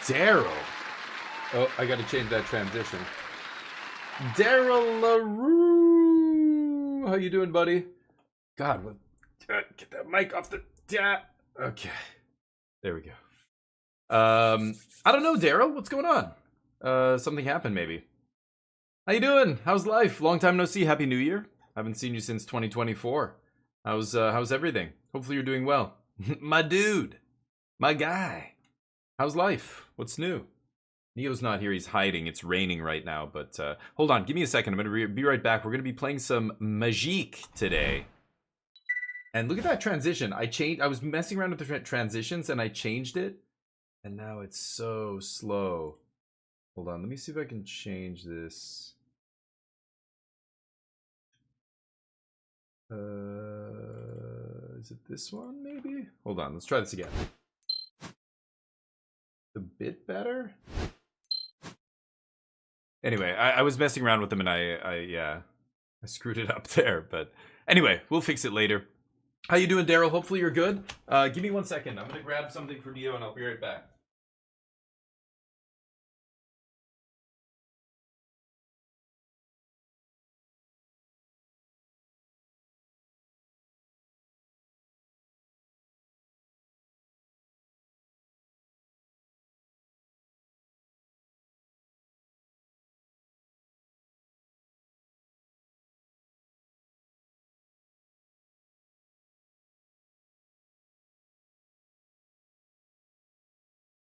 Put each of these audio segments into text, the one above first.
Daryl. Oh, I gotta change that transition. Daryl LaRue. How you doing, buddy? God, what? Get that mic off the... Okay. There we go. I don't know, Daryl. What's going on? Something happened, maybe. How you doing? How's life? Long time no see. Happy New Year. Haven't seen you since 2024. How's everything? Hopefully you're doing well. My dude. My guy. How's life? What's new? Neo's not here. He's hiding. It's raining right now, but hold on. Give me a second. I'm going to be right back. We're going to be playing some Magique today. And look at that transition. I was messing around with the transitions and I changed it. And now it's so slow. Hold on. Let me see if I can change this. Is it this one, maybe? Hold on. Let's try this again. A bit better? Anyway, I was messing around with them and I screwed it up there. But anyway, we'll fix it later. How you doing, Daryl? Hopefully you're good. Give me 1 second. I'm going to grab something for Neo and I'll be right back.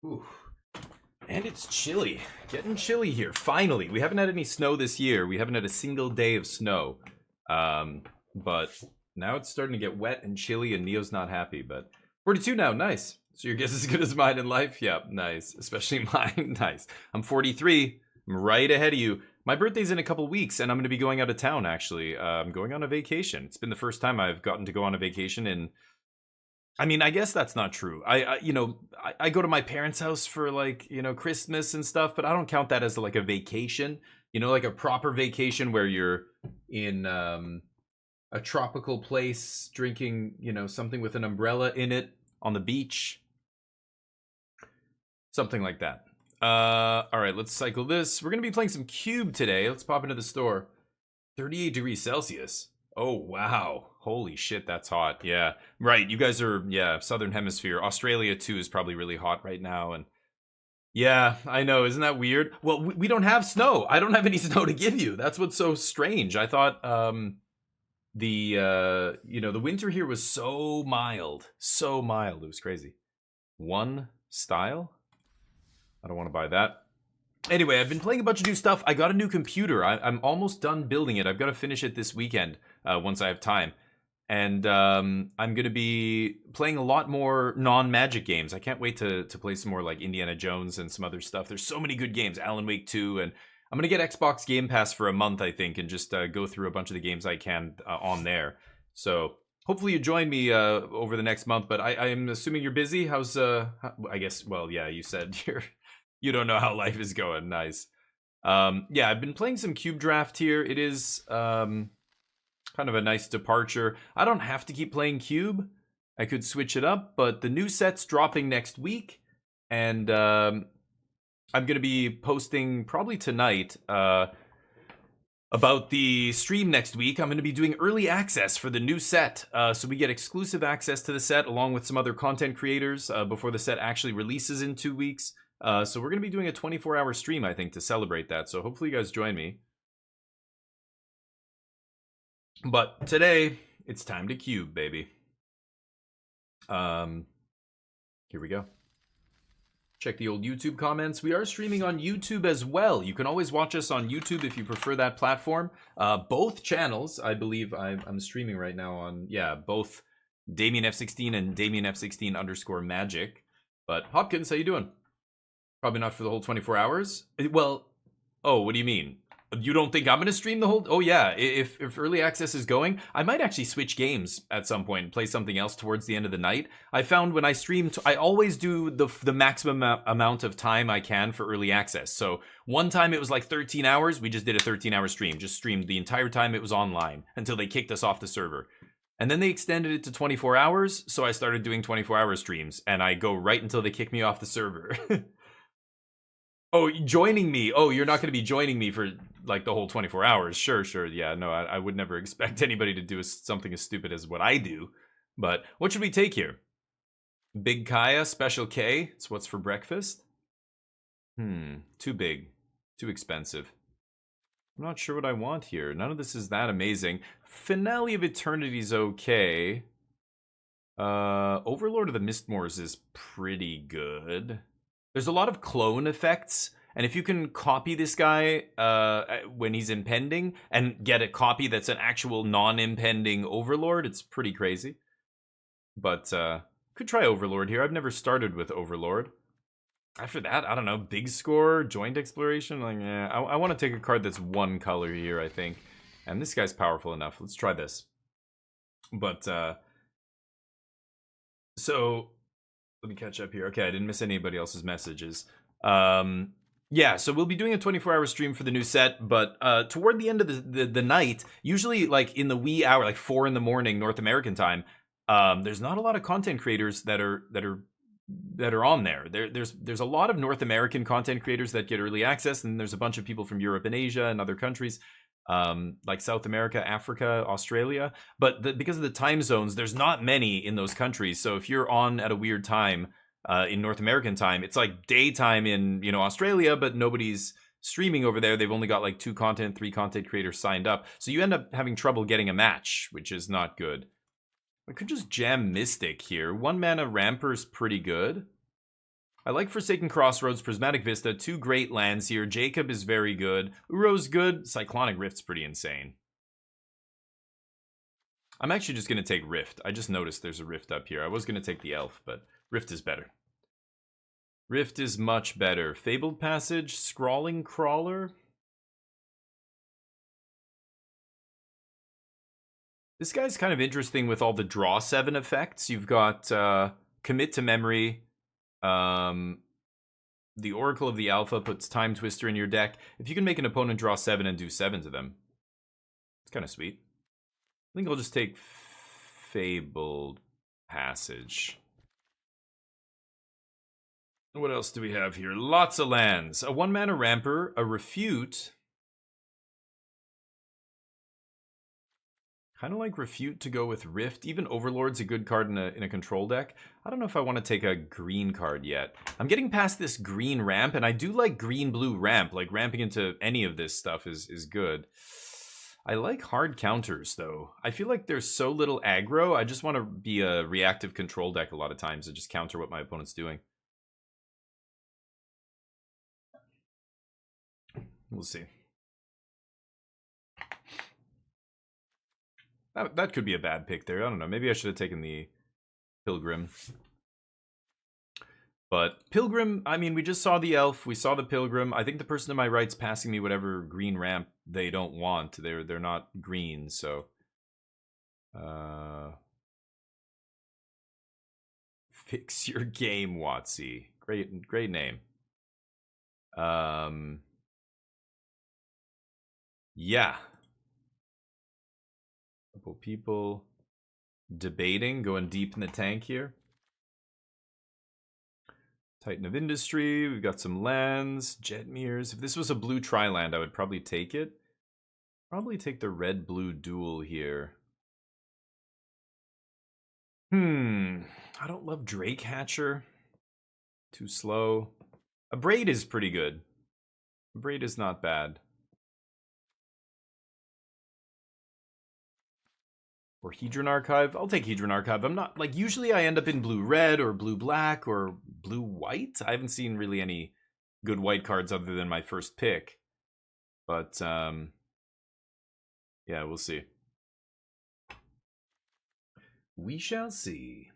Ooh. And it's chilly. Getting chilly here. Finally. We haven't had any snow this year. We haven't had a single day of snow. But now it's starting to get wet and chilly and Neo's not happy. But 42 now. Nice. So your guess is as good as mine in life? Yep. Nice. Especially mine. Nice. I'm 43. I'm right ahead of you. My birthday's in a couple weeks and I'm going to be going out of town, actually. I'm going on a vacation. It's been the first time I've gotten to go on a vacation in... I mean, I guess that's not true. I go to my parents' house for like, Christmas and stuff, but I don't count that as like a vacation, like a proper vacation where you're in a tropical place drinking, something with an umbrella in it on the beach. Something like that. All right, let's cycle this. We're going to be playing some CUUBE today. Let's pop into the store. 38 degrees Celsius. Oh, wow. Holy shit, that's hot. Yeah, right. You guys are, Southern Hemisphere. Australia, too, is probably really hot right now. And yeah, I know. Isn't that weird? Well, we don't have snow. I don't have any snow to give you. That's what's so strange. I thought the winter here was so mild. So mild. It was crazy. One style? I don't want to buy that. Anyway, I've been playing a bunch of new stuff. I got a new computer. I'm almost done building it. I've got to finish it this weekend once I have time. And I'm going to be playing a lot more non-Magic games. I can't wait to play some more like Indiana Jones and some other stuff. There's so many good games. Alan Wake 2. And I'm going to get Xbox Game Pass for a month, I think, and just go through a bunch of the games I can on there. So hopefully you join me over the next month. But I'm assuming you're busy. How's, I guess, well, yeah, you said you don't know how life is going. Nice. Yeah, I've been playing some Cube Draft here. It is kind of a nice departure. I don't have to keep playing Cube. I could switch it up, but the new set's dropping next week. And I'm going to be posting probably tonight about the stream next week. I'm going to be doing early access for the new set. So we get exclusive access to the set along with some other content creators before the set actually releases in 2 weeks. So we're going to be doing a 24-hour stream, I think, to celebrate that. So hopefully you guys join me. But today, it's time to CUUBE, baby. Here we go. Check the old YouTube comments. We are streaming on YouTube as well. You can always watch us on YouTube if you prefer that platform. Both channels, I believe I'm streaming right now on, both DamienF16 and DamienF16_Magic. But Hopkins, how you doing? Probably not for the whole 24 hours. Well, oh, what do you mean? You don't think I'm going to stream the whole... Oh, yeah. If early access is going, I might actually switch games at some point and play something else towards the end of the night. I found when I stream, I always do the maximum amount of time I can for early access. So one time it was like 13 hours. We just did a 13-hour stream. Just streamed the entire time it was online until they kicked us off the server. And then they extended it to 24 hours. So I started doing 24-hour streams. And I go right until they kick me off the server. Oh, joining me. Oh, you're not going to be joining me for like the whole 24 hours. Sure, sure. Yeah, no, I would never expect anybody to do something as stupid as what I do. But what should we take here? Big Kaya, Special K. It's what's for breakfast. Too big. Too expensive. I'm not sure what I want here. None of this is that amazing. Finale of Eternity's okay. Overlord of the Mistmoors is pretty good. There's a lot of clone effects, and if you can copy this guy when he's impending and get a copy that's an actual non-impending Overlord, it's pretty crazy. But could try Overlord here. I've never started with Overlord. After that, I don't know, big score, joint exploration. Like, I want to take a card that's one color here, I think. And this guy's powerful enough. Let's try this. But so let me catch up here. Okay, I didn't miss anybody else's messages. Yeah, so we'll be doing a 24-hour stream for the new set, but toward the end of the night, usually like in the wee hour, like 4 in the morning North American time, there's not a lot of content creators that are on there. There's a lot of North American content creators that get early access, and there's a bunch of people from Europe and Asia and other countries, like South America, Africa, Australia. But because of the time zones, there's not many in those countries. So if you're on at a weird time in North American time, it's like daytime in Australia, but nobody's streaming over there. They've only got like 3 content creators signed up. So you end up having trouble getting a match, which is not good. I could just jam Mystic here. 1 mana Ramper's pretty good. I like Forsaken Crossroads, Prismatic Vista, 2 great lands here. Jacob is very good. Uro's good. Cyclonic Rift's pretty insane. I'm actually just going to take Rift. I just noticed there's a Rift up here. I was going to take the Elf, but Rift is better. Rift is much better. Fabled Passage, Scrawling Crawler. This guy's kind of interesting with all the draw 7 effects. You've got Commit to Memory. The Oracle of the Alpha puts Time Twister in your deck. If you can make an opponent draw 7 and do 7 to them, it's kind of sweet. I think I'll just take Fabled Passage. What else do we have here? Lots of lands. A 1 mana Ramper, a Refute. Kind of like Refute to go with Rift. Even Overlord's a good card in a control deck. I don't know if I want to take a green card yet. I'm getting past this green ramp, and I do like green-blue ramp. Like, ramping into any of this stuff is good. I like hard counters, though. I feel like there's so little aggro. I just want to be a reactive control deck a lot of times and just counter what my opponent's doing. We'll see. That could be a bad pick there. I don't know. Maybe I should have taken the Pilgrim. But Pilgrim, I mean, we just saw the Elf. We saw the Pilgrim. I think the person to my right's passing me whatever green ramp they don't want. They're not green, so... Fix your game, Watsy. Great name. Yeah. Couple people debating, going deep in the tank here. Titan of Industry, we've got some lands, Jetmirs. If this was a blue tri-land, I would probably take it. Probably take the red-blue duel here. I don't love Drake Hatcher. Too slow. A Braid is pretty good. A Braid is not bad. Or Hedron Archive. I'll take Hedron Archive. I'm not, like, usually I end up in blue-red or blue-black or blue-white. I haven't seen really any good white cards other than my first pick. But, yeah, we'll see. We shall see.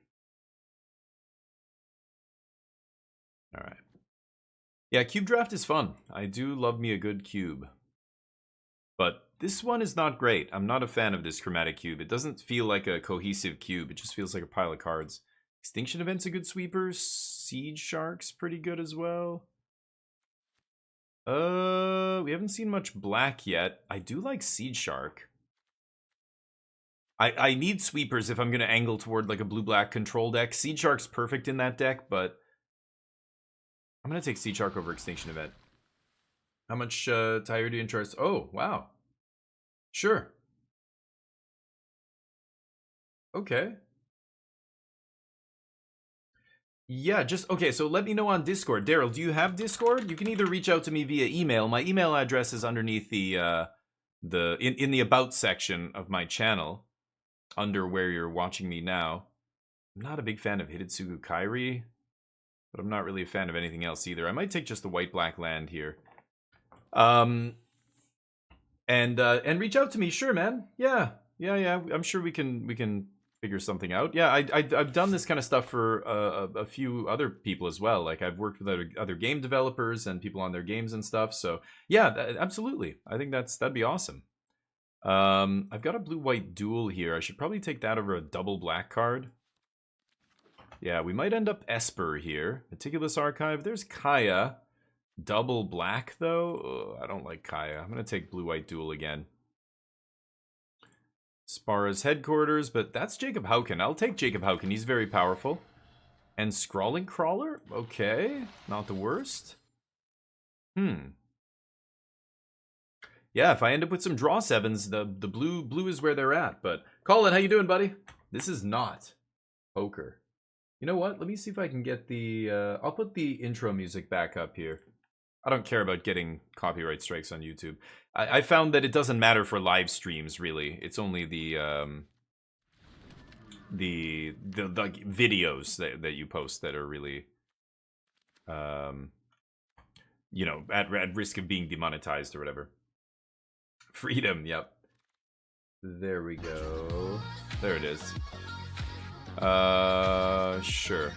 Alright. Yeah, Cube Draft is fun. I do love me a good cube. But this one is not great. I'm not a fan of this chromatic cube. It doesn't feel like a cohesive cube. It just feels like a pile of cards. Extinction Event's a good sweeper. Siege Shark's pretty good as well. We haven't seen much black yet. I do like Siege Shark. I need sweepers if I'm going to angle toward like a blue-black control deck. Siege Shark's perfect in that deck, but I'm going to take Siege Shark over Extinction Event. How much tire do you interest? Oh, wow. Sure. Okay. Yeah, just okay, so let me know on Discord. Daryl, do you have Discord? You can either reach out to me via email. My email address is underneath in the about section of my channel, under where you're watching me now. I'm not a big fan of Hidetsugu Kairi, but I'm not really a fan of anything else either. I might take just the white black land here. And reach out to me, sure, man. Yeah. I'm sure we can figure something out. Yeah, I've done this kind of stuff for a few other people as well. Like I've worked with other game developers and people on their games and stuff. So yeah, absolutely. I think that'd be awesome. I've got a blue-white duel here. I should probably take that over a double black card. Yeah, we might end up Esper here. Meticulous Archive. There's Kaya. Double black, though? Ugh, I don't like Kaya. I'm going to take blue-white duel again. Spara's headquarters, but that's Jacob Hauken. I'll take Jacob Hauken. He's very powerful. And Scrawling Crawler? Okay. Not the worst. Yeah, if I end up with some draw sevens, the blue is where they're at. But Colin, how you doing, buddy? This is not poker. You know what? Let me see if I can get the... I'll put the intro music back up here. I don't care about getting copyright strikes on YouTube. I found that it doesn't matter for live streams, really. It's only the videos that you post that are really, you know, at risk of being demonetized or whatever. Freedom, yep. There we go. There it is. Sure.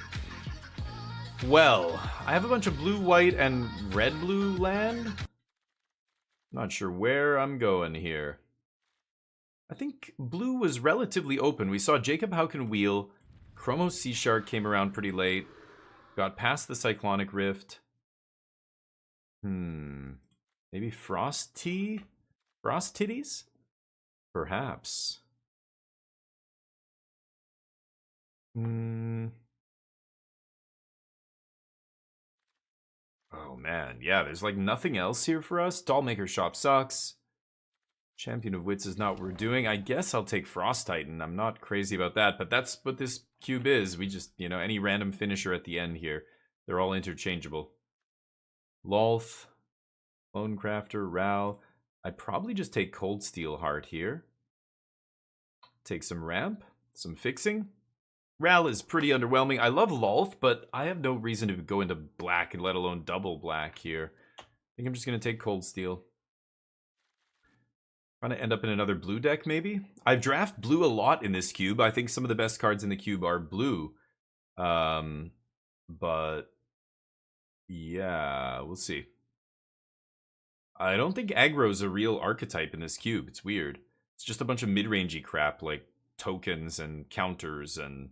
Well, I have a bunch of blue, white, and red-blue land. Not sure where I'm going here. I think blue was relatively open. We saw Jacob Hauken Wheel. Chromo Sea Shark came around pretty late. Got past the Cyclonic Rift. Maybe Frost Tea? Frost Titties? Perhaps. Oh man, yeah, there's like nothing else here for us. Dollmaker Shop sucks. Champion of Wits is not what we're doing. I guess I'll take Frost Titan. I'm not crazy about that, but that's what this cube is. We just, you know, any random finisher at the end here. They're all interchangeable. Lolth, Lone Crafter, Ral. I'd probably just take Cold Steel Heart here. Take some ramp, some fixing. Ral is pretty underwhelming. I love Lolth, but I have no reason to go into black, and let alone double black here. I think I'm just going to take Cold Steel. Trying to end up in another blue deck, maybe? I've draft blue a lot in this cube. I think some of the best cards in the cube are blue. But yeah, we'll see. I don't think aggro's a real archetype in this cube. It's weird. It's just a bunch of mid-rangey crap like tokens and counters and,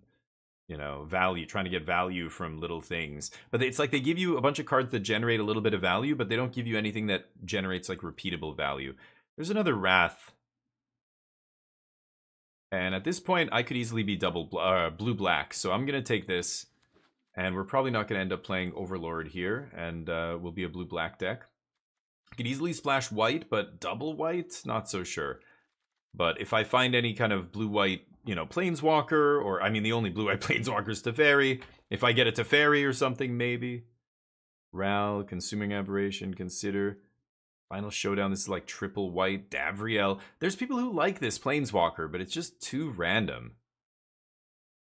you know, value, trying to get value from little things. But it's like they give you a bunch of cards that generate a little bit of value, but they don't give you anything that generates like repeatable value. There's another Wrath. And at this point, I could easily be double blue-black. So I'm going to take this. And we're probably not going to end up playing Overlord here. And we'll be a blue-black deck. I could easily splash white, but double white? Not so sure. But if I find any kind of blue-white, you know, Planeswalker, or, I mean, the only blue-white Planeswalker is Teferi. If I get a Teferi or something, maybe. Ral, Consuming Aberration, Consider. Final Showdown, this is like triple white. Davriel. There's people who like this Planeswalker, but it's just too random.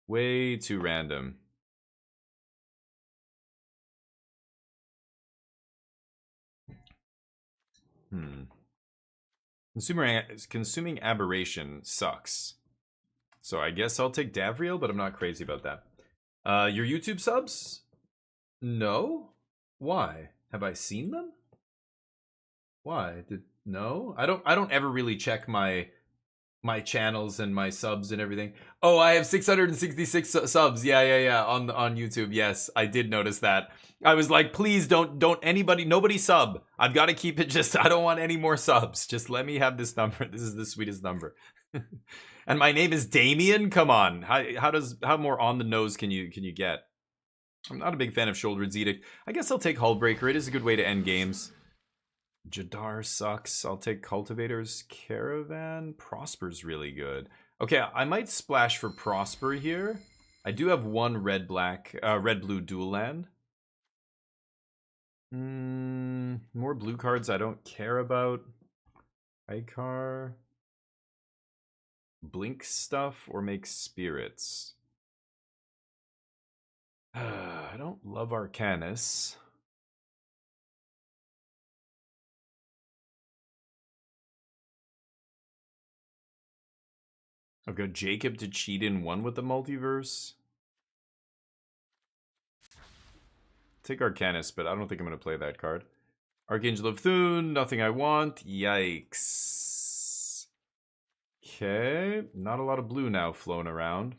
Way too random. Consuming Aberration sucks. So I guess I'll take Davriel, but I'm not crazy about that. Your YouTube subs? No? Why? Have I seen them? Why? No? I don't ever really check my channels and my subs and everything. Oh, I have 666 subs. Yeah, on YouTube. Yes, I did notice that. I was like, please nobody sub. I've got to keep it just, I don't want any more subs. Just let me have this number. This is the sweetest number. And my name is Damien? Come on. How more on the nose can you get? I'm not a big fan of Shouldered's Edict. I guess I'll take Hullbreaker. It is a good way to end games. Jadar sucks. I'll take Cultivator's Caravan. Prosper's really good. Okay, I might splash for Prosper here. I do have one red-blue dual land. More blue cards I don't care about. Icar. Blink stuff or make spirits. I don't love Arcanus. I've got Jacob to cheat in one with the multiverse. Take Arcanus, but I don't think I'm going to play that card. Archangel of Thune, nothing I want. Yikes. Okay, not a lot of blue now flowing around.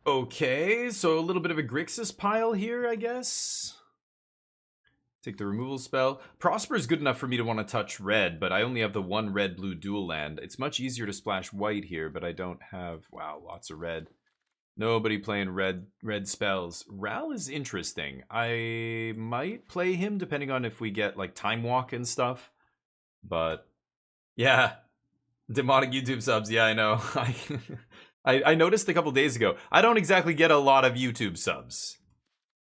Okay, so a little bit of a Grixis pile here, I guess. Take the removal spell. Prosper is good enough for me to want to touch red, but I only have the one red-blue dual land. It's much easier to splash white here, but I don't have... Wow, lots of red. Nobody playing red spells. Ral is interesting. I might play him depending on if we get like Time Walk and stuff. But yeah, demonic YouTube subs. Yeah, I know. I noticed a couple days ago. I don't exactly get a lot of YouTube subs.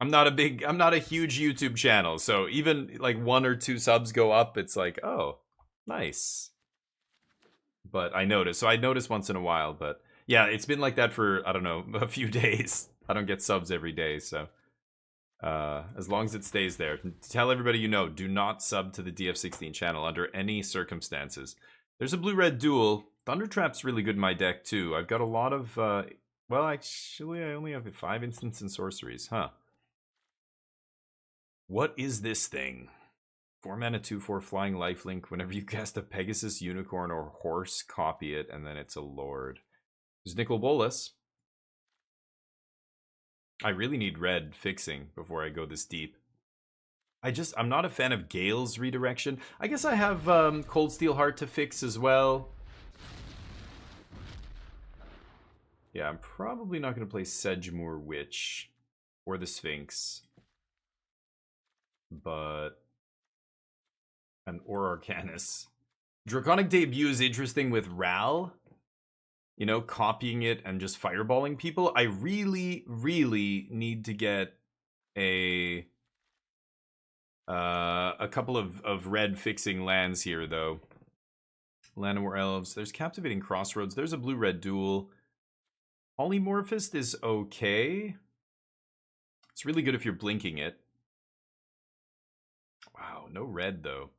I'm not a huge YouTube channel, so even like 1 or 2 subs go up, it's like, oh, nice. But I notice. So I notice once in a while, but yeah, it's been like that for, I don't know, a few days. I don't get subs every day, so as long as it stays there. Tell everybody you know, do not sub to the DF16 channel under any circumstances. There's a blue-red duel. Thundertrap's really good in my deck, too. I've got a lot of, well, actually, I only have 5 instants and sorceries, huh? What is this thing? 4 mana, 2/4 flying lifelink. Whenever you cast a Pegasus, Unicorn, or Horse, copy it, and then it's a Lord. There's Nicol Bolas. I really need red fixing before I go this deep. I'm not a fan of Gale's redirection. I guess I have Cold Steel Heart to fix as well. Yeah, I'm probably not going to play Sedgemoor Witch or the Sphinx. But... or Arcanus. Draconic Debut is interesting with Ral. You know, copying it and just fireballing people. I really, really need to get a couple of red fixing lands here, though. Land of War Elves. There's Captivating Crossroads. There's a blue-red duel. Polymorphist is okay. It's really good if you're blinking it. Wow, no red, though.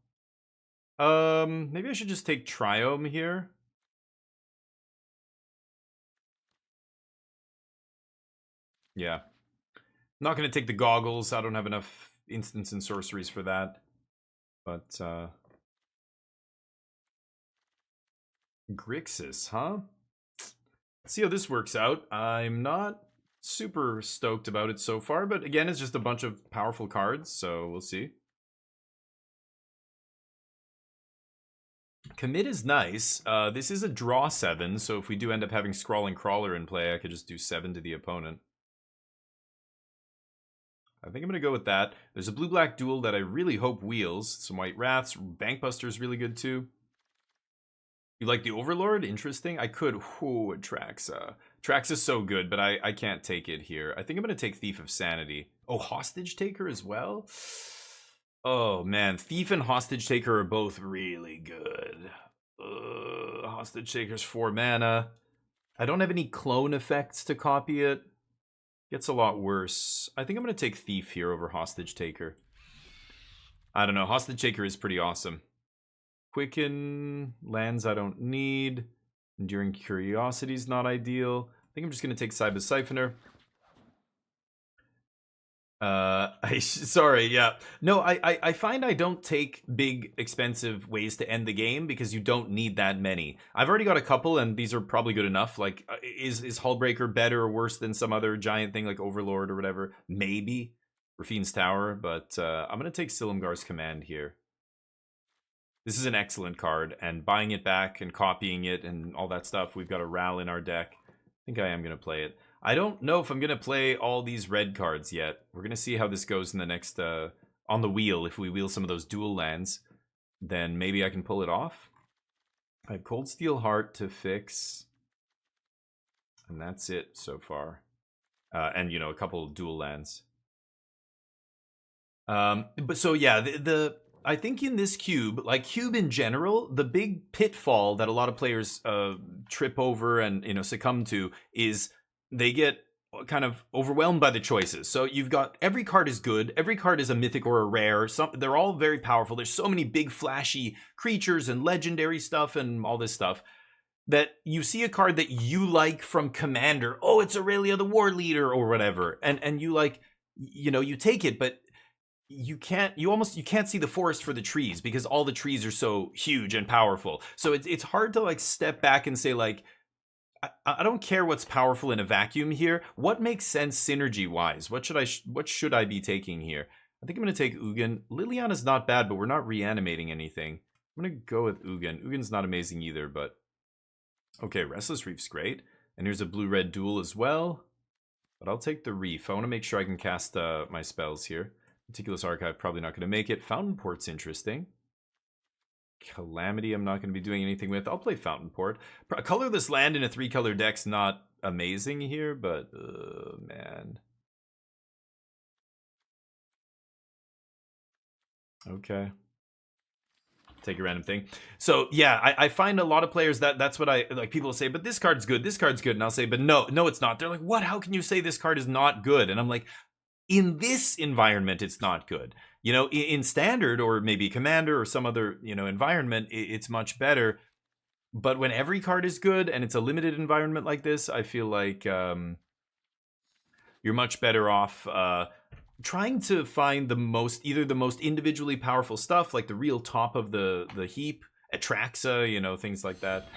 Maybe I should just take Triome here. Yeah. I'm not going to take the goggles. I don't have enough instants and sorceries for that. But, Grixis, huh? Let's see how this works out. I'm not super stoked about it so far, but again, it's just a bunch of powerful cards, so we'll see. Commit is nice. This is a draw 7, so if we do end up having Scrawling Crawler in play, I could just do 7 to the opponent. I think I'm going to go with that. There's a blue-black duel that I really hope wheels. Some White Wraths. Bankbuster is really good, too. You like the Overlord? Interesting. I could... Ooh, Traxa. Traxa is so good, but I can't take it here. I think I'm going to take Thief of Sanity. Oh, Hostage Taker as well? Oh, man. Thief and Hostage Taker are both really good. Hostage Taker's 4 mana. I don't have any clone effects to copy it. Gets a lot worse. I think I'm going to take Thief here over Hostage Taker. I don't know. Hostage Taker is pretty awesome. Quicken. Lands I don't need. Enduring Curiosity is not ideal. I think I'm just going to take Cybus Siphoner. Sorry, yeah. No, I find I don't take big, expensive ways to end the game because you don't need that many. I've already got a couple, and these are probably good enough. Like, is Hullbreaker better or worse than some other giant thing like Overlord or whatever? Maybe. Rafine's Tower, but I'm going to take Silumgar's Command here. This is an excellent card, and buying it back and copying it and all that stuff, we've got a Ral in our deck. I think I am going to play it. I don't know if I'm going to play all these red cards yet. We're going to see how this goes in the next, on the wheel. If we wheel some of those dual lands, then maybe I can pull it off. I have Cold Steel Heart to fix. And that's it so far. And, you know, a couple dual lands. But so, yeah, I think in this cube, like cube in general, the big pitfall that a lot of players trip over and, you know, succumb to is they get kind of overwhelmed by the choices. So you've got every card is good, every card is a mythic or a rare. They're all very powerful. There's so many big flashy creatures and legendary stuff and all this stuff that you see a card that you like from Commander. Oh, it's Aurelia the War Leader or whatever, and you like, you know, you take it, but you can't see the forest for the trees because all the trees are so huge and powerful. So it's hard to like step back and say like, I don't care what's powerful in a vacuum here. What makes sense synergy wise? What should I be taking here? I think I'm going to take Ugin. Liliana's not bad, but we're not reanimating anything. I'm going to go with Ugin. Ugin's not amazing either, but okay, Restless Reef's great. And here's a blue-red duel as well. But I'll take the Reef. I want to make sure I can cast my spells here. Meticulous Archive, probably not going to make it. Fountain Port's interesting. Calamity, I'm not going to be doing anything with. I'll play Fountain Port. A colorless land in a 3-color deck's not amazing here, but man. Okay. Take a random thing. So yeah, I find a lot of players that's what I like. People say, but this card's good, and I'll say, but no, it's not. They're like, what? How can you say this card is not good? And I'm like, in this environment, it's not good. You know, in standard or maybe Commander or some other, you know, environment, it's much better. But when every card is good and it's a limited environment like this, I feel like you're much better off trying to find either the most individually powerful stuff, like the real top of the heap, Atraxa, you know, things like that.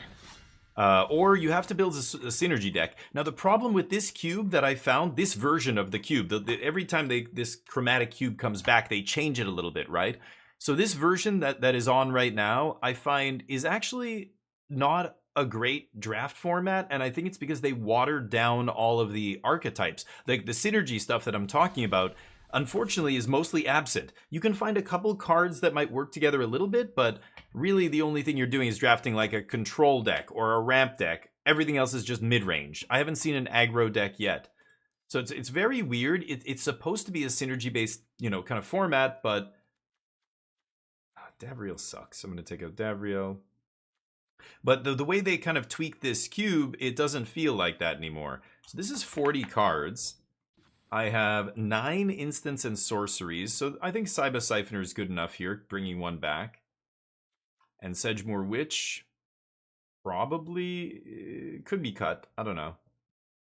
Or you have to build a synergy deck. Now, the problem with this cube that I found, this version of the cube, every time this chromatic cube comes back, they change it a little bit, right? So this version that is on right now, I find is actually not a great draft format, and I think it's because they watered down all of the archetypes. Like the synergy stuff that I'm talking about, unfortunately, is mostly absent. You can find a couple cards that might work together a little bit, but really the only thing you're doing is drafting like a control deck or a ramp deck. Everything else is just mid-range. I haven't seen an aggro deck yet. So it's very weird. It's supposed to be a synergy-based, you know, kind of format, but Davriel sucks. I'm going to take out Davriel. But the way they kind of tweak this cube, it doesn't feel like that anymore. So this is 40 cards. I have 9 instants and sorceries, so I think Saiba Siphoner is good enough here, bringing one back. And Sedgemoor Witch probably could be cut. I don't know.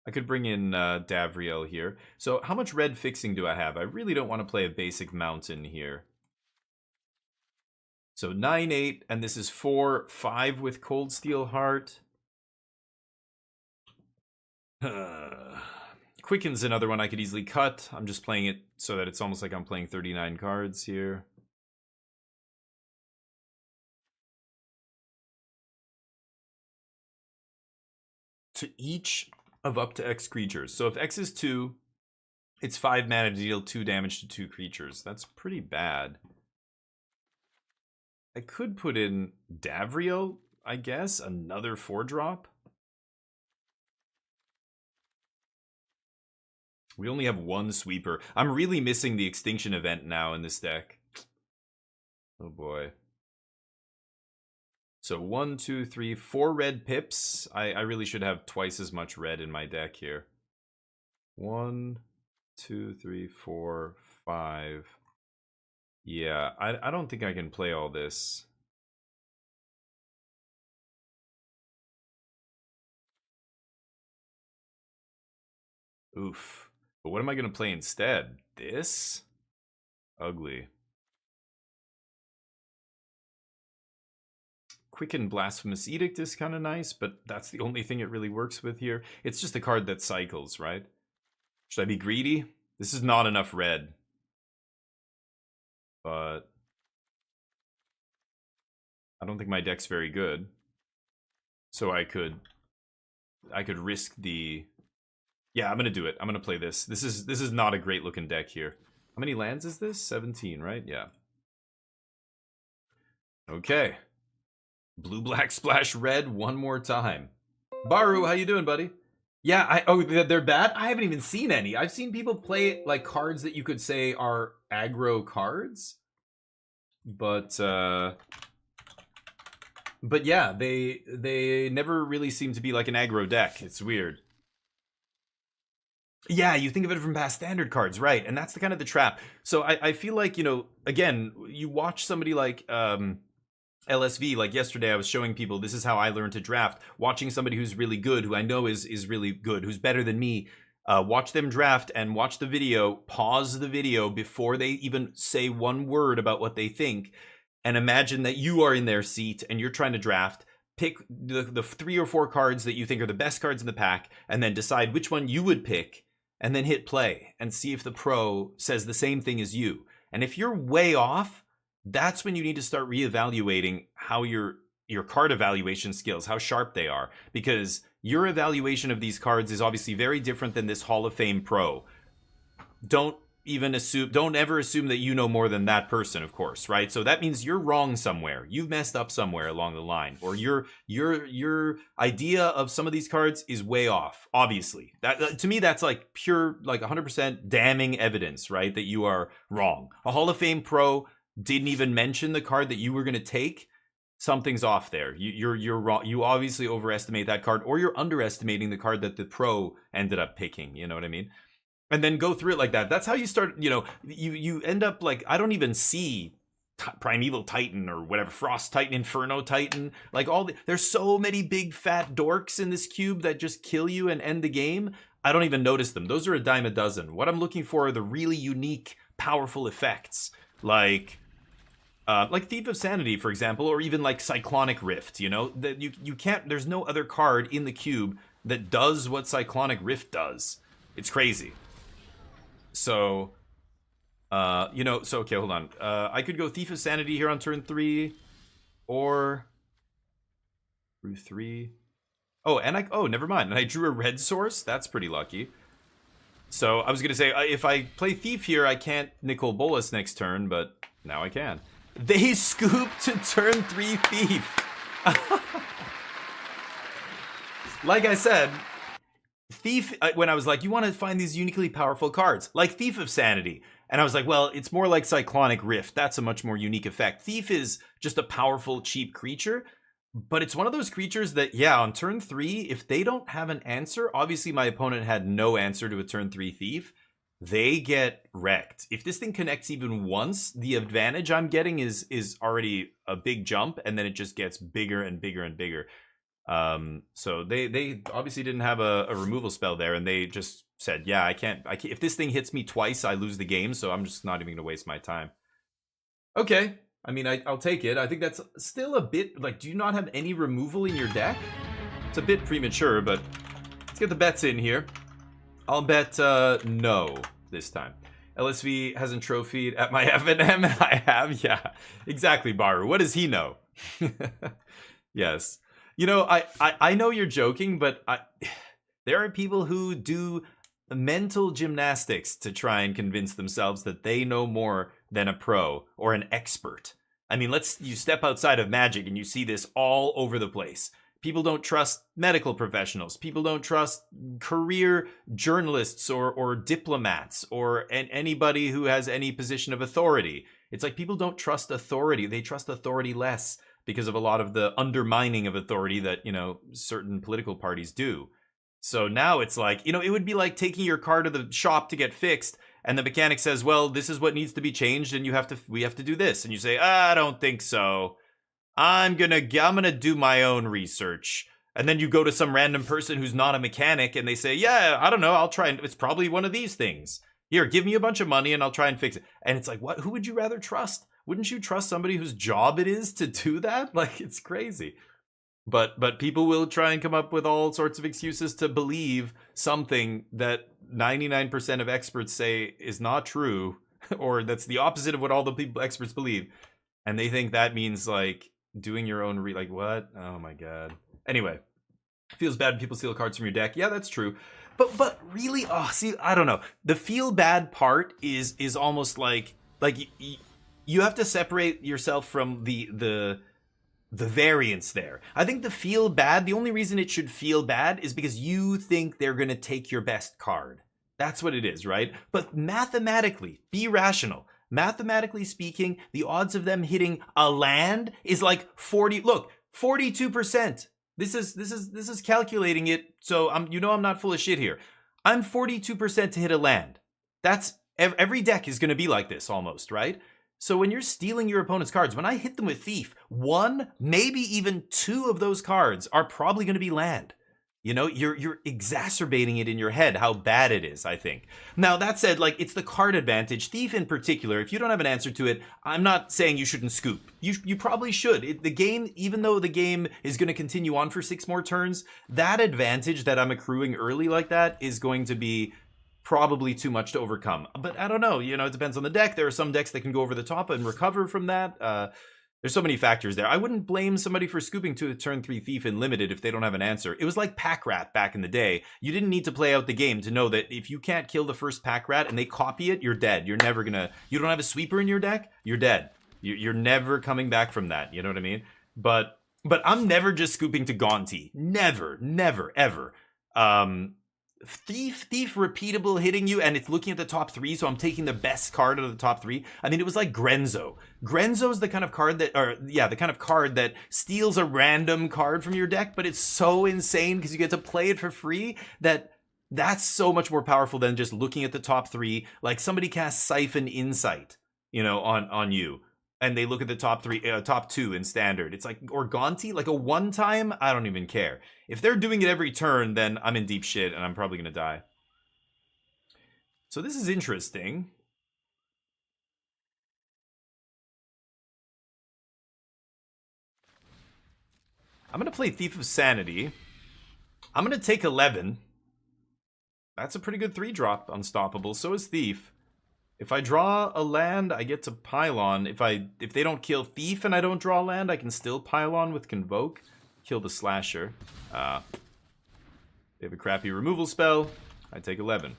I could bring in Davriel here. So how much red fixing do I have? I really don't want to play a basic mountain here. So 9-8, and this is 4-5 with Cold Steel Heart. Quicken's another one I could easily cut. I'm just playing it so that it's almost like I'm playing 39 cards here. To each of up to X creatures. So if X is 2, it's 5 mana to deal 2 damage to 2 creatures. That's pretty bad. I could put in Davriel, I guess, another 4-drop. We only have 1 sweeper. I'm really missing the extinction event now in this deck. Oh boy. So 1, 2, 3, 4 red pips. I really should have twice as much red in my deck here. 1, 2, 3, 4, 5. Yeah, I don't think I can play all this. Oof. But what am I going to play instead? This? Ugly. Quicken Blasphemous Edict is kind of nice, but that's the only thing it really works with here. It's just a card that cycles, right? Should I be greedy? This is not enough red. But I don't think my deck's very good. So I could risk the... Yeah, I'm gonna do it. I'm gonna play this. This is not a great looking deck here. How many lands is this? 17, right? Yeah. Okay. Blue, black, splash, red one more time. Baru, how you doing, buddy? Yeah, they're bad? I haven't even seen any. I've seen people play, like, cards that you could say are aggro cards. But yeah, they never really seem to be like an aggro deck. It's weird. Yeah, you think of it from past standard cards, right? And that's the kind of the trap. So I feel like, you know, again, you watch somebody like LSV, like yesterday I was showing people this is how I learned to draft. Watching somebody who's really good, who I know is really good, who's better than me, watch them draft and watch the video, pause the video before they even say one word about what they think, and imagine that you are in their seat and you're trying to draft. Pick the 3 or 4 cards that you think are the best cards in the pack, and then decide which one you would pick, and then hit play and see if the pro says the same thing as you. And if you're way off, that's when you need to start reevaluating how your card evaluation skills, how sharp they are, because your evaluation of these cards is obviously very different than this Hall of Fame pro. Don't ever assume that you know more than that person, of course, right? So that means you're wrong somewhere. You've messed up somewhere along the line, or your idea of some of these cards is way off. Obviously, that to me, that's like pure, like 100% damning evidence, right? That you are wrong. A Hall of Fame pro didn't even mention the card that you were going to take. Something's off there. You're wrong. You obviously overestimate that card, or you're underestimating the card that the pro ended up picking. You know what I mean? And then go through it like that. That's how you start, you know, you end up like, I don't even see Primeval Titan or whatever, Frost Titan, Inferno Titan, like there's so many big fat dorks in this cube that just kill you and end the game. I don't even notice them. Those are a dime a dozen. What I'm looking for are the really unique, powerful effects, like Thief of Sanity, for example, or even like Cyclonic Rift, you know, that you can't, there's no other card in the cube that does what Cyclonic Rift does. It's crazy. So, you know, so, okay, hold on. I could go Thief of Sanity here on turn 3, or through 3. Oh, and never mind. And I drew a red source. That's pretty lucky. So I was going to say, if I play Thief here, I can't Nicol Bolas next turn, but now I can. They scooped to turn 3 Thief. Like I said, Thief, when I was like, you want to find these uniquely powerful cards, like Thief of Sanity. And I was like, well, it's more like Cyclonic Rift. That's a much more unique effect. Thief is just a powerful, cheap creature. But it's one of those creatures that, yeah, on turn 3, if they don't have an answer, obviously my opponent had no answer to a turn 3 Thief, they get wrecked. If this thing connects even once, the advantage I'm getting is already a big jump, and then it just gets bigger and bigger and bigger. So they obviously didn't have a removal spell there, and they just said, yeah, I can't, if this thing hits me twice, I lose the game, so I'm just not even gonna waste my time. Okay, I mean, I'll take it. I think that's still a bit, like, do you not have any removal in your deck? It's a bit premature, but let's get the bets in here. I'll bet no this time. LSV hasn't trophied at my F&M. I have, yeah, exactly, Baru. What does he know? Yes. You know, I know you're joking, but there are people who do mental gymnastics to try and convince themselves that they know more than a pro or an expert. I mean, you step outside of Magic and you see this all over the place. People don't trust medical professionals. People don't trust career journalists or diplomats or anybody who has any position of authority. It's like people don't trust authority. They trust authority less because of a lot of the undermining of authority that, you know, certain political parties do. So now it's like, you know, it would be like taking your car to the shop to get fixed, and the mechanic says, well, this is what needs to be changed, and we have to do this. And you say, I don't think so. I'm gonna do my own research. And then you go to some random person who's not a mechanic, and they say, yeah, I don't know, I'll try, and it's probably one of these things. Here, give me a bunch of money and I'll try and fix it. And it's like, what? Who would you rather trust? Wouldn't you trust somebody whose job it is to do that? Like, it's crazy. But people will try and come up with all sorts of excuses to believe something that 99% of experts say is not true, or that's the opposite of what all the experts believe. And they think that means, like, doing your own like, what? Oh my god. Anyway, feels bad when people steal cards from your deck. Yeah, that's true. But really, oh, see, I don't know. The feel bad part is almost like you have to separate yourself from the variance there. I think the feel bad, the only reason it should feel bad is because you think they're going to take your best card. That's what it is, right? But mathematically, be rational. Mathematically speaking, the odds of them hitting a land is like 40. Look, 42%. This is calculating it. So I'm not full of shit here. I'm 42% to hit a land. That's every deck is going to be like this almost, right? So when you're stealing your opponent's cards, when I hit them with Thief, one, maybe even two of those cards are probably going to be land. You know, you're exacerbating it in your head how bad it is, I think. Now, that said, like, it's the card advantage. Thief in particular, if you don't have an answer to it, I'm not saying you shouldn't scoop. You probably should. The game, even though the game is going to continue on for 6 more turns, that advantage that I'm accruing early like that is going to be probably too much to overcome. But I don't know, you know, it depends on the deck. There are some decks that can go over the top and recover from that. There's so many factors there. I wouldn't blame somebody for scooping to a turn 3 Thief in Limited if they don't have an answer. It was like Pack Rat back in the day. You didn't need to play out the game to know that if you can't kill the first Pack Rat and they copy it, you're dead. You're never gonna, you don't have a sweeper in your deck, you're dead. You're never coming back from that, you know what I mean? But I'm never just scooping to Gaunty. Never, ever. Thief repeatable hitting you, and it's looking at the top 3, so I'm taking the best card out of the top 3. I mean, it was like Grenzo. Grenzo's the kind of card that, the kind of card that steals a random card from your deck, but it's so insane because you get to play it for free that's so much more powerful than just looking at the top 3. Like somebody casts Siphon Insight, you know, on you, and they look at the top 2 in standard. It's like, or Gaunty, like a one-time, I don't even care. If they're doing it every turn, then I'm in deep shit, and I'm probably gonna die. So this is interesting. I'm gonna play Thief of Sanity. I'm gonna take 11. That's a pretty good 3-drop, Unstoppable. So is Thief. If I draw a land, I get to Pylon. If they don't kill Thief and I don't draw a land, I can still Pylon with Convoke. Kill the Slasher. They have a crappy removal spell. I take 11.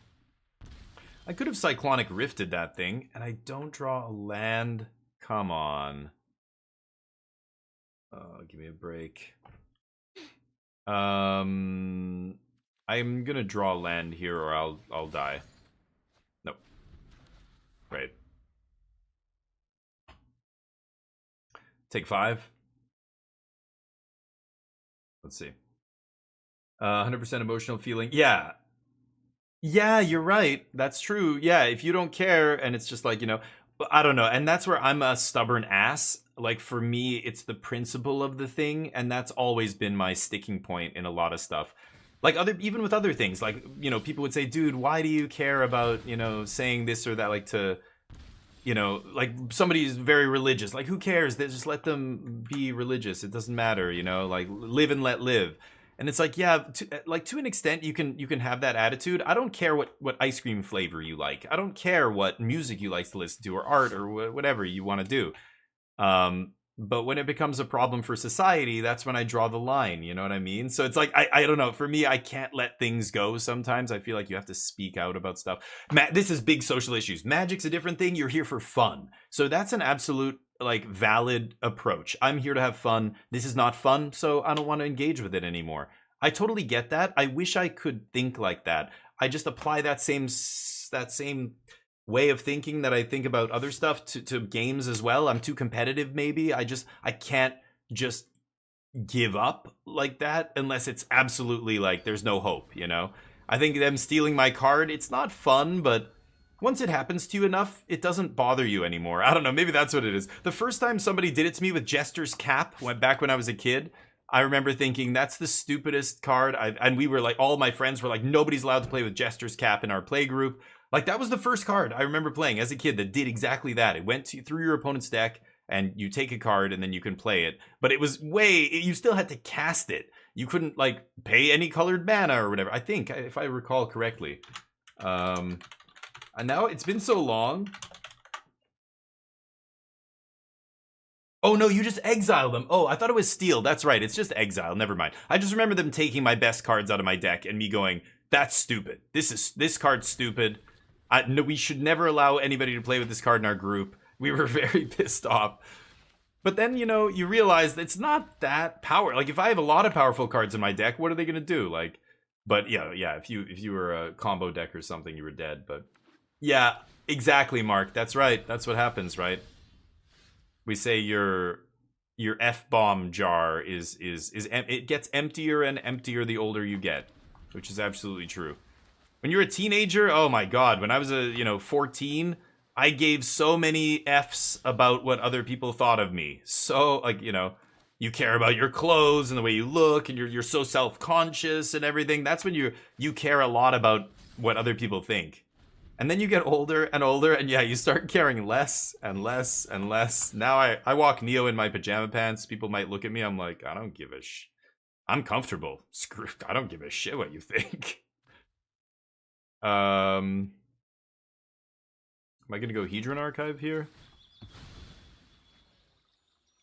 I could have Cyclonic Rifted that thing, and I don't draw a land. Come on. Give me a break. I'm gonna draw a land here, or I'll die. Nope. Right. Take 5. Let's see. 100% emotional feeling. Yeah. Yeah, you're right. That's true. Yeah, if you don't care and it's just like, you know, I don't know. And that's where I'm a stubborn ass. Like, for me, it's the principle of the thing. And that's always been my sticking point in a lot of stuff. Like, even with other things, like, you know, people would say, dude, why do you care about, you know, saying this or that, like, to, you know, like, somebody's very religious. Like, who cares? They just let them be religious. It doesn't matter, you know, like, live and let live. And it's like, yeah, to an extent, you can have that attitude. I don't care what ice cream flavor you like. I don't care what music you like to listen to, or art, or whatever you want to do. But when it becomes a problem for society, that's when I draw the line. You know what I mean? So it's like, I don't know. For me, I can't let things go sometimes. I feel like you have to speak out about stuff. This is big social issues. Magic's a different thing. You're here for fun. So that's an absolute, like, valid approach. I'm here to have fun. This is not fun, so I don't want to engage with it anymore. I totally get that. I wish I could think like that. I just apply that same way of thinking that I think about other stuff to games as well. I'm too competitive, maybe. I can't just give up like that unless it's absolutely like there's no hope, you know? I think them stealing my card, it's not fun, but once it happens to you enough, it doesn't bother you anymore. I don't know, maybe that's what it is. The first time somebody did it to me with Jester's Cap, back when I was a kid, I remember thinking, that's the stupidest card. And we were like, all my friends were like, nobody's allowed to play with Jester's Cap in our play group. Like, that was the first card I remember playing as a kid that did exactly that. It went through your opponent's deck, and you take a card, and then you can play it. But it was you still had to cast it. You couldn't, like, pay any colored mana or whatever. I think, if I recall correctly. And now it's been so long. Oh, no, you just exile them. Oh, I thought it was steal. That's right. It's just exile. Never mind. I just remember them taking my best cards out of my deck and me going, That's stupid. This card's stupid. No, we should never allow anybody to play with this card in our group. We were very pissed off. But then, you know, you realize it's not that power. Like, if I have a lot of powerful cards in my deck, what are they going to do? Like, but yeah, if you were a combo deck or something, you were dead. But yeah, exactly, Mark. That's right. That's what happens, right? We say your F-bomb jar it gets emptier and emptier the older you get, which is absolutely true. When you're a teenager, oh my god, when I was 14, I gave so many F's about what other people thought of me. So, like, you know, you care about your clothes and the way you look, and you're so self-conscious and everything. That's when you care a lot about what other people think. And then you get older and older, and yeah, you start caring less and less and less. Now I walk Neo in my pajama pants. People might look at me. I'm like, I don't give a I'm comfortable. Screw. I don't give a shit what you think. Am I gonna go Hedron Archive here?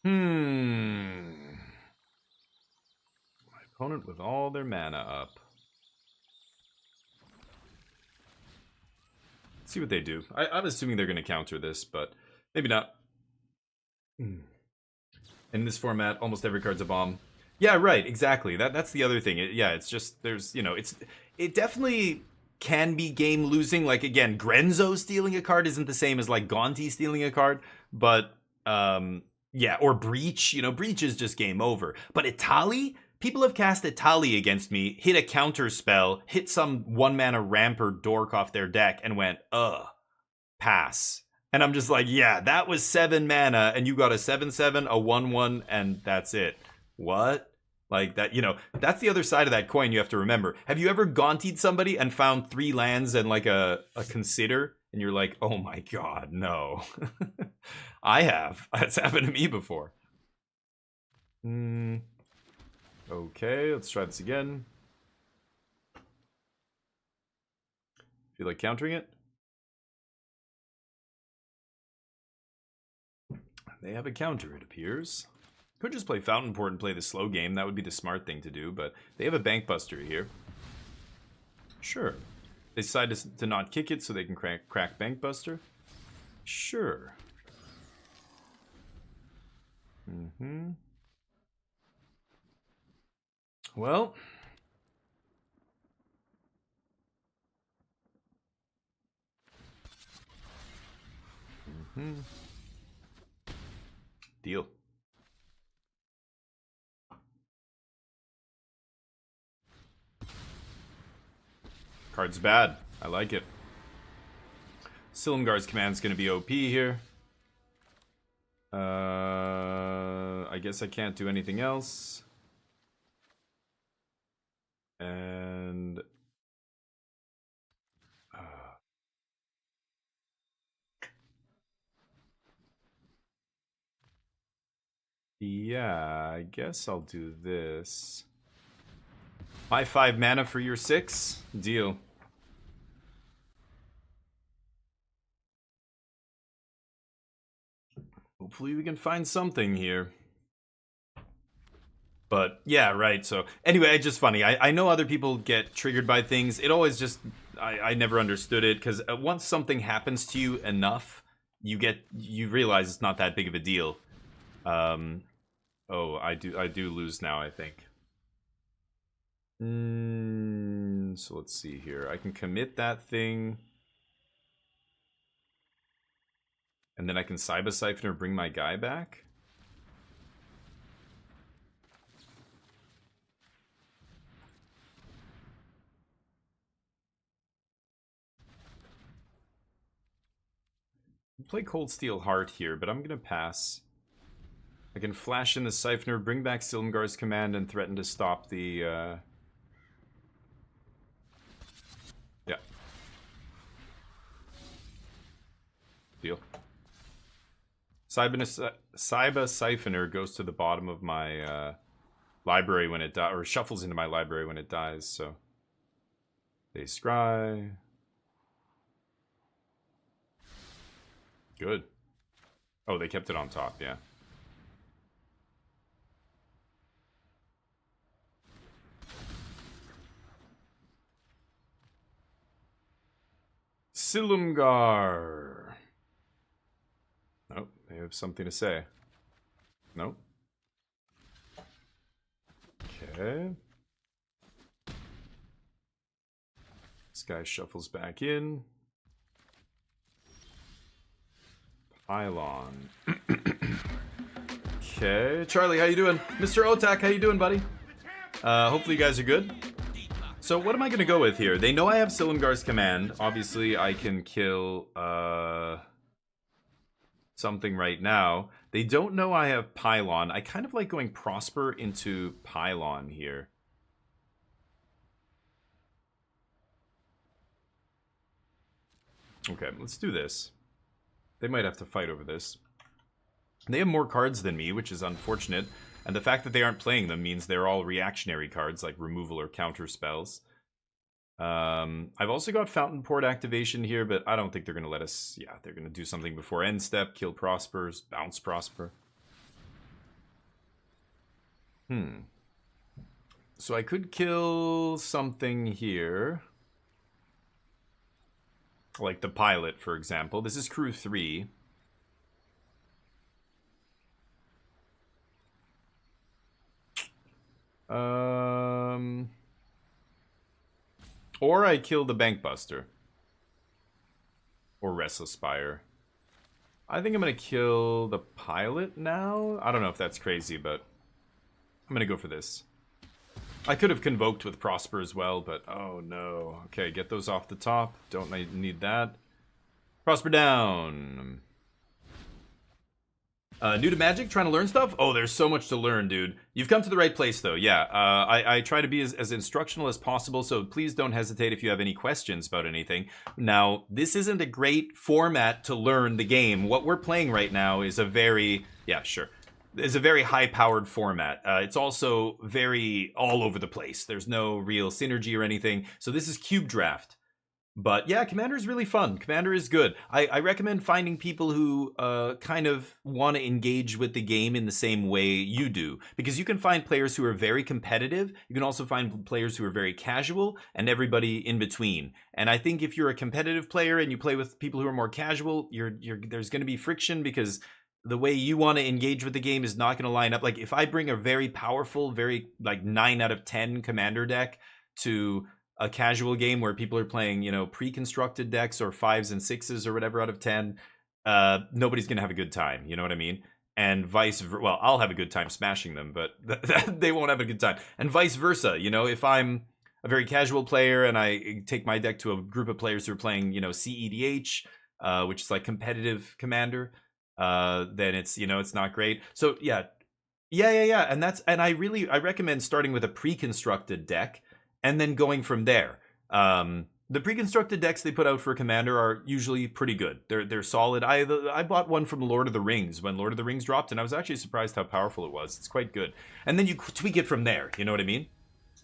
My opponent with all their mana up. Let's see what they do. I'm assuming they're gonna counter this, but maybe not. In this format, almost every card's a bomb. Yeah, right, exactly. That's the other thing. It's just, there's, you know, it definitely can be game losing. Like, again, Grenzo stealing a card isn't the same as, like, Gonti stealing a card, but, yeah, or Breach, you know, Breach is just game over. But Itali, people have cast Itali against me, hit a counter spell, hit some 1-mana ramp or dork off their deck, and went, pass. And I'm just like, yeah, that was 7 mana, and you got a 7/7, a 1/1, and that's it. What? Like, that, you know, that's the other side of that coin you have to remember. Have you ever Gontied somebody and found 3 lands and, like, a Consider? And you're like, oh my god, no. I have. That's happened to me before. Okay, let's try this again. Feel like countering it? They have a counter, it appears. Could just play Fountain Port and play the slow game. That would be the smart thing to do, but they have a Bank Buster here. Sure. They decide to not kick it so they can crack Bank Buster. Sure. Well. Deal. Card's bad. I like it. Silumgar's command's gonna be OP here. I guess I can't do anything else. And yeah, I guess I'll do this. My 5 mana for your 6? Deal. Hopefully we can find something here. But, yeah, right, so... Anyway, it's just funny. I know other people get triggered by things. It always just... I never understood it, because once something happens to you enough, you realize it's not that big of a deal. Oh, I do lose now, I think. So let's see here. I can commit that thing. And then I can Cyber Siphoner, bring my guy back. Play Cold Steel Heart here, but I'm gonna pass. I can flash in the Siphoner, bring back Silumgar's command, and threaten to stop the, yeah. Deal. Cyber Siphoner goes to the bottom of my, library when it dies, or shuffles into my library when it dies, so... They scry. Good. Oh, they kept it on top, yeah. Silumgar. Nope, they have something to say. Nope. Okay. This guy shuffles back in. Pylon. Okay, Charlie, how you doing? Mr. Otak, how you doing, buddy? Hopefully you guys are good. So what am I gonna go with here? They know I have Silumgar's command. Obviously, I can kill something right now. They don't know I have Pylon. I kind of like going Prosper into Pylon here. Okay, let's do this. They might have to fight over this. They have more cards than me, which is unfortunate. And the fact that they aren't playing them means they're all reactionary cards, like removal or counter spells. I've also got Fountain Port activation here, but I don't think they're going to let us... Yeah, they're going to do something before end step, kill Prospers, bounce Prosper. So I could kill something here. Like the pilot, for example. This is crew 3. Or I kill the Bankbuster. Or Restless Spire. I think I'm going to kill the pilot now. I don't know if that's crazy, but I'm going to go for this. I could have Convoked with Prosper as well, but oh no. Okay, get those off the top. Don't need that. Prosper down. New to Magic, trying to learn stuff? Oh, there's so much to learn, dude. You've come to the right place, though. Yeah, I try to be as instructional as possible, so please don't hesitate if you have any questions about anything. Now, this isn't a great format to learn the game. What we're playing right now is a very... Yeah, sure. Is a very high-powered format. It's also very all over the place. There's no real synergy or anything. So this is Cube Draft. But yeah, Commander is really fun. Commander is good. I recommend finding people who kind of want to engage with the game in the same way you do. Because you can find players who are very competitive. You can also find players who are very casual, and everybody in between. And I think if you're a competitive player and you play with people who are more casual, there's going to be friction because the way you want to engage with the game is not going to line up. Like if I bring a very powerful, very like 9 out of 10 Commander deck to a casual game where people are playing, you know, pre-constructed decks or 5s and 6s or whatever out of 10, nobody's gonna have a good time, you know what I mean? And well, I'll have a good time smashing them, but they won't have a good time. And vice versa, you know, if I'm a very casual player and I take my deck to a group of players who are playing, you know, CEDH, which is like competitive Commander, then it's, you know, it's not great. So yeah, and I recommend starting with a pre-constructed deck and then going from there. The pre-constructed decks they put out for Commander are usually pretty good. They're solid. I bought one from Lord of the Rings when Lord of the Rings dropped, and I was actually surprised how powerful it was. It's quite good. And then you tweak it from there, you know what I mean?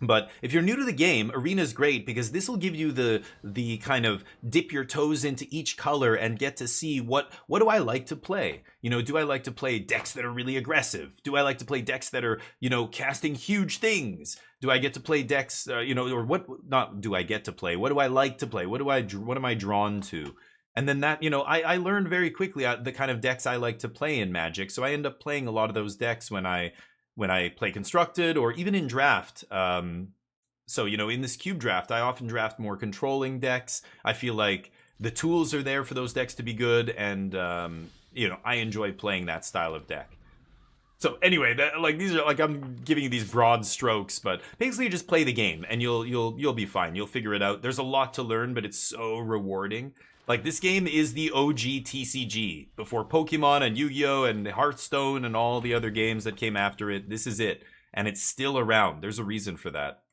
But if you're new to the game, Arena's great because this will give you the kind of dip your toes into each color and get to see what do I like to play? You know, do I like to play decks that are really aggressive? Do I like to play decks that are, you know, casting huge things? Do I get to play decks, you know, or what, not do I get to play? What do I like to play? What am I drawn to? And then that, you know, I learned very quickly the kind of decks I like to play in Magic. So I end up playing a lot of those decks when I play Constructed or even in Draft. So, you know, in this Cube Draft, I often draft more controlling decks. I feel like the tools are there for those decks to be good, and, you know, I enjoy playing that style of deck. So anyway, these are like, I'm giving you these broad strokes, but basically just play the game and you'll be fine. You'll figure it out. There's a lot to learn, but it's so rewarding. Like, this game is the OG TCG. Before Pokemon and Yu-Gi-Oh! And Hearthstone and all the other games that came after it, this is it. And it's still around. There's a reason for that.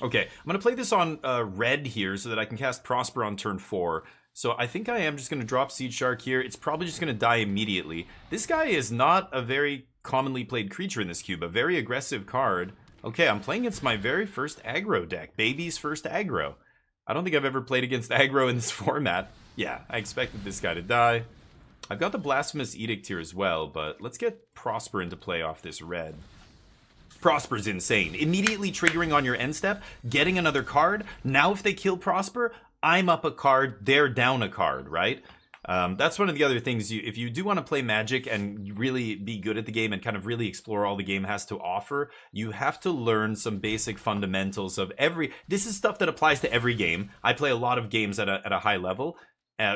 Okay, I'm going to play this on red here so that I can cast Prosper on turn 4. So I think I am just going to drop Seed Shark here. It's probably just going to die immediately. This guy is not a very commonly played creature in this cube. A very aggressive card. Okay, I'm playing against my very first aggro deck. Baby's first aggro. I don't think I've ever played against aggro in this format. Yeah, I expected this guy to die. I've got the Blasphemous Edict here as well, but let's get Prosper into play off this red. Prosper's insane. Immediately triggering on your end step, getting another card. Now if they kill Prosper, I'm up a card, they're down a card, right? That's one of the other things. If you do want to play Magic and really be good at the game and kind of really explore all the game has to offer, you have to learn some basic fundamentals of every. This is stuff that applies to every game. I play a lot of games at a high level.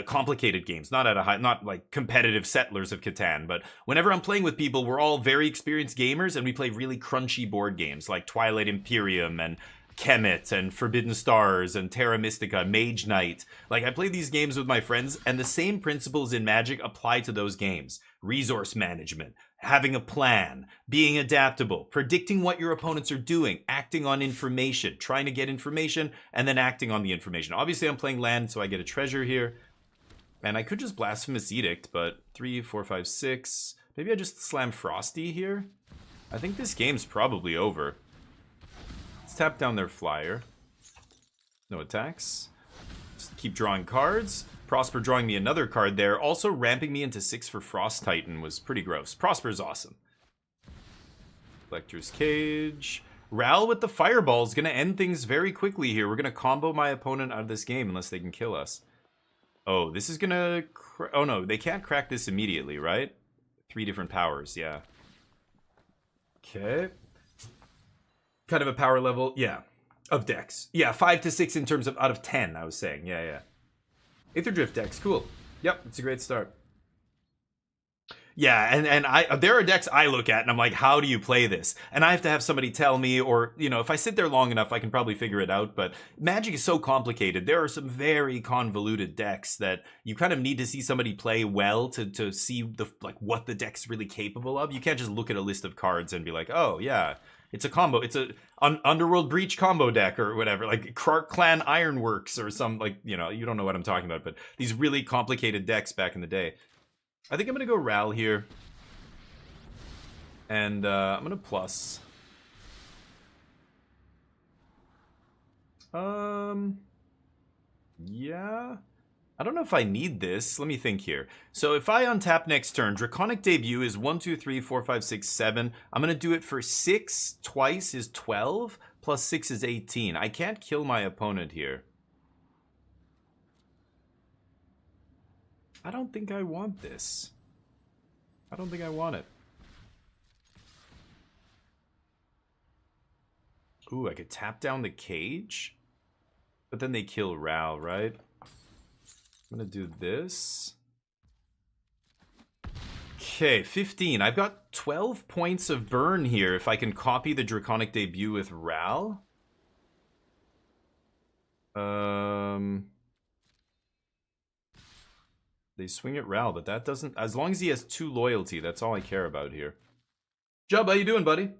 Complicated games, not like competitive Settlers of Catan, but whenever I'm playing with people, we're all very experienced gamers and we play really crunchy board games like Twilight Imperium and Kemet and Forbidden Stars and Terra Mystica, Mage Knight. Like, I play these games with my friends, and the same principles in Magic apply to those games. Resource management, having a plan, being adaptable, predicting what your opponents are doing, acting on information, trying to get information, and then acting on the information. Obviously, I'm playing land, so I get a treasure here. And I could just Blasphemous Edict, but 3, 4, 5, 6. Maybe I just slam Frosty here? I think this game's probably over. Let's tap down their flyer. No attacks. Just keep drawing cards. Prosper drawing me another card there. Also ramping me into 6 for Frost Titan was pretty gross. Prosper's awesome. Collector's Cage. Ral with the Fireball is going to end things very quickly here. We're going to combo my opponent out of this game unless they can kill us. Oh, this is gonna... Oh, no, they can't crack this immediately, right? 3 different powers, yeah. Okay. Kind of a power level, yeah, of decks. Yeah, 5 to 6 in terms of out of 10, I was saying. Yeah. Aether Drift decks, cool. Yep, it's a great start. Yeah, and there are decks I look at and I'm like, how do you play this? And I have to have somebody tell me, or, you know, if I sit there long enough, I can probably figure it out. But Magic is so complicated. There are some very convoluted decks that you kind of need to see somebody play well to see what the deck's really capable of. You can't just look at a list of cards and be like, oh yeah, it's a combo. It's a Underworld Breach combo deck or whatever, like Krark Clan Ironworks or some, like, you know, you don't know what I'm talking about, but these really complicated decks back in the day. I think I'm going to go Ral here. And I'm going to plus. Yeah. I don't know if I need this. Let me think here. So if I untap next turn, Draconic Debut is 1, 2, 3, 4, 5, 6, 7. I'm going to do it for 6 twice is 12, plus 6 is 18. I can't kill my opponent here. I don't think I want this. I don't think I want it. Ooh, I could tap down the cage? But then they kill Ral, right? I'm gonna do this. Okay, 15. I've got 12 points of burn here if I can copy the Draconic Debut with Ral. They swing at Ral, but that doesn't... As long as he has 2 loyalty, that's all I care about here. Jub, how you doing, buddy?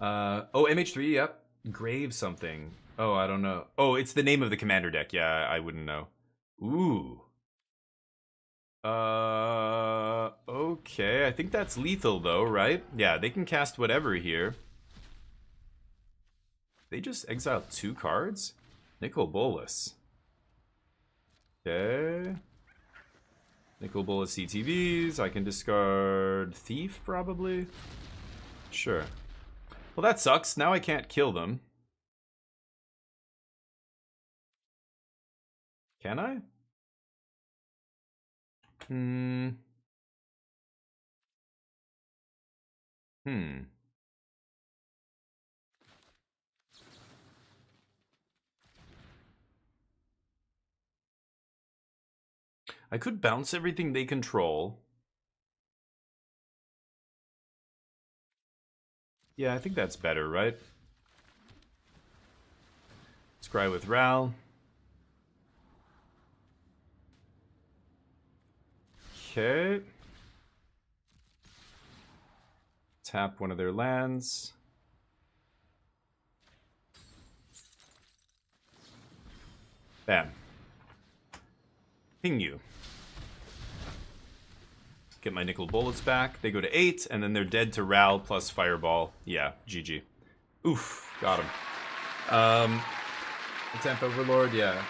Oh, MH3, yep. Grave something. Oh, I don't know. Oh, it's the name of the commander deck. Yeah, I wouldn't know. Ooh. Okay. I think that's lethal, though, right? Yeah, they can cast whatever here. They just exiled 2 cards? Nicol Bolas. Okay. Nicol Bolas CTVs. I can discard Thief, probably. Sure. Well, that sucks. Now I can't kill them. Can I? I could bounce everything they control. Yeah, I think that's better, right? Scry with Ral. Okay. Tap one of their lands. Bam. Ping you. Get my Nicol Bolas back. They go to 8, and then they're dead to Ral plus Fireball. Yeah, GG. Oof, got him. Temp Overlord, yeah.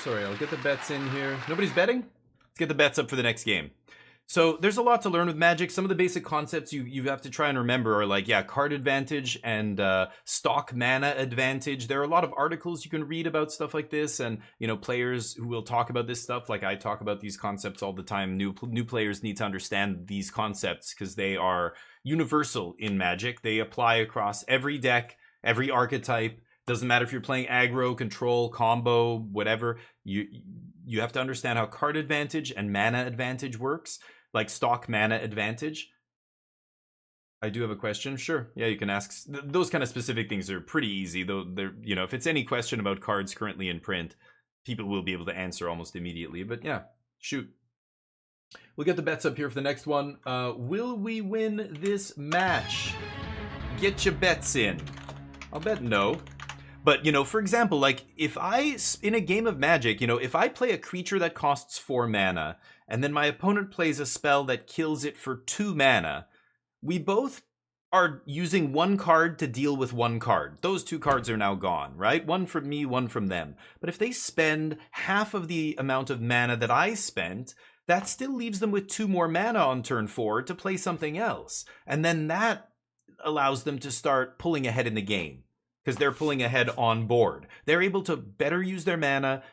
Sorry, I'll get the bets in here. Nobody's betting? Let's get the bets up for the next game. So there's a lot to learn with Magic. Some of the basic concepts you have to try and remember are like, yeah, card advantage and stock mana advantage. There are a lot of articles you can read about stuff like this, and you know, players who will talk about this stuff. Like I talk about these concepts all the time. New players need to understand these concepts because they are universal in Magic. They apply across every deck, every archetype. Doesn't matter if you're playing aggro, control, combo, whatever. You have to understand how card advantage and mana advantage works. Like stock mana advantage. I do have a question. Sure. Yeah, you can ask. Those kind of specific things are pretty easy, though. They're, you know, if it's any question about cards currently in print, people will be able to answer almost immediately. But yeah, shoot. We'll get the bets up here for the next one. Will we win this match? Get your bets in. I'll bet no. But, you know, for example, like if in a game of Magic, you know, if I play a creature that costs 4 mana, and then my opponent plays a spell that kills it for 2 mana, we both are using 1 card to deal with 1 card. Those 2 cards are now gone, right? 1 from me, 1 from them. But if they spend half of the amount of mana that I spent, that still leaves them with 2 more mana on turn 4 to play something else. And then that allows them to start pulling ahead in the game, because they're pulling ahead on board. They're able to better use their mana,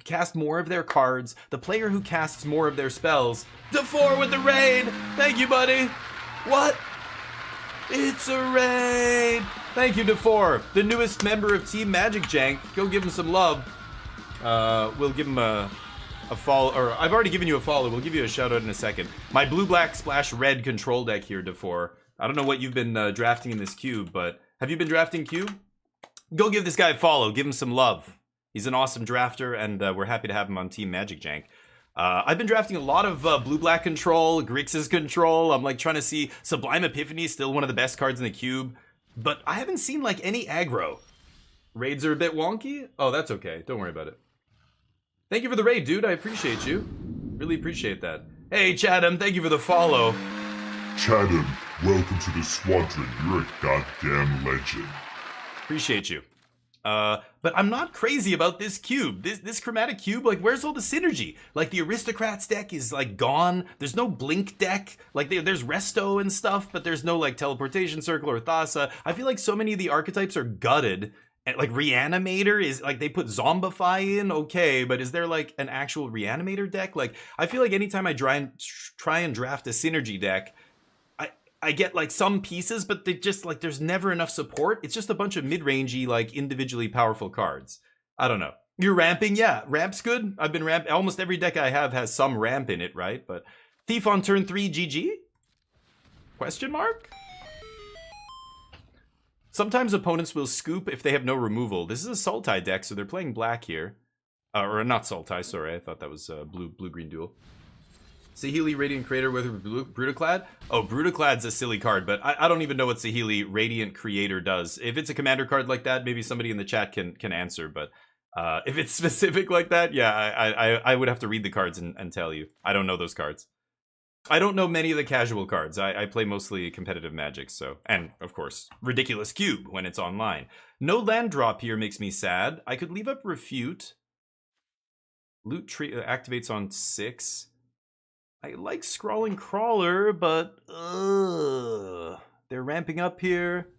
cast more of their cards. The player who casts more of their spells, DeFore with the raid. Thank you, buddy. What? It's a raid. Thank you, DeFore, the newest member of Team Magic Jank. Go give him some love. We'll give him a follow, or I've already given you a follow. We'll give you a shout out in a second. My blue-black splash red control deck here, DeFore. I don't know what you've been drafting in this cube, but have you been drafting Cube? Go give this guy a follow. Give him some love. He's an awesome drafter, and we're happy to have him on Team Magic Jank. I've been drafting a lot of blue-black control, Grixis control. I'm like trying to see Sublime Epiphany, still one of the best cards in the cube. But I haven't seen like any aggro. Raids are a bit wonky? Oh, that's okay. Don't worry about it. Thank you for the raid, dude. I appreciate you. Really appreciate that. Hey, Chatham, thank you for the follow. Chatham, welcome to the squadron. You're a goddamn legend. Appreciate you. But I'm not crazy about this cube. This chromatic cube, like, where's all the synergy? Like, the Aristocrats deck is, like, gone. There's no Blink deck. Like, there's Resto and stuff, but there's no, like, Teleportation Circle or Thassa. I feel like so many of the archetypes are gutted. And, like, Reanimator is, like, they put Zombify in, okay, but is there, like, an actual Reanimator deck? Like, I feel like anytime I try and draft a synergy deck, I get like some pieces, but they just like there's never enough support. It's just a bunch of mid-rangey, like individually powerful cards. I don't know. You're ramping, yeah. Ramp's good. I've been ramp. Almost every deck I have has some ramp in it, right? But Thief on turn 3, GG? Question mark? Sometimes opponents will scoop if they have no removal. This is a Sultai deck, so they're playing black here. Or not Sultai, sorry. I thought that was blue-green duel. Saheeli Radiant Creator with Brutaclad? Oh, Brutaclad's a silly card, but I don't even know what Saheeli Radiant Creator does. If it's a commander card like that, maybe somebody in the chat can answer, but if it's specific like that, yeah, I would have to read the cards and tell you. I don't know those cards. I don't know many of the casual cards. I play mostly competitive Magic, so... And, of course, Ridiculous Cube when it's online. No land drop here makes me sad. I could leave up Refute. Loot tree activates on 6. I like Scrawling Crawler, but they're ramping up here.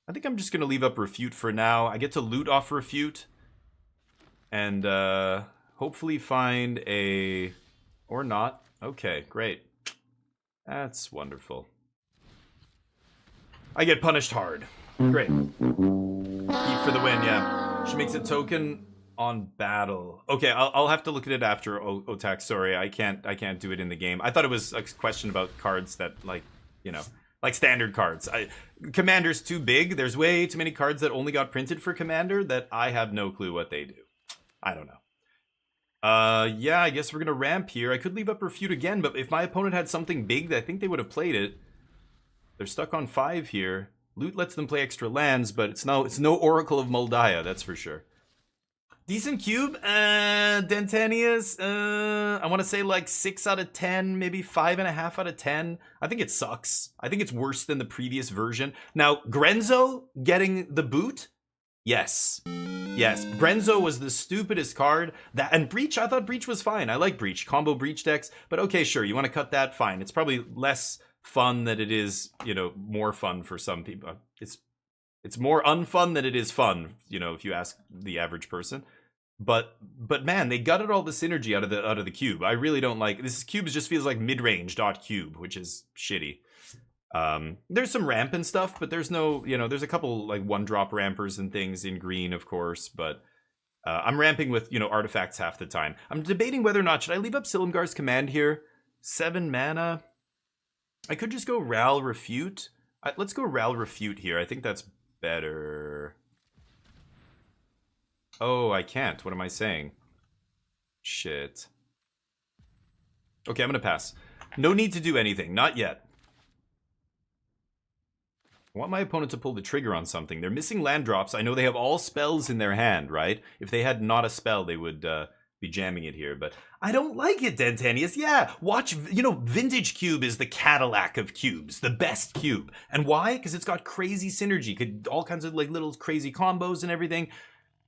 I think I'm just going to leave up Refute for now. I get to loot off Refute. And hopefully find a... Or not. Okay, great. That's wonderful. I get punished hard. Great. Keep for the win, yeah. She makes a token... on battle. Okay, I'll have to look at it after Otak. Sorry, I can't do it in the game. I thought it was a question about cards that, like, you know, like standard cards. Commander's too big. There's way too many cards that only got printed for Commander that I have no clue what they do. I don't know. Yeah, I guess we're gonna ramp here. I could leave up Refute again, but if my opponent had something big, I think they would have played it. They're stuck on 5 here. Loot lets them play extra lands, but it's no Oracle of Moldiah, that's for sure. Decent cube, Dentanius, I want to say like 6 out of 10, maybe 5.5 out of 10. I think it sucks. I think it's worse than the previous version. Now, Grenzo getting the boot Yes. Yes, Brenzo was the stupidest card. And Breach, I thought Breach was fine. I like Breach, combo Breach decks. But okay, sure, you want to cut that? Fine. It's probably less fun than it is, you know, more fun for some people. It's more unfun than it is fun, you know, if you ask the average person. But man, they gutted all the synergy out of the cube. I really don't like this. Cube just feels like mid-range .cube, which is shitty. There's some ramp and stuff, but there's no, you know, there's a couple like one drop rampers and things in green, of course, but I'm ramping with, you know, artifacts half the time. I'm debating whether or not should I leave up Silumgar's command here. 7 mana. I could just go Ral Refute. Let's go Ral Refute here. I think that's better. Oh, I can't. What am I saying? Shit. Okay, I'm gonna pass. No need to do anything. Not yet. I want my opponent to pull the trigger on something. They're missing land drops. I know they have all spells in their hand, right? If they had not a spell, they would be jamming it here. But I don't like it, Dantanius. Yeah, watch, you know, Vintage Cube is the Cadillac of cubes. The best cube. And why? Because it's got crazy synergy. Could all kinds of like little crazy combos and everything.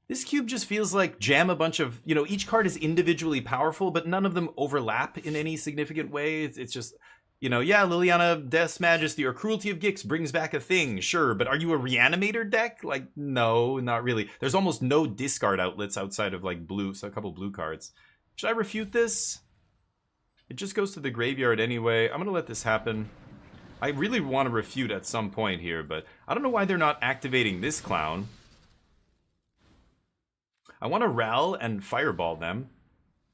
This cube just feels like jam a bunch of, you know, each card is individually powerful, but none of them overlap in any significant way. It's just... You know, yeah, Liliana, Death's Majesty, or Cruelty of Gix brings back a thing, sure, but are you a Reanimator deck? Like, no, not really. There's almost no discard outlets outside of, like, blue, so a couple blue cards. Should I refute this? It just goes to the graveyard anyway. I'm gonna let this happen. I really want to refute at some point here, but I don't know why they're not activating this clown. I want to Ral and Fireball them.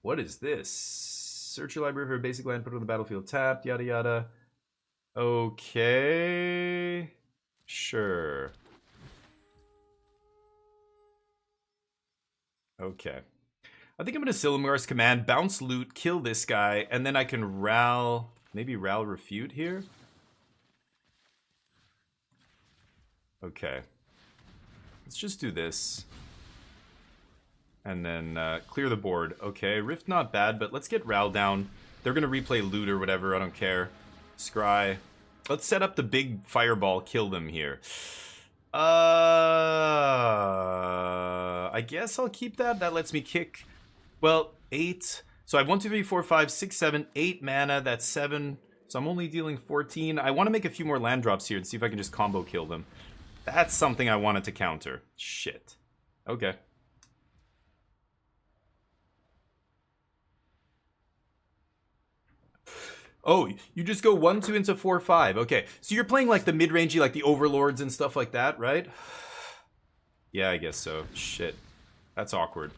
What is this? Search your library for a basic land, put it on the battlefield tapped, yada yada. Okay. Sure. Okay. I think I'm going to Silumgar's command, bounce loot, kill this guy, and then I can Ral... Maybe Ral Refute here? Okay. Let's just do this. And then clear the board. Okay, Rift not bad, but let's get Ral down. They're going to replay loot or whatever, I don't care. Scry. Let's set up the big fireball, kill them here. I guess I'll keep that. That lets me kick. Well, 8. So I have 1, 2, 3, 4, 5, 6, 7, 8 mana. That's 7. So I'm only dealing 14. I want to make a few more land drops here and see if I can just combo kill them. That's something I wanted to counter. Shit. Okay. Oh, you just go 1, 2 into 4, 5. Okay, so you're playing like the mid-rangey, like the overlords and stuff like that, right? Yeah, I guess so. Shit. That's awkward.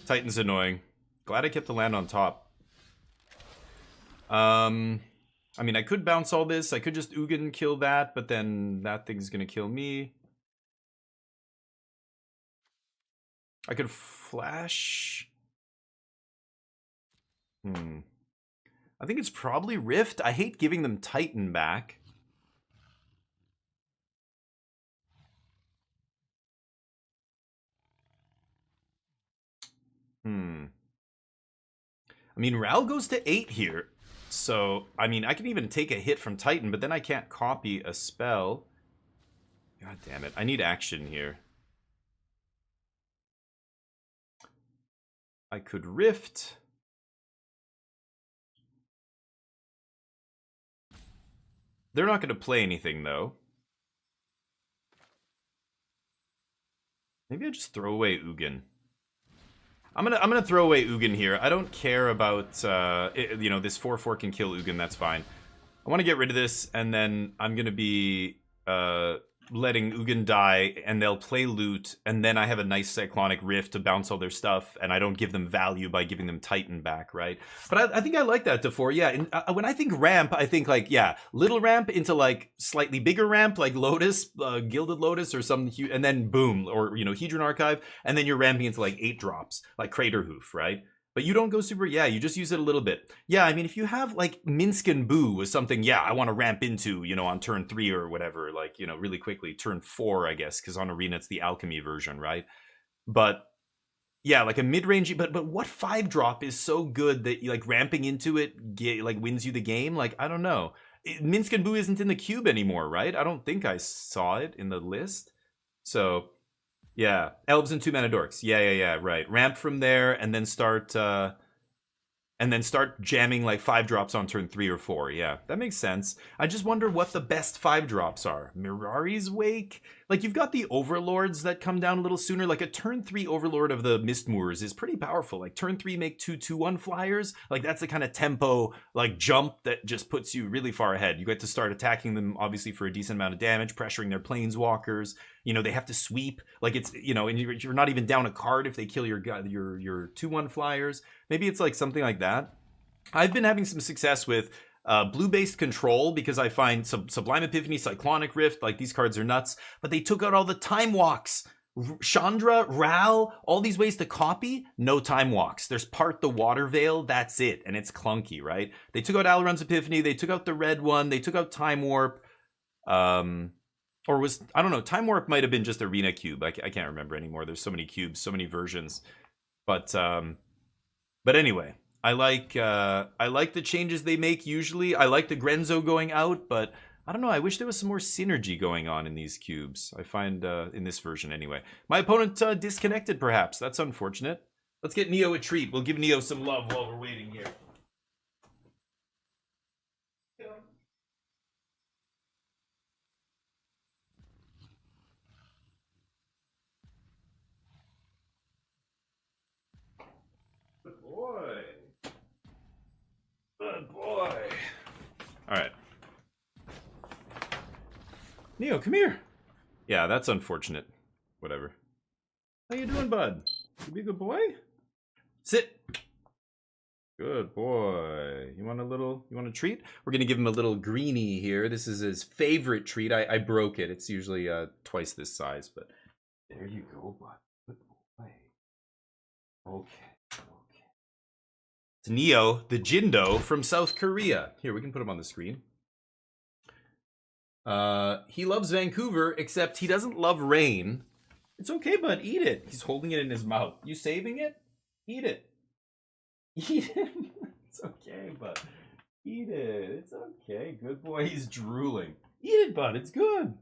Titan's annoying. Glad I kept the land on top. I mean, I could bounce all this. I could just Ugin kill that, but then that thing's gonna kill me. I could flash. I think it's probably Rift. I hate giving them Titan back. I mean, Ral goes to 8 here. So, I mean, I can even take a hit from Titan, but then I can't copy a spell. God damn it. I need action here. I could Rift. They're not going to play anything, though. Maybe I just throw away Ugin. I'm gonna throw away Ugin here. I don't care about you know, this 4/4 can kill Ugin. That's fine. I want to get rid of this, and then I'm gonna be letting Ugin die, and they'll play loot, and then I have a nice Cyclonic Rift to bounce all their stuff, and I don't give them value by giving them Titan back, right? But I think I like that, Defor. Yeah, and, when I think ramp, I think like, yeah, little ramp into like slightly bigger ramp, like Lotus, Gilded Lotus or something, and then boom, or, you know, Hedron Archive, and then you're ramping into like 8 drops, like Crater Hoof, right? But you don't go super, yeah, you just use it a little bit. Yeah, I mean, if you have, like, Minsk and Boo was something, yeah, I want to ramp into, you know, on turn 3 or whatever, like, you know, really quickly. Turn 4, I guess, because on Arena it's the Alchemy version, right? But, yeah, like a mid-range, but what 5-drop is so good that, like, ramping into it, like, wins you the game? Like, I don't know. Minsk and Boo isn't in the cube anymore, right? I don't think I saw it in the list. So... Yeah, elves and 2 mana dorks. Yeah, right. Ramp from there and then start jamming like 5-drops on turn 3 or 4. Yeah, that makes sense. I just wonder what the best 5-drops are. Mirari's Wake? Like, you've got the Overlords that come down a little sooner. Like, a turn 3 Overlord of the Mistmoors is pretty powerful. Like, turn 3 make 2/2/1 flyers. Like, that's the kind of tempo, like, jump that just puts you really far ahead. You get to start attacking them, obviously, for a decent amount of damage, pressuring their planeswalkers. You know, they have to sweep. Like, it's, you know, and you're not even down a card if they kill your 2/1 flyers. Maybe it's like something like that. I've been having some success with blue-based control because I find Sublime Epiphany, Cyclonic Rift, like these cards are nuts. But they took out all the time walks. Chandra, Ral, all these ways to copy, no time walks. There's part the Water Veil, that's it, and it's clunky, right? They took out Alrund's Epiphany, they took out the red one, they took out Time Warp. Or was, I don't know, Time Warp might have been just Arena Cube. I can't remember anymore. There's so many cubes, so many versions. But anyway, I like the changes they make usually. I like the Grenzo going out, but I don't know. I wish there was some more synergy going on in these cubes. I find in this version anyway. My opponent disconnected, perhaps. That's unfortunate. Let's get Neo a treat. We'll give Neo some love while we're waiting here. Good boy. Good boy. All right. Neo, come here. Yeah, that's unfortunate. Whatever. How you doing, bud? You be a good boy? Sit. Good boy. You want a treat? We're gonna give him a little greenie here. This is his favorite treat. I broke it. It's usually twice this size, but there you go, bud. Good boy. Okay. It's Neo, the Jindo from South Korea. Here, we can put him on the screen. He loves Vancouver, except he doesn't love rain. It's okay, bud. Eat it. He's holding it in his mouth. You saving it? Eat it. Eat it. It's okay, bud. Eat it. It's okay. Good boy. He's drooling. Eat it, bud. It's good.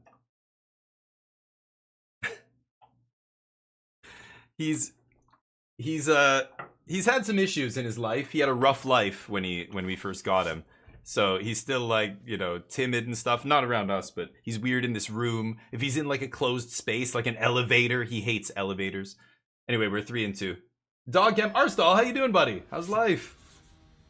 He's had some issues in his life. He had a rough life when we first got him. So he's still like, you know, timid and stuff. Not around us, but he's weird in this room. If he's in like a closed space, like an elevator, he hates elevators. Anyway, we're 3-2. Dog Camp Arstal, how you doing, buddy? How's life?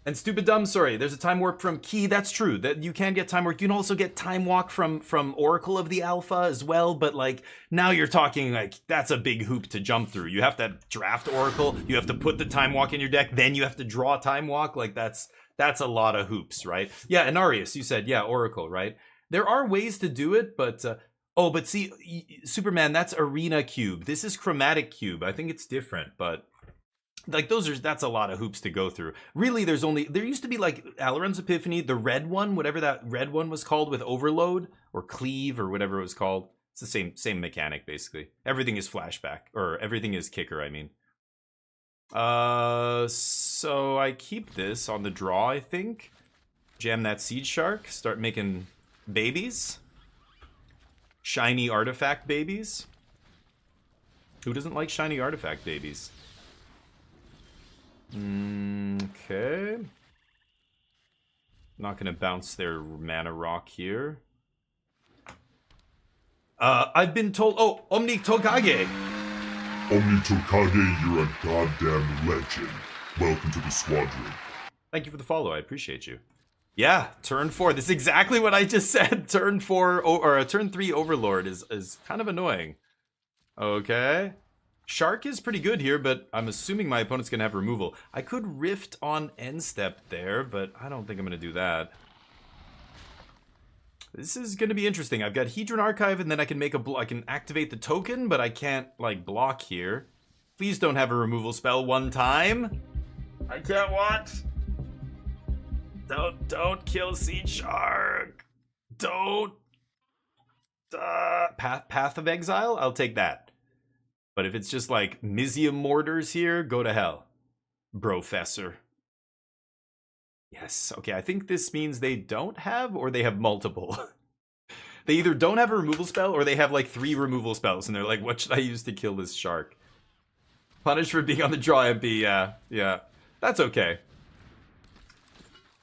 And Stupid Dumb, sorry, there's a Time Warp from Key. That's true. That you can get Time Warp. You can also get Time Walk from Oracle of the Alpha as well. But like now you're talking like that's a big hoop to jump through. You have to draft Oracle. You have to put the Time Walk in your deck. Then you have to draw Time Walk. Like that's a lot of hoops, right? Yeah, Anarius, you said, yeah, Oracle, right? There are ways to do it, but but see, Superman, that's Arena Cube. This is Chromatic Cube. I think it's different, but like that's a lot of hoops to go through. Really, there used to be like Alrund's Epiphany, the red one, whatever that red one was called with Overload or Cleave or whatever it was called. It's the same mechanic basically. Everything is flashback or everything is kicker, I mean. So I keep this on the draw, I think. Jam that Seed Shark, start making babies. Shiny artifact babies. Who doesn't like shiny artifact babies? Okay. Not gonna bounce their mana rock here. I've been told. Oh, Omni Tokage. Omni Tokage, you're a goddamn legend. Welcome to the squadron. Thank you for the follow. I appreciate you. Yeah, turn 4. This is exactly what I just said. Turn 4 or a turn 3 Overlord is kind of annoying. Okay. Shark is pretty good here, but I'm assuming my opponent's going to have removal. I could Rift on end step there, but I don't think I'm going to do that. This is going to be interesting. I've got Hedron Archive, and then I can make I can activate the token, but I can't, like, block here. Please don't have a removal spell one time. I can't watch. Don't kill Seed Shark. Don't. Path of Exile? I'll take that. But if it's just like Mizium Mortars here, go to hell. Brofessor. Yes, okay, I think this means they don't have, or they have multiple. They either don't have a removal spell or they have like 3 removal spells and they're like, what should I use to kill this shark? Punished for being on the draw MP, yeah. That's okay.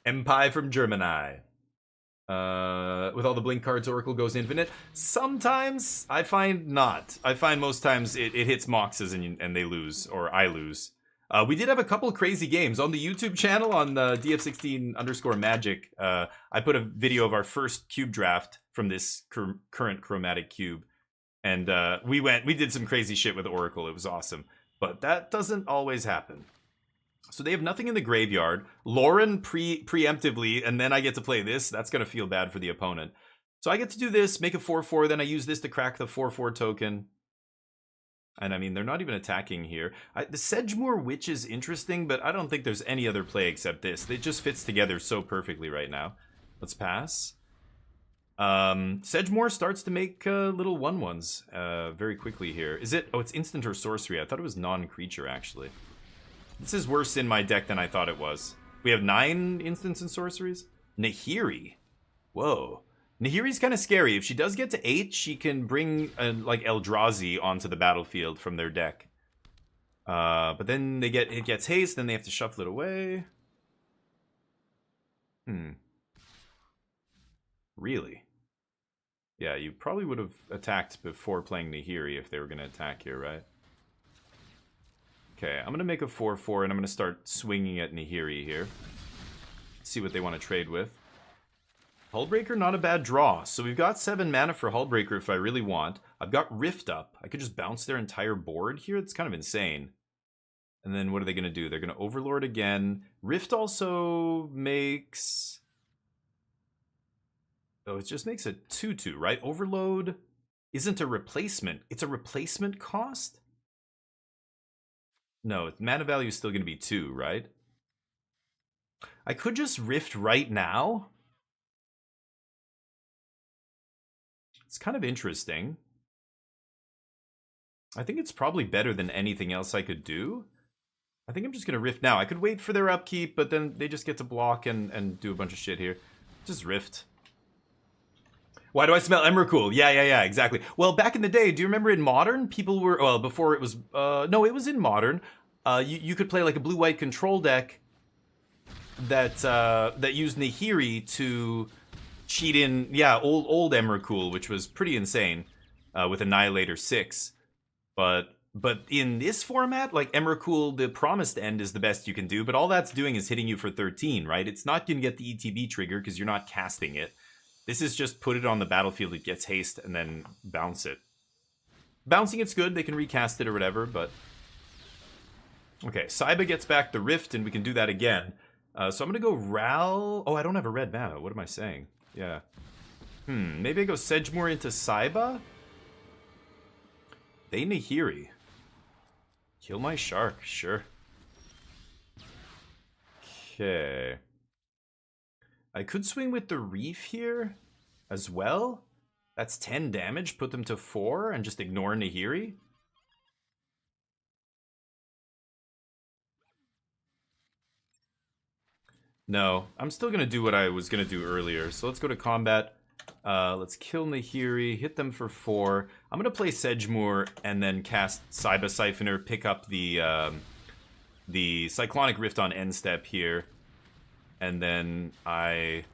Empire from Germany. With all the blink cards, Oracle goes infinite. Sometimes I find not. I find most times it hits Moxes and they lose, or I lose. We did have a couple crazy games on the YouTube channel on the DF16_magic. I put a video of our first cube draft from this current chromatic cube, and we did some crazy shit with Oracle. It was awesome, but that doesn't always happen. So they have nothing in the graveyard. Lauren preemptively, and then I get to play this. That's going to feel bad for the opponent. So I get to do this, make a 4/4, then I use this to crack the 4/4 token. And I mean, they're not even attacking here. The Sedgemoor Witch is interesting, but I don't think there's any other play except this. It just fits together so perfectly right now. Let's pass. Sedgemoor starts to make little 1/1s very quickly here. Is it? Oh, it's instant or sorcery. I thought it was non-creature, actually. This is worse in my deck than I thought it was. We have 9 instants and sorceries. Nahiri. Whoa. Nahiri's kind of scary. If she does get to 8, she can bring like Eldrazi onto the battlefield from their deck. But then it gets haste, then they have to shuffle it away. Really? Yeah, you probably would have attacked before playing Nahiri if they were going to attack here, right? Okay, I'm going to make a 4/4 and I'm going to start swinging at Nahiri here. See what they want to trade with. Hullbreaker, not a bad draw. So we've got 7 mana for Hullbreaker if I really want. I've got Rift up. I could just bounce their entire board here. It's kind of insane. And then what are they going to do? They're going to Overlord again. Rift also makes... Oh, it just makes a 2/2, right? Overload isn't a replacement. It's a replacement cost? No, mana value is still going to be 2, right? I could just Rift right now. It's kind of interesting. I think it's probably better than anything else I could do. I think I'm just going to Rift now. I could wait for their upkeep, but then they just get to block and do a bunch of shit here. Just Rift. Why do I smell Emrakul? Yeah, exactly. Well, back in the day, do you remember in Modern, people were... Well, before it was... no, it was in Modern. You could play like a blue-white control deck that used Nahiri to cheat in... Yeah, old Emrakul, which was pretty insane with Annihilator 6. But in this format, like Emrakul, the Promised End is the best you can do, but all that's doing is hitting you for 13, right? It's not going to get the ETB trigger because you're not casting it. This is just put it on the battlefield, it gets haste, and then bounce it. Bouncing it's good, they can recast it or whatever, but... Okay, Saiba gets back the Rift, and we can do that again. So I'm going to go Ral... Oh, I don't have a red mana, what am I saying? Yeah. Maybe I go Sedgemoor into Saiba? They Nahiri. Kill my shark, sure. Okay. I could swing with the Reef here as well. That's 10 damage, put them to 4, and just ignore Nahiri. No, I'm still going to do what I was going to do earlier. So let's go to combat. Let's kill Nahiri, hit them for 4. I'm going to play Sedgemoor and then cast Saiba Siphoner, pick up the Cyclonic Rift on end step here. And then I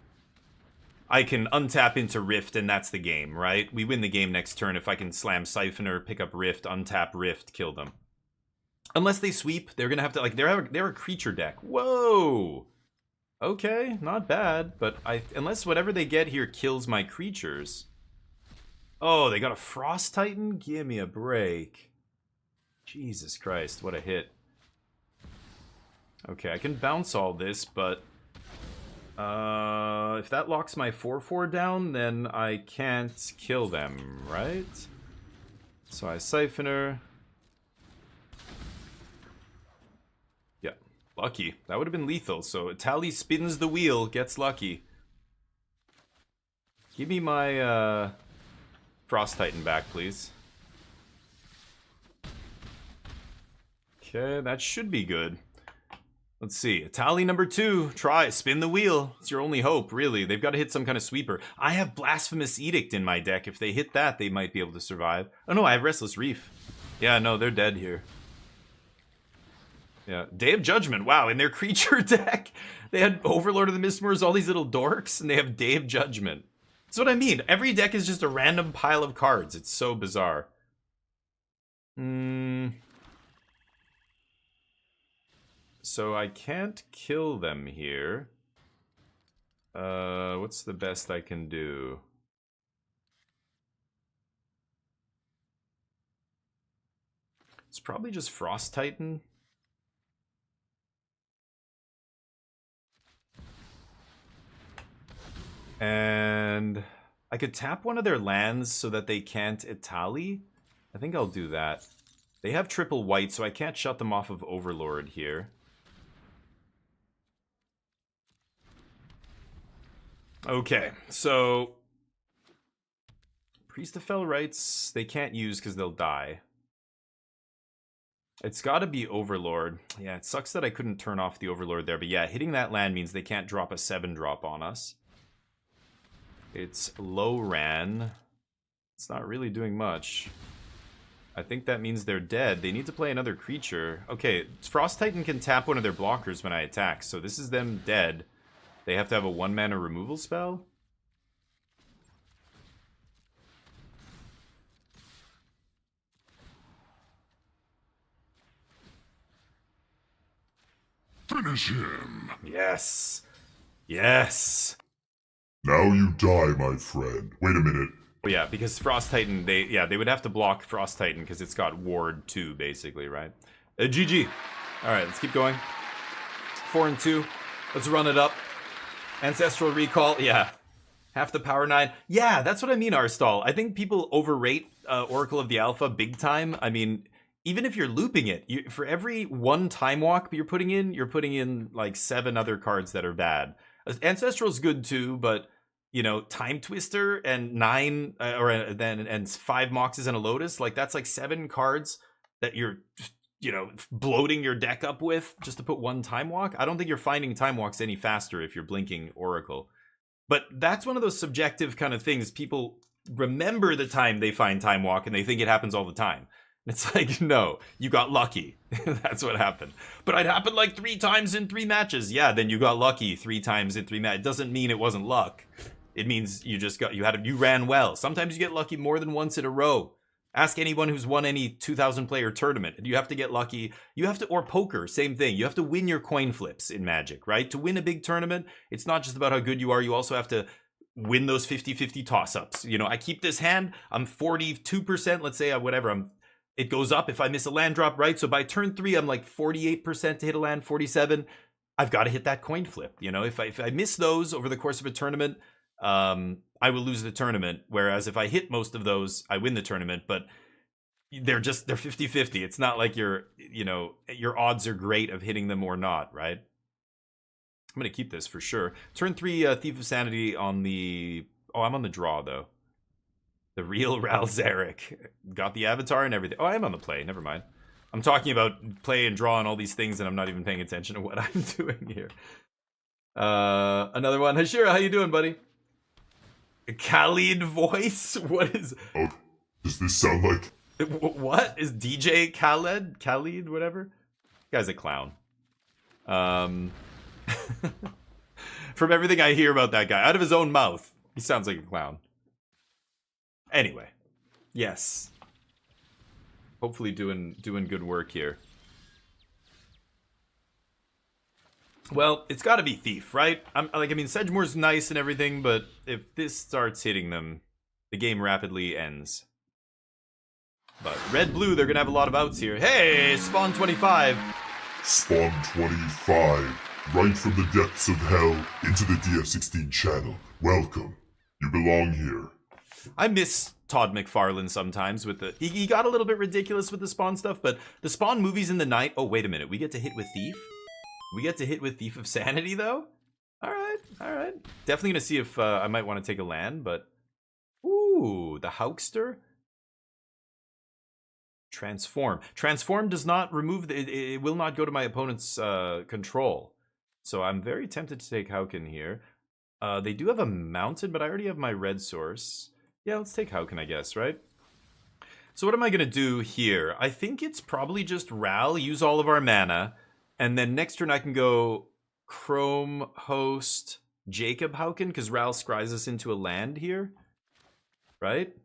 can untap into Rift, and that's the game, right? We win the game next turn if I can slam Siphoner, pick up Rift, untap Rift, kill them. Unless they sweep, they're gonna have to, like, they're a creature deck. Whoa! Okay, not bad, but unless whatever they get here kills my creatures. Oh, they got a Frost Titan? Give me a break. Jesus Christ, what a hit. Okay, I can bounce all this, but... if that locks my 4/4 down, then I can't kill them, right? So I Siphoner. Yeah, lucky. That would have been lethal. So Tally spins the wheel, gets lucky. Give me my Frost Titan back, please. Okay, that should be good. Let's see. Tally number 2. Try. Spin the wheel. It's your only hope, really. They've got to hit some kind of sweeper. I have Blasphemous Edict in my deck. If they hit that, they might be able to survive. Oh, no, I have Restless Reef. Yeah, no, they're dead here. Yeah. Day of Judgment. Wow, in their creature deck, they had Overlord of the Mistmoors, all these little dorks, and they have Day of Judgment. That's what I mean. Every deck is just a random pile of cards. It's so bizarre. So I can't kill them here. What's the best I can do? It's probably just Frost Titan. And I could tap one of their lands so that they can't Itali. I think I'll do that. They have triple white, so I can't shut them off of Overlord here. Okay, so Priest of Fell Rites, they can't use because they'll die. It's got to be Overlord. Yeah, it sucks that I couldn't turn off the Overlord there, but yeah, hitting that land means they can't drop a 7-drop on us. It's low ran. It's not really doing much. I think that means they're dead. They need to play another creature. Okay, Frost Titan can tap one of their blockers when I attack, so this is them dead. They have to have a 1-mana removal spell? Finish him! Yes! Yes! Now you die, my friend. Wait a minute. Oh yeah, because Frost Titan, they would have to block Frost Titan because it's got Ward 2, basically, right? GG. Alright, let's keep going. 4 and 2. Let's run it up. Ancestral Recall, yeah. Half the power 9. Yeah, that's what I mean, Arstal. I think people overrate Oracle of the Alpha big time. I mean, even if you're looping it, for every 1 Time Walk you're putting in like 7 other cards that are bad. Ancestral's good too, but you know, Time Twister and 9 and 5 Moxes and a Lotus, like that's like 7 cards that you're, you know, bloating your deck up with just to put 1 Time Walk. I don't think you're finding Time Walks any faster if you're blinking Oracle. But that's one of those subjective kind of things. People remember the time they find Time Walk and they think it happens all the time. It's like, no, you got lucky. That's what happened. But it happened like 3 times in 3 matches. Yeah, then you got lucky 3 times in 3 matches. It doesn't mean it wasn't luck. It means you just got, you ran well. Sometimes you get lucky more than once in a row. Ask anyone who's won any 2,000 player tournament. You have to get lucky. You have to, or poker, same thing. You have to win your coin flips in Magic, right? To win a big tournament, it's not just about how good you are. You also have to win those 50-50 toss-ups. You know, I keep this hand, I'm 42%, let's say, whatever, it goes up if I miss a land drop, right? So by turn 3, I'm like 48% to hit a land, 47. I've got to hit that coin flip. You know, if I miss those over the course of a tournament, I will lose the tournament. Whereas if I hit most of those, I win the tournament. But they're 50-50. It's not like your odds are great of hitting them or not, right? I'm going to keep this for sure. Turn 3, Thief of Sanity on the... Oh, I'm on the draw, though. The real Ral Zarek. Got the avatar and everything. Oh, I am on the play. Never mind. I'm talking about play and draw and all these things, and I'm not even paying attention to what I'm doing here. Another one. Hashira, how you doing, buddy? Khalid voice? What is... Oh, does this sound like... What? Is DJ Khaled? Khalid, whatever? Guy's a clown. From everything I hear about that guy, out of his own mouth, he sounds like a clown. Anyway, yes. Hopefully doing good work here. Well, it's got to be Thief, right? I mean, Sedgemoor's nice and everything, but if this starts hitting them, the game rapidly ends. But red-blue, they're going to have a lot of outs here. Hey, Spawn 25. Spawn 25. Right from the depths of hell into the DF16 channel. Welcome. You belong here. I miss Todd McFarlane sometimes with the... He got a little bit ridiculous with the Spawn stuff, but the Spawn movies in the night... Oh, wait a minute. We get to hit with Thief? We get to hit with Thief of Sanity, though? Alright, alright. Definitely gonna see if I might want to take a land, but... Ooh, the Houkster? Transform. Transform does not remove it will not go to my opponent's control. So I'm very tempted to take Hauken here. They do have a mountain, but I already have my red source. Yeah, let's take Hauken, I guess, right? So what am I going to do here? I think it's probably just Ral, use all of our mana, and then next turn I can go Chrome, Host, Jacob Hauken, because Ral scries us into a land here, right?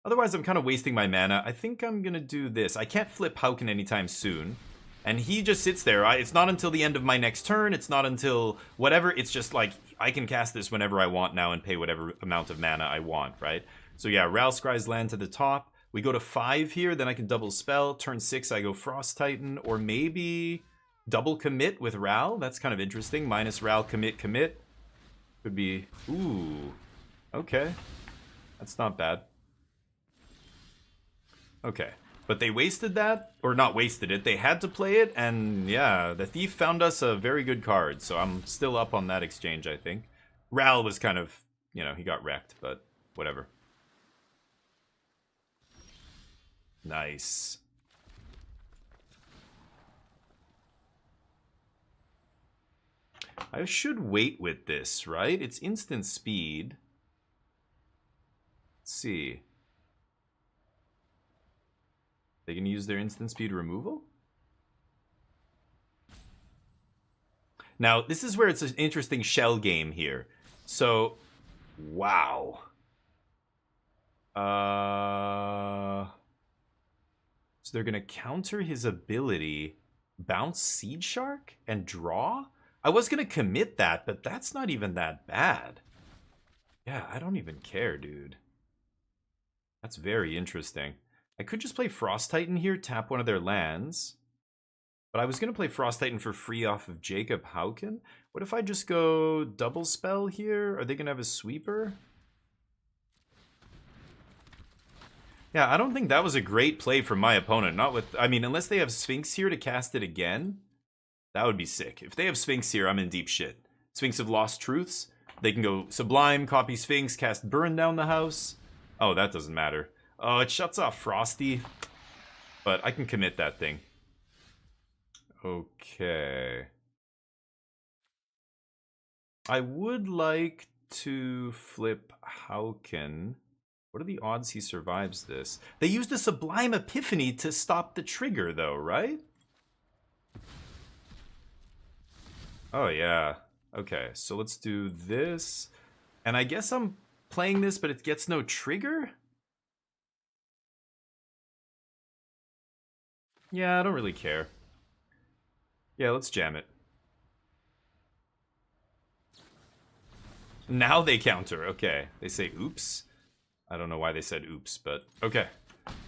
Otherwise, I'm kind of wasting my mana. I think I'm going to do this. I can't flip Hauken anytime soon. And he just sits there. It's not until the end of my next turn. It's not until whatever. It's just like, I can cast this whenever I want now and pay whatever amount of mana I want, right? So yeah, Ral scries land to the top. We go to 5 here, then I can double spell. Turn 6, I go Frost Titan, or maybe double commit with Ral. That's kind of interesting. Minus Ral, commit. Could be, ooh, okay. That's not bad. Okay, but they wasted that, or not wasted it, they had to play it, and yeah, the Thief found us a very good card, so I'm still up on that exchange, I think. Ral was kind of, you know, he got wrecked, but whatever. Nice. I should wait with this, right? It's instant speed. Let's see. They can use their instant speed removal? Now, this is where it's an interesting shell game here. So, wow. So they're going to counter his ability, bounce Seed Shark, and draw? I was going to commit that, but that's not even that bad. Yeah, I don't even care, dude. That's very interesting. I could just play Frost Titan here, tap one of their lands. But I was going to play Frost Titan for free off of Jacob Hauken. What if I just go double spell here? Are they going to have a sweeper? Yeah, I don't think that was a great play from my opponent. Not with, I mean, unless they have Sphinx here to cast it again, that would be sick. If they have Sphinx here, I'm in deep shit. Sphinx of Lost Truths. They can go Sublime, copy Sphinx, cast Burn down the house. Oh, that doesn't matter. Oh, it shuts off Frosty. But I can commit that thing. Okay. I would like to flip Hauken. What are the odds he survives this? They used a Sublime Epiphany to stop the trigger, though, right? Oh, yeah. Okay, so let's do this. And I guess I'm playing this, but it gets no trigger? Yeah, I don't really care. Yeah, let's jam it. Now they counter. Okay. They say oops. I don't know why they said oops, but okay.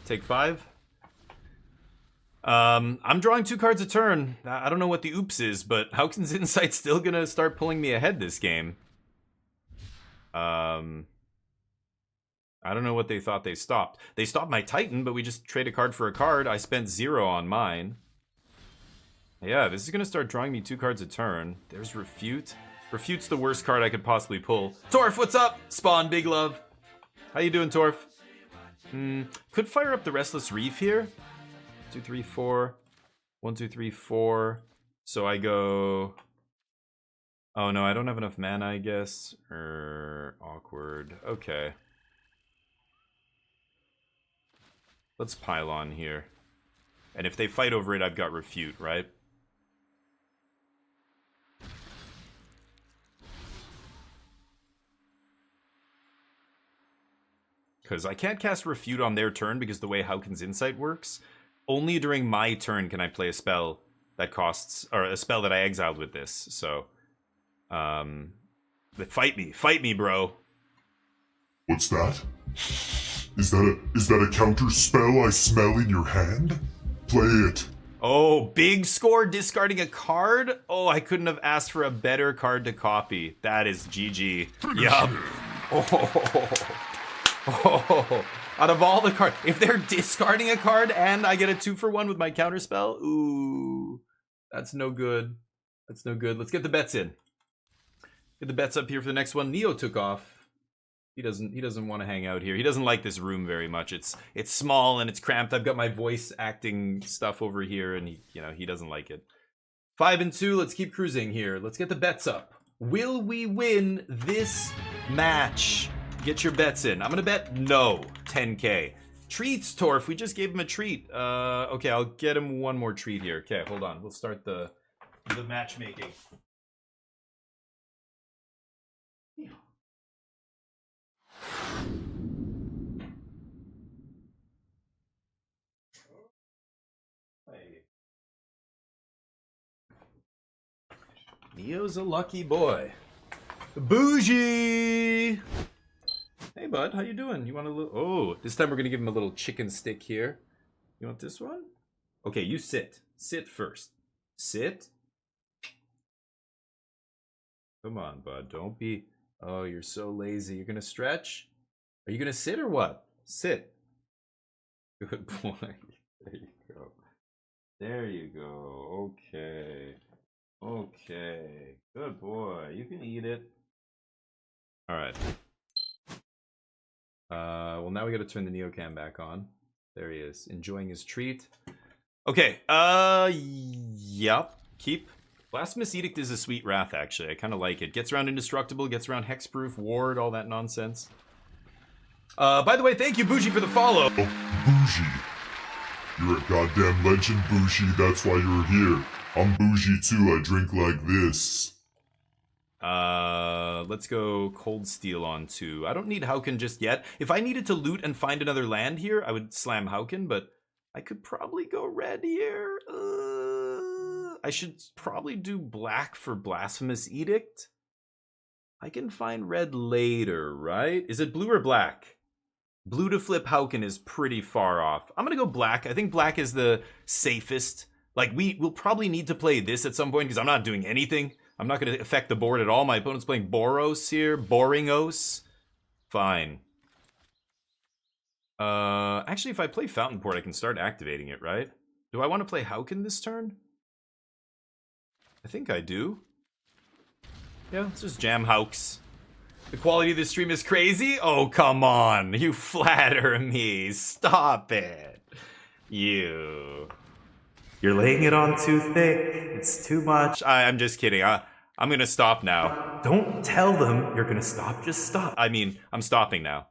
Take 5. I'm drawing 2 cards a turn. I don't know what the oops is, but Hauken's Insight's still gonna start pulling me ahead this game. I don't know what they thought they stopped. They stopped my Titan, but we just trade a card for a card. I spent 0 on mine. Yeah, this is gonna start drawing me 2 cards a turn. There's Refute. Refute's the worst card I could possibly pull. Torf, what's up? Spawn, big love. How you doing, Torf? Could fire up the Restless Reef here. 2, 3, 4. 1, 2, 3, 4. So I go... Oh no, I don't have enough mana, I guess. Awkward. Okay. Let's pile on here. And if they fight over it, I've got Refute, right? Because I can't cast Refute on their turn because the way Hauken's Insight works. Only during my turn can I play a spell that costs... Or a spell that I exiled with this, so... But fight me, bro. What's that? Is that a counter spell I smell in your hand? Play it. Oh, big score discarding a card? Oh, I couldn't have asked for a better card to copy. That is GG. Yup. Oh, out of all the cards, if they're discarding a card and I get a 2-for-1 with my counter spell, ooh, that's no good. That's no good. Let's get the bets in. Get the bets up here for the next one. Neo took off. He doesn't want to hang out here. He doesn't like this room very much. It's small and it's cramped. I've got my voice acting stuff over here, and he doesn't like it. 5 and 2. Let's keep cruising here. Let's get the bets up. Will we win this match? Get your bets in. I'm gonna bet no. 10K. Treats, Torf. We just gave him a treat. Okay, I'll get him one more treat here. Okay, hold on. We'll start the matchmaking. Neo's a lucky boy. Bougie! Hey, bud, how you doing? You want a little... Oh, this time we're going to give him a little chicken stick here. You want this one? Okay, you sit. Sit first. Sit. Come on, bud. Don't be... Oh, you're so lazy. You're going to stretch? Are you going to sit or what? Sit. Good boy. There you go. There you go. Okay. Okay. Good boy. You can eat it. All right. Well, now we got to turn the Neocam back on. There he is, enjoying his treat. Okay. Yep. Keep. Blasphemous Edict is a sweet wrath, actually. I kind of like it. Gets around indestructible, gets around hexproof, ward, all that nonsense. By the way, thank you, Bougie, for the follow. Oh, Bougie. You're a goddamn legend, Bougie. That's why you're here. I'm Bougie too. I drink like this. Let's go Cold Steel on 2. I don't need Hauken just yet. If I needed to loot and find another land here, I would slam Hauken, but I could probably go red here. I should probably do black for Blasphemous Edict. I can find red later, right? Is it blue or black? Blue to flip Hauken is pretty far off. I'm gonna go black. I think black is the safest. Like, we'll probably need to play this at some point because I'm not doing anything. I'm not going to affect the board at all. My opponent's playing Boros here. Boringos. Fine. Actually, if I play Fountain Port, I can start activating it, right? Do I want to play Hauken this turn? I think I do. Yeah, let's just jam Hauks. The quality of this stream is crazy? Oh, come on. You flatter me. Stop it. You're laying it on too thick. It's too much. I'm just kidding. I'm gonna stop now. Don't tell them you're gonna stop. Just stop. I mean, I'm stopping now.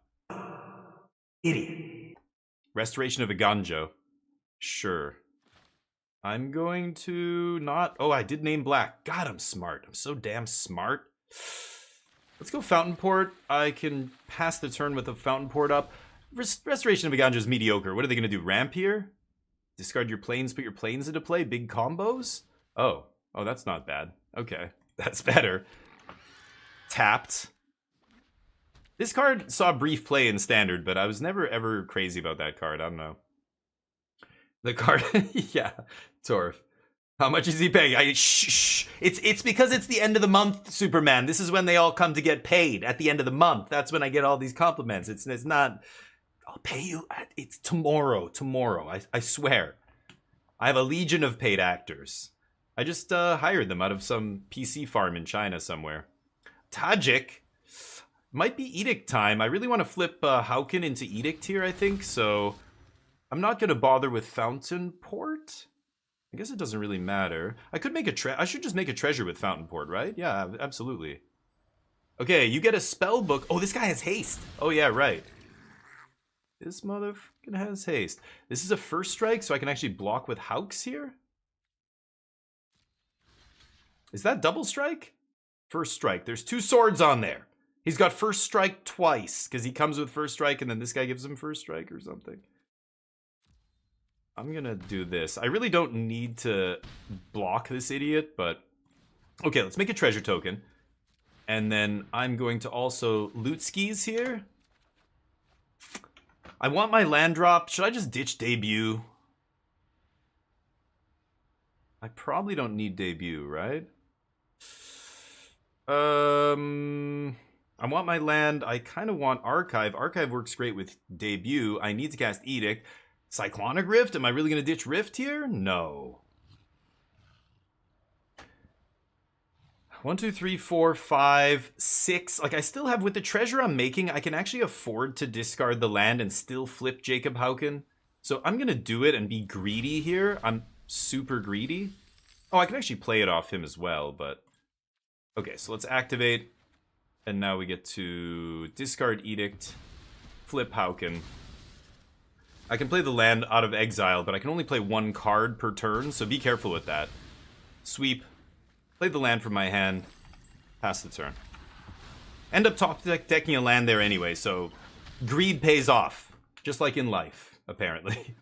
Idiot. Restoration of a Ganjo. Sure. I'm going to not... Oh, I did name black. God, I'm smart. I'm so damn smart. Let's go Fountain Port. I can pass the turn with a Fountain Port up. Restoration of a Ganjo is mediocre. What are they gonna do? Ramp here? Discard your planes, put your planes into play. Big combos? Oh, that's not bad. Okay, that's better. Tapped. This card saw brief play in Standard, but I was never ever crazy about that card. I don't know. The card, yeah, Torf. How much is he paying? Shh. It's because it's the end of the month, Superman. This is when they all come to get paid at the end of the month. That's when I get all these compliments. It's not... I'll pay you. It's tomorrow. I swear. I have a legion of paid actors. I just hired them out of some PC farm in China somewhere. Tajik. Might be Edict time. I really want to flip Hauken into Edict here, I think. So I'm not going to bother with Fountain Port. I guess it doesn't really matter. I could make I should just make a treasure with Fountain Port, right? Yeah, absolutely. Okay, you get a spell book. Oh, this guy has haste. Oh, yeah, right. This motherfucker has haste. This is a first strike, so I can actually block with Hauks here? Is that double strike? First strike. There's 2 swords on there. He's got first strike twice, because he comes with first strike, and then this guy gives him first strike or something. I'm gonna do this. I really don't need to block this idiot, but... Okay, let's make a treasure token. And then I'm going to also loot skis here. I want my land drop. Should I just ditch debut? I probably don't need debut, right? I want my land. I kind of want archive. Archive works great with debut. I need to cast Edict. Cyclonic Rift? Am I really going to ditch Rift here? No. 1, 2, 3, 4, 5, 6. Like, I still have, with the treasure I'm making, I can actually afford to discard the land and still flip Jacob Hauken. So I'm going to do it and be greedy here. I'm super greedy. Oh, I can actually play it off him as well, but... Okay, so let's activate. And now we get to discard Edict, flip Hauken. I can play the land out of exile, but I can only play 1 card per turn, so be careful with that. Sweep. Play the land from my hand. Pass the turn. End up top decking a land there anyway, so greed pays off. Just like in life, apparently.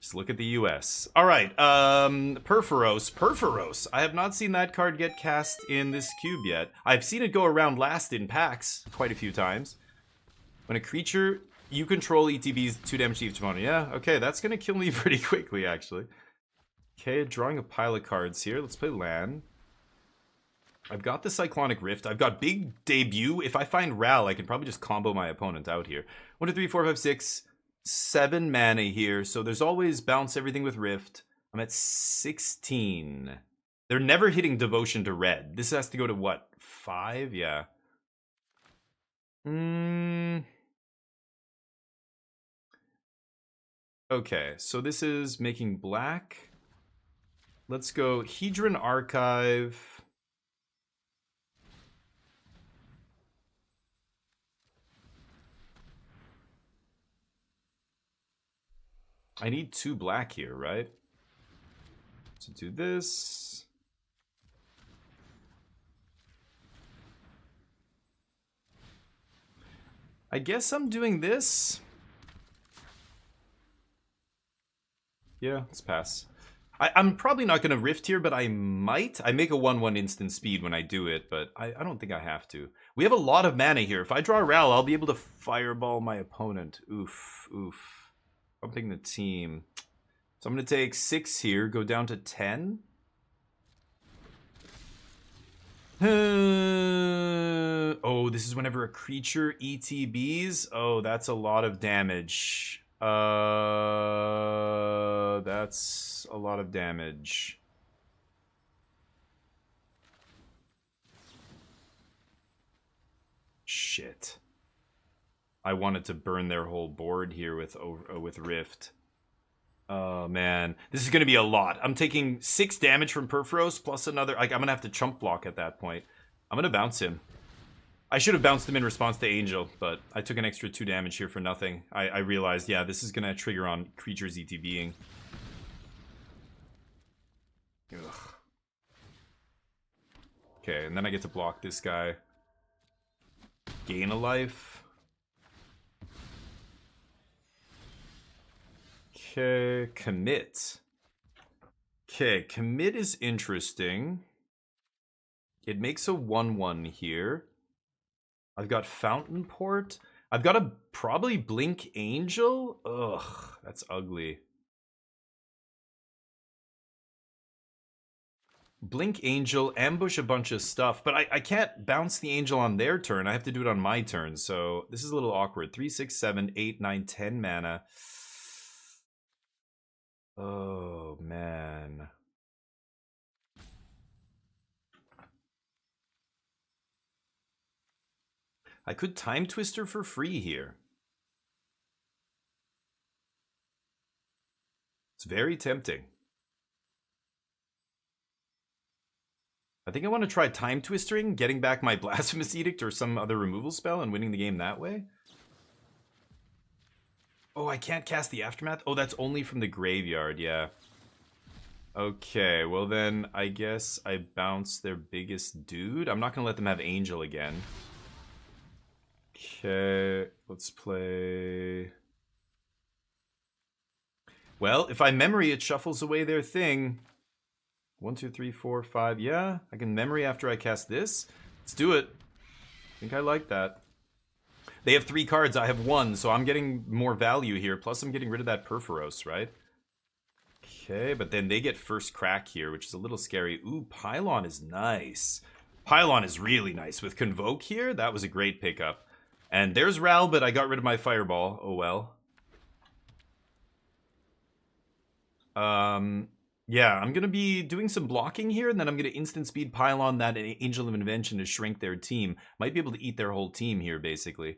Just look at the US. Alright, Perforos. Perforos. I have not seen that card get cast in this cube yet. I've seen it go around last in packs quite a few times. When a creature you control ETBs 2 damage to each opponent. Yeah, okay, that's gonna kill me pretty quickly, actually. Okay, drawing a pile of cards here. Let's play land. I've got the Cyclonic Rift. I've got big debut. If I find Ral, I can probably just combo my opponent out here. 1, 2, 3, 4, 5, 6, 7 mana here. So there's always bounce everything with Rift. I'm at 16. They're never hitting Devotion to red. This has to go to what? 5? Yeah. Okay, so this is making black. Let's go Hedron Archive. I need 2 black here, right? So do this. I guess I'm doing this. Yeah, let's pass. I'm probably not going to Rift here, but I might. I make a 1/1 instant speed when I do it, but I don't think I have to. We have a lot of mana here. If I draw Ral, I'll be able to fireball my opponent. Oof, oof. Bumping the team. So I'm going to take 6 here, go down to 10. Oh, this is whenever a creature ETBs. Oh, that's a lot of damage. That's a lot of damage. Shit. I wanted to burn their whole board here with Rift. Oh, man. This is going to be a lot. I'm taking 6 damage from Perforos plus another... Like, I'm going to have to chump block at that point. I'm going to bounce him. I should have bounced him in response to Angel, but I took an extra 2 damage here for nothing. I realized, yeah, this is going to trigger on creatures ETBing. Ugh. Okay, and then I get to block this guy. Gain a life. Okay, commit. Okay, commit is interesting. It makes a 1/1 here. I've got Fountain Port. I've got a probably Blink Angel. Ugh, that's ugly. Blink Angel, ambush a bunch of stuff, but I can't bounce the Angel on their turn. I have to do it on my turn, so this is a little awkward. 3, 6, 7, 8, 9, 10 mana. Oh, man. I could Time Twister for free here. It's very tempting. I think I want to try Time Twistering, getting back my Blasphemous Edict or some other removal spell and winning the game that way. Oh, I can't cast the Aftermath? Oh, that's only from the graveyard, yeah. Okay, well then, I guess I bounce their biggest dude. I'm not going to let them have Angel again. Okay, let's play... Well, if I memory, it shuffles away their thing. 1, 2, 3, 4, 5. Yeah, I can memory after I cast this. Let's do it. I think I like that. They have 3 cards, I have 1, so I'm getting more value here. Plus, I'm getting rid of that Perforos, right? Okay, but then they get first crack here, which is a little scary. Ooh, Pylon is nice. Pylon is really nice. With Convoke here, that was a great pickup. And there's Ral, but I got rid of my Fireball. Oh well. Yeah, I'm going to be doing some blocking here, and then I'm going to instant speed pile on that Angel of Invention to shrink their team. Might be able to eat their whole team here, basically.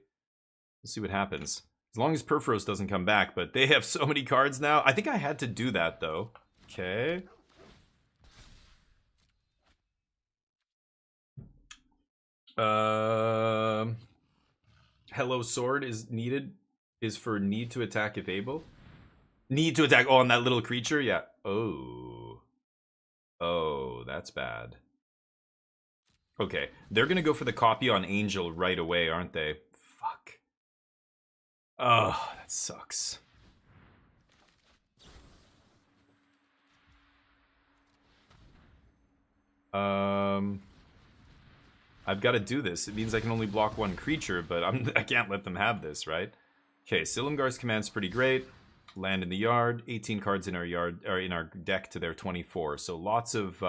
We'll see what happens. As long as Perforos doesn't come back, but they have so many cards now. I think I had to do that, though. Okay. Hello Sword is for need to attack if able. Need to attack on that little creature? Yeah. Oh. Oh, that's bad. Okay, they're gonna go for the copy on Angel right away, aren't they? Fuck. Oh, that sucks. I've got to do this. It means I can only block one creature, but I can't let them have this, right? Okay, Silumgar's command's pretty great. Land in the yard. 18 cards in our yard, or in our deck to their 24. So lots of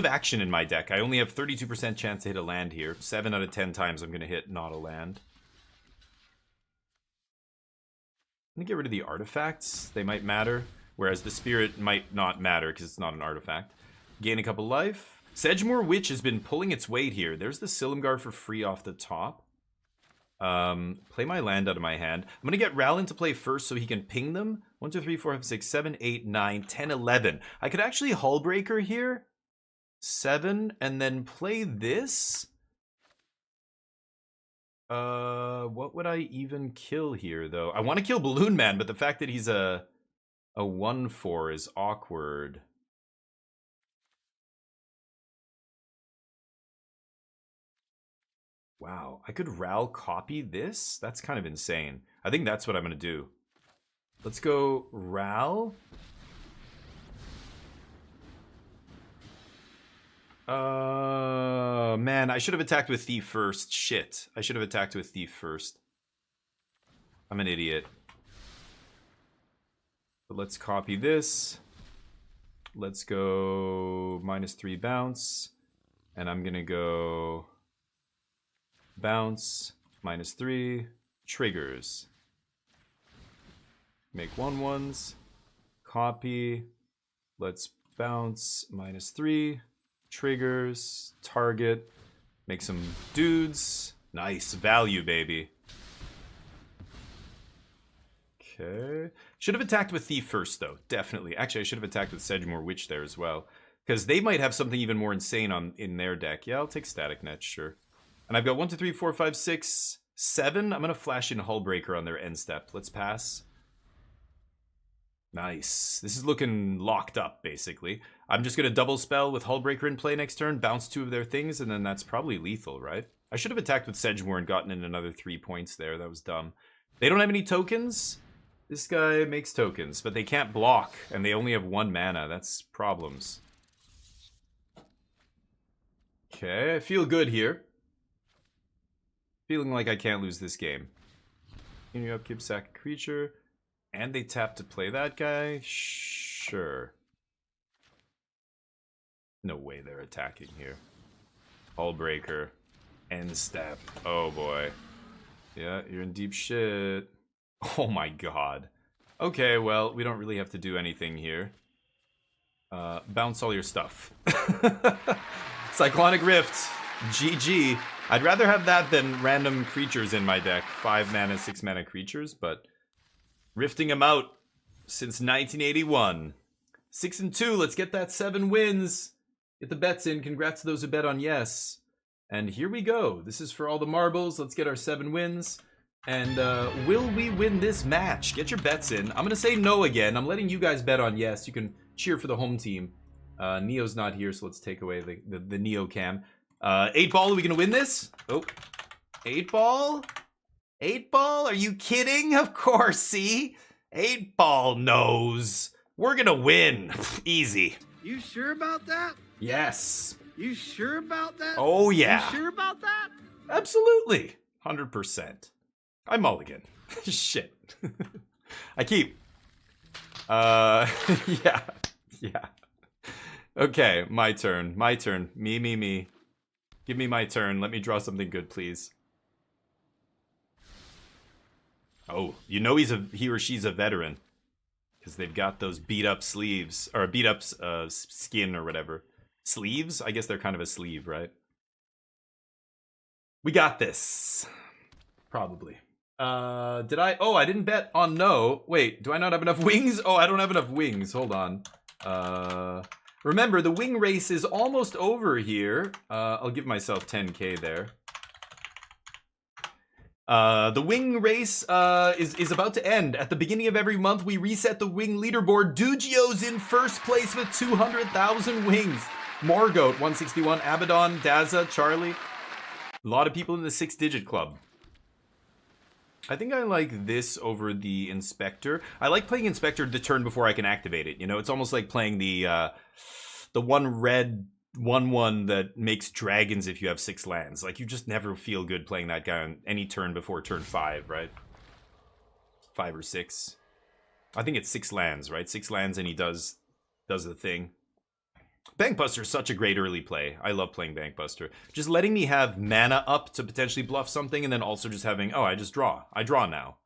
action in my deck. I only have 32% chance to hit a land here. 7 out of 10 times I'm going to hit not a land. I'm going to get rid of the artifacts. They might matter. Whereas the spirit might not matter because it's not an artifact. Gain a couple life. Sedgemoor Witch has been pulling its weight here. There's the Silumgar for free off the top. Play my land out of my hand. I'm going to get Ral into play first so he can ping them. 1, 2, 3, 4, 5, 6, 7, 8, 9, 10, 11. I could actually Hullbreaker here. 7, and then play this. What would I even kill here, though? I want to kill Balloon Man, but the fact that he's a 1/4 is awkward. Wow, I could Ral copy this? That's kind of insane. I think that's what I'm going to do. Let's go Ral. Man, I should have attacked with Thief first. Shit, I should have attacked with Thief first. I'm an idiot. But let's copy this. Let's go -3 bounce. And I'm going to go bounce, -3, triggers. Make 1/1s. Copy. Let's bounce, -3. Triggers, target, make some dudes. Nice value, baby. Okay. Should have attacked with Thief first, though. Definitely. Actually, I should have attacked with Sedgemoor Witch there as well. Because they might have something even more insane in their deck. Yeah, I'll take Static Net, sure. And I've got 1, 2, 3, 4, 5, 6, 7. I'm going to flash in Hullbreaker on their end step. Let's pass. Nice. This is looking locked up, basically. I'm just going to double spell with Hullbreaker in play next turn, bounce 2 of their things, and then that's probably lethal, right? I should have attacked with Sedgemoor and gotten in another 3 points there. That was dumb. They don't have any tokens. This guy makes tokens, but they can't block, and they only have 1 mana. That's problems. Okay, I feel good here. Feeling like I can't lose this game. You upkeep, sack a creature. And they tap to play that guy? Sure. No way they're attacking here. Hullbreaker. End step. Oh boy. Yeah, you're in deep shit. Oh my god. Okay, well, we don't really have to do anything here. Bounce all your stuff. Cyclonic Rift. GG. I'd rather have that than random creatures in my deck. 5 mana, 6 mana creatures, but rifting them out since 1981. 6-2, let's get that 7 wins. Get the bets in. Congrats to those who bet on yes. And here we go. This is for all the marbles. Let's get our 7 wins. And will we win this match? Get your bets in. I'm going to say no again. I'm letting you guys bet on yes. You can cheer for the home team. Neo's not here, so let's take away the Neo cam. 8 ball, are we going to win this? Oh, 8 ball? 8 ball? Are you kidding? Of course, see? 8 ball knows. We're going to win. Easy. You sure about that? Yes. You sure about that? Oh, yeah. You sure about that? Absolutely. 100%. I mulligan. Shit. I keep. Yeah. Yeah. Okay, my turn. My turn. Me. Give me my turn. Let me draw something good, please. Oh, you know he or she's a veteran. Because they've got those beat up sleeves, or beat up skin or whatever. Sleeves? I guess they're kind of a sleeve, right? We got this. Probably. Did I? Oh, I didn't bet on no. Wait, do I not have enough wings? Oh, I don't have enough wings. Hold on. Remember, the wing race is almost over here. I'll give myself 10k there. The wing race is about to end. At the beginning of every month, we reset the wing leaderboard. Dugio's in first place with 200,000 wings. Morgoat, 161. Abaddon, Daza, Charlie. A lot of people in the 6-digit club. I think I like this over the Inspector. I like playing Inspector the turn before I can activate it. You know, it's almost like playing the one red 1/1 that makes dragons if you have 6 lands. Like, you just never feel good playing that guy on any turn before turn 5, right? 5 or 6. I think it's 6 lands, right? 6 lands and he does the thing. Bankbuster is such a great early play. I love playing Bankbuster. Just letting me have mana up to potentially bluff something, and then also just having, oh, I just draw. I draw now.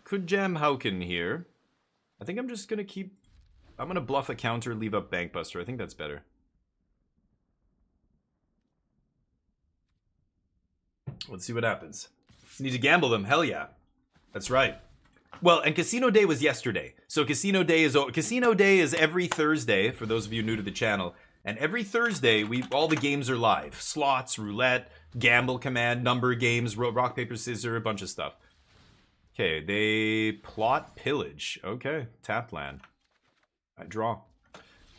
Could jam Hauken here. I think I'm just going to keep... I'm going to bluff a counter, leave up Bankbuster. I think that's better. Let's see what happens. Need to gamble them. Hell yeah. That's right. Well, and Casino Day was yesterday. So Casino Day is every Thursday, for those of you new to the channel. And every Thursday, all the games are live. Slots, roulette, gamble command, number games, rock, paper, scissors, a bunch of stuff. Okay, they plot pillage. Okay, tap land. I draw.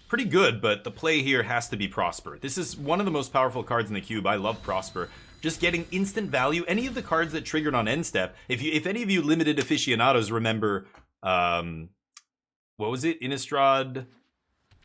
Pretty good, but the play here has to be Prosper. This is one of the most powerful cards in the cube. I love Prosper. Just getting instant value. Any of the cards that triggered on end step. If any of you limited aficionados remember, what was it? Innistrad,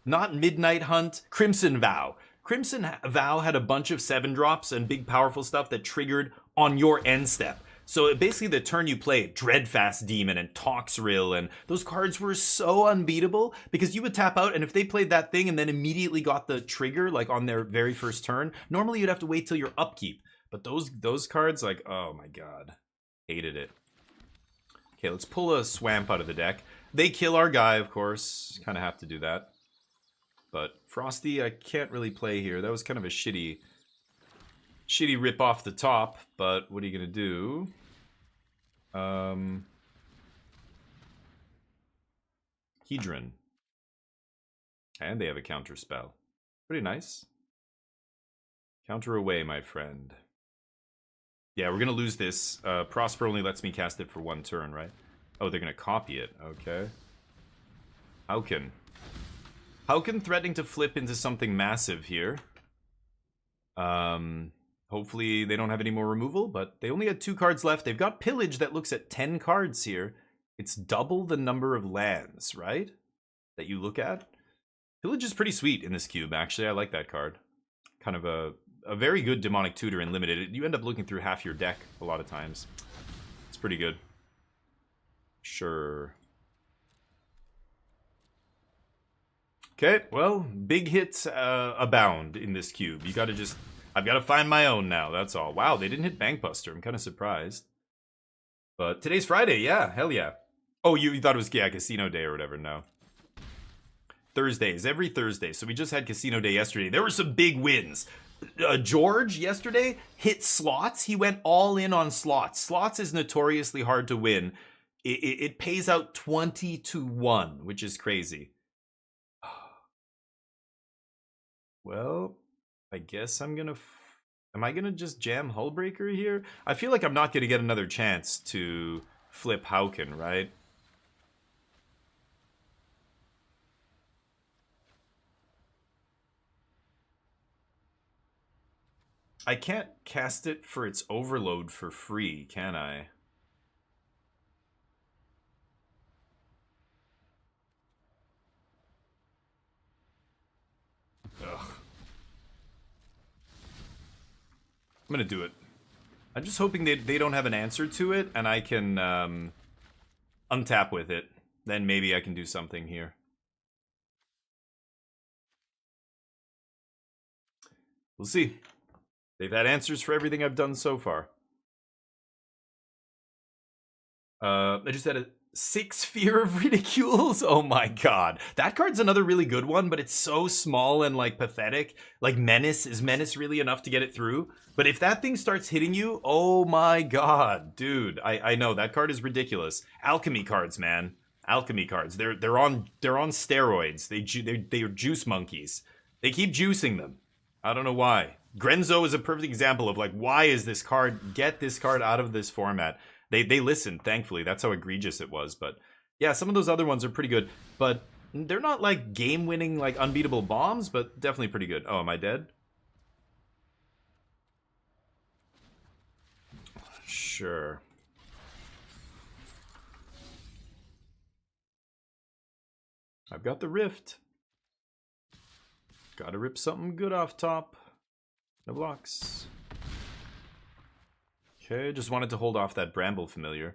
not Midnight Hunt, Crimson Vow. Crimson Vow had a bunch of 7-drops and big powerful stuff that triggered on your end step. So basically the turn you play, Dreadfast Demon and Toxrill, and those cards were so unbeatable because you would tap out, and if they played that thing and then immediately got the trigger, like on their very first turn, normally you'd have to wait till your upkeep. But those cards, like, oh my god. Hated it. Okay, let's pull a Swamp out of the deck. They kill our guy, of course. Kind of have to do that. But Frosty, I can't really play here. That was kind of a shitty rip off the top, but what are you gonna do? Hedron. And they have a counter spell. Pretty nice. Counter away, my friend. Yeah, we're gonna lose this. Prosper only lets me cast it for 1 turn, right? Oh, they're gonna copy it. Okay. Hauken threatening to flip into something massive here. Hopefully they don't have any more removal, but they only had 2 cards left. They've got Pillage that looks at 10 cards here. It's double the number of lands, right? That you look at. Pillage is pretty sweet in this cube, actually. I like that card. Kind of a very good Demonic Tutor in Limited. You end up looking through half your deck a lot of times. It's pretty good. Sure. Okay, well, big hits abound in this cube. You gotta just... I've got to find my own now, that's all. Wow, they didn't hit Bankbuster. I'm kind of surprised. But today's Friday, yeah, hell yeah. Oh, you thought it was, yeah, Casino Day or whatever, no. Thursdays, every Thursday. So we just had Casino Day yesterday. There were some big wins. George, yesterday, hit slots. He went all in on slots. Slots is notoriously hard to win. It pays out 20-1, which is crazy. Well... I guess I'm gonna... Am I gonna just jam Hullbreaker here? I feel like I'm not gonna get another chance to flip Hauken, right? I can't cast it for its overload for free, can I? Ugh. I'm gonna do it. I'm just hoping they don't have an answer to it, and I can untap with it. Then maybe I can do something here. We'll see. They've had answers for everything I've done so far. I just had a 6 Fear of Ridicules? Oh my god. That card's another really good one, but it's so small and like pathetic. Like Menace, is Menace really enough to get it through? But if that thing starts hitting you, oh my god, dude. I know that card is ridiculous. Alchemy cards, man. Alchemy cards. They're on steroids. They're juice monkeys. They keep juicing them. I don't know why. Grenzo is a perfect example of like, why is this card, get this card out of this format. They listened, thankfully. That's how egregious it was. But yeah, some of those other ones are pretty good. But they're not like game-winning, like unbeatable bombs, but definitely pretty good. Oh, am I dead? Sure. I've got the rift. Gotta rip something good off top. No blocks. Okay, just wanted to hold off that Bramble Familiar.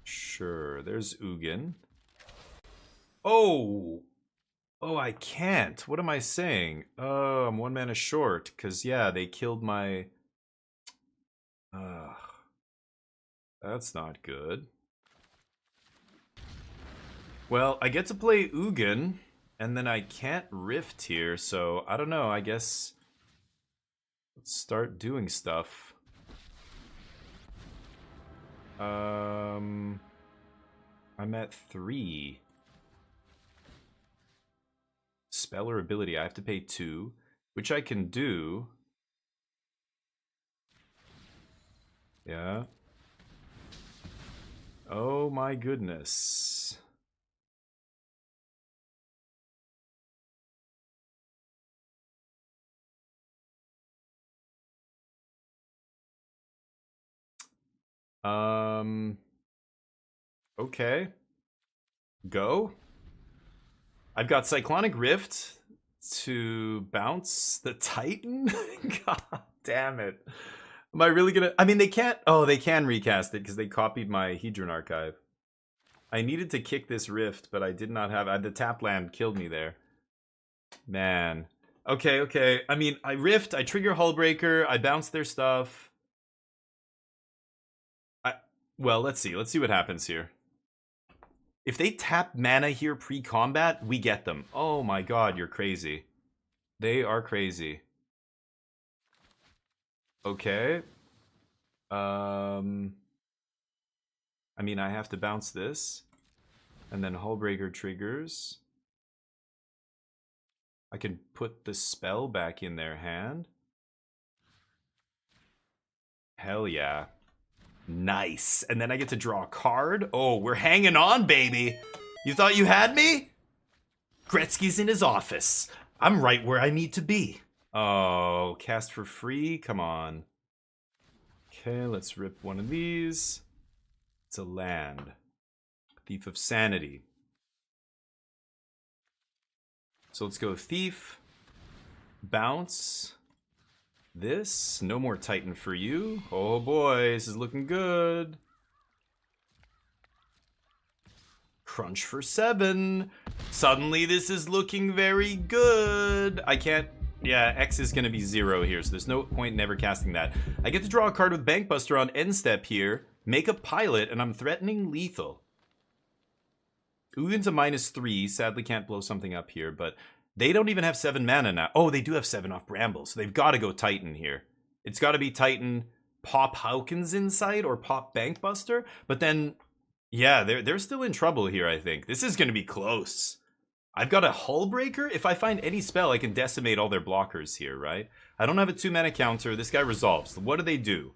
Sure, there's Ugin. Oh! Oh, I can't. What am I saying? Oh, I'm 1 mana short. Because, yeah, they killed my... That's not good. Well, I get to play Ugin, and then I can't Rift here, so I don't know, I guess... Let's start doing stuff. I'm at 3. Spell or ability, I have to pay 2, which I can do. Yeah. Oh my goodness. Okay. Go. I've got Cyclonic Rift to bounce the Titan? God damn it. Am I really gonna... I mean, they can't... Oh, they can recast it because they copied my Hedron archive. I needed to kick this Rift, but I did not have... the tap land killed me there. Man. Okay, okay. I mean, I Rift, I trigger Hullbreaker, I bounce their stuff. Well, let's see. Let's see what happens here. If they tap mana here pre-combat, we get them. Oh my god, you're crazy. They are crazy. Okay. I mean, I have to bounce this. And then Hullbreaker triggers. I can put the spell back in their hand. Hell yeah. Nice. And then I get to draw a card. Oh, we're hanging on, baby. You thought you had me? Gretzky's in his office. I'm right where I need to be. Oh, cast for free? Come on. Okay, let's rip one of these. It's a land. Thief of Sanity. So let's go Thief. Bounce. This. No more Titan for you. Oh boy, this is looking good. Crunch for 7. Suddenly this is looking very good. I can't... Yeah, X is going to be 0 here, so there's no point in ever casting that. I get to draw a card with Bankbuster on end step here, make a pilot, and I'm threatening lethal. Ugin's a -3, sadly can't blow something up here, but they don't even have 7 mana now. Oh, they do have 7 off Bramble, so they've got to go Titan here. It's got to be Titan, pop Hawkins Insight, or pop Bankbuster, but then, yeah, they're still in trouble here, I think. This is going to be close. I've got a Hullbreaker. If I find any spell, I can decimate all their blockers here, right? I don't have a 2-mana counter. This guy resolves. What do they do?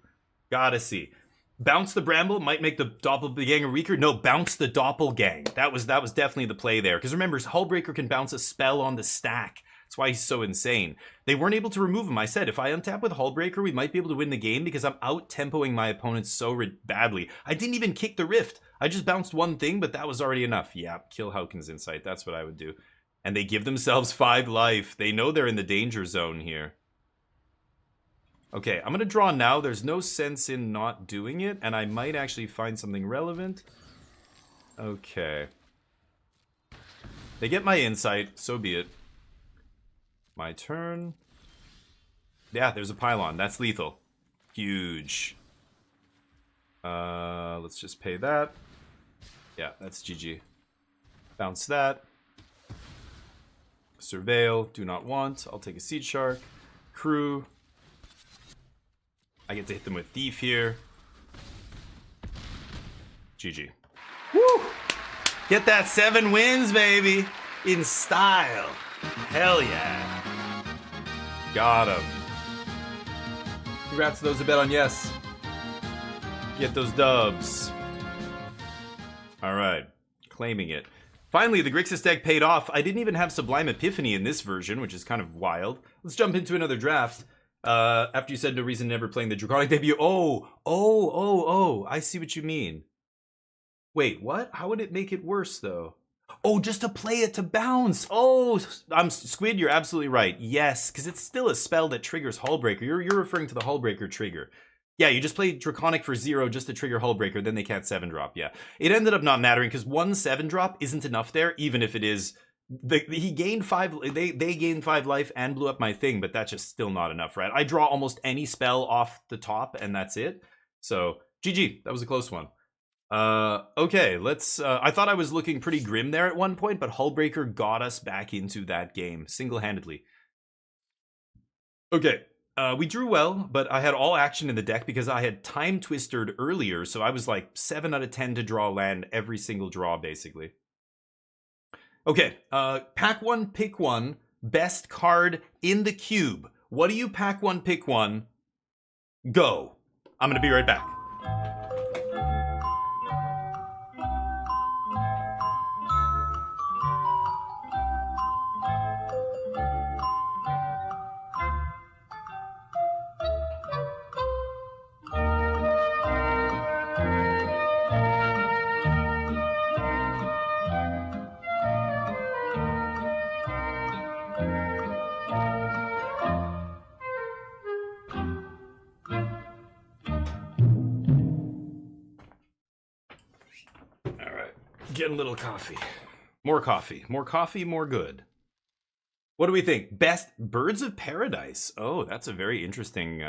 Gotta see. Bounce the Bramble might make the Doppelganger weaker. No, bounce the Doppelgang. That was definitely the play there. Because remember, Hullbreaker can bounce a spell on the stack. That's why he's so insane. They weren't able to remove him. I said, if I untap with Hullbreaker, we might be able to win the game because I'm out-tempoing my opponents so badly. I didn't even kick the Rift. I just bounced one thing, but that was already enough. Yeah, kill Hawkins Insight. That's what I would do. And they give themselves 5 life. They know they're in the danger zone here. Okay, I'm going to draw now. There's no sense in not doing it, and I might actually find something relevant. Okay. They get my insight, so be it. My turn. Yeah, there's a pylon. That's lethal. Huge. Let's just pay that. Yeah, that's GG. Bounce that. Surveil, do not want. I'll take a Seed Shark. Crew. I get to hit them with Thief here. GG. Woo! Get that 7 wins, baby! In style. Hell yeah. Got him. Congrats to those who bet on yes. Get those dubs. Alright. Claiming it. Finally, the Grixis deck paid off. I didn't even have Sublime Epiphany in this version, which is kind of wild. Let's jump into another draft. After you said no reason never playing the Draconic debut. Oh, I see what you mean. Wait, what? How would it make it worse, though? Oh, just to play it to bounce. Oh, Squid, you're absolutely right. Yes, because it's still a spell that triggers Hullbreaker. You're referring to the Hullbreaker trigger. Yeah, you just play Draconic for 0 just to trigger Hullbreaker, then they can't 7-drop, yeah. It ended up not mattering, because 1 7-drop isn't enough there, even if it is... he gained 5... They gained 5 life and blew up my thing, but that's just still not enough, right? I draw almost any spell off the top, and that's it. So, GG. That was a close one. Okay, let's... I thought I was looking pretty grim there at one point, but Hullbreaker got us back into that game, single-handedly. Okay. We drew well, but I had all action in the deck because I had Time Twistered earlier, so I was like 7 out of 10 to draw land every single draw, basically. Okay, pack 1, pick 1, best card in the cube. What do you pack 1, pick 1? Go. I'm gonna be right back. Getting a little coffee. More coffee. More coffee, more good. What do we think? Best Birds of Paradise. Oh, that's a very interesting...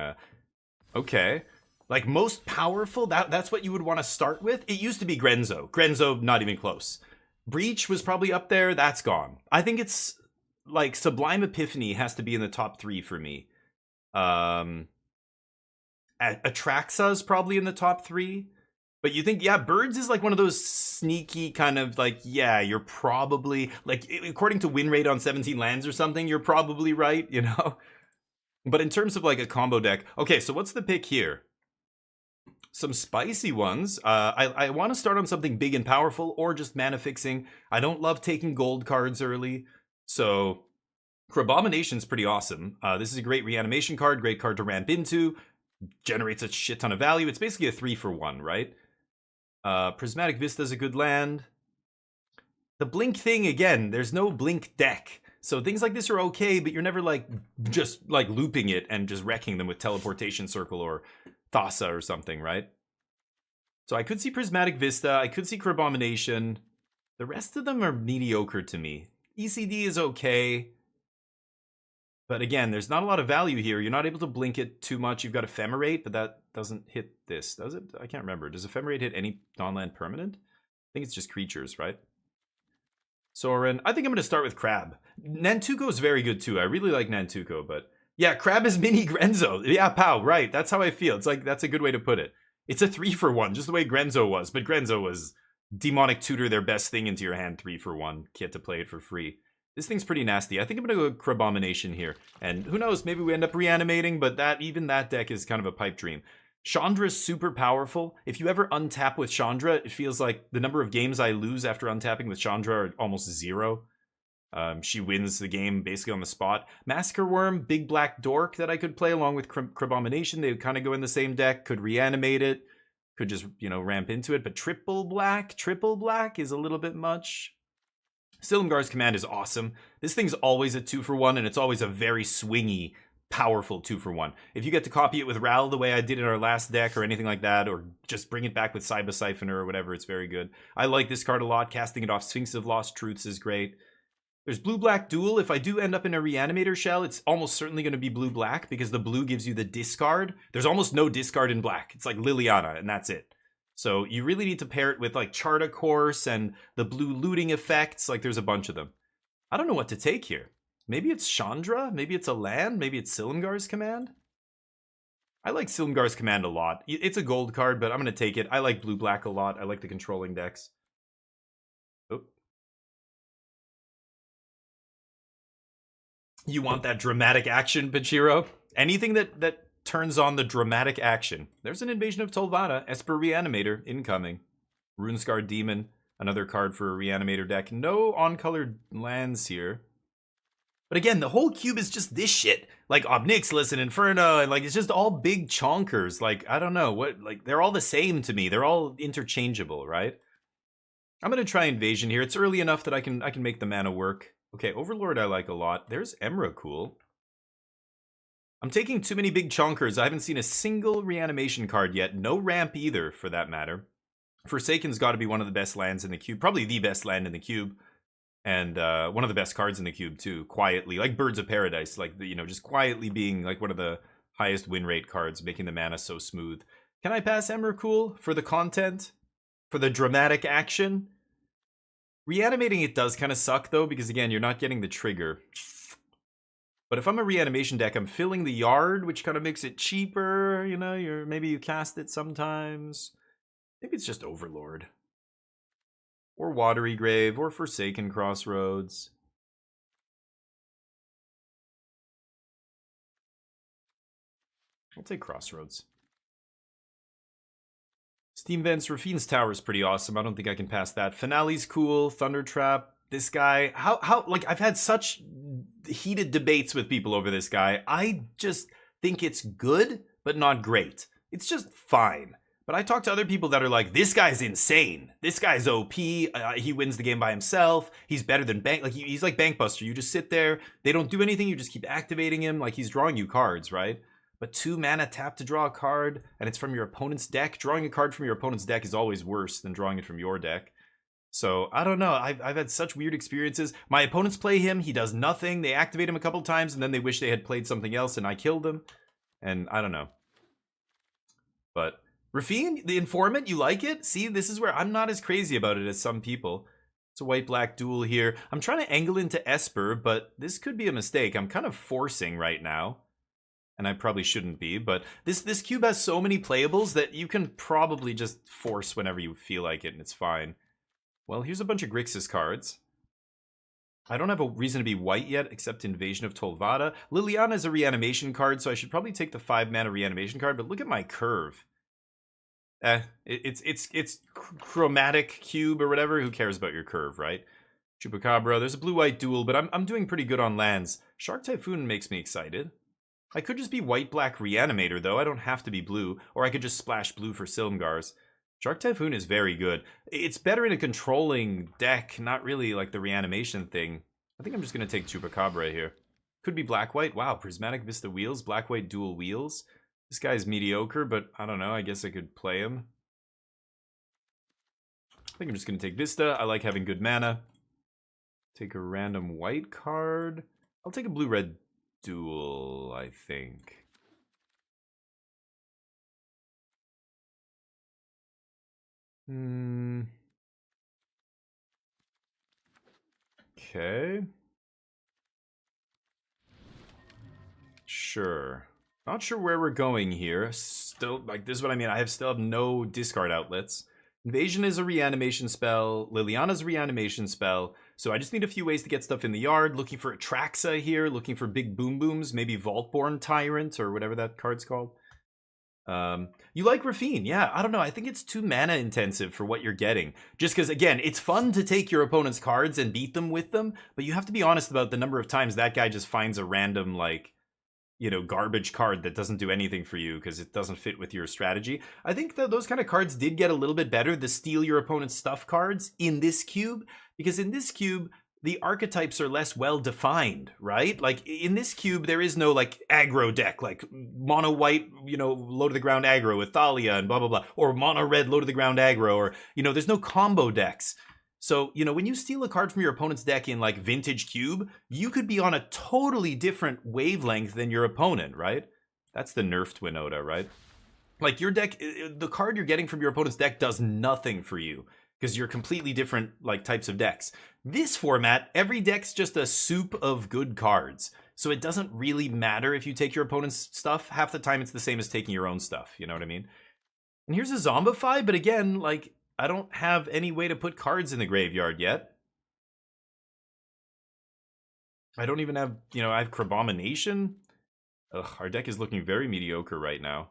okay. Like, most powerful? That's what you would want to start with? It used to be Grenzo. Grenzo, not even close. Breach was probably up there. That's gone. I think it's... Like, Sublime Epiphany has to be in the top 3 for me. Atraxa's probably in the top 3. But you think, yeah, Birds is like one of those sneaky kind of like, yeah, you're probably, like, according to win rate on 17 lands or something, you're probably right, you know? But in terms of like a combo deck, okay, so what's the pick here? Some spicy ones. I want to start on something big and powerful or just mana fixing. I don't love taking gold cards early, so Crabomination's pretty awesome. This is a great reanimation card, great card to ramp into, generates a shit ton of value. It's basically a 3-for-1, right? Prismatic Vista's a good land. The Blink thing, again, there's no Blink deck. So things like this are okay, but you're never like just like looping it and just wrecking them with Teleportation Circle or Thassa or something, right? So I could see Prismatic Vista, I could see Crabomination. The rest of them are mediocre to me. ECD is okay. But again, there's not a lot of value here. You're not able to blink it too much. You've got Ephemerate, but that doesn't hit this, does it? I can't remember. Does Ephemerate hit any non-land permanent? I think it's just creatures, right? Soren. I think I'm going to start with Crab. Nantuko is very good too. I really like Nantuko, but yeah, Crab is mini Grenzo. Yeah, pow, right. That's how I feel. It's like, that's a good way to put it. It's a 3-for-1, just the way Grenzo was. But Grenzo was Demonic Tutor, their best thing into your hand, 3-for-1. Get to play it for free. This thing's pretty nasty. I think I'm going to go Crabomination here. And who knows, maybe we end up reanimating, but even that deck is kind of a pipe dream. Chandra's super powerful. If you ever untap with Chandra, it feels like the number of games I lose after untapping with Chandra are almost 0. She wins the game basically on the spot. Massacre Worm, big black dork that I could play along with Crabomination. They would kind of go in the same deck, could reanimate it, could just, you know, ramp into it. But triple black is a little bit much. Silumgar's Command is awesome. This thing's always a 2-for-1, and it's always a very swingy, powerful 2-for-1. If you get to copy it with Ral the way I did in our last deck or anything like that, or just bring it back with Cyber Siphoner or whatever, it's very good. I like this card a lot. Casting it off Sphinx of Lost Truths is great. There's blue-black duel. If I do end up in a Reanimator shell, it's almost certainly going to be blue-black because the blue gives you the discard. There's almost no discard in black. It's like Liliana, and that's it. So you really need to pair it with like Charta Course and the blue looting effects. Like there's a bunch of them. I don't know what to take here. Maybe it's Chandra, maybe it's a land, maybe it's Silumgar's Command. I like Silumgar's Command a lot. It's a gold card, but I'm going to take it. I like blue-black a lot. I like the controlling decks. Oh. You want that dramatic action, Pachiro? Anything that turns on the dramatic action. There's an Invasion of Tolvana, Esper Reanimator, incoming. Runescar Demon, another card for a Reanimator deck. No on-colored lands here. But again, the whole cube is just this shit. Like Obnixilis and Inferno, and like it's just all big chonkers. Like, I don't know, what, like they're all the same to me. They're all interchangeable, right? I'm gonna try Invasion here. It's early enough that I can make the mana work. Okay, Overlord I like a lot. There's Emrakul. I'm taking too many big chonkers. I haven't seen a single reanimation card yet. No ramp either, for that matter. Forsaken's got to be one of the best lands in the cube. Probably the best land in the cube. And one of the best cards in the cube, too. Quietly. Like Birds of Paradise. Like, you know, just quietly being like one of the highest win rate cards, making the mana so smooth. Can I pass Emrakul for the content? For the dramatic action? Reanimating it does kind of suck, though, because, again, you're not getting the trigger. But if I'm a reanimation deck, I'm filling the yard, which kind of makes it cheaper. You know, maybe you cast it sometimes. Maybe it's just Overlord. Or Watery Grave, or Forsaken Crossroads. I'll take Crossroads. Steam Vents, Rafine's Tower is pretty awesome. I don't think I can pass that. Finale's cool. Thunder Trap. This guy, like, I've had such heated debates with people over this guy. I just think it's good, but not great. It's just fine. But I talk to other people that are like, this guy's insane. This guy's OP. He wins the game by himself. He's better than Bank. Like, he's like Bankbuster. You just sit there. They don't do anything. You just keep activating him. Like, he's drawing you cards, right? But 2 mana tap to draw a card, and it's from your opponent's deck. Drawing a card from your opponent's deck is always worse than drawing it from your deck. So, I don't know. I've had such weird experiences. My opponents play him. He does nothing. They activate him a couple times, and then they wish they had played something else, and I killed them. And I don't know. But Rafine, the Informant, you like it? See, this is where I'm not as crazy about it as some people. It's a white-black duel here. I'm trying to angle into Esper, but this could be a mistake. I'm kind of forcing right now. And I probably shouldn't be, but this cube has so many playables that you can probably just force whenever you feel like it, and it's fine. Well, here's a bunch of Grixis cards. I don't have a reason to be white yet, except Invasion of Tolvada. Liliana is a reanimation card, so I should probably take the 5-mana reanimation card, but look at my curve. It's chromatic cube or whatever. Who cares about your curve, right? Chupacabra, there's a blue-white duel, but I'm doing pretty good on lands. Shark Typhoon makes me excited. I could just be white-black reanimator, though. I don't have to be blue, or I could just splash blue for Silumgar's. Shark Typhoon is very good. It's better in a controlling deck, not really like the reanimation thing. I think I'm just going to take Chupacabra here. Could be black-white. Wow, Prismatic Vista Wheels, black-white dual wheels. This guy's mediocre, but I don't know. I guess I could play him. I think I'm just going to take Vista. I like having good mana. Take a random white card. I'll take a blue-red duel, I think. Okay. Sure. Not sure where we're going here. Still, like, this is what I mean. I still have no discard outlets. Invasion is a reanimation spell. Liliana's a reanimation spell. So I just need a few ways to get stuff in the yard. Looking for Atraxa here. Looking for big boom booms. Maybe Vaultborn Tyrant or whatever that card's called. You like Rafine. Yeah, I don't know. I think it's too mana intensive for what you're getting. Just because, again, it's fun to take your opponent's cards and beat them with them. But you have to be honest about the number of times that guy just finds a random, like, you know, garbage card that doesn't do anything for you because it doesn't fit with your strategy. I think that those kind of cards did get a little bit better, the steal your opponent's stuff cards in this cube, because in this cube, the archetypes are less well defined, right? Like in this cube, there is no like aggro deck, like mono white, you know, low to the ground aggro with Thalia and blah, blah, blah, or mono red, low to the ground aggro, or, you know, there's no combo decks. So, you know, when you steal a card from your opponent's deck in, like, Vintage Cube, you could be on a totally different wavelength than your opponent, right? That's the nerfed Winota, right? Like, your deck, the card you're getting from your opponent's deck does nothing for you, because you're completely different, like, types of decks. This format, every deck's just a soup of good cards. So it doesn't really matter if you take your opponent's stuff. Half the time it's the same as taking your own stuff, you know what I mean? And here's a Zombify, but again, like, I don't have any way to put cards in the graveyard yet. I don't even have, you know, I have Crabomination. Ugh, our deck is looking very mediocre right now.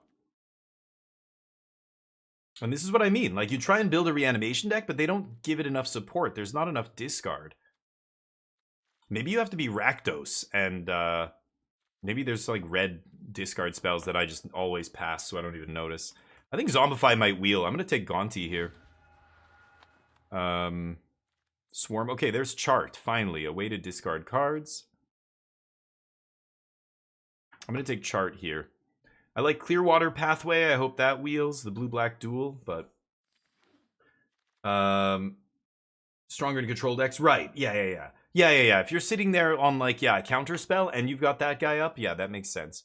And this is what I mean. Like, you try and build a reanimation deck, but they don't give it enough support. There's not enough discard. Maybe you have to be Rakdos, and maybe there's, like, red discard spells that I just always pass, so I don't even notice. I think Zombify might wheel. I'm going to take Gonti here. Swarm. Okay, there's Chart, finally. A way to discard cards. I'm going to take Chart here. I like Clearwater Pathway. I hope that wheels. The blue-black duel, but... stronger in control decks. Right, yeah. If you're sitting there on, like, yeah, a counterspell, and you've got that guy up, yeah, that makes sense.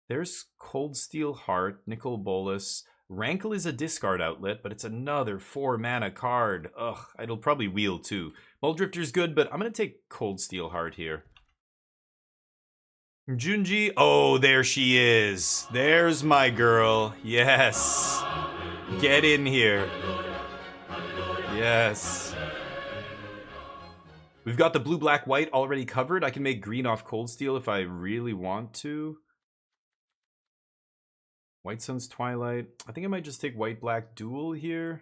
There's Cold Steel Heart, Nicol Bolas. Rankle is a discard outlet, but it's another 4-mana card. Ugh, it'll probably wheel, too. Muldrifter's good, but I'm going to take Cold Steel Heart here. Junji, oh, there she is. There's my girl. Yes. Get in here. Yes. We've got the blue-black-white already covered. I can make green off Cold Steel if I really want to. White Sun's Twilight. I think I might just take white-black duel here.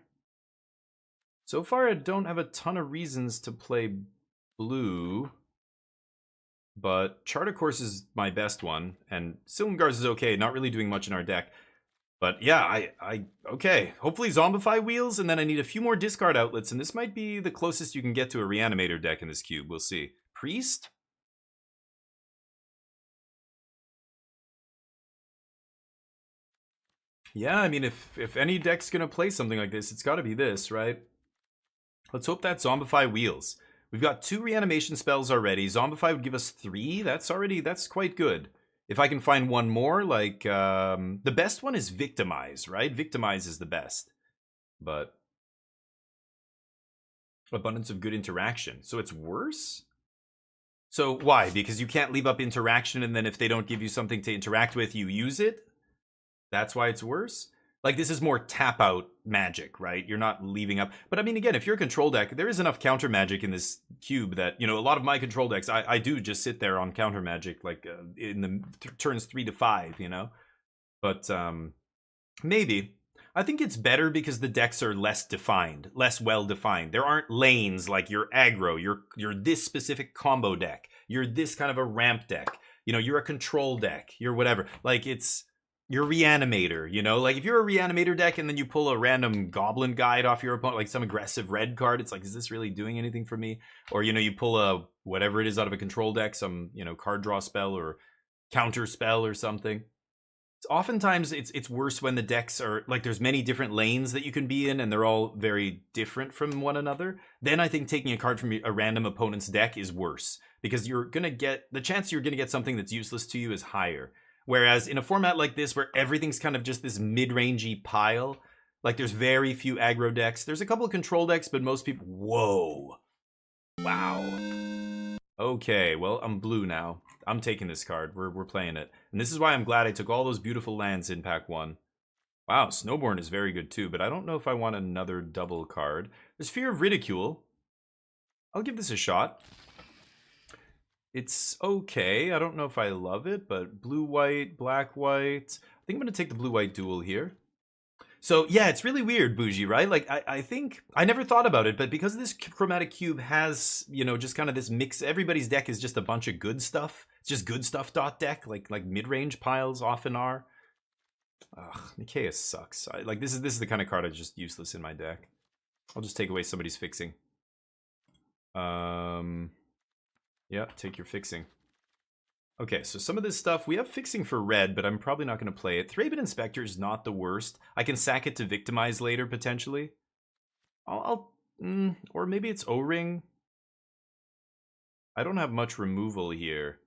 So far, I don't have a ton of reasons to play blue. But Chart, of course, is my best one. And Silumgar's is okay, not really doing much in our deck. But yeah, okay. Hopefully Zombify wheels, and then I need a few more discard outlets, and this might be the closest you can get to a Reanimator deck in this cube. We'll see. Priest? Yeah, I mean, if any deck's gonna play something like this, it's gotta be this, right? Let's hope that Zombify wheels. We've got 2 reanimation spells already. Zombify would give us 3. That's quite good. If I can find one more, like, the best one is Victimize, right? Victimize is the best. But Abundance of Good Interaction. So it's worse? So why? Because you can't leave up interaction, and then if they don't give you something to interact with, you use it? That's why it's worse? Like, this is more tap-out magic, right? You're not leaving up. But, I mean, again, if you're a control deck, there is enough counter magic in this cube that, you know, a lot of my control decks, I do just sit there on counter magic, like, in the turns 3 to 5, you know? But, maybe. I think it's better because the decks are less defined, less well-defined. There aren't lanes like you're aggro, you're this specific combo deck, you're this kind of a ramp deck, you know, you're a control deck, you're whatever. Like, it's... You're Reanimator, you know? Like, if you're a Reanimator deck and then you pull a random Goblin Guide off your opponent, like some aggressive red card, it's like, is this really doing anything for me? Or, you know, you pull a whatever it is out of a control deck, some, you know, card draw spell or counter spell or something. Oftentimes, it's worse when the decks are, like, there's many different lanes that you can be in, and they're all very different from one another. Then I think taking a card from a random opponent's deck is worse, because you're gonna get, the chance you're gonna get something that's useless to you is higher. Whereas in a format like this, where everything's kind of just this mid-rangey pile, like, there's very few aggro decks. There's a couple of control decks, but most people... Whoa. Wow. Okay, well, I'm blue now. I'm taking this card. We're playing it. And this is why I'm glad I took all those beautiful lands in pack 1. Wow, Snowborn is very good too, but I don't know if I want another double card. There's Fear of Ridicule. I'll give this a shot. It's okay. I don't know if I love it, but blue-white, black-white. I think I'm going to take the blue-white duel here. So, yeah, it's really weird, Bougie, right? Like, I think... I never thought about it, but because this chromatic cube has, you know, just kind of this mix... Everybody's deck is just a bunch of good stuff. It's just good stuff deck, like mid-range piles often are. Ugh, Nikeah sucks. Like, this is the kind of card that's just useless in my deck. I'll just take away somebody's fixing. Yeah, take your fixing. Okay, so some of this stuff, we have fixing for red, but I'm probably not going to play it. Thraben Inspector is not the worst. I can sack it to Victimize later, potentially. Or maybe it's O-Ring. I don't have much removal here.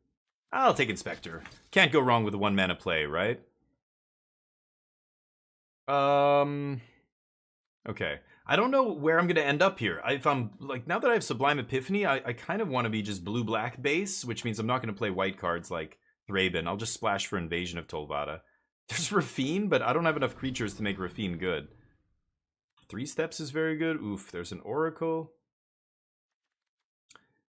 I'll take Inspector. Can't go wrong with a 1-mana play, right? Okay. I don't know where I'm going to end up here. If I'm, like, now that I have Sublime Epiphany, I kind of want to be just blue-black base, which means I'm not going to play white cards like Thraben. I'll just splash for Invasion of Tolvada. There's Rafine, but I don't have enough creatures to make Rafine good. 3 steps is very good. Oof, there's an Oracle.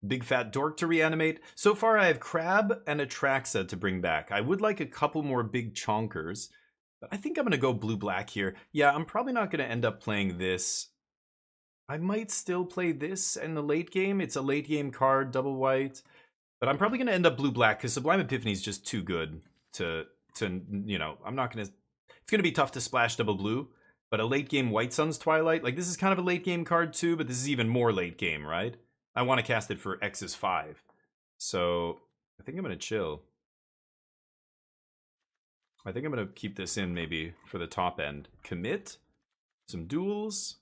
Big Fat Dork to reanimate. So far, I have Crab and Atraxa to bring back. I would like a couple more big chonkers. But I think I'm going to go blue-black here. Yeah, I'm probably not going to end up playing this. I might still play this in the late game. It's a late game card, double white. But I'm probably going to end up blue-black because Sublime Epiphany is just too good to, you know, I'm not going to... It's going to be tough to splash double blue. But a late game White Sun's Twilight, like this is kind of a late game card too, but this is even more late game, right? I want to cast it for X's 5. So I think I'm going to chill. I think I'm going to keep this in maybe for the top end. Commit. Some duels.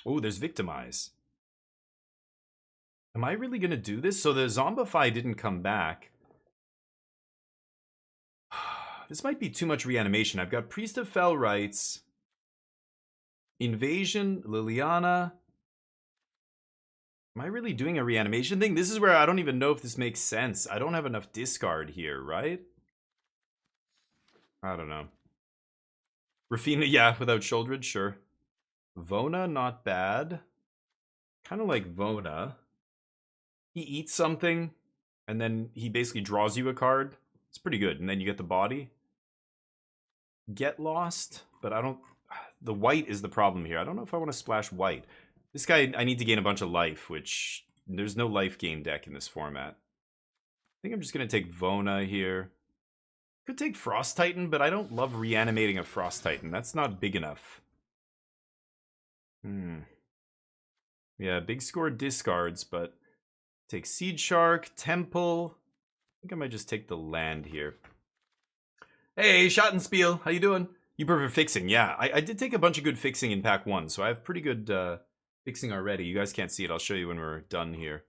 Oh, there's Victimize. Am I really going to do this? So the Zombify didn't come back. This might be too much reanimation. I've got Priest of Fell Rites. Invasion, Liliana. Am I really doing a reanimation thing? This is where I don't even know if this makes sense. I don't have enough discard here, right? I don't know. Rafina, yeah, without Shouldred, sure. Vona, not bad. Kind of like Vona. He eats something, and then he basically draws you a card. It's pretty good, and then you get the body. Get Lost, but I don't... The white is the problem here. I don't know if I want to splash white. This guy, I need to gain a bunch of life, which... There's no life gain deck in this format. I think I'm just going to take Vona here. Could take Frost Titan, but I don't love reanimating a Frost Titan. That's not big enough. Yeah, big score discards, but... Take Seed Shark, Temple. I think I might just take the land here. Hey, Schottenspiel, how you doing? You prefer fixing, yeah. I did take a bunch of good fixing in pack 1, so I have pretty good fixing already. You guys can't see it. I'll show you when we're done here.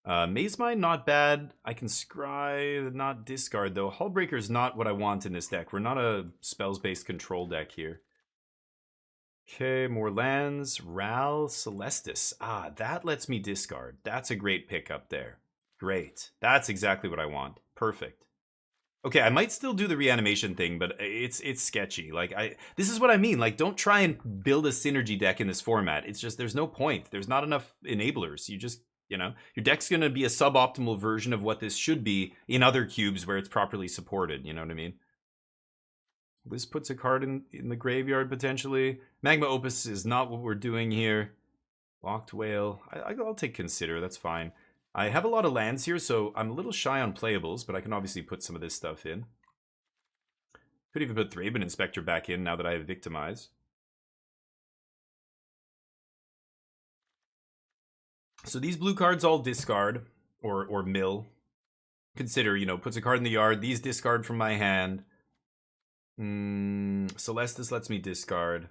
Maze Mine, not bad. I can scry, not discard, though. Hullbreaker is not what I want in this deck. We're not a spells-based control deck here. Okay, more lands. Ral, Celestis. Ah, that lets me discard. That's a great pick up there. Great. That's exactly what I want. Perfect. Okay, I might still do the reanimation thing, but it's sketchy. Like, this is what I mean. Like, don't try and build a synergy deck in this format. It's just, there's no point. There's not enough enablers. You just, you know, your deck's going to be a suboptimal version of what this should be in other cubes where it's properly supported. You know what I mean? This puts a card in the graveyard, potentially. Magma Opus is not what we're doing here. Locked Whale. I'll take Consider. That's fine. I have a lot of lands here, so I'm a little shy on playables, but I can obviously put some of this stuff in. Could even put Thraben Inspector back in now that I have Victimize. So these blue cards all discard, or mill. Consider, you know, puts a card in the yard. These discard from my hand. Celestis lets me discard.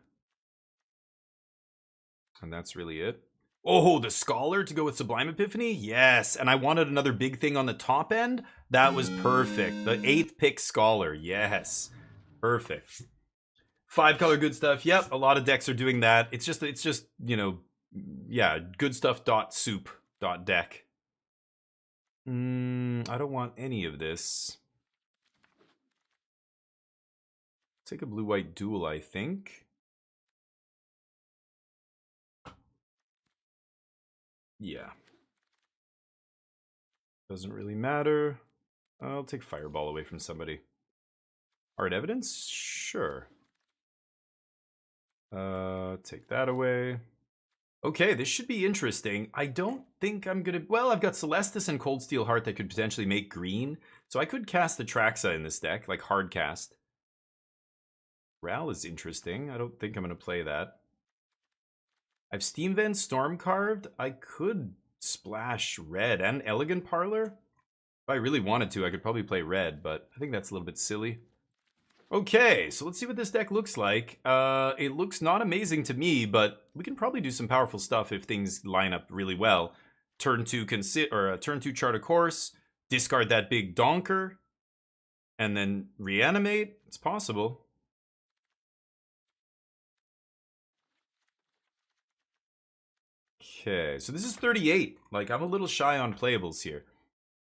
And that's really it. Oh, the Scholar to go with Sublime Epiphany? Yes, and I wanted another big thing on the top end. That was perfect. The 8th pick Scholar, yes. Perfect. 5-color good stuff. Yep, a lot of decks are doing that. It's just, you know, yeah, good stuff soup deck. I don't want any of this. Take a blue-white duel, I think. Yeah. Doesn't really matter. I'll take Fireball away from somebody. Hard Evidence? Sure. Take that away. Okay, this should be interesting. I don't think I'm gonna... Well, I've got Celestis and Cold Steel Heart that could potentially make green. So I could cast the Atraxa in this deck, like hard cast. Ral is interesting. I don't think I'm going to play that. I have Steam Vent, Storm Carved. I could splash red and Elegant Parlor. If I really wanted to, I could probably play red, but I think that's a little bit silly. Okay, so let's see what this deck looks like. It looks not amazing to me, but we can probably do some powerful stuff if things line up really well. Turn 2 turn 2 chart a course, discard that big donker, and then reanimate. It's possible. Okay, so this is 38. Like, I'm a little shy on playables here.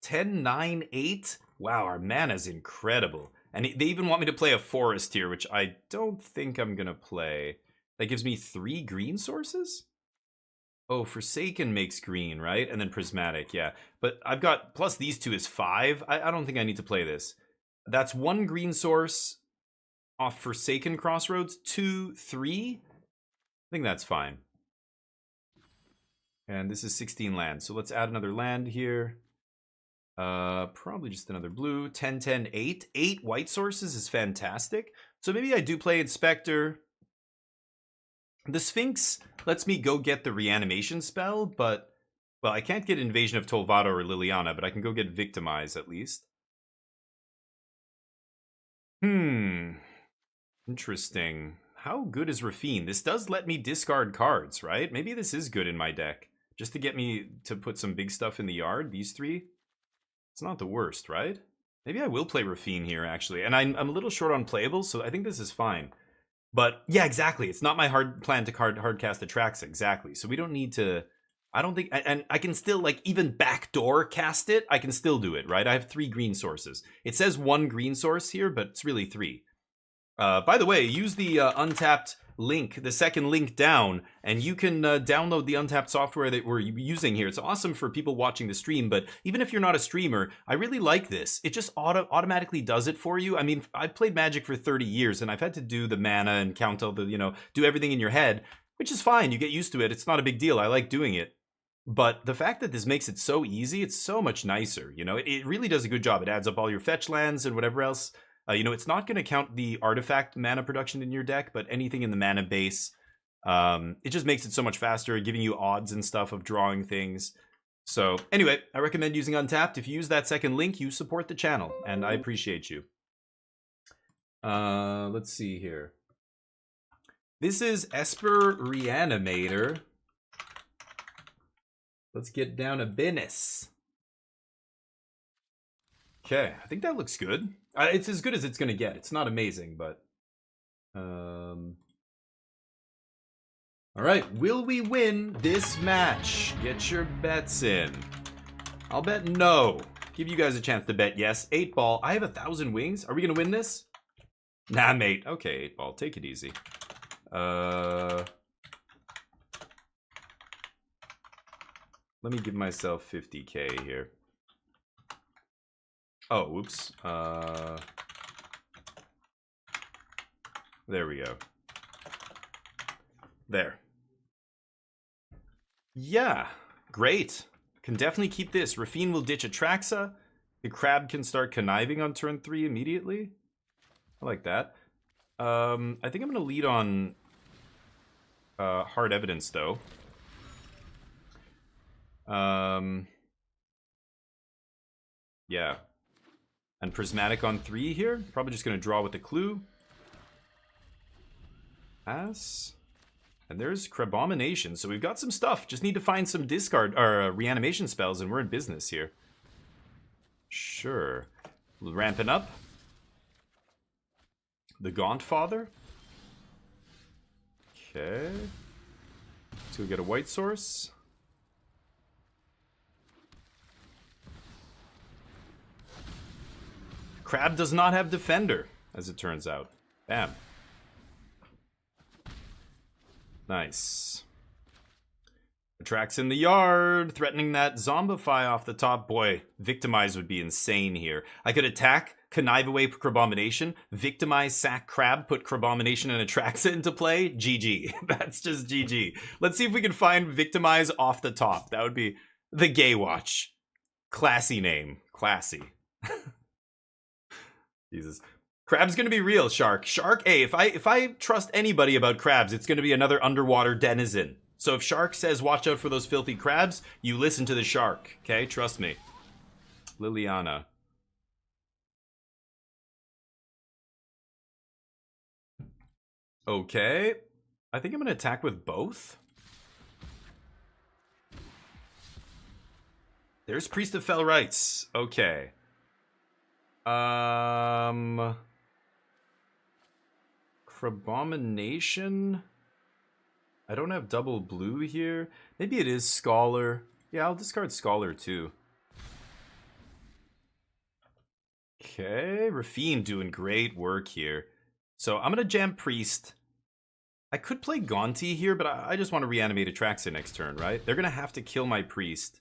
10, 9, 8. Wow, our mana's incredible. And they even want me to play a forest here, which I don't think I'm going to play. That gives me 3 green sources? Oh, Forsaken makes green, right? And then Prismatic, yeah. But I've got, plus these 2 is 5. I don't think I need to play this. That's 1 green source off Forsaken Crossroads. 2, 3. I think that's fine. And this is 16 land. So let's add another land here. Probably just another blue. 10, 10, 8. 8 white sources is fantastic. So maybe I do play Inspector. The Sphinx lets me go get the reanimation spell, but... Well, I can't get Invasion of Tolvado or Liliana, but I can go get Victimize at least. Interesting. How good is Rafine? This does let me discard cards, right? Maybe this is good in my deck. Just to get me to put some big stuff in the yard, these 3. It's not the worst, right? Maybe I will play Rafine here, actually. And I'm a little short on playables, so I think this is fine. But, yeah, exactly. It's not my hard plan to hardcast Atraxa, exactly. So we don't need to... I don't think... And I can still, like, even backdoor cast it. I can still do it, right? I have 3 green sources. It says 1 green source here, but it's really 3. By the way, use the Untapped link, the second link down, and you can download the Untapped software that we're using here. It's awesome for people watching the stream, but even if you're not a streamer, I really like this. It just automatically does it for you. I mean, I've played Magic for 30 years, and I've had to do the mana and count all the, you know, do everything in your head, which is fine. You get used to it. It's not a big deal. I like doing it. But the fact that this makes it so easy, it's so much nicer. You know, it really does a good job. It adds up all your fetch lands and whatever else. You know, it's not going to count the artifact mana production in your deck, but anything in the mana base. It just makes it so much faster, giving you odds and stuff of drawing things. So anyway, I recommend using Untapped. If you use that second link, you support the channel, and I appreciate you. Let's see here. This is Esper Reanimator. Let's get down to business. Okay, I think that looks good. It's as good as it's going to get. It's not amazing, but... All right, will we win this match? Get your bets in. I'll bet no. Give you guys a chance to bet yes. 8-ball. I have 1,000 wings. Are we going to win this? Nah, mate. Okay, 8-ball. Take it easy. Let me give myself 50k here. Oh, whoops. There we go. There. Yeah, great. Can definitely keep this. Rafine will ditch Atraxa. The crab can start conniving on turn 3 immediately. I like that. I think I'm going to lead on Hard Evidence, though. Yeah. And Prismatic on 3 here. Probably just going to draw with the clue. Pass. And there's Crabomination. So we've got some stuff. Just need to find some discard or reanimation spells, and we're in business here. Sure. Ramping up. The Gaunt Father. Okay. Let's go get a white source. Crab does not have Defender, as it turns out. Bam. Nice. Attracts in the yard, threatening that Zombify off the top. Boy, Victimize would be insane here. I could attack, connive away Crabomination, Victimize, sack Crab, put Crabomination and Atraxa into play. GG. That's just GG. Let's see if we can find Victimize off the top. That would be the Gay Watch. Classy name. Classy. Jesus. Crab's gonna be real, Shark. Shark, hey, if I trust anybody about crabs, it's gonna be another underwater denizen. So if Shark says watch out for those filthy crabs, you listen to the Shark, okay? Trust me. Liliana. Okay. I think I'm gonna attack with both. There's Priest of Fell Rites. Okay. Crabomination. I don't have double blue here. Maybe it is Scholar. Yeah, I'll discard Scholar too. Okay, Rafine doing great work here. So I'm gonna jam Priest. I could play Gaunty here, but I just want to reanimate Atraxa next turn, right? They're gonna have to kill my Priest.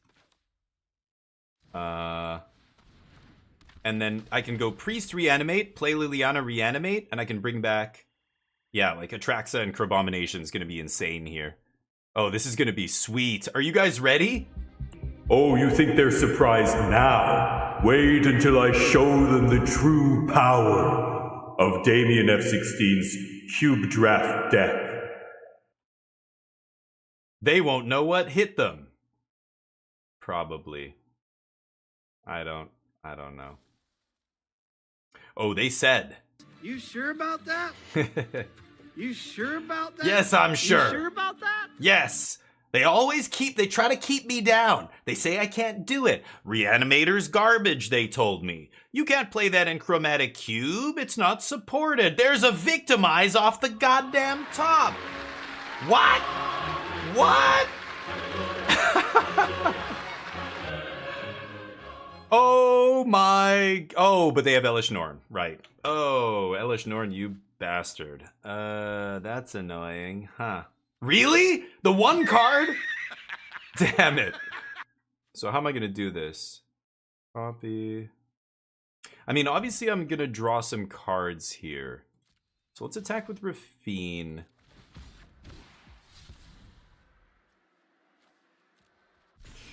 And then I can go Priest reanimate, play Liliana reanimate, and I can bring back... Yeah, like Atraxa and Crabomination is gonna be insane here. Oh, this is gonna be sweet. Are you guys ready? Oh, you think they're surprised now? Wait until I show them the true power of Damien F16's Cube Draft deck. They won't know what hit them. Probably. I don't know. Oh, they said. You sure about that? You sure about that? Yes, I'm sure. You sure about that? Yes. They try to keep me down. They say I can't do it. Reanimator's garbage, they told me. You can't play that in Chromatic Cube. It's not supported. There's a Victimize off the goddamn top. What? What? Oh my... Oh, but they have Elish Norn. Right. Oh, Elish Norn, you bastard. That's annoying. Huh. Really? The one card? Damn it. So how am I going to do this? Copy. I mean, obviously I'm going to draw some cards here. So let's attack with Rafine.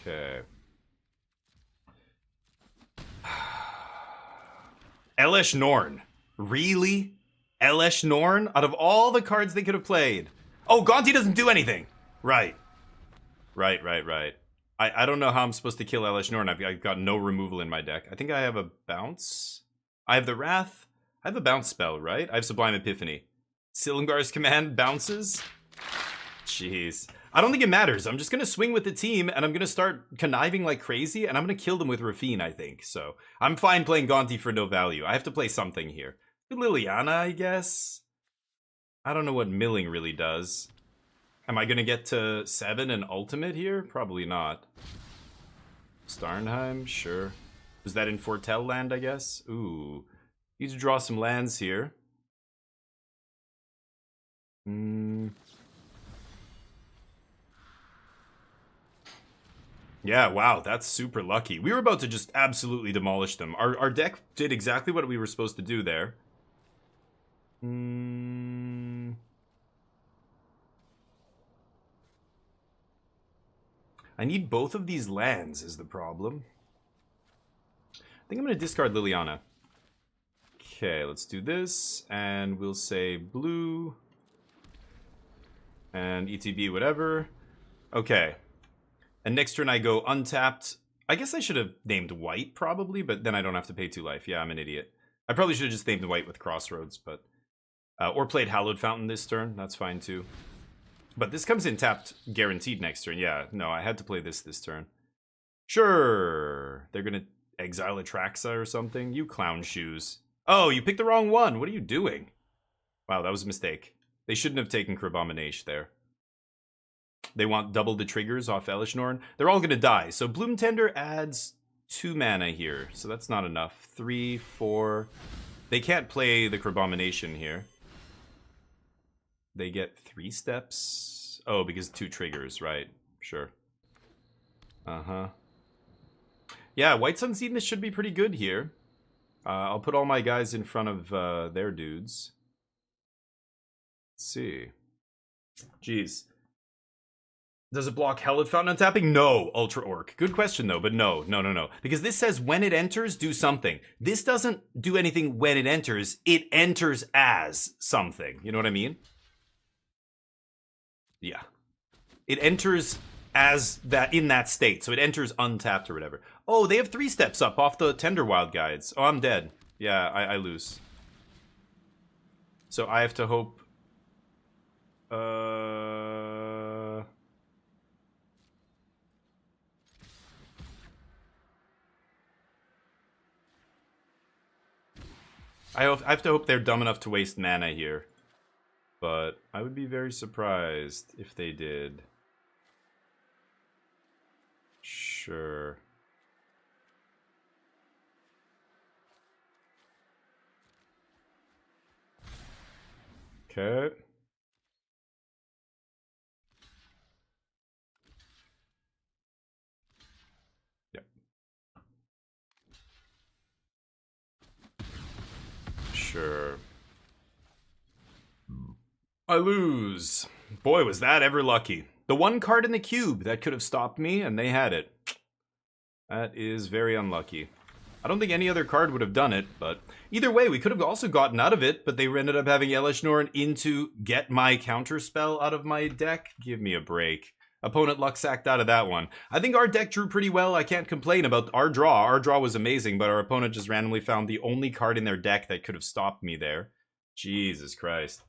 Okay. Elish Norn. Really? Elish Norn? Out of all the cards they could have played. Oh, Gaunty doesn't do anything. Right. Right. I don't know how I'm supposed to kill Elish Norn. I've got no removal in my deck. I think I have a bounce. I have the Wrath. I have a bounce spell, right? I have Sublime Epiphany. Silumgar's command bounces? Jeez. I don't think it matters. I'm just going to swing with the team, and I'm going to start conniving like crazy, and I'm going to kill them with Rafine, I think. So I'm fine playing Gaunty for no value. I have to play something here. Liliana, I guess? I don't know what milling really does. Am I going to get to 7 and ultimate here? Probably not. Starnheim? Sure. Was that in Fortell land, I guess? Ooh. Need to draw some lands here. Yeah, wow, that's super lucky. We were about to just absolutely demolish them. Our deck did exactly what we were supposed to do there. I need both of these lands is the problem. I think I'm going to discard Liliana. Okay, let's do this, and we'll say blue, and ETB, whatever. Okay. And next turn I go untapped. I guess I should have named white, probably, but then I don't have to pay 2 life. Yeah, I'm an idiot. I probably should have just named white with Crossroads, but... or played Hallowed Fountain this turn. That's fine, too. But this comes in tapped guaranteed next turn. Yeah, no, I had to play this turn. Sure. They're going to exile Atraxa or something. You clown shoes. Oh, you picked the wrong one. What are you doing? Wow, that was a mistake. They shouldn't have taken Crabomination there. They want double the triggers off Elish Norn. They're all going to die. So Bloom Tender adds 2 mana here. So that's not enough. 3, 4. They can't play the Crabomination here. They get 3 steps. Oh, because 2 triggers, right. Sure. Uh-huh. Yeah, White Sun's Eden should be pretty good here. I'll put all my guys in front of their dudes. Let's see. Jeez. Does it block Hallowed Fountain untapping? No, Ultra Orc. Good question, though, but no. Because this says when it enters, do something. This doesn't do anything when it enters as something. You know what I mean? Yeah. It enters as that in that state, so it enters untapped or whatever. Oh, they have 3 steps up off the Tender Wild guides. Oh, I'm dead. Yeah, I lose. So I have to hope... I have to hope they're dumb enough to waste mana here. but I would be very surprised if they did. Sure. Okay. Yep. Sure. I lose. Boy, was that ever lucky. The one card in the cube that could have stopped me, and they had it. That is very unlucky. I don't think any other card would have done it, but either way, we could have also gotten out of it, but they ended up having Elesh Norn in to get my counterspell out of my deck. Give me a break. Opponent luck sacked out of that one. I think our deck drew pretty well. I can't complain about our draw. Our draw was amazing, but our opponent just randomly found the only card in their deck that could have stopped me there. Jesus Christ.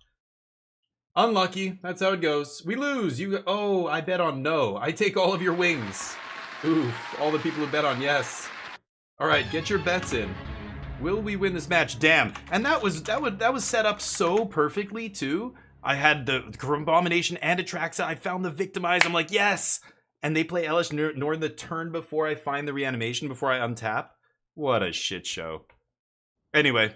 Unlucky. That's how it goes. We lose. Oh, I bet on no. I take all of your wings. Oof. All the people who bet on yes. All right, get your bets in. Will we win this match? Damn. And that was set up so perfectly too. I had the Abomination and Atraxa. I found the Victimize. I'm like, yes. And they play Elesh Norn the turn before I find the Reanimation, before I untap. What a shit show. Anyway,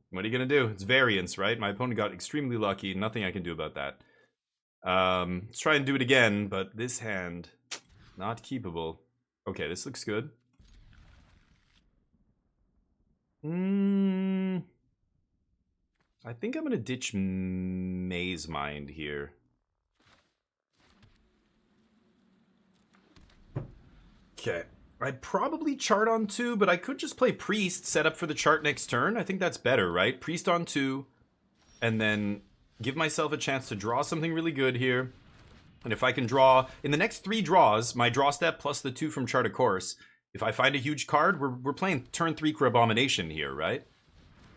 what are you gonna do? It's variance, right? My opponent got extremely lucky. Nothing I can do about that. Let's try and do it again, but this hand, not keepable. Okay, this looks good. I think I'm gonna ditch Maze Mind here. Okay. I'd probably chart on 2, but I could just play Priest, set up for the chart next turn. I think that's better, right? Priest on 2, and then give myself a chance to draw something really good here. And if I can draw, in the next 3 draws, my draw step plus the 2 from Chart a Course, if I find a huge card, we're playing turn 3 Abomination here, right?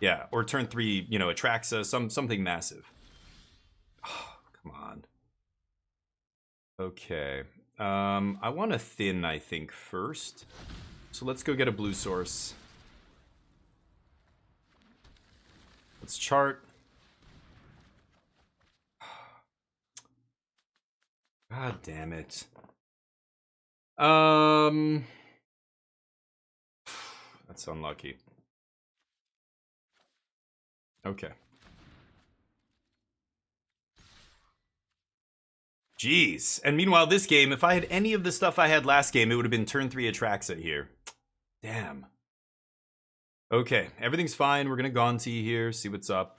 Yeah, or turn 3, you know, Atraxa, something massive. Oh, come on. Okay. I want to thin, I think, first. So let's go get a blue source. Let's chart. God damn it. That's unlucky. Okay. Jeez. And meanwhile, this game, if I had any of the stuff I had last game, it would have been turn 3 Atraxa here. Damn. Okay, everything's fine. We're gonna Gonti here, see what's up.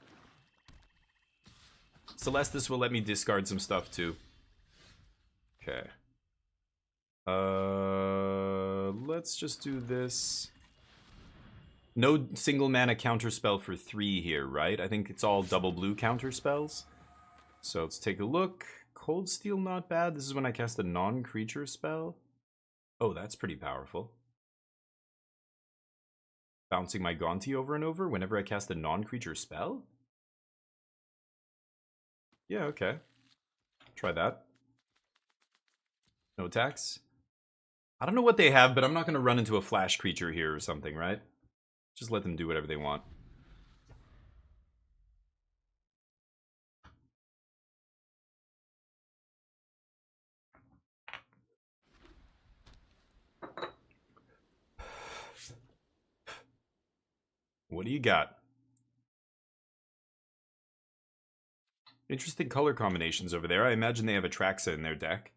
Celestis will let me discard some stuff too. Okay. Let's just do this. No single mana counterspell for 3 here, right? I think it's all double blue counterspells. So let's take a look. Cold Steel, not bad. This is when I cast a non-creature spell. Oh, that's pretty powerful. Bouncing my Gonti over and over whenever I cast a non-creature spell? Yeah, okay. Try that. No attacks. I don't know what they have, but I'm not going to run into a flash creature here or something, right? Just let them do whatever they want. What do you got? Interesting color combinations over there. I imagine they have Atraxa in their deck.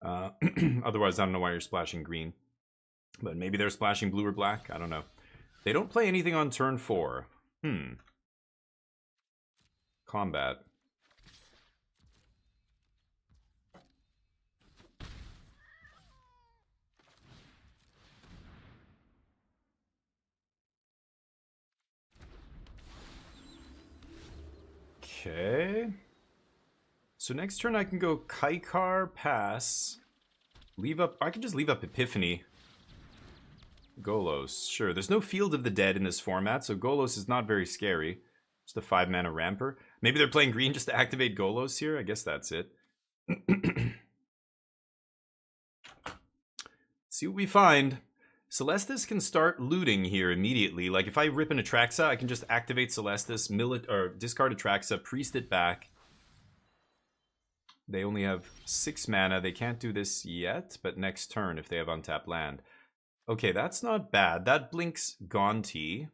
Otherwise, I don't know why you're splashing green. But maybe they're splashing blue or black. I don't know. They don't play anything on turn 4. Combat. Okay. So next turn I can go Kaikar, pass. Leave up. I can just leave up Epiphany. Golos. Sure. There's no Field of the Dead in this format, so Golos is not very scary. Just a 5-mana ramper. Maybe they're playing green just to activate Golos here. I guess that's it. See what we find. Celestis can start looting here immediately. Like, if I rip an Atraxa, I can just activate Celestis, or discard Atraxa, priest it back. They only have 6 mana. They can't do this yet, but next turn if they have untapped land. Okay, that's not bad. That blinks Gonti.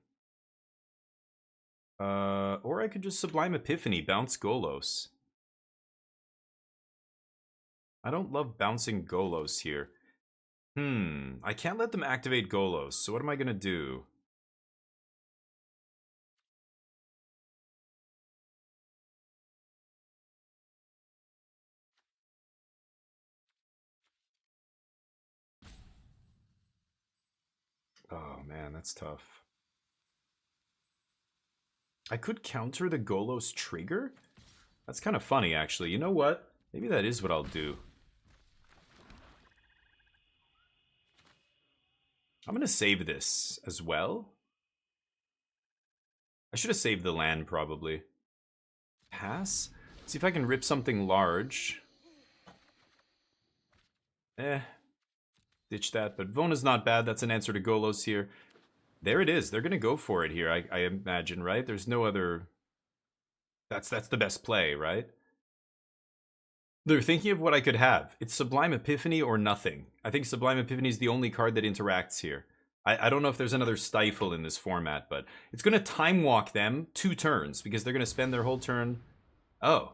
Or I could just Sublime Epiphany, bounce Golos. I don't love bouncing Golos here. I can't let them activate Golos, so what am I gonna do? Oh man, that's tough. I could counter the Golos trigger? That's kind of funny, actually. You know what? Maybe that is what I'll do. I'm gonna save this as well. I should have saved the land, probably. Pass? See if I can rip something large. Ditch that, but Vona's not bad. That's an answer to Golos here. There it is. They're gonna go for it here, I imagine, right? There's no other... That's the best play, right? They're thinking of what I could have. It's Sublime Epiphany or nothing. I think Sublime Epiphany is the only card that interacts here. I don't know if there's another Stifle in this format, but it's going to time walk them 2 turns because they're going to spend their whole turn... Oh.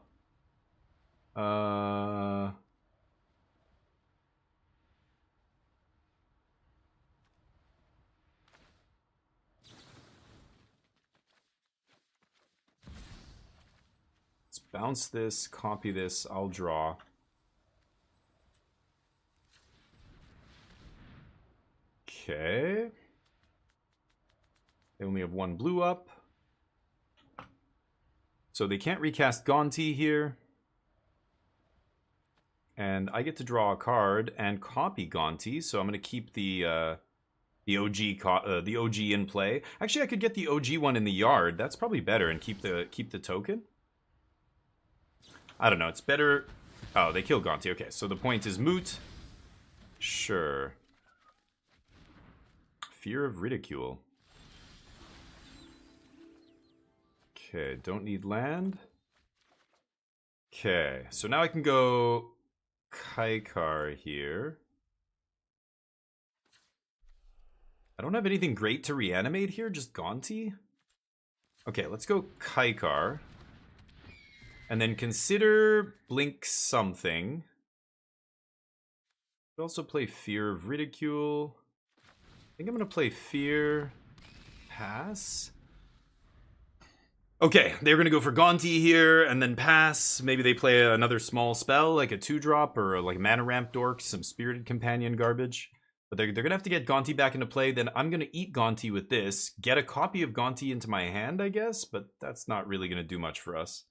Let's bounce this, copy this, I'll draw. Okay. They only have 1 blue up. So they can't recast Gonti here. And I get to draw a card and copy Gonti, so I'm going to keep the OG in play. Actually, I could get the OG one in the yard. That's probably better, and keep the token. I don't know. It's better. Oh, they kill Gonti. Okay, so the point is moot. Sure. Fear of ridicule. Okay, don't need land. Okay, so now I can go Kaikar here. I don't have anything great to reanimate here, just Gonti. Okay, let's go Kaikar. And then consider blink something. Could also play Fear of Ridicule. I think I'm going to play Fear. Pass. Okay, they're going to go for Gonti here and then pass. Maybe they play another small spell, like a 2-drop or like Mana Ramp Dork, some Spirited Companion garbage. But they're going to have to get Gonti back into play. Then I'm going to eat Gonti with this. Get a copy of Gonti into my hand, I guess. But that's not really going to do much for us.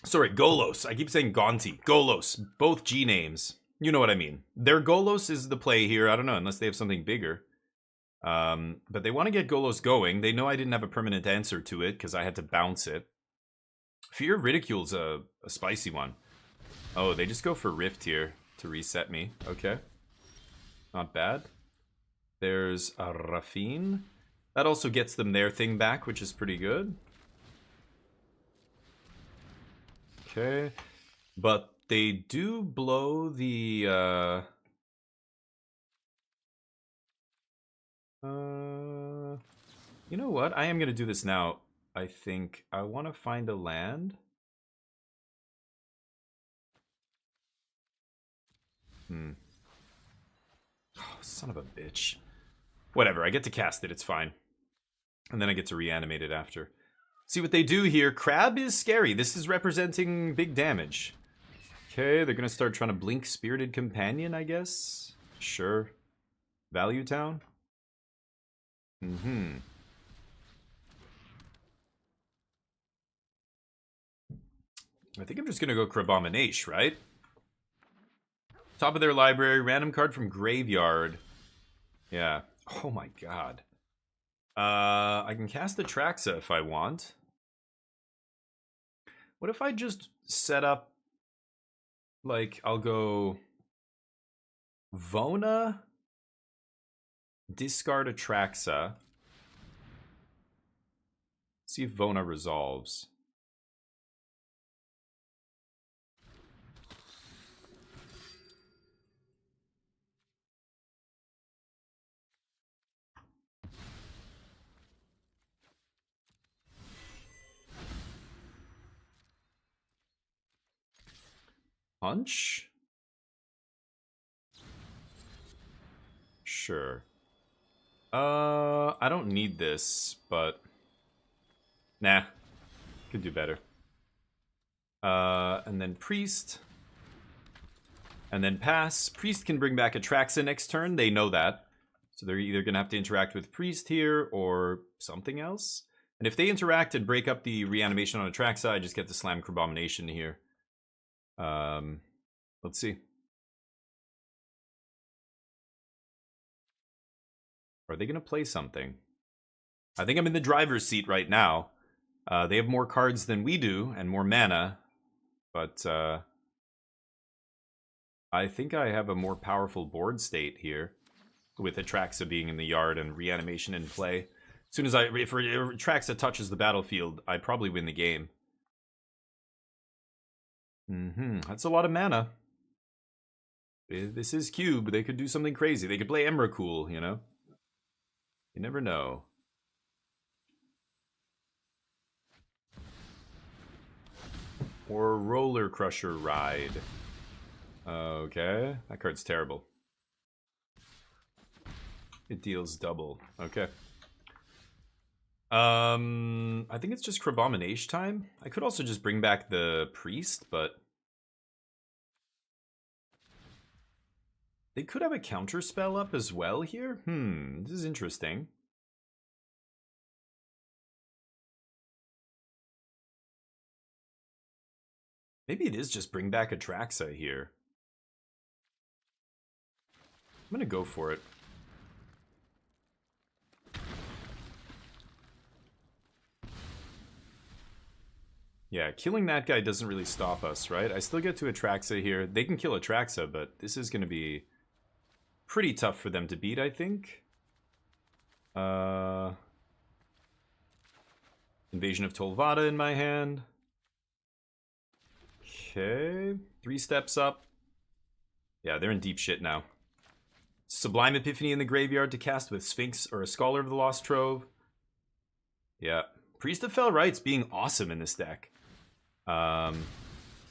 Sorry, Golos. I keep saying Gonti. Golos. Both G names. You know what I mean. Their Golos is the play here. I don't know, unless they have something bigger. But they want to get Golos going. They know I didn't have a permanent answer to it because I had to bounce it. Fear of Ridicule's a spicy one. Oh, they just go for Rift here to reset me. Okay. Not bad. There's a Rafine. That also gets them their thing back, which is pretty good. Okay. But they do blow the... You know what? I am going to do this now. I think I want to find a land. Oh, son of a bitch. Whatever, I get to cast it, it's fine. And then I get to reanimate it after. See what they do here. Crab is scary. This is representing big damage. Okay, they're going to start trying to blink Spirited Companion, I guess. Sure. Value Town? I think I'm just going to go Krabomination, right? Top of their library, random card from graveyard. Yeah. Oh my god. I can cast the Traxa if I want. What if I just set up Like, I'll go Vona, discard Atraxa. See if Vona resolves. Punch? Sure. I don't need this, but nah. Could do better. And then Priest. And then pass. Priest can bring back Atraxa next turn. They know that. So they're either going to have to interact with Priest here or something else. And if they interact and break up the reanimation on Atraxa, I just get the Slam Crabomination here. Let's see. Are they going to play something? I think I'm in the driver's seat right now. They have more cards than we do and more mana. But I think I have a more powerful board state here. With Atraxa being in the yard and reanimation in play. As soon as if Atraxa touches the battlefield, I probably win the game. That's a lot of mana. This is Cube. They could do something crazy. They could play Emrakul, you know? You never know. Or Roller Crusher Ride. Okay. That card's terrible. It deals double. Okay. I think it's just Crabomination time. I could also just bring back the Priest, but they could have a counter spell up as well here. This is interesting. Maybe it is just bring back Atraxa here. I'm gonna go for it. Yeah, killing that guy doesn't really stop us, right? I still get to Atraxa here. They can kill Atraxa, but this is going to be pretty tough for them to beat, I think. Invasion of Tolvada in my hand. Okay, 3 steps up. Yeah, they're in deep shit now. Sublime Epiphany in the graveyard to cast with Sphinx or a Scholar of the Lost Trove. Yeah, Priest of Fell Rites being awesome in this deck.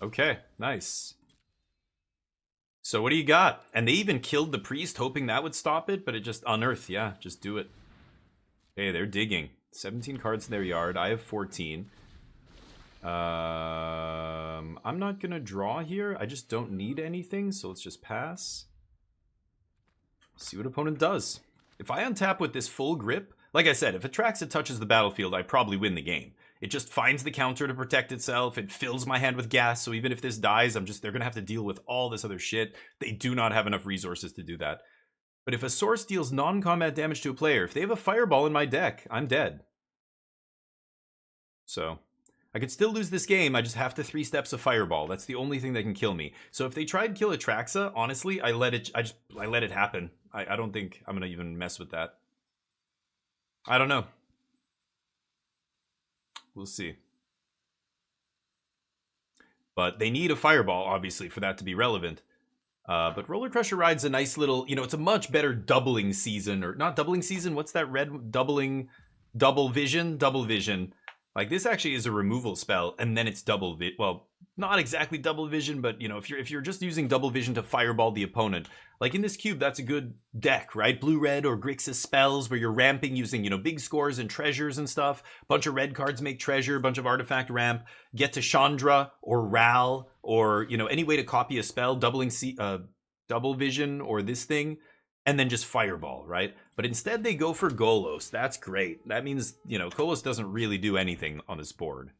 Okay, nice. So what do you got? And they even killed the Priest, hoping that would stop it, but it just unearthed. Yeah, just do it. Okay, they're digging. 17 cards in their yard. I have 14. I'm not gonna draw here. I just don't need anything, so let's just pass. See what opponent does. If I untap with this full grip, like I said, if Atraxa touches the battlefield, I probably win the game. It just finds the counter to protect itself. It fills my hand with gas, so even if this dies, they're gonna have to deal with all this other shit. They do not have enough resources to do that. But if a source deals non-combat damage to a player, if they have a fireball in my deck, I'm dead. So I could still lose this game. I just have to 3 steps of fireball. That's the only thing that can kill me. So if they tried to kill Atraxa, honestly, I let it happen. I don't think I'm gonna even mess with that. I don't know. We'll see. But they need a fireball, obviously, for that to be relevant. But Roller Crusher Ride's a nice little, it's a much better doubling season, or not doubling season. What's that red double vision? Double vision. Like, this actually is a removal spell, and then it's well, not exactly double vision, but if you're just using double vision to fireball the opponent, like in this cube, that's a good deck, right? Blue-red or Grixis spells where you're ramping using, big scores and treasures and stuff. Bunch of red cards make treasure, bunch of artifact ramp. Get to Chandra or Ral or, any way to copy a spell, double vision or this thing, and then just fireball, right? But instead they go for Golos. That's great. That means, Golos doesn't really do anything on this board.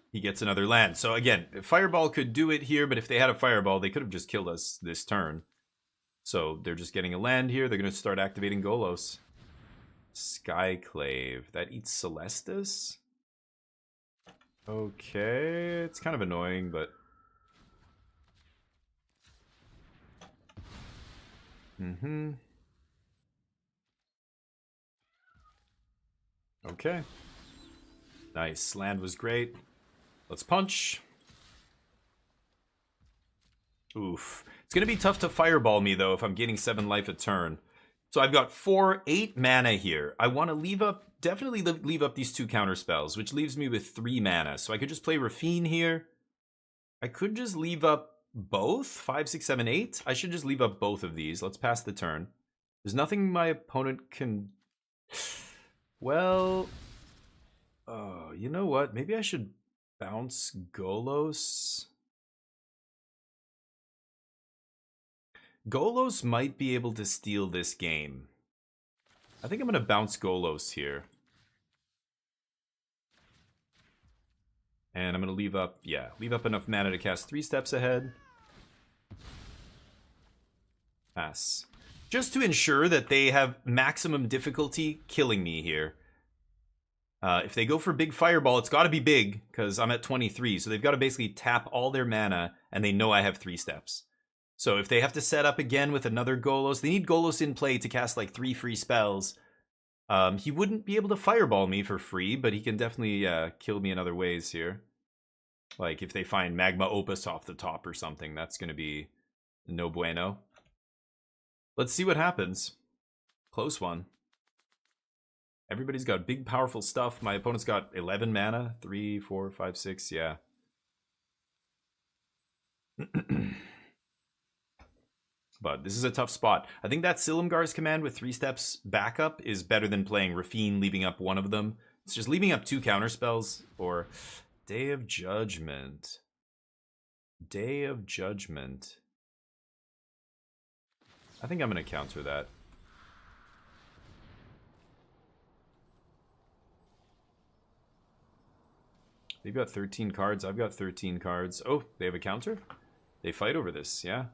He gets another land. So again, Fireball could do it here, but if they had a Fireball, they could have just killed us this turn. So they're just getting a land here. They're going to start activating Golos. Skyclave. That eats Celestis? Okay, it's kind of annoying, but... Okay. Nice. Land was great. Let's punch. Oof. It's going to be tough to fireball me, though, if I'm gaining 7 life a turn. So I've got 8 mana here. I want to leave up, definitely leave up these 2 counter spells, which leaves me with 3 mana. So I could just play Rafine here. I could just leave up both, 5, 6, 7, 8. I should just leave up both of these. Let's pass the turn. There's nothing my opponent can... Well... you know what? Maybe I should bounce Golos. Golos might be able to steal this game. I think I'm going to bounce Golos here. And I'm going to leave up, leave up enough mana to cast 3 steps ahead. Pass. Just to ensure that they have maximum difficulty killing me here. If they go for big fireball, it's got to be big, because I'm at 23, so they've got to basically tap all their mana, and they know I have 3 steps. So if they have to set up again with another Golos, they need Golos in play to cast like 3 free spells. He wouldn't be able to fireball me for free, but he can definitely kill me in other ways here. Like if they find Magma Opus off the top or something, that's going to be no bueno. Let's see what happens. Close one. Everybody's got big, powerful stuff. My opponent's got 11 mana. 3, 4, 5, 6, yeah. But this is a tough spot. I think that Silumgar's command with 3 steps backup is better than playing Rafine, leaving up one of them. It's just leaving up 2 counterspells, or Day of Judgment. Day of Judgment. I think I'm going to counter that. They've got 13 cards. I've got 13 cards. Oh, they have a counter? They fight over this, yeah.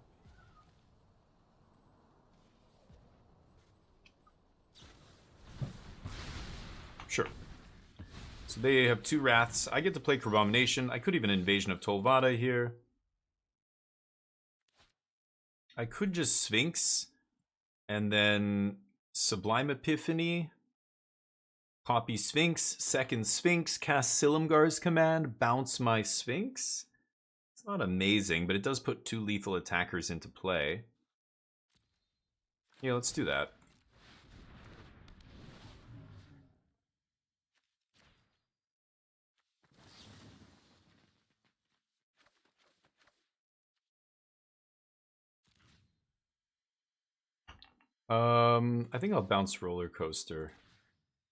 Sure. So they have 2 Wraths. I get to play Crabomination. I could even Invasion of Tolvada here. I could just Sphinx. And then Sublime Epiphany. Copy Sphinx. Second Sphinx. Cast Silumgar's command. Bounce my Sphinx. It's not amazing, but it does put 2 lethal attackers into play. Yeah, let's do that. I think I'll bounce Roller Coaster.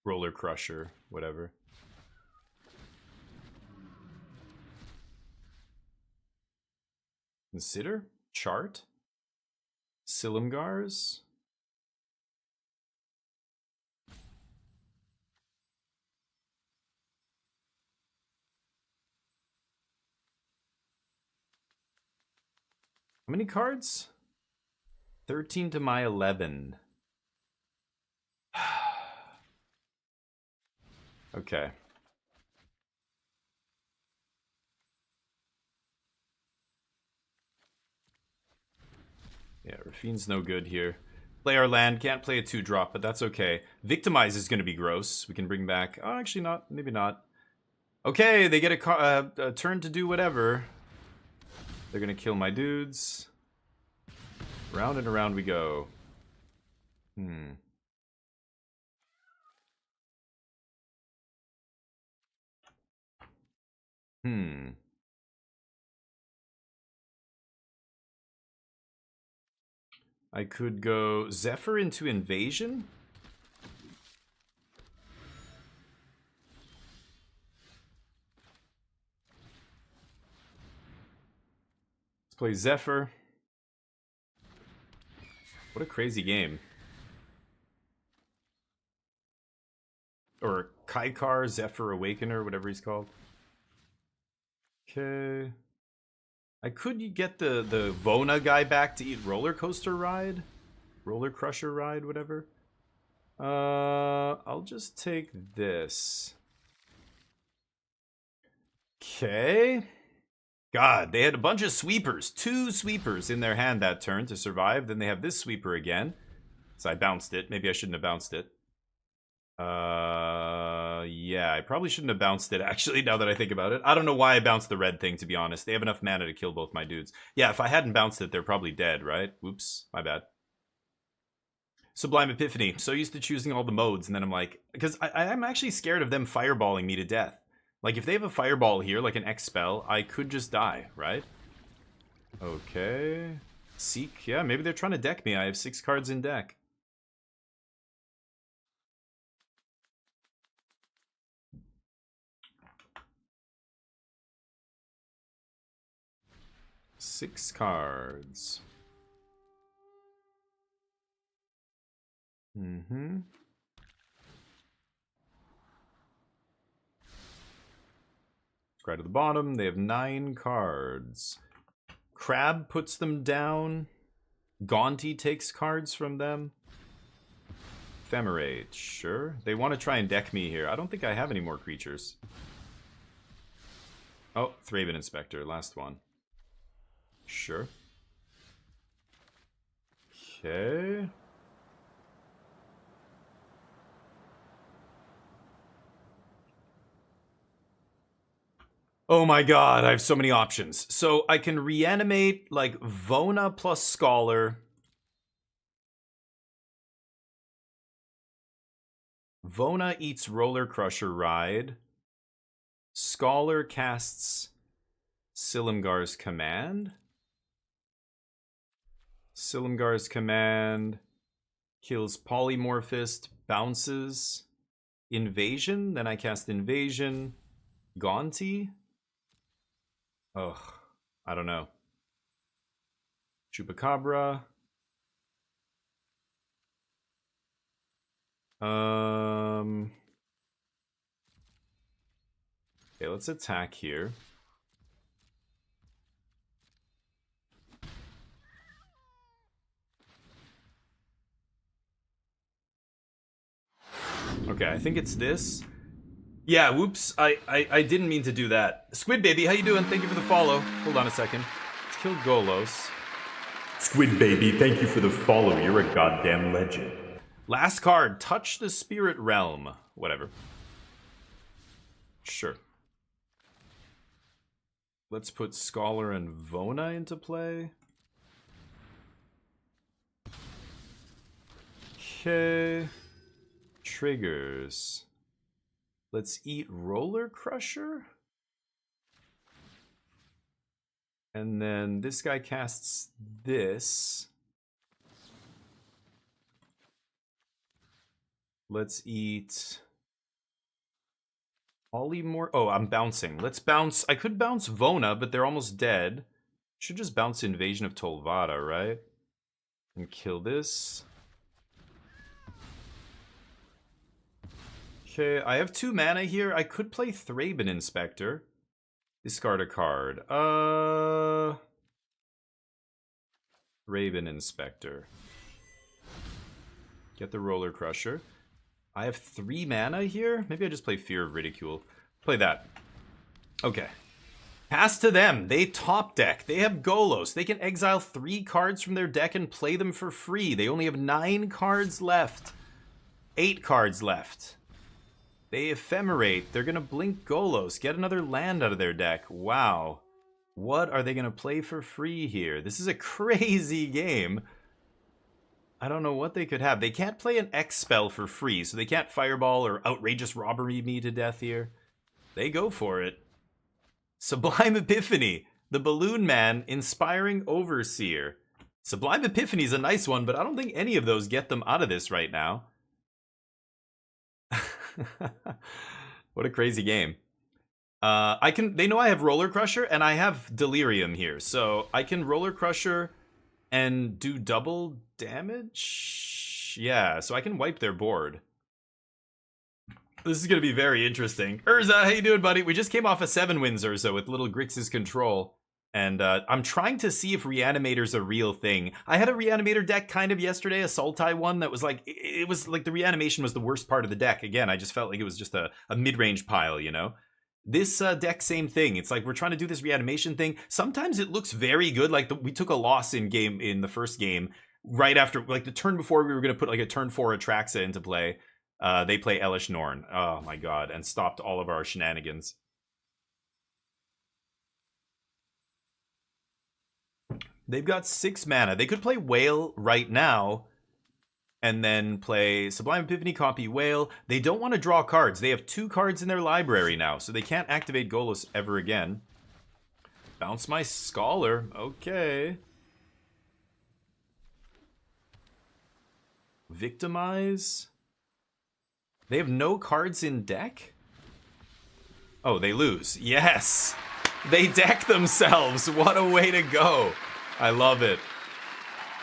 Roller Crusher, whatever. Consider? Chart? Silumgars? How many cards? 13 to my 11. Okay. Yeah, Rafine's no good here. Play our land, can't play a 2-drop, but that's okay. Victimize is going to be gross. We can bring back... Oh, actually not. Maybe not. Okay, they get a turn to do whatever. They're going to kill my dudes. Round and around we go. I could go Zephyr into Invasion. Let's play Zephyr. What a crazy game. Or Kaikar, Zephyr Awakener, whatever he's called. Okay. I could get the Vona guy back to eat Roller Coaster Ride? Roller Crusher Ride, whatever. I'll just take this. Okay. God, they had a bunch of sweepers. 2 sweepers in their hand that turn to survive. Then they have this sweeper again. So I bounced it. Maybe I shouldn't have bounced it. Yeah, I probably shouldn't have bounced it, actually, now that I think about it. I don't know why I bounced the red thing, to be honest. They have enough mana to kill both my dudes. Yeah, if I hadn't bounced it, they're probably dead, right? Oops, my bad. Sublime Epiphany. So used to choosing all the modes, and then I'm like... Because I'm actually scared of them fireballing me to death. Like, if they have a fireball here, like an X spell, I could just die, right? Okay. Seek. Yeah, maybe they're trying to deck me. I have 6 cards in deck. Six cards. Mm-hmm. Right at the bottom, they have 9 cards. Crab puts them down. Gaunty takes cards from them. Ephemerate, sure. They want to try and deck me here. I don't think I have any more creatures. Oh, Thraben Inspector, last one. Sure. Okay. Oh my god, I have so many options. So I can reanimate, like, Vona plus Scholar. Vona eats Roller Crusher Ride. Scholar casts Silumgar's Command. Silumgar's Command kills Polymorphist, bounces. Invasion, then I cast Invasion. Gaunty. Ugh, I don't know. Chupacabra. Okay, let's attack here. Okay, I think it's this. Yeah, whoops. I didn't mean to do that. Squid Baby, how you doing? Thank you for the follow. Hold on a second. Let's kill Golos. Squid Baby, thank you for the follow. You're a goddamn legend. Last card, Touch the Spirit Realm. Whatever. Sure. Let's put Scholar and Vona into play. Okay. Triggers. Let's eat Roller Crusher. And then this guy casts this. Let's eat Polymorph. Oh, I'm bouncing. Let's bounce. I could bounce Vona, but they're almost dead. Should just bounce Invasion of Tolvada, right? And kill this. Okay, I have 2 mana here. I could play Thraben Inspector. Discard a card. Thraben Inspector. Get the Roller Crusher. I have 3 mana here. Maybe I just play Fear of Ridicule. Play that. Okay. Pass to them. They top deck. They have Golos. They can exile 3 cards from their deck and play them for free. They only have 9 cards left. 8 cards left. They ephemerate. They're going to blink Golos. Get another land out of their deck. Wow. What are they going to play for free here? This is a crazy game. I don't know what they could have. They can't play an X spell for free, so they can't Fireball or Outrageous Robbery me to death here. They go for it. Sublime Epiphany. The Balloon Man, Inspiring Overseer. Sublime Epiphany is a nice one, but I don't think any of those get them out of this right now. What a crazy game. They know I have Roller Crusher and I have Delirium here, so I can Roller Crusher and do double damage. Yeah, so I can wipe their board. This is gonna be very interesting. Urza, how you doing, buddy? We just came off a 7 wins Urza with Little Grix's control. And I'm trying to see if Reanimator's a real thing. I had a Reanimator deck kind of yesterday, a Sultai one that was like, it was like the Reanimation was the worst part of the deck. Again, I just felt like it was just a mid-range pile, you know? This deck, same thing. It's like we're trying to do this reanimation thing. Sometimes it looks very good. Like we took a loss in the first game, right after, like the turn before we were going to put like a turn 4 Atraxa into play. They play Elish Norn. Oh my god, and stopped all of our shenanigans. They've got 6 mana. They could play Whale right now, and then play Sublime Epiphany, copy Whale. They don't want to draw cards. They have 2 cards in their library now, so they can't activate Golos ever again. Bounce my Scholar. Okay. Victimize. They have no cards in deck? Oh, they lose. Yes! They deck themselves. What a way to go. I love it.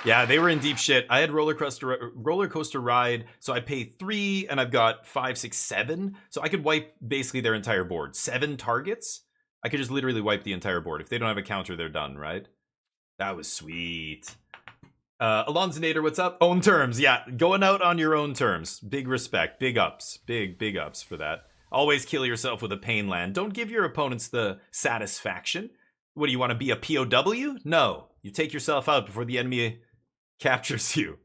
Yeah, they were in deep shit. I had roller coaster ride, so I pay 3, and I've got 5, 6, 7. So I could wipe basically their entire board. 7 targets? I could just literally wipe the entire board. If they don't have a counter, they're done, right? That was sweet. Alonzonator, what's up? Own terms. Yeah, going out on your own terms. Big respect. Big ups. Big ups for that. Always kill yourself with a pain land. Don't give your opponents the satisfaction. What, do you want to be a POW? No. You take yourself out before the enemy captures you.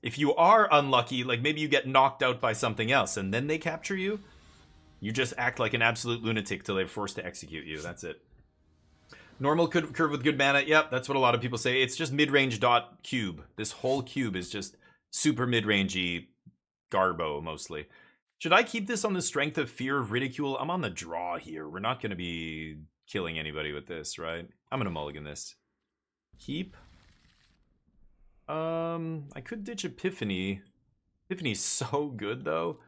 If you are unlucky, like maybe you get knocked out by something else and then they capture you, you just act like an absolute lunatic till they're forced to execute you. That's it. Normal curve with good mana. Yep, that's what a lot of people say. It's just mid-range dot cube. This whole cube is just super mid-rangey garbo, mostly. Should I keep this on the strength of Fear of Ridicule? I'm on the draw here. We're not going to be killing anybody with this, right? I'm going to mulligan this. Keep. I could ditch Epiphany. Epiphany's so good, though.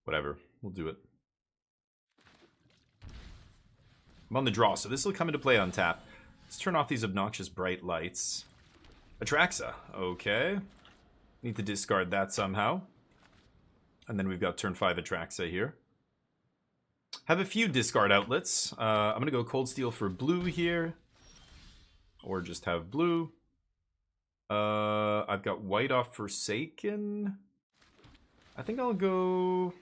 Whatever. We'll do it. I'm on the draw, so this will come into play on tap. Let's turn off these obnoxious bright lights. Atraxa. Okay. Need to discard that somehow. And then we've got turn 5 Atraxa here. Have a few discard outlets. I'm going to go Cold Steel for blue here. Or just have blue. I've got white off Forsaken. I think I'll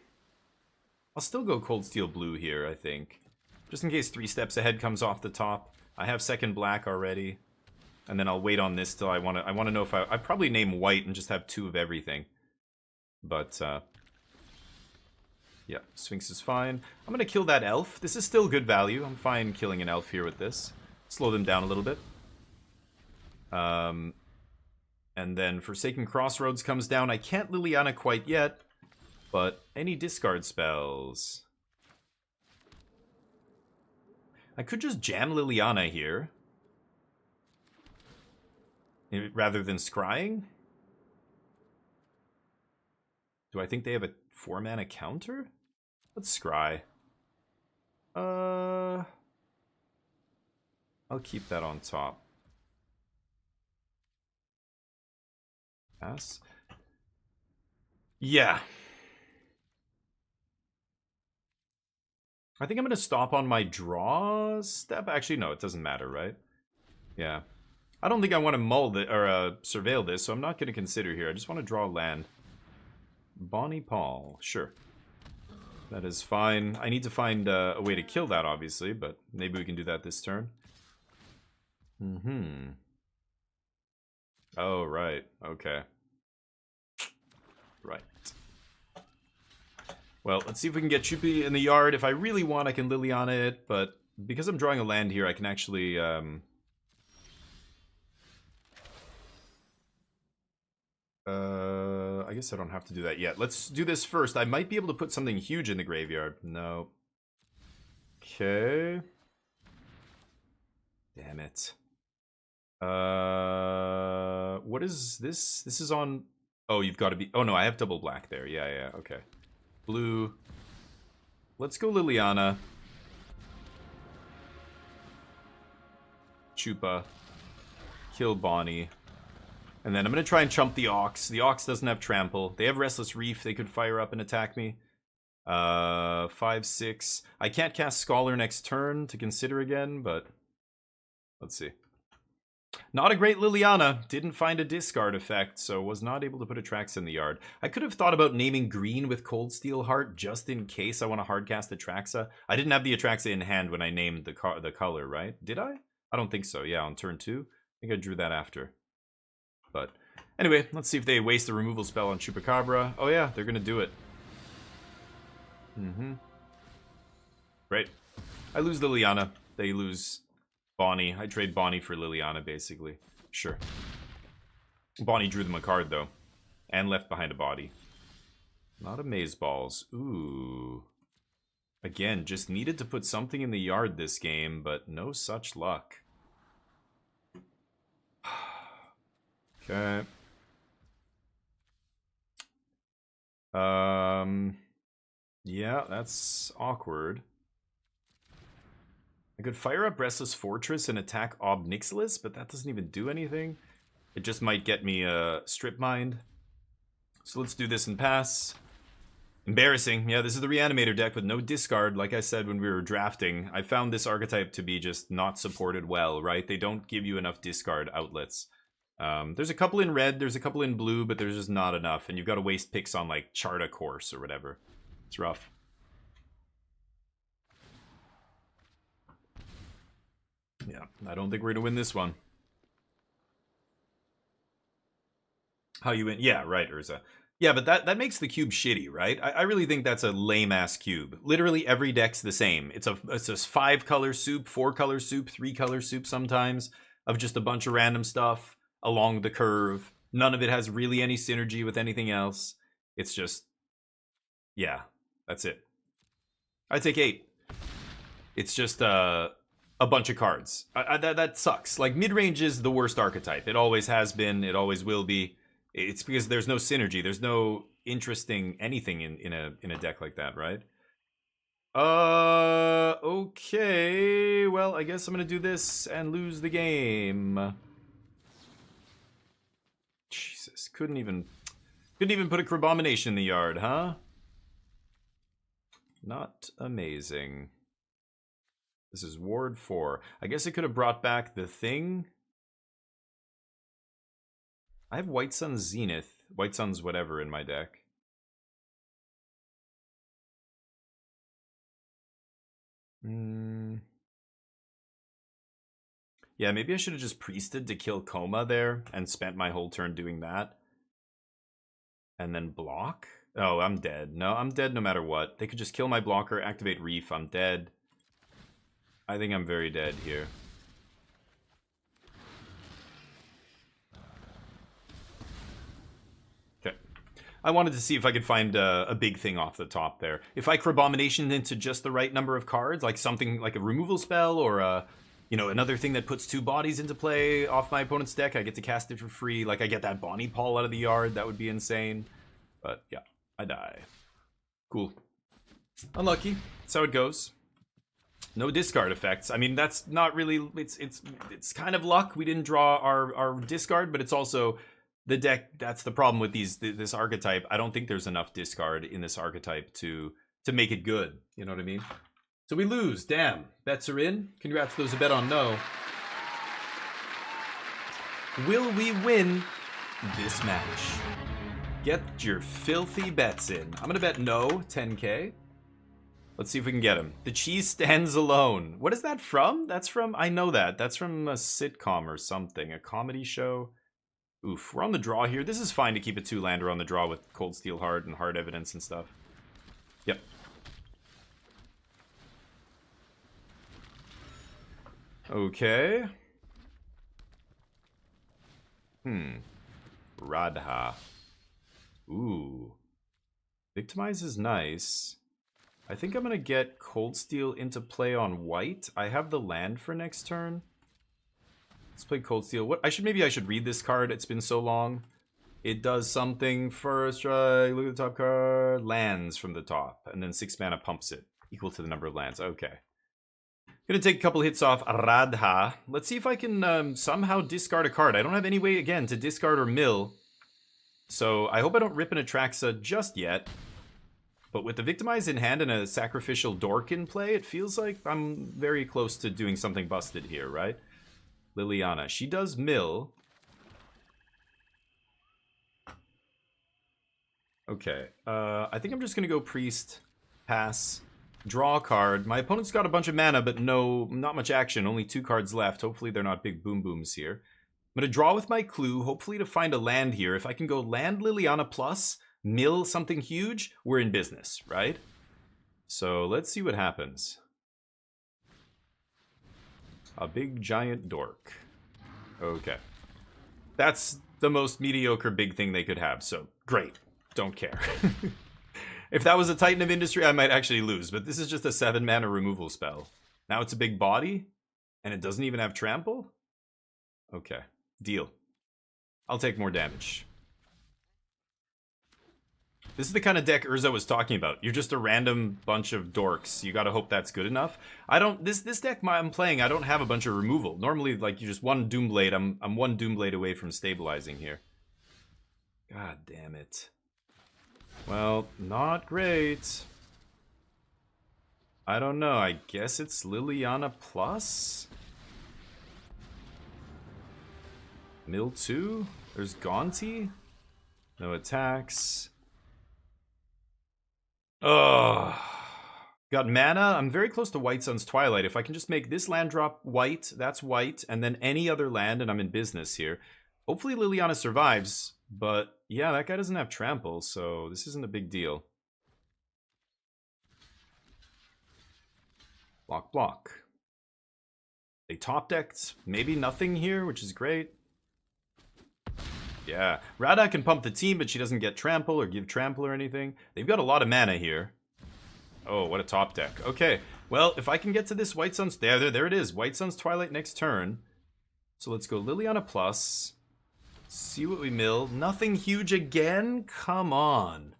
still go Cold Steel blue here, I think. Just in case 3 steps ahead comes off the top. I have second black already. And then I'll wait on this till I want to know if I probably name white and just have 2 of everything. But, yeah, Sphinx is fine. I'm going to kill that elf. This is still good value. I'm fine killing an elf here with this. Slow them down a little bit. And then Forsaken Crossroads comes down. I can't Liliana quite yet, but any discard spells. I could just jam Liliana here. Rather than scrying. Do I think they have a 4-mana counter? Let's scry. I'll keep that on top. Pass. Yeah. I think I'm going to stop on my draw step. Actually, no, it doesn't matter, right? Yeah. I don't think I want to mull this, or surveil this, so I'm not going to consider here. I just want to draw land. Bonnie Paul. Sure. That is fine. I need to find a way to kill that, obviously, but maybe we can do that this turn. Oh, right. Okay. Right. Well, let's see if we can get Chupi in the yard. If I really want, I can Liliana it, but because I'm drawing a land here, I can actually... I guess I don't have to do that yet. Let's do this first. I might be able to put something huge in the graveyard. No. Okay. Damn it. What is this? This is on... Oh, you've got to be... Oh, no, I have double black there. Yeah, okay. Blue. Let's go Liliana. Chupa. Kill Bonnie. And then I'm going to try and chump the Ox. The Ox doesn't have Trample. They have Restless Reef. They could fire up and attack me. 5, 6. I can't cast Scholar next turn to consider again, but... Let's see. Not a great Liliana. Didn't find a discard effect, so was not able to put Atraxa in the yard. I could have thought about naming green with Cold Steel Heart just in case I want to hardcast Atraxa. I didn't have the Atraxa in hand when I named the color, right? Did I? I don't think so. Yeah, on turn 2. I think I drew that after. But anyway, let's see if they waste the removal spell on Chupacabra. Oh yeah, they're going to do it. Great. I lose Liliana. They lose Bonnie. I trade Bonnie for Liliana, basically. Sure. Bonnie drew them a card, though. And left behind a body. Not a Maze Balls. Ooh. Again, just needed to put something in the yard this game, but no such luck. Okay. Yeah, that's awkward. I could fire up Restless Fortress and attack Ob Nixilis, but that doesn't even do anything. It just might get me a Strip Mind. So let's do this and pass. Embarrassing. Yeah, this is the Reanimator deck with no discard. Like I said when we were drafting, I found this archetype to be just not supported well, right? They don't give you enough discard outlets. There's a couple in red, there's a couple in blue, but there's just not enough. And you've got to waste picks on like Charta Course or whatever. It's rough. Yeah, I don't think we're going to win this one. How you win? Yeah, right, Urza. Yeah, but that makes the cube shitty, right? I really think that's a lame-ass cube. Literally every deck's the same. It's a 5-color soup, 4-color soup, 3-color soup sometimes, of just a bunch of random stuff along the curve. None of it has really any synergy with anything else. It's just, yeah, that's it. I take 8. It's just a bunch of cards. That sucks. Like, mid-range is the worst archetype. It always has been. It always will be. It's because there's no synergy. There's no interesting anything in a deck like that, right? Okay. Well, I guess I'm gonna do this and lose the game. Jesus, couldn't even put a Crabomination in the yard, huh? Not amazing. This is Ward 4. I guess it could have brought back the thing. I have White Sun's Zenith, White Sun's whatever in my deck. Yeah, maybe I should have just priested to kill Coma there and spent my whole turn doing that. And then block? Oh, I'm dead. No, I'm dead no matter what. They could just kill my blocker, activate Reef, I'm dead. I think I'm very dead here. Okay. I wanted to see if I could find a big thing off the top there. If I Crabomination into just the right number of cards, like something like a removal spell or a, you know, another thing that puts 2 bodies into play off my opponent's deck, I get to cast it for free. Like I get that Bonnie Paul out of the yard, that would be insane. But yeah, I die. Cool. Unlucky. That's how it goes. No discard effects. I mean, that's not really, it's kind of luck. We didn't draw our discard, but it's also the deck. That's the problem with this archetype. I don't think there's enough discard in this archetype to make it good. You know what I mean? So we lose. Damn. Bets are in. Congrats to those who bet on no. Will we win this match? Get your filthy bets in. I'm gonna bet no, 10K. Let's see if we can get him. The cheese stands alone. What is that from? That's from, I know that. That's from a sitcom or something. A comedy show. Oof, we're on the draw here. This is fine to keep a 2-lander on the draw with Cold Steel Heart and Hard Evidence and stuff. Yep. Okay. Radha. Ooh. Victimize is nice. I think I'm going to get Cold Steel into play on white. I have the land for next turn. Let's play Cold Steel. Maybe I should read this card. It's been so long. It does something first strike. Look at the top card. Lands from the top. And then 6 mana pumps it. Equal to the number of lands. Okay. Gonna take a couple hits off Radha. Let's see if I can somehow discard a card. I don't have any way, again, to discard or mill. So I hope I don't rip an Atraxa just yet. But with the Victimize in hand and a Sacrificial Dork in play, it feels like I'm very close to doing something busted here, right? Liliana. She does mill. Okay. I think I'm just going to go priest, pass, draw a card. My opponent's got a bunch of mana, but not much action. Only 2 cards left. Hopefully they're not big boom booms here. I'm going to draw with my clue, hopefully to find a land here. If I can go land Liliana plus, mill something huge, we're in business, right? So let's see what happens. A big giant dork. Okay. That's the most mediocre big thing they could have, so great. Don't care. If that was a Titan of Industry, I might actually lose, but this is just a 7 mana removal spell. Now it's a big body, and it doesn't even have trample? Okay, deal. I'll take more damage. This is the kind of deck Urza was talking about. You're just a random bunch of dorks. You gotta hope that's good enough. This deck I'm playing, I don't have a bunch of removal. Normally, like, you just one Doomblade. I'm one Doomblade away from stabilizing here. God damn it. Well, not great. I don't know. I guess it's Liliana plus? Mill 2? There's Gaunty? No attacks. Ugh. Got mana. I'm very close to White Sun's Twilight. If I can just make this land drop white, that's white, and then any other land, and I'm in business here. Hopefully Liliana survives, but yeah, that guy doesn't have trample, so this isn't a big deal. Block, block. They top decked maybe nothing here, which is great. Yeah, Rada can pump the team, but she doesn't get trample or give trample or anything. They've got a lot of mana here. Oh, what a top deck. Okay, well, if I can get to this White Sun's... There it is. White Sun's Twilight next turn. So let's go Liliana plus. See what we mill. Nothing huge again? Come on.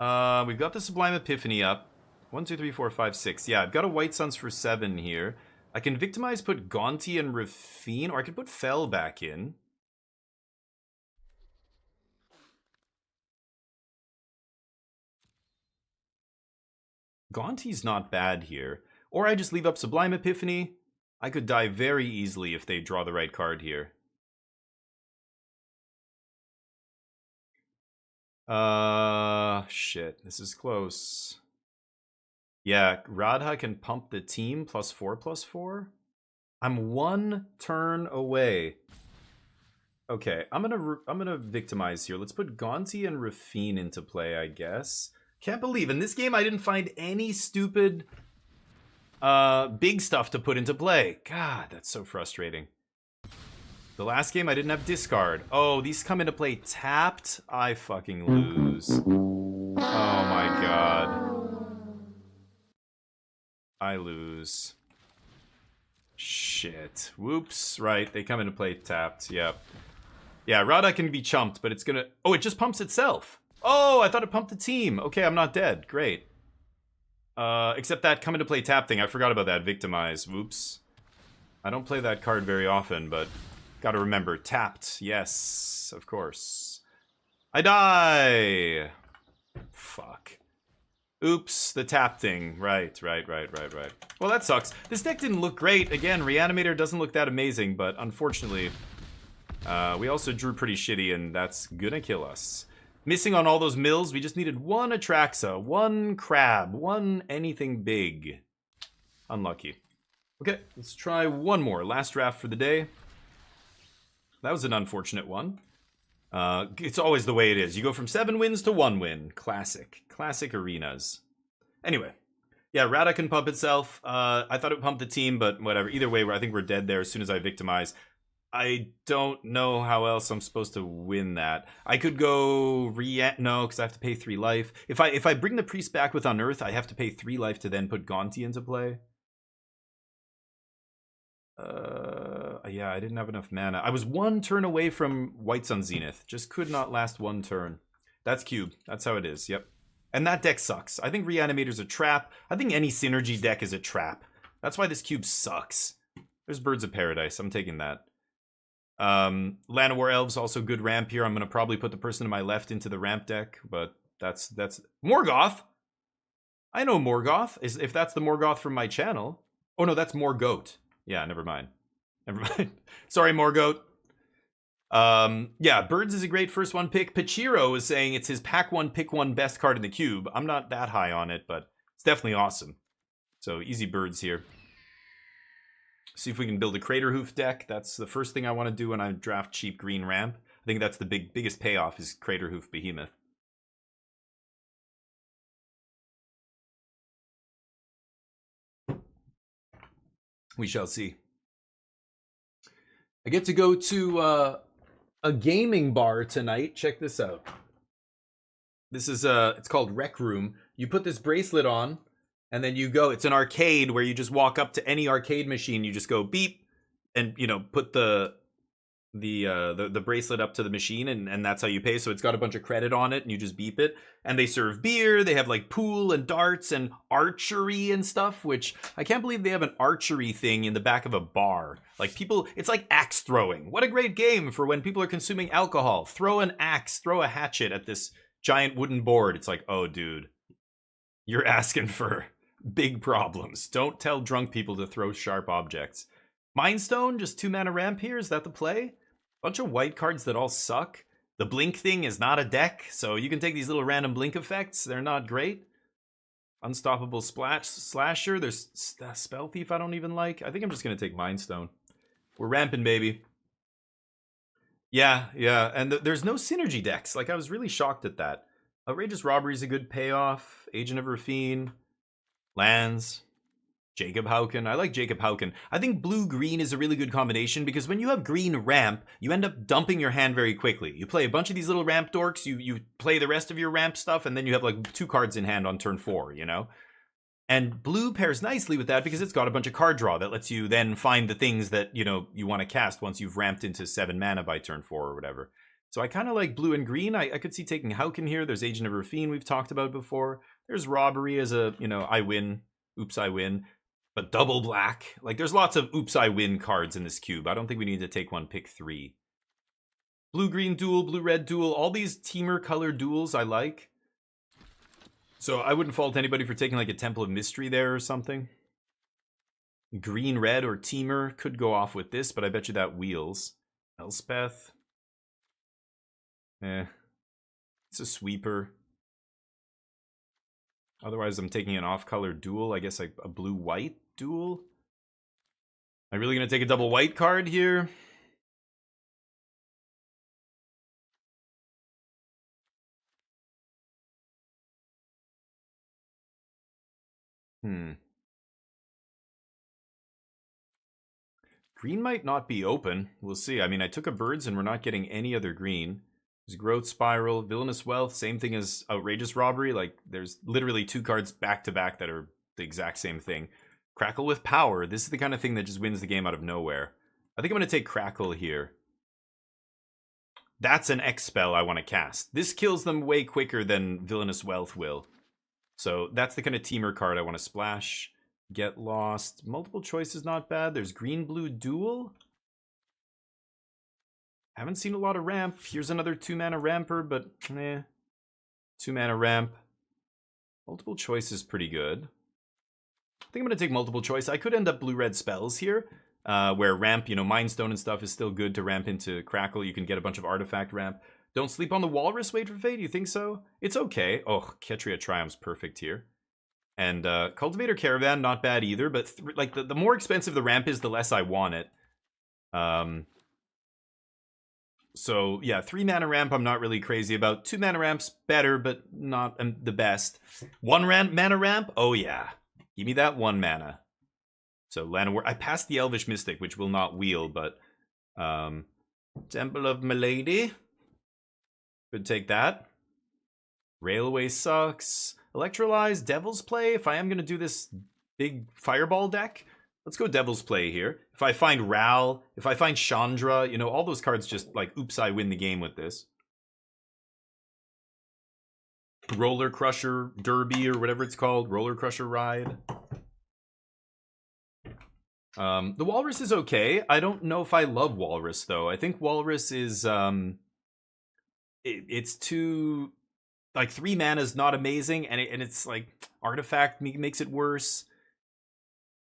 We've got the Sublime Epiphany up. 1, 2, 3, 4, 5, 6. Yeah, I've got a White Suns for 7 here. I can Victimize, put Gaunty and Rafine, or I could put Fel back in. Gaunty's not bad here. Or I just leave up Sublime Epiphany. I could die very easily if they draw the right card here. Shit. This is close. Yeah, Radha can pump the team +4/+4. I'm 1 turn away. Okay, I'm gonna Victimize here. Let's put Gaunty and Rafine into play, I guess. Can't believe in this game I didn't find any stupid big stuff to put into play. God, that's so frustrating. The last game I didn't have discard. Oh, these come into play tapped? I fucking lose. Oh my god. I lose. Shit. Whoops. Right, they come into play tapped. Yep. Yeah, Rada can be chumped, but it's gonna... Oh, it just pumps itself. Oh, I thought it pumped the team. Okay, I'm not dead. Great. Except that come into play tap thing. I forgot about that. Victimize. Whoops. I don't play that card very often, but gotta remember. Tapped. Yes, of course. I die. Fuck. Oops, the tap thing. Right. Well, that sucks. This deck didn't look great. Again, Reanimator doesn't look that amazing, but unfortunately, we also drew pretty shitty, and that's gonna kill us. Missing on all those mills, we just needed 1 Atraxa, 1 Crab, 1 anything big. Unlucky. Okay, let's try one more. Last draft for the day. That was an unfortunate one. It's always the way it is. You go from 7 wins to 1 win. Classic. Classic arenas. Anyway. Yeah, Rada can pump itself. I thought it would pump the team, but whatever. Either way, I think we're dead there as soon as I Victimize. I don't know how else I'm supposed to win that. I could go no, because I have to pay 3 life. If I bring the priest back with Unearth, I have to pay 3 life to then put Gaunty into play. Yeah, I didn't have enough mana. I was 1 turn away from White Sun Zenith. Just could not last 1 turn. That's Cube. That's how it is. Yep. And that deck sucks. I think Reanimator's a trap. I think any synergy deck is a trap. That's why this cube sucks. There's Birds of Paradise. I'm taking that. Llanowar Elves, also good ramp here. I'm going to probably put the person to my left into the ramp deck, but that's Morgoth. I know Morgoth, if that's the Morgoth from my channel. Oh no, that's Morgoat. Yeah, never mind. Never mind. Sorry, Morgoat. Yeah, Birds is a great first one pick. Pachiro is saying it's his pack one, pick one best card in the cube. I'm not that high on it, but it's definitely awesome. So easy Birds here. See if we can build a Crater Hoof deck. That's the first thing I want to do when I draft cheap green ramp. I think that's the biggest payoff is Crater Hoof Behemoth. We shall see. I get to go to a gaming bar tonight. Check this out. This is it's called Rec Room. You put this bracelet on, and then you go. It's an arcade where you just walk up to any arcade machine. You just go beep, and you know put the bracelet up to the machine, and that's how you pay. So it's got a bunch of credit on it, and you just beep it. And they serve beer. They have like pool and darts and archery and stuff. Which I can't believe they have an archery thing in the back of a bar. Like people, it's like axe throwing. What a great game for when people are consuming alcohol. Throw an axe, throw a hatchet at this giant wooden board. It's like, oh, dude, you're asking for big problems. Don't tell drunk people to throw sharp objects. Mind Stone, just 2 mana ramp here. Is that the play? Bunch of white cards that all suck. The blink thing is not a deck, so you can take these little random blink effects. They're not great. Unstoppable Slasher. There's Spell Thief I don't even like. I think I'm just going to take Mind Stone. We're ramping, baby. Yeah. And there's no synergy decks. Like, I was really shocked at that. Outrageous Robbery is a good payoff. Agent of Rafine. Lands. Jacob Hauken. I like Jacob Hauken. I think blue-green is a really good combination because when you have green ramp, you end up dumping your hand very quickly. You play a bunch of these little ramp dorks, you play the rest of your ramp stuff, and then you have like 2 cards in hand on turn 4, you know? And blue pairs nicely with that because it's got a bunch of card draw that lets you then find the things that, you know, you want to cast once you've ramped into 7 mana by turn 4 or whatever. So I kind of like blue and green. I could see taking Hauken here. There's Agent of Rafine we've talked about before. There's Robbery as a, you know, I win. Oops, I win. But double black. Like, there's lots of oops, I win cards in this cube. I don't think we need to take one, pick 3. Blue-green duel, blue-red duel. All these teamer color duels I like. So I wouldn't fault anybody for taking like a Temple of Mystery there or something. Green-red or teamer could go off with this, but I bet you that wheels. Elspeth. It's a sweeper. Otherwise, I'm taking an off-color duel. I guess like a blue-white duel. Am I really going to take a double white card here? Green might not be open. We'll see. I mean, I took a Birds and we're not getting any other green. There's Growth Spiral, Villainous Wealth, same thing as Outrageous Robbery. Like, there's literally 2 cards back-to-back that are the exact same thing. Crackle with Power. This is the kind of thing that just wins the game out of nowhere. I think I'm going to take Crackle here. That's an X spell I want to cast. This kills them way quicker than Villainous Wealth will. So that's the kind of teamer card I want to splash. Get Lost. Multiple choice is not bad. There's Green-Blue Duel. Haven't seen a lot of ramp. Here's another 2-mana ramper, but 2-mana ramp. Multiple choice is pretty good. I think I'm going to take multiple choice. I could end up blue-red spells here, where ramp, you know, Mind Stone and stuff is still good to ramp into Crackle. You can get a bunch of artifact ramp. Don't sleep on the Walrus, Wait for Fate. You think so? It's okay. Oh, Ketria Triumph's perfect here. And Cultivator Caravan, not bad either, but like the more expensive the ramp is, the less I want it. So yeah, 3-mana ramp I'm not really crazy about. 2-mana ramp's better, but not the best. 1-mana ramp? Oh yeah. Give me that 1 mana. So Llanowar, I passed the Elvish Mystic, which will not wheel, but Temple of Milady. Could take that. Railway sucks. Electrolyze, Devil's Play. If I am going to do this big fireball deck, let's go Devil's Play here. If I find Ral, if I find Chandra, you know, all those cards just like, oops, I win the game with this. Roller Crusher Derby or whatever it's called. Roller Crusher Ride. The Walrus is okay. I don't know if I love Walrus, though. I think Walrus is... it's too... Like, 3 mana is not amazing, and it's like, Artifact makes it worse.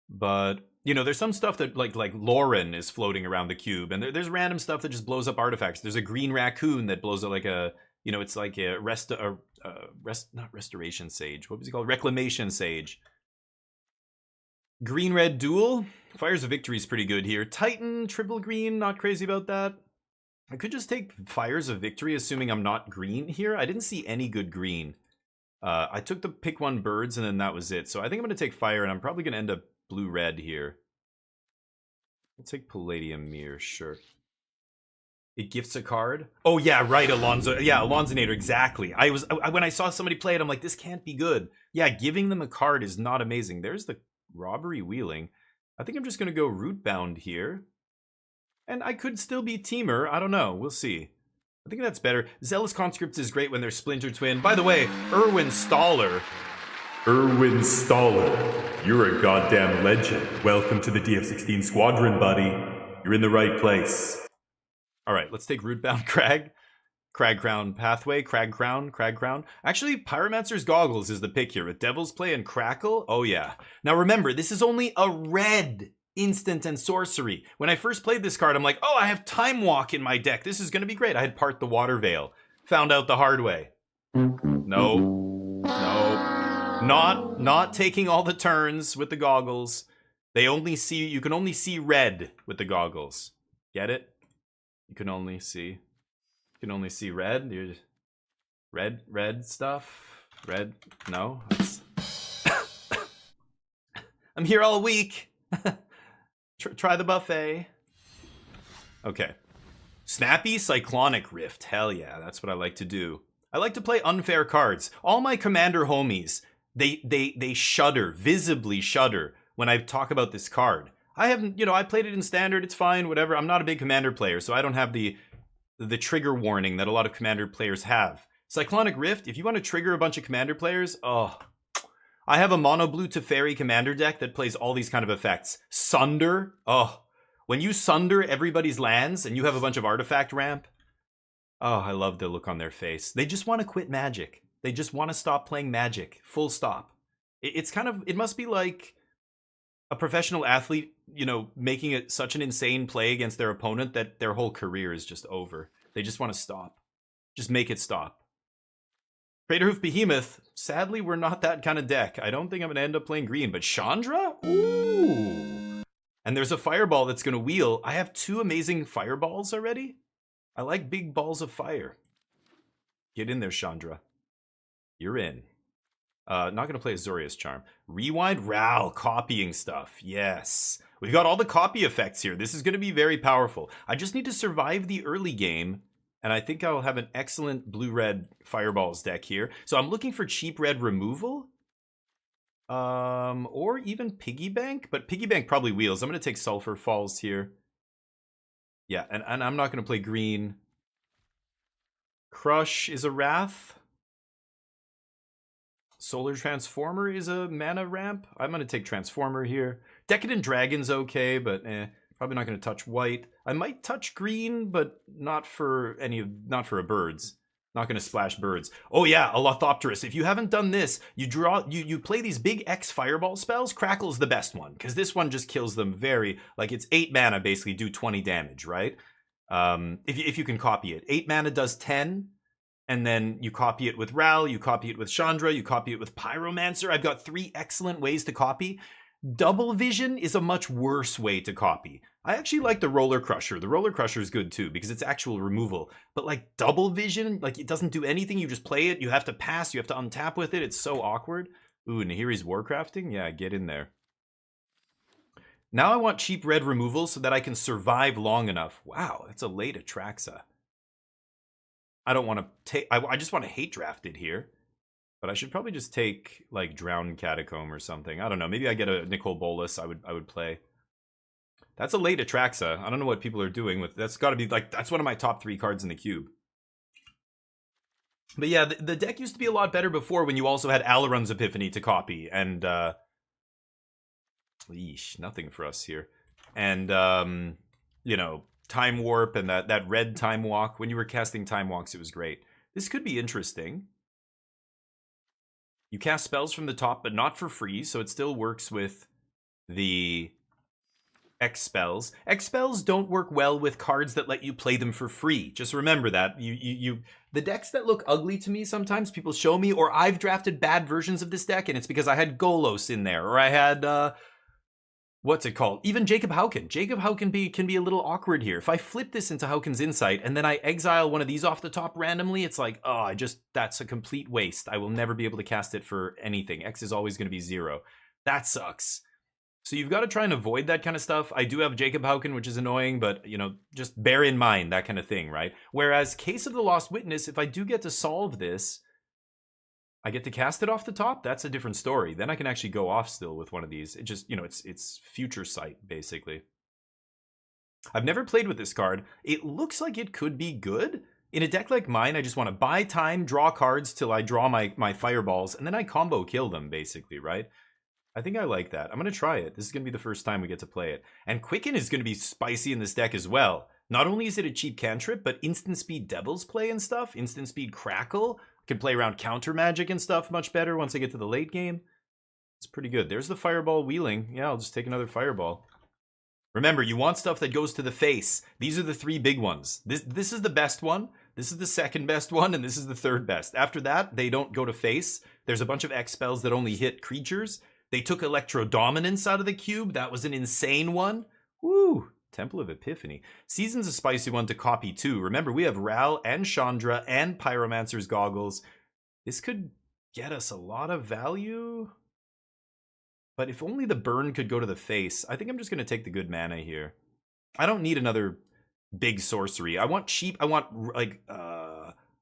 But You know, there's some stuff that like Lauren is floating around the cube, and there's random stuff that just blows up artifacts. There's a green raccoon that blows up like a, you know, it's like a not restoration sage. What was it called? Reclamation sage. Green red duel. Fires of Victory is pretty good here. Titan triple green. Not crazy about that. I could just take Fires of Victory, assuming I'm not green here. I didn't see any good green. I took the pick one birds, and then that was it. So I think I'm going to take fire, and I'm probably going to end up blue-red here. I'll take Palladium Mirror, sure. It gifts a card? Oh, yeah, right, Alonzo. Yeah, Alonzonator, exactly. When I saw somebody play it, I'm like, this can't be good. Yeah, giving them a card is not amazing. There's the Robbery Wheeling. I think I'm just going to go Rootbound here. And I could still be Teamer. I don't know. We'll see. I think that's better. Zealous Conscripts is great when they're Splinter Twin. By the way, Erwin Staller. Erwin Staller, you're a goddamn legend. Welcome to the DF16 squadron, buddy. You're in the right place. All right, let's take Rootbound Crag. Crag Crown Pathway, Crag Crown. Actually, Pyromancer's Goggles is the pick here with Devil's Play and Crackle. Oh yeah. Now remember, this is only a red instant and sorcery. When I first played this card, I'm like, oh, I have Time Walk in my deck. This is going to be great. I had Part the Water Veil. Found out the hard way. No. Not taking all the turns with the goggles. You can only see red with the goggles. Get it? You can only see red. You're just, red stuff. Red. No. I'm here all week. Try the buffet. Okay. Snappy Cyclonic Rift. Hell yeah, that's what I like to do. I like to play unfair cards. All my commander homies, they shudder, visibly shudder when I talk about this card. I haven't, you know, I played it in standard, it's fine, whatever. I'm not a big commander player, so I don't have the trigger warning that a lot of commander players have. Cyclonic Rift, if you want to trigger a bunch of commander players, oh, I have a mono blue Teferi commander deck that plays all these kind of effects. Sunder, oh, when you sunder everybody's lands and you have a bunch of artifact ramp, oh, I love the look on their face. They just want to quit Magic. They just want to stop playing Magic. Full stop. It must be like a professional athlete, you know, making it such an insane play against their opponent that their whole career is just over. They just want to stop. Just make it stop. Craterhoof Behemoth, sadly, we're not that kind of deck. I don't think I'm going to end up playing green, but Chandra? Ooh. And there's a fireball that's going to wheel. I have 2 amazing fireballs already. I like big balls of fire. Get in there, Chandra. You're in. Not going to play Azorius Charm. Rewind? Ral, copying stuff. Yes. We've got all the copy effects here. This is going to be very powerful. I just need to survive the early game, and I think I'll have an excellent blue-red fireballs deck here. So I'm looking for cheap red removal. Or even Piggy Bank, but Piggy Bank probably wheels. I'm going to take Sulfur Falls here. Yeah, and I'm not going to play green. Crush is a Wrath. Solar Transformer is a mana ramp. I'm going to take Transformer here. Decadent Dragon's okay, but probably not going to touch white. I might touch green, but not for a birds. Not going to splash birds. Oh yeah, a Lothopterus. If you haven't done this, you play these big X fireball spells. Crackle's the best one, because this one just kills them it's 8 mana basically, do 20 damage, right? If you can copy it. 8 mana does 10. And then you copy it with Ral, you copy it with Chandra, you copy it with Pyromancer. I've got 3 excellent ways to copy. Double Vision is a much worse way to copy. I actually like the Roller Crusher. The Roller Crusher is good too, because it's actual removal. But like Double Vision, like it doesn't do anything. You just play it, you have to pass, you have to untap with it. It's so awkward. Ooh, Nahiri's Warcrafting? Yeah, get in there. Now I want cheap red removal so that I can survive long enough. Wow, that's a late Atraxa. I don't want to take... I just want to hate draft it here. But I should probably just take, like, Drowned Catacomb or something. I don't know. Maybe I get a Nicol Bolas I would play. That's a late Atraxa. I don't know what people are doing with... That's got to be, like... That's one of my top 3 cards in the cube. But yeah, the deck used to be a lot better before when you also had Alorun's Epiphany to copy. And, Yeesh, nothing for us here. And, you know... Time Warp and that red Time Walk. When you were casting Time Walks, it was great. This could be interesting. You cast spells from the top, but not for free, so it still works with the X spells. X spells don't work well with cards that let you play them for free. Just remember that. The decks that look ugly to me sometimes, people show me, or I've drafted bad versions of this deck, and it's because I had Golos in there, or I had, what's it called? Even Jacob Hauken. Jacob Hauken can be a little awkward here. If I flip this into Hauken's Insight, and then I exile one of these off the top randomly, it's like, oh, that's a complete waste. I will never be able to cast it for anything. X is always going to be 0. That sucks. So you've got to try and avoid that kind of stuff. I do have Jacob Hauken, which is annoying, but, just bear in mind that kind of thing, right? Whereas Case of the Lost Witness, if I do get to solve this, I get to cast it off the top. That's a different story. Then I can actually go off still with one of these. It just, it's future sight, basically. I've never played with this card. It looks like it could be good. In a deck like mine, I just want to buy time, draw cards till I draw my fireballs, and then I combo kill them, basically, right? I think I like that. I'm going to try it. This is going to be the first time we get to play it. And Quicken is going to be spicy in this deck as well. Not only is it a cheap cantrip, but instant speed Devil's Play and stuff. Instant speed Crackle. Can play around counter magic and stuff much better once I get to the late game. It's pretty good. There's the fireball wheeling. Yeah, I'll just take another fireball. Remember, you want stuff that goes to the face. These are the 3 big ones. This is the best one. This is the second best one, and this is the third best. After that, they don't go to face. There's a bunch of X spells that only hit creatures. They took Electro Dominance out of the cube. That was an insane one. Woo! Temple of Epiphany. Season's a spicy one to copy too. Remember, we have Ral and Chandra and Pyromancer's Goggles. This could get us a lot of value. But if only the burn could go to the face. I think I'm just going to take the good mana here. I don't need another big sorcery. I want cheap. I want like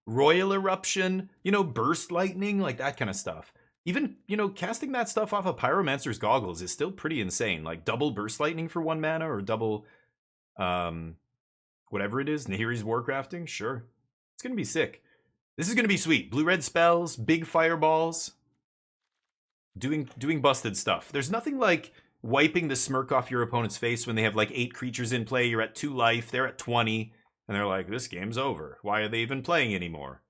Royal Eruption, Burst Lightning, like that kind of stuff. Even, casting that stuff off of Pyromancer's Goggles is still pretty insane. Like double Burst Lightning for 1 mana or double, whatever it is, Nahiri's Warcrafting, sure. It's going to be sick. This is going to be sweet. Blue-red spells, big fireballs, doing busted stuff. There's nothing like wiping the smirk off your opponent's face when they have like 8 creatures in play. You're at 2 life, they're at 20, and they're like, this game's over. Why are they even playing anymore?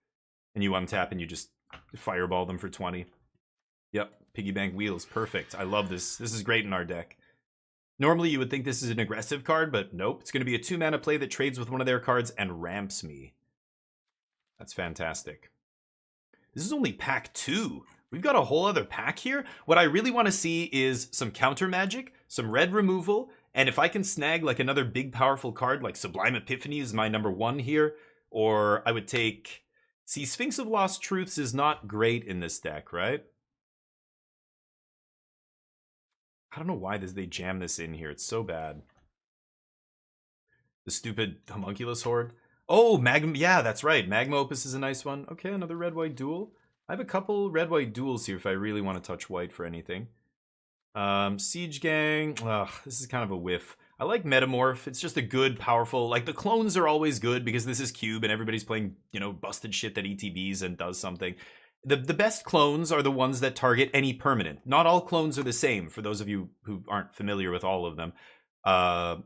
And you untap and you just fireball them for 20. Yep, piggy bank wheels, perfect. I love this. This is great in our deck. Normally you would think this is an aggressive card, but nope. It's going to be a 2 mana play that trades with one of their cards and ramps me. That's fantastic. This is only pack 2. We've got a whole other pack here. What I really want to see is some counter magic, some red removal, and if I can snag like another big powerful card like Sublime Epiphany is my number 1 here, or I would take... See, Sphinx of Lost Truths is not great in this deck, right? I don't know why they jam this in here. It's so bad. The stupid homunculus horde. Oh, Magma. Yeah, that's right. Magma Opus is a nice one. Okay, another red-white duel. I have a couple red-white duels here if I really want to touch white for anything. Siege Gang. Ugh, this is kind of a whiff. I like Metamorph. It's just a good, powerful... Like, the clones are always good because this is Cube and everybody's playing, busted shit that ETBs and does something. The best clones are the ones that target any permanent. Not all clones are the same, for those of you who aren't familiar with all of them.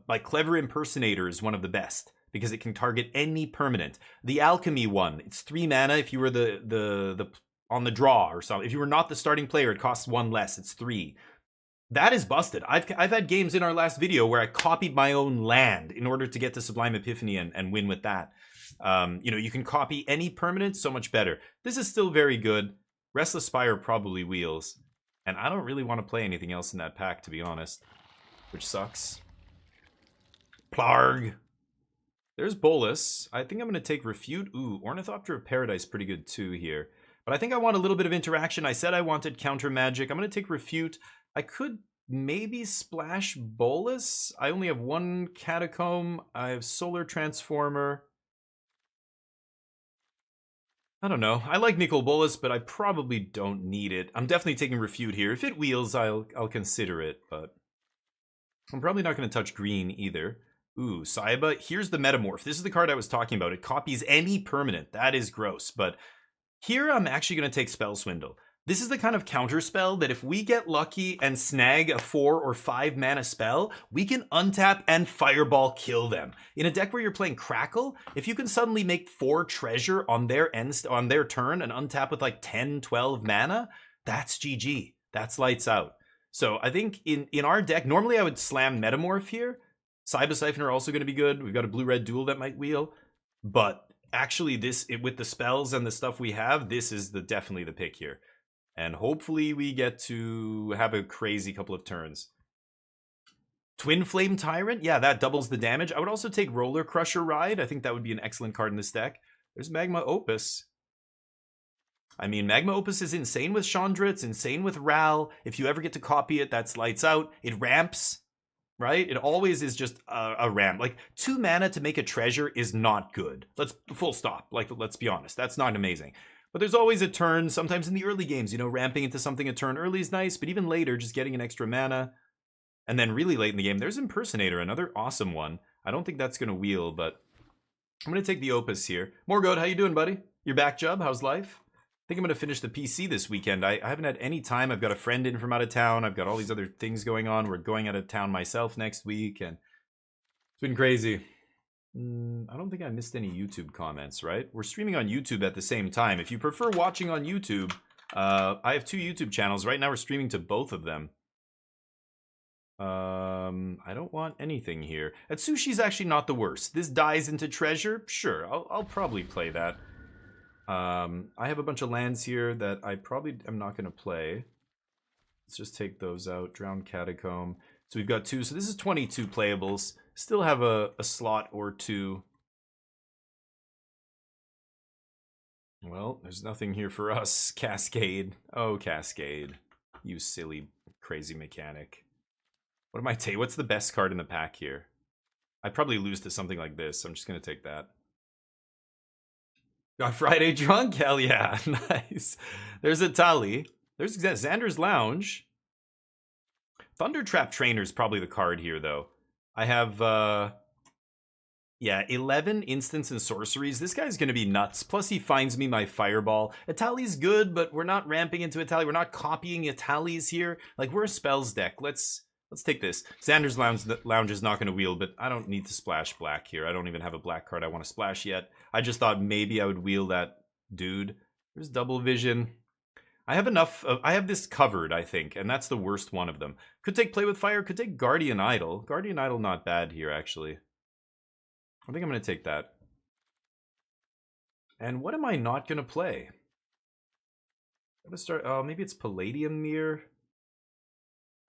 Like Clever Impersonator is one of the best, because it can target any permanent. The Alchemy one, it's 3 mana if you were the on the draw or something. If you were not the starting player, it costs 1 less, it's 3. That is busted. I've had games in our last video where I copied my own land in order to get to Sublime Epiphany and win with that. You can copy any permanent, so much better. This is still very good. Restless Spire probably wheels. And I don't really want to play anything else in that pack, to be honest. Which sucks. Plarg. There's Bolus. I think I'm going to take Refute. Ooh, Ornithopter of Paradise pretty good too here. But I think I want a little bit of interaction. I said I wanted counter magic. I'm going to take Refute. I could maybe splash Bolus. I only have 1 Catacomb. I have Solar Transformer. I don't know. I like Nicol Bolas, but I probably don't need it. I'm definitely taking Refute here. If it wheels, I'll consider it, but I'm probably not going to touch green either. Ooh, Saiba. Here's the Metamorph. This is the card I was talking about. It copies any permanent. That is gross, but here I'm actually going to take Spell Swindle. This is the kind of counter spell that if we get lucky and snag a 4 or 5 mana spell, we can untap and fireball kill them. In a deck where you're playing Crackle, if you can suddenly make 4 treasure on their turn and untap with like 10, 12 mana, that's GG. That's lights out. So I think in our deck, normally I would slam Metamorph here. Cyber Siphoner also going to be good. We've got a blue-red duel that might wheel. But actually, with the spells and the stuff we have, this is definitely the pick here. And hopefully we get to have a crazy couple of turns. Twin Flame Tyrant, yeah, that doubles the damage. I would also take Roller Crusher Ride. I think that would be an excellent card in this deck. There's Magma Opus. I mean, Magma Opus is insane with Chandra. It's insane with Ral. If you ever get to copy it, that's lights out. It ramps, right? It always is just a ramp. Like, 2 mana to make a treasure is not good. Full stop. Like, let's be honest. That's not amazing. But there's always a turn. Sometimes in the early games, you know, ramping into something a turn early is nice. But even later, just getting an extra mana. And then really late in the game, there's Impersonator, another awesome one. I don't think that's going to wheel, but I'm going to take the Opus here. Morgoth, how you doing, buddy? You're back, Jub? How's life? I think I'm going to finish the PC this weekend. I haven't had any time. I've got a friend in from out of town. I've got all these other things going on. We're going out of town myself next week, and it's been crazy. I don't think I missed any YouTube comments, right? We're streaming on YouTube at the same time. If you prefer watching on YouTube, I have 2 YouTube channels. Right now we're streaming to both of them. I don't want anything here. Atsushi's actually not the worst. This dies into treasure. Sure, I'll probably play that. I have a bunch of lands here that I probably am not going to play. Let's just take those out. Drowned Catacomb. So we've got 2. So this is 22 playables. Still have a slot or 2. Well, there's nothing here for us. Cascade. Oh, Cascade. You silly, crazy mechanic. What am I taking? What's the best card in the pack here? I'd probably lose to something like this. So I'm just going to take that. Got Friday drunk? Hell yeah. Nice. There's a Tali. There's Xander's Lounge. Thundertrap Trainer's probably the card here, though. I have, 11 instants and sorceries. This guy's going to be nuts. Plus, he finds me my Fireball. Atali's good, but we're not ramping into Atali. We're not copying Atali's here. Like, we're a spells deck. Let's take this. Xander's Lounge is not going to wheel, but I don't need to splash black here. I don't even have a black card I want to splash yet. I just thought maybe I would wheel that dude. There's Double Vision. I have enough. I have this covered, I think, and that's the worst one of them. Could take Play with Fire. Could take Guardian Idol. Guardian Idol not bad here, actually. I think I'm going to take that. And what am I not going to play? I'm going to start. Oh, maybe it's Palladium Mirror.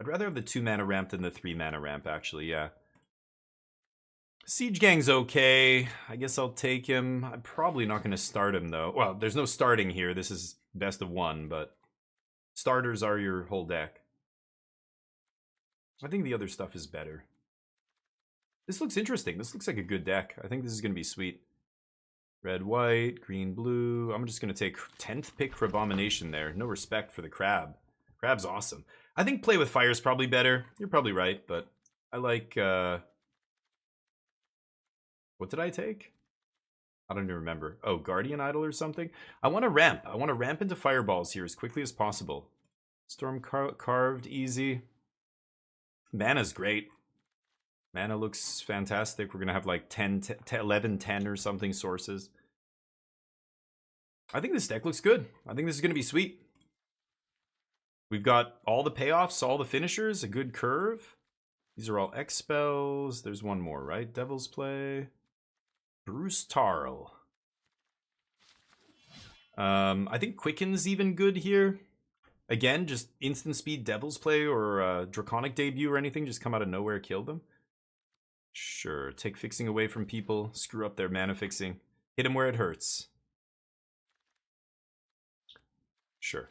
I'd rather have the 2 mana ramp than the 3 mana ramp, actually, yeah. Siege Gang's okay. I guess I'll take him. I'm probably not going to start him, though. Well, there's no starting here. This is best of 1, but starters are your whole deck. I think the other stuff is better. This looks interesting. This looks like a good deck. I think this is going to be sweet. Red, white, green, blue. I'm just going to take 10th pick for Abomination there. No respect for the Crab. Crab's awesome. I think Play with Fire is probably better. You're probably right, but I like... What did I take? I don't even remember. Oh, Guardian Idol or something? I want to ramp. I want to ramp into Fireballs here as quickly as possible. Storm Carved, easy. Mana's great. Mana looks fantastic. We're going to have like 11, 10 or something sources. I think this deck looks good. I think this is going to be sweet. We've got all the payoffs, all the finishers, a good curve. These are all X spells. There's one more, right? Devil's Play. Bruce Tarl. I think Quicken's even good here. Again, just instant speed Devil's Play or Draconic Debut or anything. Just come out of nowhere, kill them. Sure, take fixing away from people. Screw up their mana fixing. Hit them where it hurts. Sure.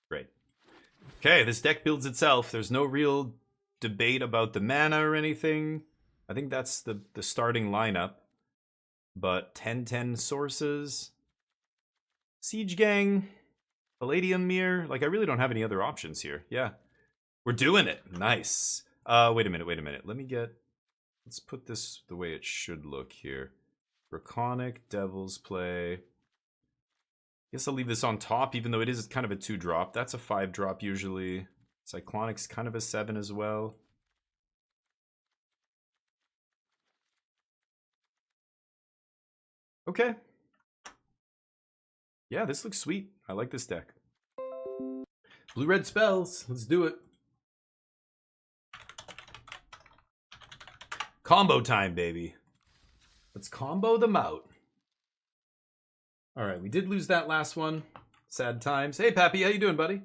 Great. Okay, this deck builds itself. There's no real debate about the mana or anything. I think that's the starting lineup. But 10-10 sources. Siege Gang. Palladium Mirror. Like, I really don't have any other options here. Yeah. We're doing it. Nice. Wait a minute. Let's put this the way it should look here. Draconic, Devil's Play. Guess I'll leave this on top, even though it is kind of a 2-drop. That's a 5-drop usually. Cyclonic's kind of a 7 as well. Okay. Yeah, this looks sweet. I like this deck. Blue-red spells. Let's do it. Combo time, baby. Let's combo them out. All right, we did lose that last one. Sad times. Hey, Pappy, how you doing, buddy?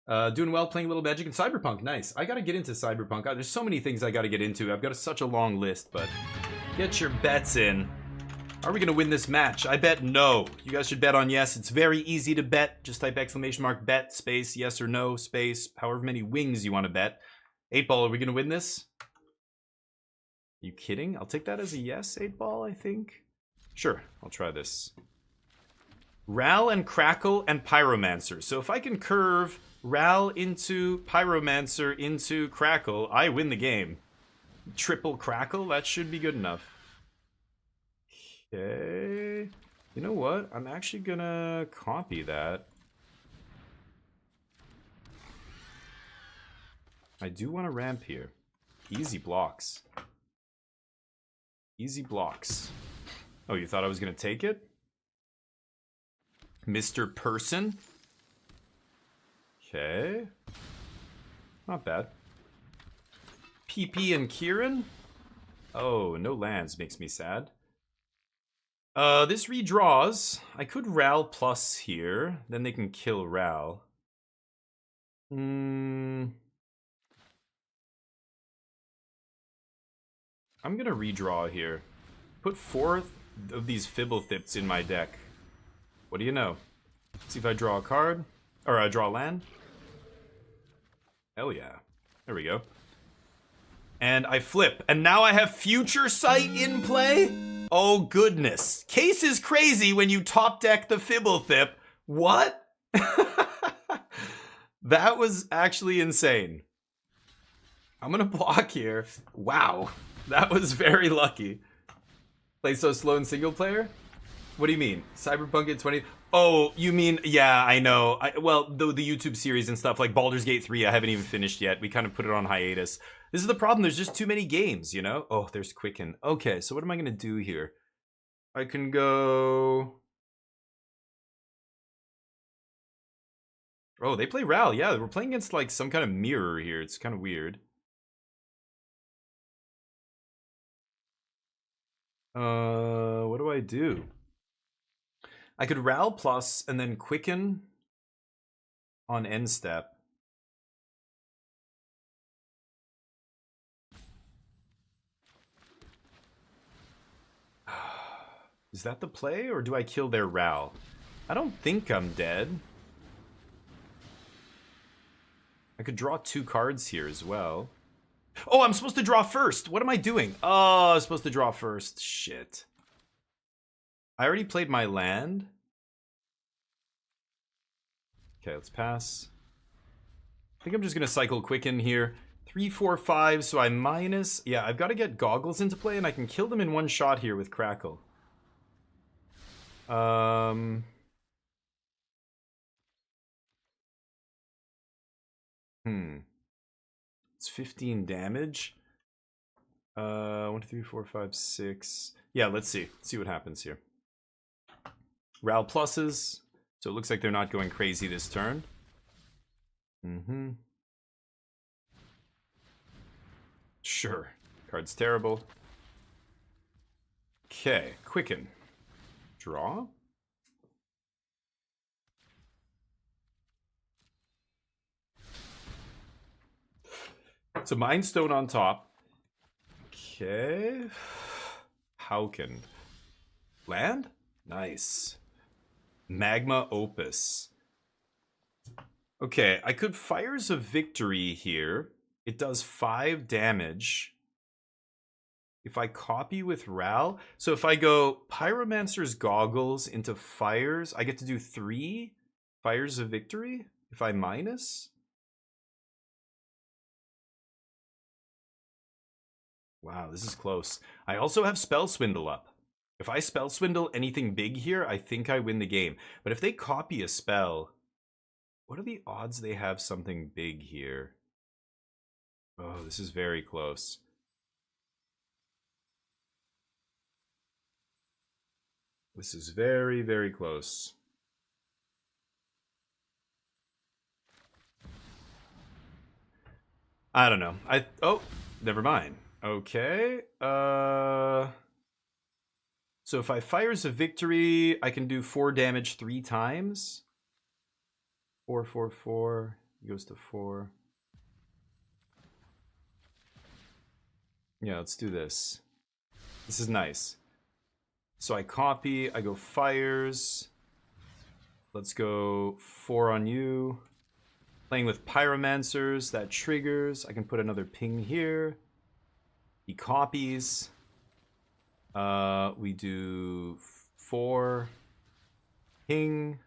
Doing well, playing a little Magic and Cyberpunk. Nice. I gotta get into Cyberpunk. There's so many things I gotta get into. I've got such a long list, but get your bets in. Are we gonna win this match? I bet no. You guys should bet on yes. It's very easy to bet. Just type ! Bet space yes or no space however many wings you want to bet. 8-ball, are we gonna win this? You kidding? I'll take that as a yes, 8-ball, I think. Sure, I'll try this. Ral and Crackle and Pyromancer. So if I can curve Ral into Pyromancer into Crackle, I win the game. Triple Crackle, that should be good enough. Okay. You know what? I'm actually gonna copy that. I do want to ramp here. Easy blocks. Easy blocks. Oh, you thought I was gonna take it? Mr. Person? Okay. Not bad. PP and Kieran? Oh, no lands makes me sad. This redraws. I could Ral plus here. Then they can kill Ral. I'm gonna redraw here. Put 4 of these Fibblethip's in my deck. What do you know? See if I draw a card. Or I draw a land. Hell yeah. There we go. And I flip. And now I have Future Sight in play? Oh goodness. Case is crazy when you top deck the Fibblethip. What? That was actually insane. I'm gonna block here. Wow. That was very lucky. Play so slow in single player? What do you mean? Cyberpunk at 20? Oh, you mean, yeah, I know. Well, the YouTube series and stuff, like Baldur's Gate 3, I haven't even finished yet. We kind of put it on hiatus. This is the problem. There's just too many games, you know? Oh, there's Quicken. Okay, so what am I going to do here? I can go... Oh, they play Ral. Yeah, we're playing against, like, some kind of mirror here. It's kind of weird. What do I do? I could Ral plus and then Quicken on end step. Is that the play, or do I kill their Ral? I don't think I'm dead. I could draw 2 cards here as well. Oh, I'm supposed to draw first. What am I doing? Oh, I'm supposed to draw first. Shit. I already played my land. Okay, let's pass. I think I'm just going to cycle Quicken here. 3, 4, 5, so I minus... Yeah, I've got to get Goggles into play, and I can kill them in one shot here with Crackle. It's 15 damage. 1, 2, 3, 4, 5, 6. Yeah, let's see. Let's see what happens here. Ral pluses. So it looks like they're not going crazy this turn. Sure. Card's terrible. Okay, Quicken. Draw. It's a Mind Stone on top. Okay. Howken. Land? Nice. Magma Opus. Okay, I could Fires of Victory here. It does 5 damage. If I copy with Ral, so if I go Pyromancer's Goggles into Fires, I get to do 3 Fires of Victory if I minus. Wow, this is close. I also have Spell Swindle up. If I Spell Swindle anything big here, I think I win the game. But if they copy a spell, what are the odds they have something big here? Oh, this is very close. This is very, very close. I don't know. Oh, never mind. Okay. So if I fires a victory, I can do 4 damage 3 times. 4, 4, 4. He goes to 4. Yeah, let's do this. This is nice. So I copy, I go fires. Let's go 4 on you. Playing with pyromancers, that triggers. I can put another ping here. He copies. We do 4 ping.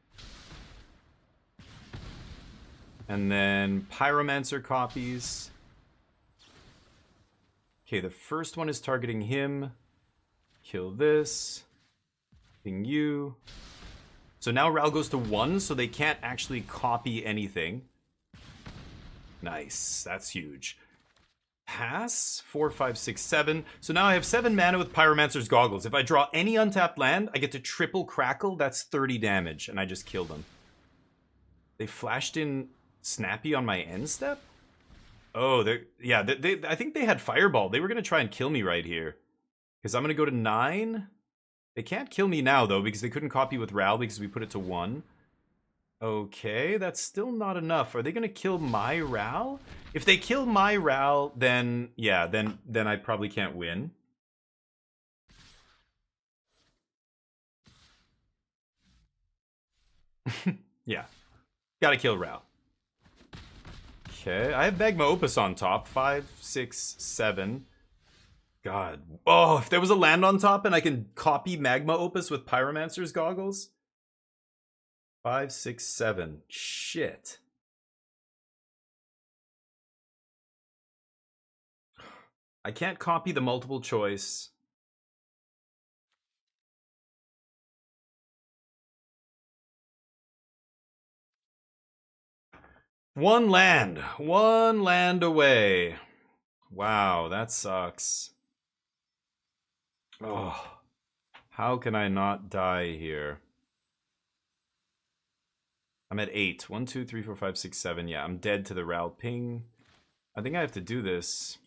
And then pyromancer copies. Okay, the first one is targeting him. Kill this. Ping you. So now Ral goes to 1, so they can't actually copy anything. Nice. That's huge. Pass. 4, 5, 6, 7. So now I have 7 mana with Pyromancer's Goggles. If I draw any untapped land, I get to triple Crackle. That's 30 damage, and I just kill them. They flashed in Snappy on my end step? Oh, I think they had Fireball. They were going to try and kill me right here. Because I'm going to go to 9. They can't kill me now, though, because they couldn't copy with Ral because we put it to 1. Okay, that's still not enough. Are they going to kill my Ral? If they kill my Ral, then, yeah, then I probably can't win. Yeah. Gotta kill Ral. Okay, I have Magma Opus on top. 5, 6, 7. God. Oh, if there was a land on top and I can copy Magma Opus with Pyromancer's Goggles. 5, 6, 7. Shit. I can't copy the multiple choice. One land away. Wow, that sucks. Oh, how can I not die here? I'm at 8. 1, 2, 3, 4, 5, 6, 7. Yeah, I'm dead to the Ral ping. I think I have to do this.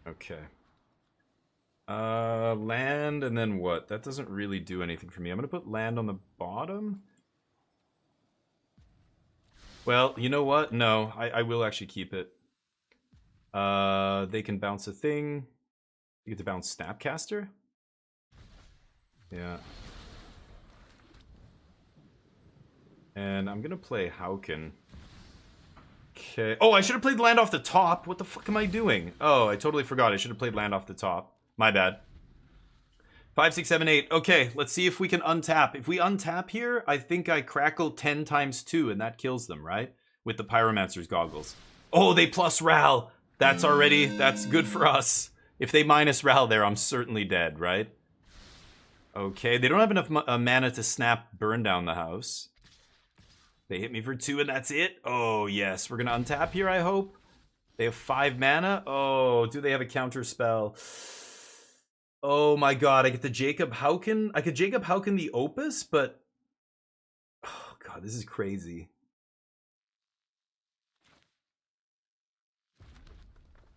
Okay. Land and then what? That doesn't really do anything for me. I'm gonna put land on the bottom. Well, you know what? No, I will actually keep it. They can bounce a thing. You get to bounce Snapcaster? Yeah. And I'm gonna play Hauken. Okay. Oh, I should have played land off the top. What the fuck am I doing? Oh, I totally forgot. I should have played land off the top. My bad. 5, 6, 7, 8. Okay, let's see if we can untap. If we untap here, I think I crackle 10 times 2, and that kills them, right? With the Pyromancer's Goggles. Oh, they plus Ral. That's good for us. If they minus Ral there, I'm certainly dead, right? Okay, they don't have enough mana to snap burn down the house. They hit me for 2 and that's it? Oh, yes. We're going to untap here, I hope. They have 5 mana. Oh, do they have a counter spell? Oh my god, I get the Jacob Hauken. I could Jacob Hauken the Opus, but... Oh god, this is crazy.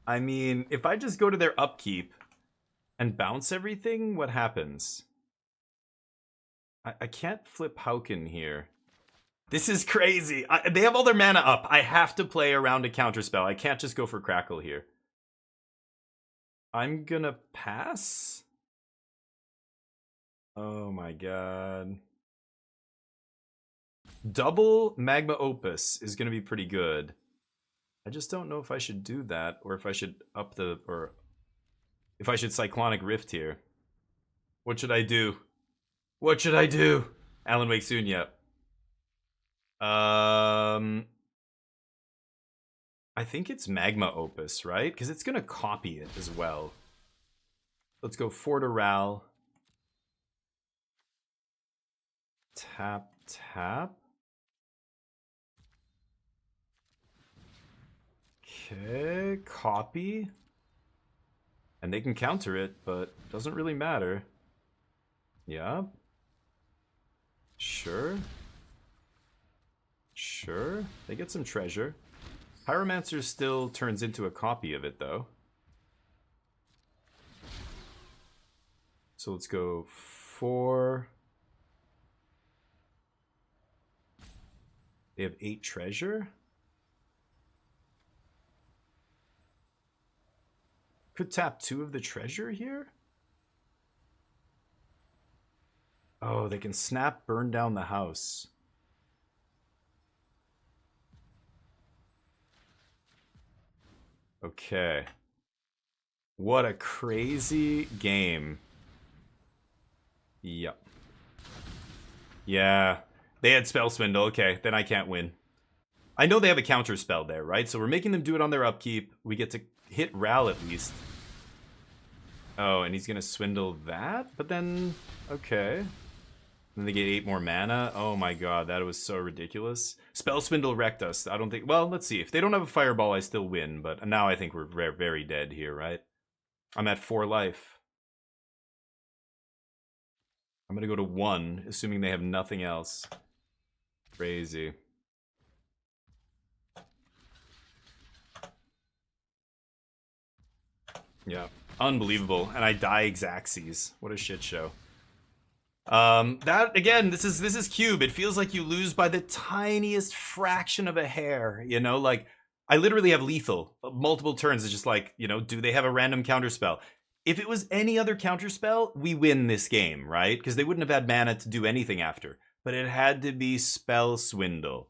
I mean, if I just go to their upkeep and bounce everything, what happens? I can't flip Hauken here. This is crazy. They have all their mana up. I have to play around a counterspell. I can't just go for Crackle here. I'm gonna pass? Oh my god. Double Magma Opus is gonna be pretty good. I just don't know if I should do that, or if I should up the, or if I should Cyclonic Rift here. What should I do? What should I do? Alan Wake soon, yep. I think it's Magma Opus, right? Because it's gonna copy it as well. Let's go 4 to Ral. Tap, tap. Okay, copy. And they can counter it, but doesn't really matter. Yeah. Sure. Sure. They get some treasure. Pyromancer still turns into a copy of it, though. So let's go 4. They have 8 treasure. Could tap 2 of the treasure here. Oh, they can snap, burn down the house. Okay. What a crazy game. Yep. Yeah. They had Spell Swindle. Okay, then I can't win. I know they have a counter spell there, right? So we're making them do it on their upkeep. We get to hit Ral at least. Oh, and he's going to swindle that? But then, okay. Then they get 8 more mana. Oh my god, that was so ridiculous. Spell Swindle wrecked us. I don't think... Well, let's see. If they don't have a Fireball, I still win. But now I think we're very dead here, right? I'm at 4 life. I'm going to go to 1, assuming they have nothing else. Crazy. Yeah. Unbelievable. And I die Xaxes. What a shit show. That again, this is Cube. It feels like you lose by the tiniest fraction of a hair, you know, like I literally have lethal multiple turns. It's just like, you know, do they have a random counter spell? If it was any other counter spell, we win this game, right? Because they wouldn't have had mana to do anything after. But it had to be Spell Swindle.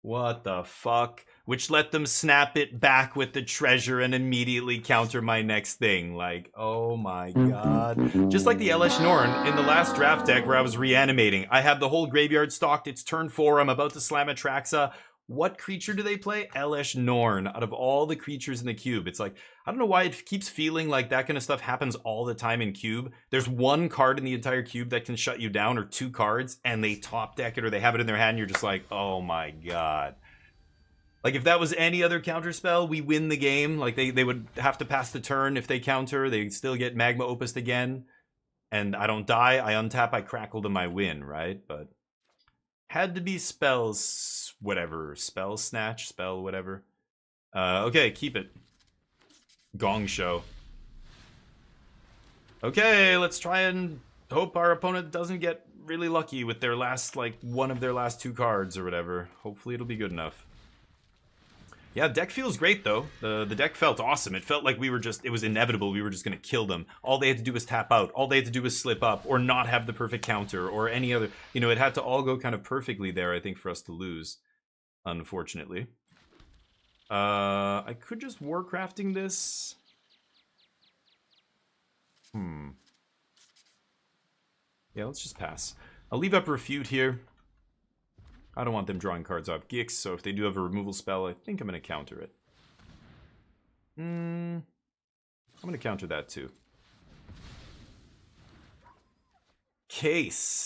What the fuck? Which let them snap it back with the treasure and immediately counter my next thing. Like, oh my god. Just like the Elesh Norn in the last draft deck where I was reanimating. I have the whole graveyard stocked. It's turn 4. I'm about to slam a Traxa. What creature do they play? Elesh Norn. Out of all the creatures in the cube. It's like, I don't know why it keeps feeling like that kind of stuff happens all the time in cube. There's 1 card in the entire cube that can shut you down, or 2 cards, and they top deck it or they have it in their hand and you're just like, oh my god. Like if that was any other counter spell, we win the game. Like they would have to pass the turn if they counter. They still get Magma Opus again. And I don't die, I untap, I crackle them, I win, right? But had to be spells, whatever. Spell snatch, spell whatever. Okay, keep it. Gong show. Okay, let's try and hope our opponent doesn't get really lucky with their last, like, one of their last 2 cards or whatever. Hopefully it'll be good enough. Yeah, deck feels great, though. The deck felt awesome. It felt like we were just... It was inevitable. We were just going to kill them. All they had to do was tap out. All they had to do was slip up or not have the perfect counter or any other... You know, it had to all go kind of perfectly there, I think, for us to lose. Unfortunately. I could just Warcrafting this. Yeah, let's just pass. I'll leave up Refute here. I don't want them drawing cards off Gix, so if they do have a removal spell, I think I'm going to counter it. I'm going to counter that too. Case.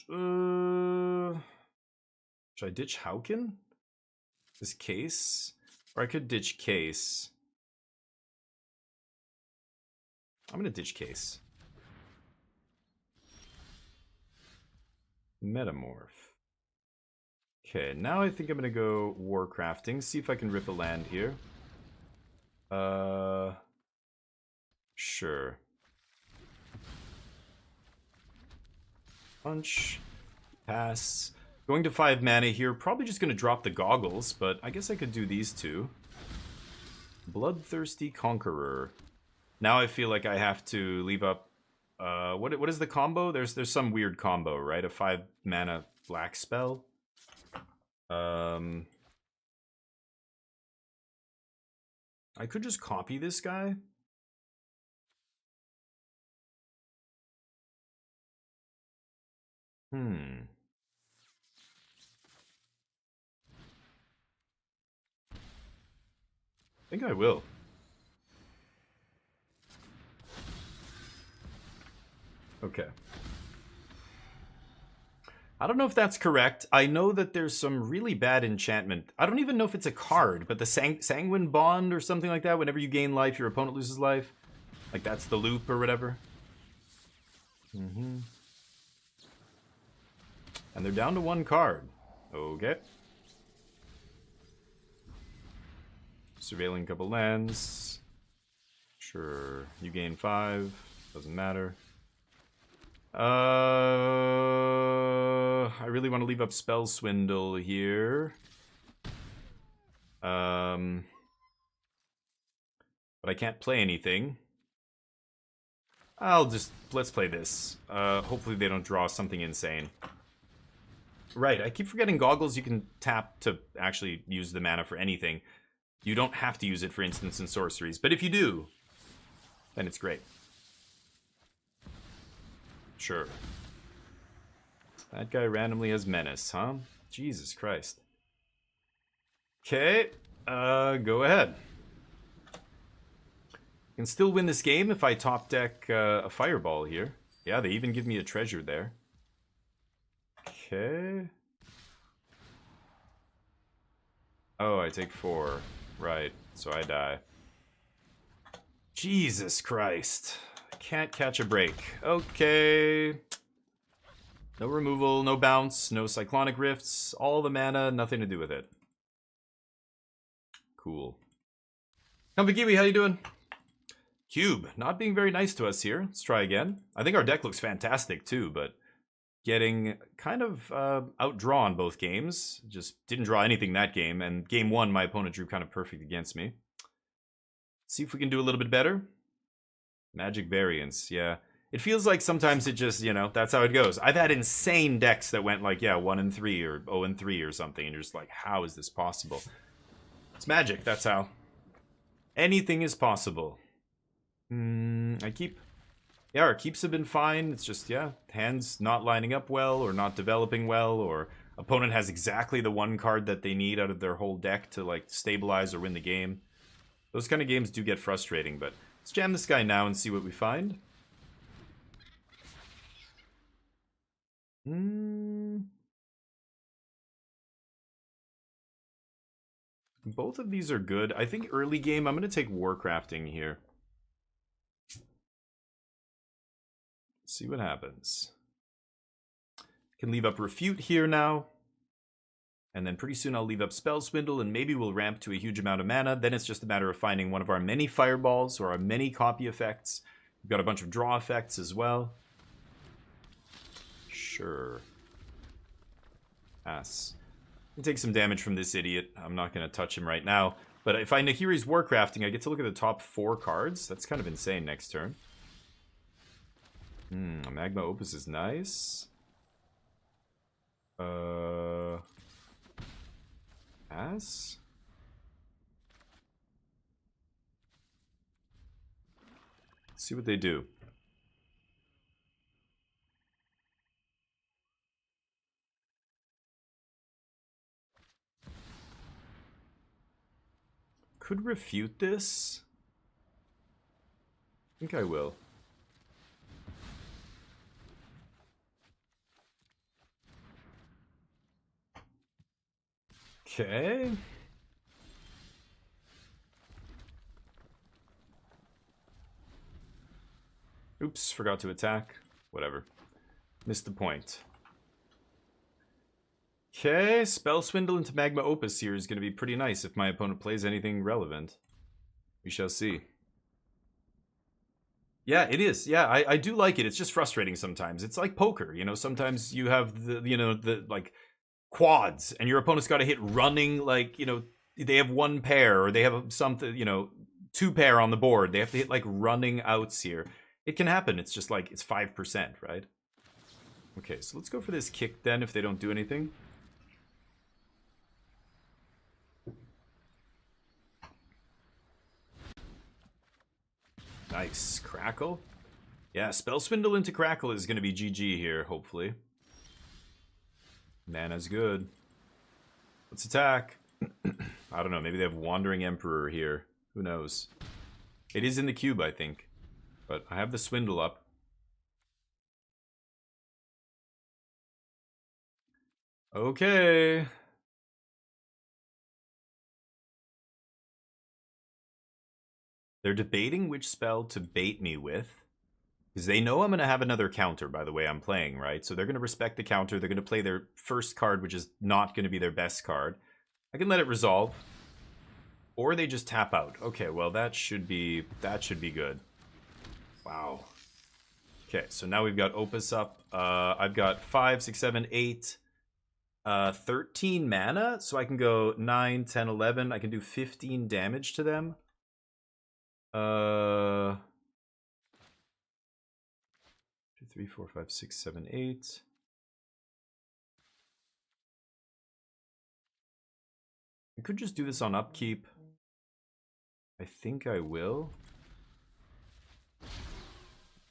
Should I ditch Hauken? This Case? Or I could ditch Case. I'm going to ditch Case. Metamorph. Okay, now I think I'm gonna go Warcrafting, see if I can rip a land here. Sure. Punch. Pass. Going to 5 mana here, probably just gonna drop the goggles, but I guess I could do these 2. Bloodthirsty Conqueror. Now I feel like I have to leave up what is the combo? There's some weird combo, right? A 5 mana black spell. I could just copy this guy. I think I will. Okay. I don't know if that's correct. I know that there's some really bad enchantment. I don't even know if it's a card, but the Sanguine Bond or something like that, whenever you gain life, your opponent loses life. Like that's the loop or whatever. And they're down to 1 card. Okay. Surveilling a couple lands. Sure. You gain 5. Doesn't matter. I really want to leave up Spell Swindle here. But I can't play anything. Let's play this. Hopefully they don't draw something insane. Right, I keep forgetting Goggles you can tap to actually use the mana for anything. You don't have to use it for instants and sorceries, but if you do, then it's great. Sure. That guy randomly has Menace, huh? Jesus Christ. Okay, go ahead. Can still win this game if I top deck a Fireball here. Yeah, they even give me a treasure there. Okay. Oh, I take 4. Right, so I die. Jesus Christ. I can't catch a break. Okay. No removal, no bounce, no Cyclonic Rifts. All the mana, nothing to do with it. Cool. Kambakiwi, how you doing? Cube, not being very nice to us here. Let's try again. I think our deck looks fantastic too, but getting kind of outdrawn both games. Just didn't draw anything that game, and game 1 my opponent drew kind of perfect against me. Let's see if we can do a little bit better. Magic variance, yeah. It feels like sometimes it just, you know, that's how it goes. I've had insane decks that went like, yeah, 1-3 or 0-3 or something, and you're just like, how is this possible? It's Magic, that's how. Anything is possible. Yeah, our keeps have been fine. It's just, yeah, hands not lining up well or not developing well, or opponent has exactly the 1 card that they need out of their whole deck to, like, stabilize or win the game. Those kind of games do get frustrating, but let's jam this guy now and see what we find. Both of these are good. I think early game, I'm going to take Warcrafting here. See what happens. Can leave up Refute here now. And then pretty soon I'll leave up Spell Swindle, and maybe we'll ramp to a huge amount of mana. Then it's just a matter of finding one of our many Fireballs or our many copy effects. We've got a bunch of draw effects as well. Sure. Pass. I'll take some damage from this idiot. I'm not going to touch him right now. But if I Nahiri's Warcrafting, I get to look at the top 4 cards. That's kind of insane next turn. A Magma Opus is nice. Pass? Let's see what they do. Could refute this? I think I will. Okay. Oops, forgot to attack. Whatever. Missed the point. Okay, Spell Swindle into Magma Opus here is going to be pretty nice if my opponent plays anything relevant. We shall see. Yeah, it is. Yeah, I do like it. It's just frustrating sometimes. It's like poker, you know, sometimes you have the like quads and your opponent's got to hit running, like, you know, they have 1 pair or they have something, you know, 2 pair on the board. They have to hit like running outs here. It can happen. It's just like, it's 5%, right? Okay, so let's go for this kick then if they don't do anything. Nice. Crackle. Yeah, Spell Swindle into Crackle is going to be GG here, hopefully. Mana's good. Let's attack. I don't know, maybe they have Wandering Emperor here. Who knows? It is in the cube, I think. But I have the Swindle up. Okay. They're debating which spell to bait me with. Because they know I'm going to have another counter by the way I'm playing, right? So they're going to respect the counter. They're going to play their first card, which is not going to be their best card. I can let it resolve. Or they just tap out. Okay, well that should be good. Wow. Okay, so now we've got Opus up. I've got 5, 6, 7, 8, 13 mana. So I can go 9, 10, 11. I can do 15 damage to them. 2, 3, 4, 5, 6, 7, 8. I could just do this on upkeep. I think I will.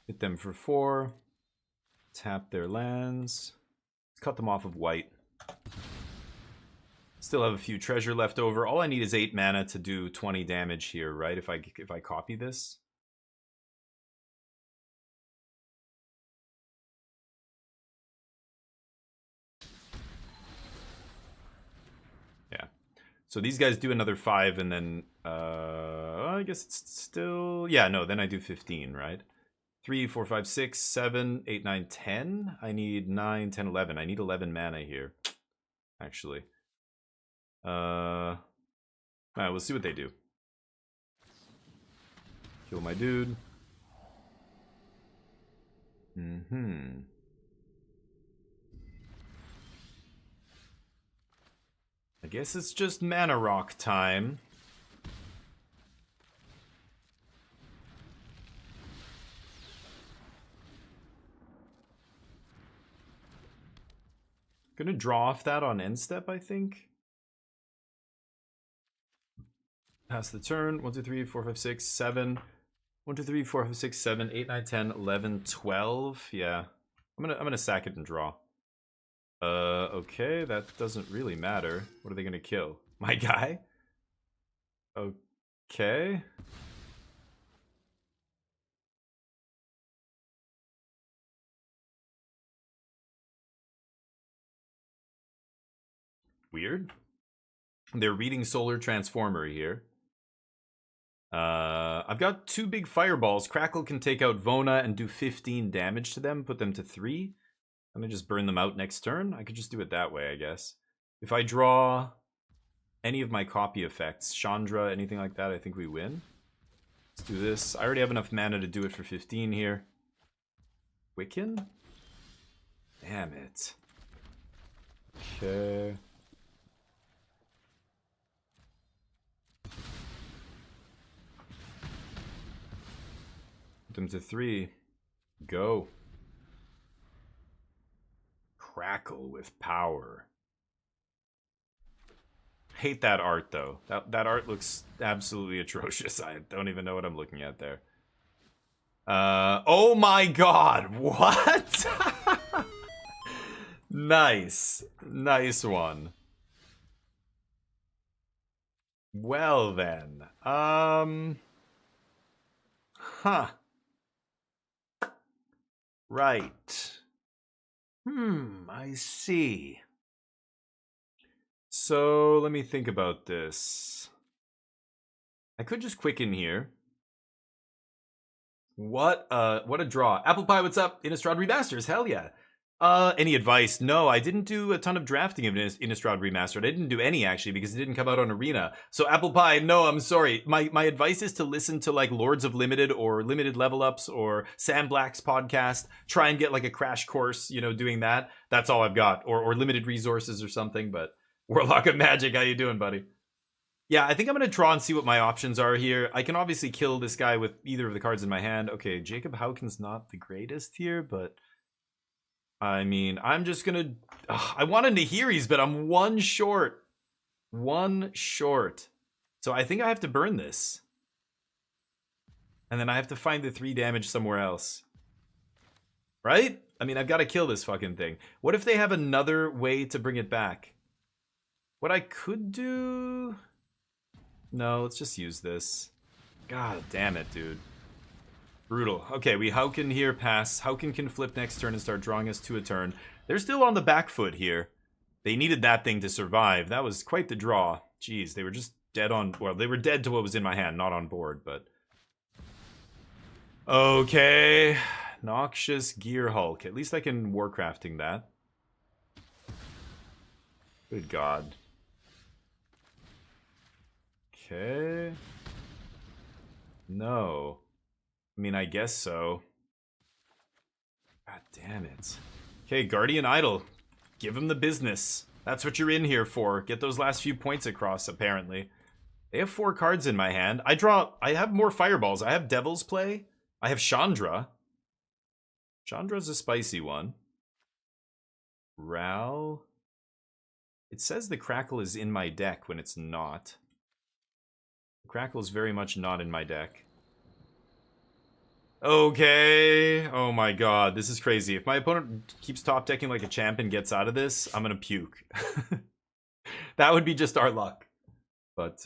Hit them for 4. Tap their lands. Cut them off of white. Still have a few treasure left over. All I need is 8 mana to do 20 damage here, right? If I copy this. Yeah. So these guys do another 5 and then I guess it's still, yeah, no, then I do 15, right? 3, 4, 5, 6, 7, 8, 9, 10. I need 9, 10, 11. I need 11 mana here, actually. Alright, we'll see what they do. Kill my dude. I guess it's just mana rock time. Gonna draw off that on end step, I think. Pass the turn. 1, 2, 3, 4, 5, 6, 7. 1, 2, 3, 4, 5, 6, 7, 8, 9, 10, 11, 12. Yeah. I'm gonna sack it and draw. Okay, that doesn't really matter. What are they gonna kill? My guy? Okay. Weird. They're reading Solar Transformer here. I've got 2 big fireballs. Crackle can take out Vona and do 15 damage to them, put them to 3. I'm gonna just burn them out next turn. I could just do it that way, I guess. If I draw any of my copy effects, Chandra, anything like that, I think we win. Let's do this. I already have enough mana to do it for 15 here. Wiccan? Damn it. Okay. Put them to 3. Go. Crackle with power. Hate that art though. That art looks absolutely atrocious. I don't even know what I'm looking at there. Oh my god, what? Nice. Nice one. Well then. Huh. Right. I see. So, let me think about this. I could just quicken here. What a draw. Apple Pie, what's up? Innistrad Remasters, hell yeah. Any advice? No, I didn't do a ton of drafting of Innistrad Remastered. I didn't do any, actually, because it didn't come out on Arena. So, Apple Pie, no, I'm sorry. My advice is to listen to, like, Lords of Limited or Limited Level Ups or Sam Black's podcast. Try and get, like, a crash course, you know, doing that. That's all I've got. Or Limited Resources or something, but Warlock of Magic, how you doing, buddy? Yeah, I think I'm going to draw and see what my options are here. I can obviously kill this guy with either of the cards in my hand. Okay, Jacob Hauken's not the greatest here, but I mean, I'm just gonna... I wanted Nahiri's, but I'm 1 short. 1 short. So I think I have to burn this. And then I have to find the 3 damage somewhere else. Right? I mean, I've got to kill this fucking thing. What if they have another way to bring it back? What I could do... No, let's just use this. God damn it, dude. Brutal. Okay, we Hauken here, pass. Hauken can flip next turn and start drawing us to a turn. They're still on the back foot here. They needed that thing to survive. That was quite the draw. Jeez, they were just dead on... Well, they were dead to what was in my hand, not on board, but... Okay. Noxious Gear Hulk. At least I can Warcrafting that. Good God. Okay. No. I mean, I guess so. God damn it. Okay, Guardian Idol. Give him the business. That's what you're in here for. Get those last few points across, apparently. They have 4 cards in my hand. I have more fireballs. I have Devil's Play. I have Chandra. Chandra's a spicy one. Ral. It says the Crackle is in my deck when it's not. The Crackle is very much not in my deck. Okay. Oh my god, this is crazy. If my opponent keeps top decking like a champ and gets out of this, I'm gonna puke. That would be just our luck. But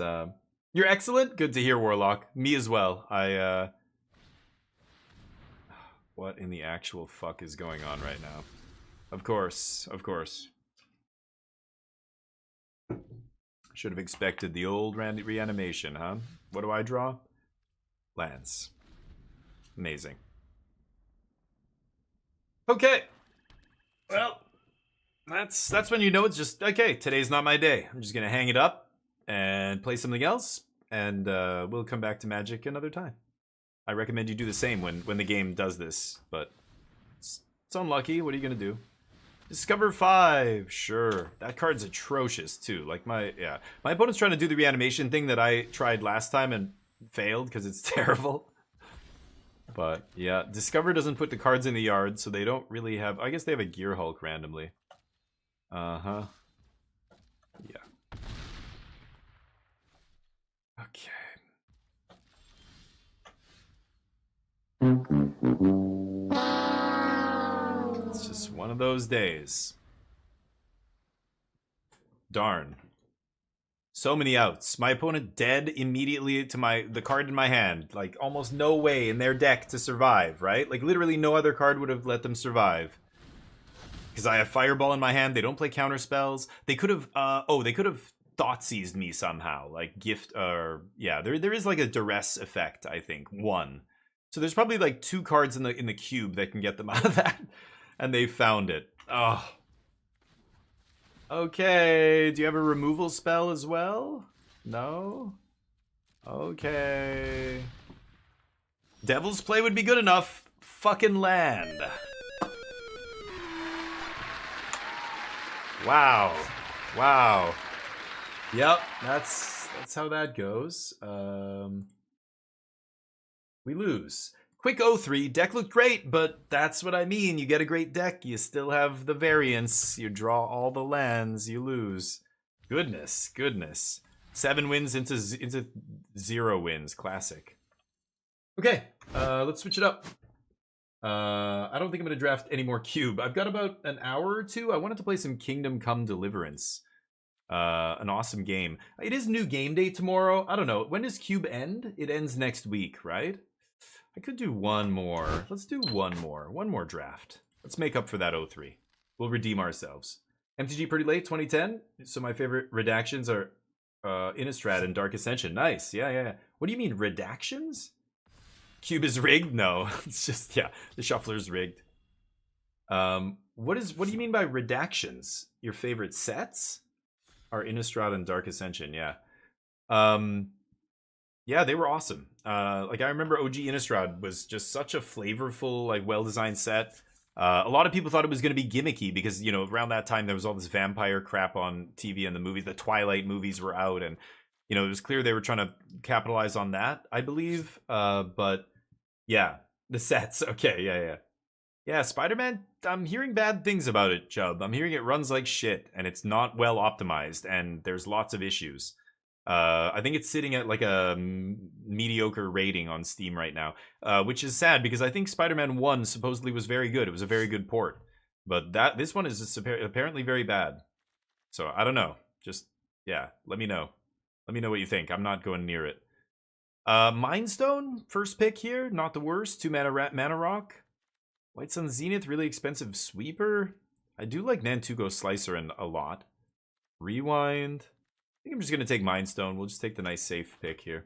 you're excellent. Good to hear, Warlock. Me as well. What in the actual fuck is going on right now? Of course, of course. Should have expected the old reanimation, huh? What do I draw? Lands. Amazing. Okay. Well, that's when you know it's just, okay, today's not my day. I'm just gonna hang it up and play something else, and we'll come back to Magic another time. I recommend you do the same when the game does this, but it's unlucky. What are you gonna do? Discover 5. Sure. That card's atrocious too. Like my opponent's trying to do the reanimation thing that I tried last time and failed because it's terrible. But yeah, Discover doesn't put the cards in the yard, so they don't really have, I guess they have a Gear Hulk randomly. Uh-huh. Yeah. Okay. It's just one of those days. Darn. So many outs. My opponent dead immediately to the card in my hand. Like, almost no way in their deck to survive, right? Like, literally no other card would have let them survive. Because I have Fireball in my hand. They don't play counter spells. They could have, they could have Thoughtseized me somehow. Like, gift, yeah, there is like a duress effect, I think. 1. So there's probably like 2 cards in the cube that can get them out of that. And they found it. Oh. Okay, do you have a removal spell as well? No? Okay. Devil's Play would be good enough. Fucking land. Wow. Wow. Yep, that's how that goes. We lose. Quick 0-3, deck looked great, but that's what I mean. You get a great deck, you still have the variance. You draw all the lands, you lose. Goodness, goodness. 7 wins into 0 wins, classic. Okay, let's switch it up. I don't think I'm gonna draft any more Cube. I've got about an hour or 2. I wanted to play some Kingdom Come Deliverance. An awesome game. It is new game day tomorrow. I don't know. When does Cube end? It ends next week, right? I could do one more. Let's do one more. One more draft. Let's make up for that 0-3. We'll redeem ourselves. MTG pretty late, 2010. So my favorite redactions are Innistrad and Dark Ascension. Nice. Yeah. What do you mean, redactions? Cube is rigged? No. It's just, yeah, the shuffler's rigged. What do you mean by redactions? Your favorite sets? Are Innistrad and Dark Ascension, yeah. Yeah, they were awesome. Like, I remember OG Innistrad was just such a flavorful, like, well-designed set. A lot of people thought it was going to be gimmicky because, you know, around that time there was all this vampire crap on TV and the movies. The Twilight movies were out, and, you know, it was clear they were trying to capitalize on that, I believe. But, yeah, the sets. Okay, yeah. Yeah, Spider-Man, I'm hearing bad things about it, Chubb. I'm hearing it runs like shit, and it's not well optimized, and there's lots of issues. I think it's sitting at like a mediocre rating on Steam right now, which is sad because I think Spider-Man 1 supposedly was very good. It was a very good port, but this one is apparently very bad. So I don't know. Just, yeah, let me know. Let me know what you think. I'm not going near it. Mindstone, first pick here, not the worst. 2 mana rock. White Sun Zenith, really expensive sweeper. I do like Nantugo Slicer a lot. Rewind. I think I'm just going to take Mindstone. We'll just take the nice safe pick here.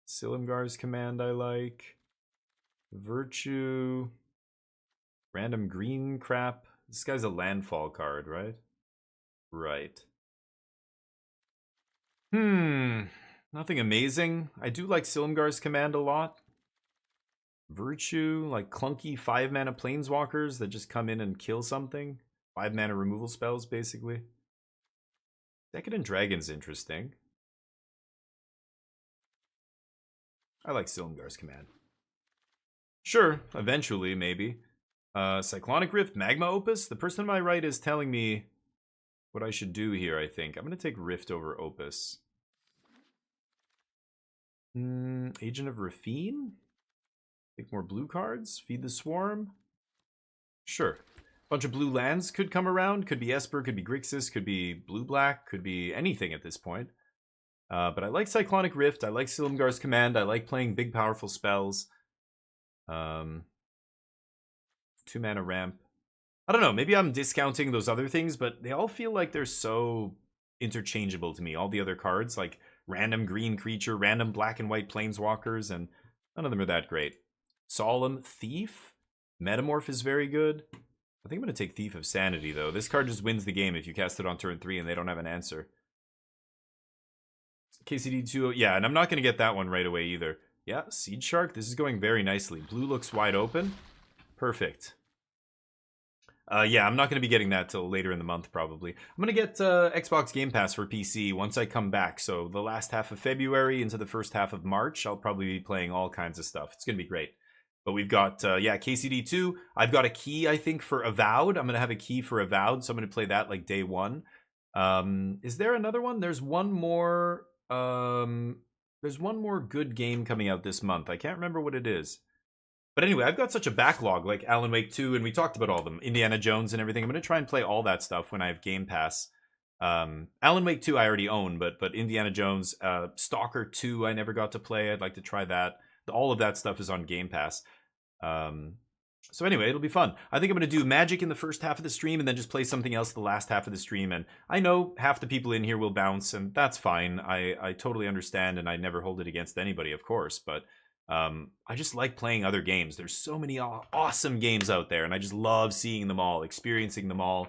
Silumgar's Command I like. Virtue. Random green crap. This guy's a landfall card, right? Right. Nothing amazing. I do like Silumgar's Command a lot. Virtue, like clunky 5-mana planeswalkers that just come in and kill something. 5-mana removal spells, basically. Decadent Dragon's interesting. I like Silumgar's Command. Sure, eventually, maybe. Cyclonic Rift, Magma Opus? The person on my right is telling me what I should do here, I think. I'm going to take Rift over Opus. Agent of Rafine? Take more blue cards? Feed the Swarm? Sure. Bunch of blue lands could come around. Could be Esper, could be Grixis, could be blue-black, could be anything at this point. But I like Cyclonic Rift, I like Silumgar's Command, I like playing big powerful spells. 2-mana ramp. I don't know, maybe I'm discounting those other things, but they all feel like they're so interchangeable to me. All the other cards, like random green creature, random black and white planeswalkers, and none of them are that great. Solemn Thief? Metamorph is very good. I think I'm going to take Thief of Sanity, though. This card just wins the game if you cast it on turn 3 and they don't have an answer. KCD2, yeah, and I'm not going to get that one right away either. Yeah, Seed Shark, this is going very nicely. Blue looks wide open. Perfect. Yeah, I'm not going to be getting that till later in the month, probably. I'm going to get Xbox Game Pass for PC once I come back. So the last half of February into the first half of March, I'll probably be playing all kinds of stuff. It's going to be great. But we've got, yeah, KCD2. I've got a key, I think, for Avowed. I'm going to have a key for Avowed, so I'm going to play that like day one. Is there another one? There's one more... there's one more good game coming out this month. I can't remember what it is. But anyway, I've got such a backlog, like Alan Wake 2, and we talked about all of them. Indiana Jones and everything. I'm going to try and play all that stuff when I have Game Pass. Alan Wake 2 I already own, but Indiana Jones, Stalker 2 I never got to play. I'd like to try that. All of that stuff is on Game Pass. So anyway, it'll be fun. I think I'm going to do Magic in the first half of the stream and then just play something else the last half of the stream. And I know half the people in here will bounce, and that's fine. I totally understand, and I never hold it against anybody, of course. But I just like playing other games. There's so many awesome games out there, and I just love seeing them all, experiencing them all.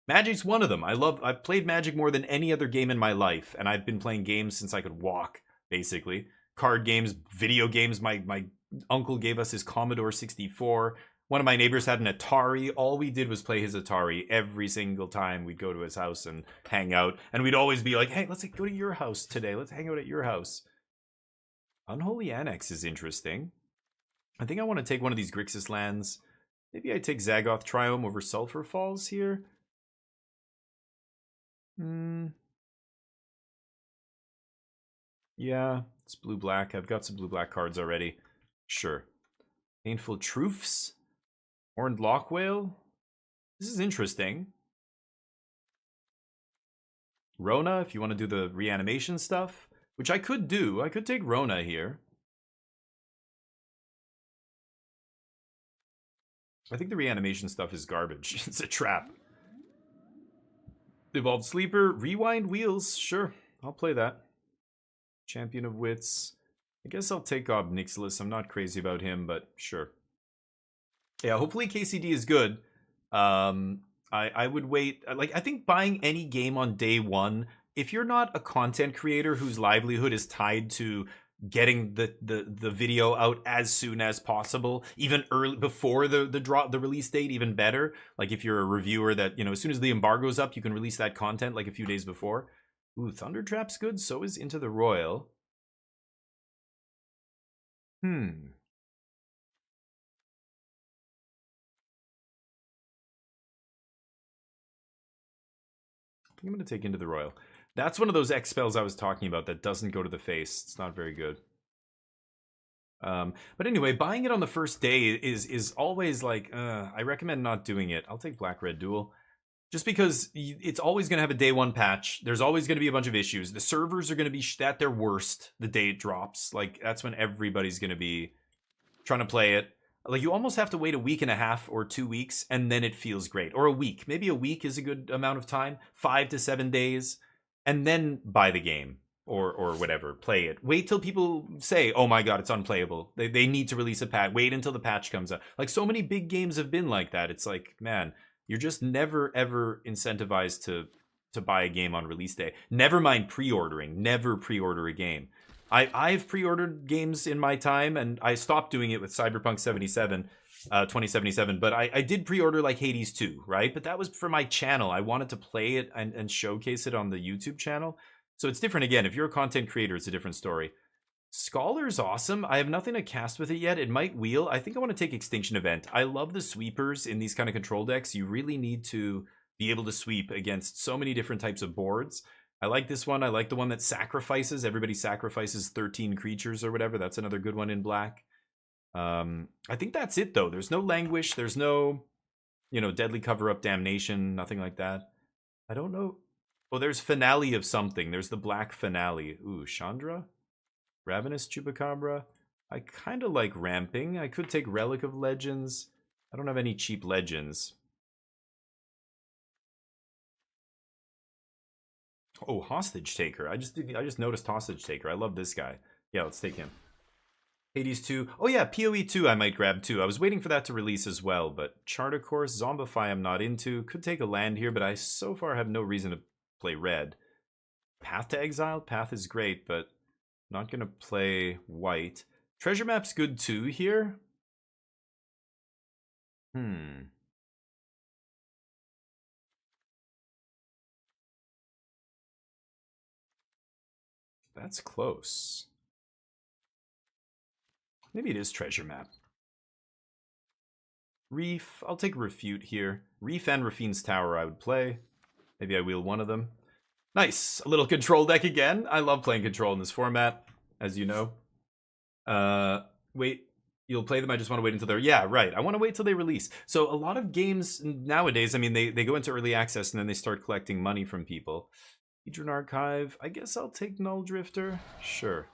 Magic's one of them. I've played Magic more than any other game in my life, and I've been playing games since I could walk, basically. Card games, video games. My uncle gave us his Commodore 64. One of my neighbors had an Atari. All we did was play his Atari every single time we'd go to his house and hang out. And we'd always be like, hey, let's go to your house today. Let's hang out at your house. Unholy Annex is interesting. I think I want to take one of these Grixis lands. Maybe I take Zagoth Triome over Sulphur Falls here. Yeah, it's blue-black. I've got some blue-black cards already. Sure. Painful Truths. Horned Lockwhale. This is interesting. Rona, if you want to do the reanimation stuff. Which I could do. I could take Rona here. I think the reanimation stuff is garbage. It's a trap. Evolved Sleeper. Rewind Wheels. Sure, I'll play that. Champion of Wits. I guess I'll take Ob Nixilis. I'm not crazy about him, but sure. Yeah, hopefully KCD is good. I would wait. Like, I think buying any game on day one, if you're not a content creator whose livelihood is tied to getting the video out as soon as possible, even early before the release date, even better. Like if you're a reviewer that, you know, as soon as the embargo's up, you can release that content like a few days before. Ooh, Thundertrap's good. So is Into the Royal. I think I'm going to take Into the Royal. That's one of those X spells I was talking about that doesn't go to the face. It's not very good. But anyway, buying it on the first day is always like, I recommend not doing it. I'll take Black-Red Duel. Just because it's always going to have a day one patch. There's always going to be a bunch of issues. The servers are going to be at their worst the day it drops. Like, that's when everybody's going to be trying to play it. Like, you almost have to wait a week and a half or 2 weeks, and then it feels great. Or a week. Maybe a week is a good amount of time. 5 to 7 days. And then buy the game. or whatever, play it. Wait till people say, oh my god, it's unplayable. They need to release a patch. Wait until the patch comes out. Like, so many big games have been like that. It's like, man, you're just never ever incentivized to buy a game on release day. Never mind pre-ordering. Never pre-order a game. I've pre-ordered games in my time, and I stopped doing it with Cyberpunk 2077, but I did pre-order like Hades 2, right? But that was for my channel. I wanted to play it and showcase it on the YouTube channel. So it's different again. If you're a content creator, it's a different story. Scholar's awesome. I have nothing to cast with it yet. It might wheel. I think I want to take Extinction Event. I love the sweepers in these kind of control decks. You really need to be able to sweep against so many different types of boards. I like this one. I like the one that sacrifices. Everybody sacrifices 13 creatures or whatever. That's another good one in black. I think that's it, though. There's no Languish. There's no, Deadly Cover-Up Damnation. Nothing like that. I don't know. Oh, there's Finale of something. There's the black Finale. Ooh, Chandra? Ravenous Chupacabra? I kind of like Ramping. I could take Relic of Legends. I don't have any cheap Legends. Oh, Hostage Taker. I just noticed Hostage Taker. I love this guy. Yeah, let's take him. Hades 2. Oh yeah, PoE 2 I might grab too. I was waiting for that to release as well, but Charter Course, Zombify I'm not into. Could take a land here, but I so far have no reason to play red. Path to Exile? Path is great, but not gonna play white. Treasure Map's good too here. That's close. Maybe it is Treasure Map. Reef, I'll take Refute here. Reef and Rafine's Tower I would play. Maybe I wheel one of them. Nice, a little control deck again. I love playing control in this format, as you know. Wait, you'll play them, I just want to wait until they're... Yeah, right, I want to wait till they release. So a lot of games nowadays, I mean, they go into early access and then they start collecting money from people. Hedron Archive, I guess I'll take Null Drifter. Sure.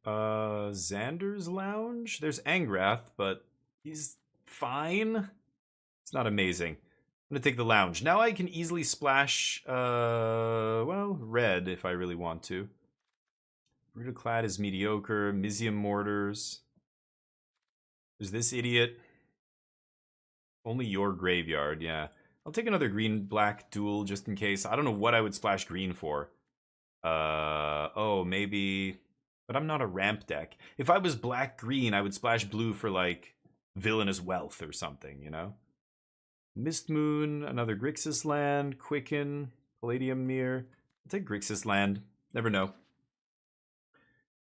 Xander's Lounge? There's Angrath, but he's fine. It's not amazing. I'm gonna take the Lounge. Now I can easily splash, well, red if I really want to. Brutaclad is mediocre. Mizium Mortars. There's this idiot. Only your graveyard, yeah. I'll take another green-black duel just in case. I don't know what I would splash green for. Oh, maybe... But I'm not a ramp deck. If I was black-green, I would splash blue for, like, Villainous Wealth or something, Mistmoon, another Grixis land, Quicken, Palladium Mirror. I'll take Grixis land. Never know.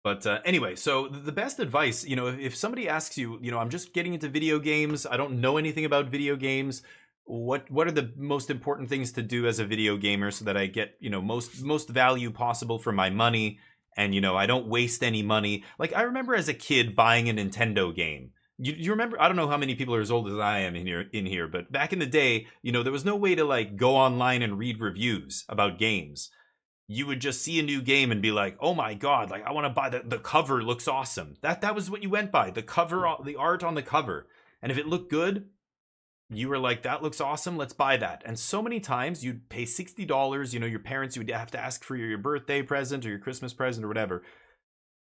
But anyway, so the best advice, if somebody asks you, I'm just getting into video games, I don't know anything about video games, what are the most important things to do as a video gamer so that I get, most value possible for my money and, I don't waste any money. Like, I remember as a kid buying a Nintendo game. You remember, I don't know how many people are as old as I am in here, but back in the day, there was no way to, like, go online and read reviews about games. You would just see a new game and be like, oh my god, like, I want to buy the cover looks awesome. That was what you went by, the cover, the art on the cover. And if it looked good, you were like, that looks awesome, let's buy that. And so many times you'd pay $60, your parents, you would have to ask for your birthday present or your Christmas present or whatever.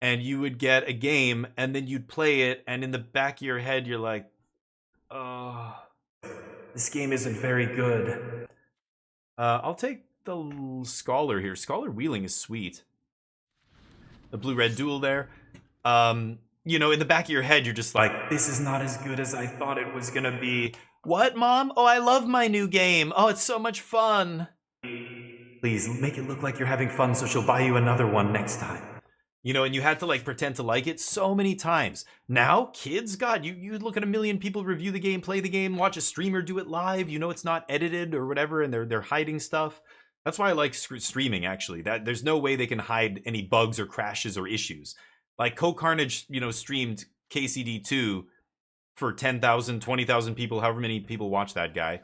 And you would get a game and then you'd play it. And in the back of your head, you're like, oh, this game isn't very good. I'll take the Scholar here. Scholar Wheeling is sweet. The blue-red duel there. In the back of your head, you're just like, this is not as good as I thought it was gonna be. What, Mom? Oh, I love my new game. Oh, it's so much fun. Please, make it look like you're having fun so she'll buy you another one next time. And you had to, like, pretend to like it so many times. Now, kids, God, you look at a million people review the game, play the game, watch a streamer do it live. It's not edited or whatever, and they're hiding stuff. That's why I like streaming, actually. That there's no way they can hide any bugs or crashes or issues. Like, Co-Carnage, streamed KCD2 for 10,000, 20,000 people, however many people watch that guy.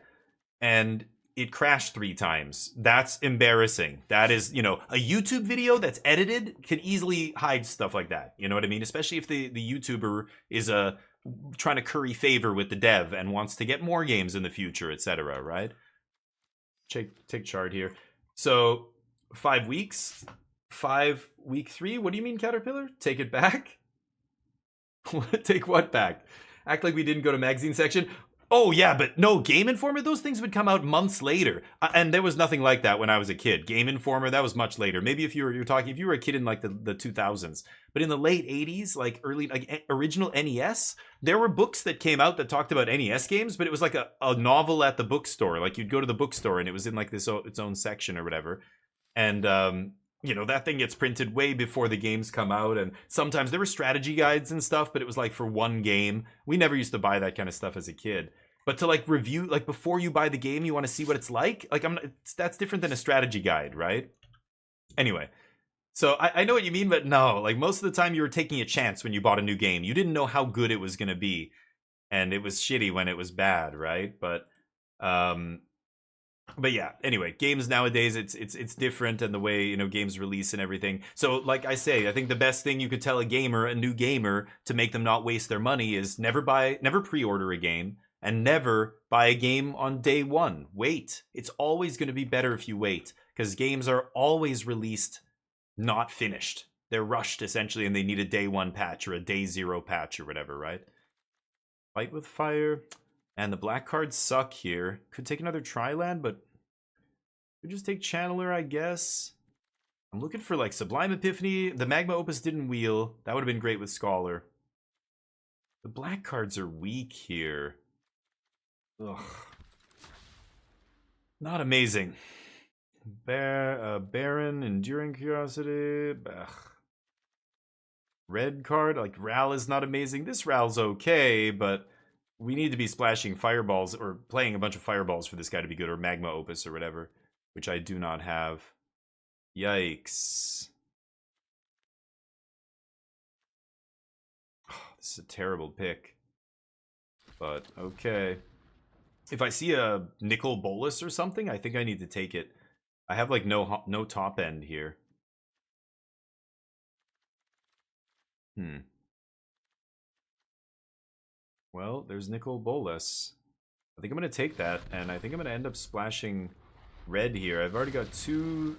And it crashed 3 times. That's embarrassing. That is, a YouTube video that's edited can easily hide stuff like that. You know what I mean? Especially if the YouTuber is trying to curry favor with the dev and wants to get more games in the future, etc., right? Take chart here. So 5 weeks. 5 week 3. What do you mean, Caterpillar? Take it back? Take what back? Act like we didn't go to magazine section. Oh yeah, but no, Game Informer, those things would come out months later. And there was nothing like that when I was a kid. Game Informer, that was much later. Maybe if you were a kid in like the 2000s. But in the late 80s, like early, like original NES, there were books that came out that talked about NES games, but it was like a novel at the bookstore. Like you'd go to the bookstore and it was in like its own section or whatever. And you know, that thing gets printed way before the games come out, and sometimes there were strategy guides and stuff, but it was like for one game. We never used to buy that kind of stuff as a kid. But to like review, like before you buy the game, you want to see what it's like. Like that's different than a strategy guide, right? Anyway, so I know what you mean, but no, like most of the time you were taking a chance when you bought a new game. You didn't know how good it was going to be, and it was shitty when it was bad, right? But yeah, anyway, games nowadays, it's different, and the way, you know, games release and everything. So like I say, I think the best thing you could tell a new gamer, to make them not waste their money is never pre-order a game, and never buy a game on day one. Wait. It's always going to be better if you wait, because games are always released not finished. They're rushed essentially, and they need a day one patch or a day zero patch or whatever, right? Fight with fire. And the black cards suck here. Could take another Tri-Land, but could just take Channeler, I guess. I'm looking for like Sublime Epiphany. The Magma Opus didn't wheel. That would have been great with Scholar. The black cards are weak here. Ugh. Not amazing. Baron, Enduring Curiosity. Ugh. Red card, like Ral is not amazing. This Ral's okay, but we need to be splashing fireballs or playing a bunch of fireballs for this guy to be good, or Magma Opus or whatever, which I do not have. Yikes. Oh, this is a terrible pick. But okay. If I see a Nickel Bolus or something, I think I need to take it. I have like no top end here. Well, there's Nickel Bolus. I think I'm going to take that, and I think I'm going to end up splashing red here. I've already got 3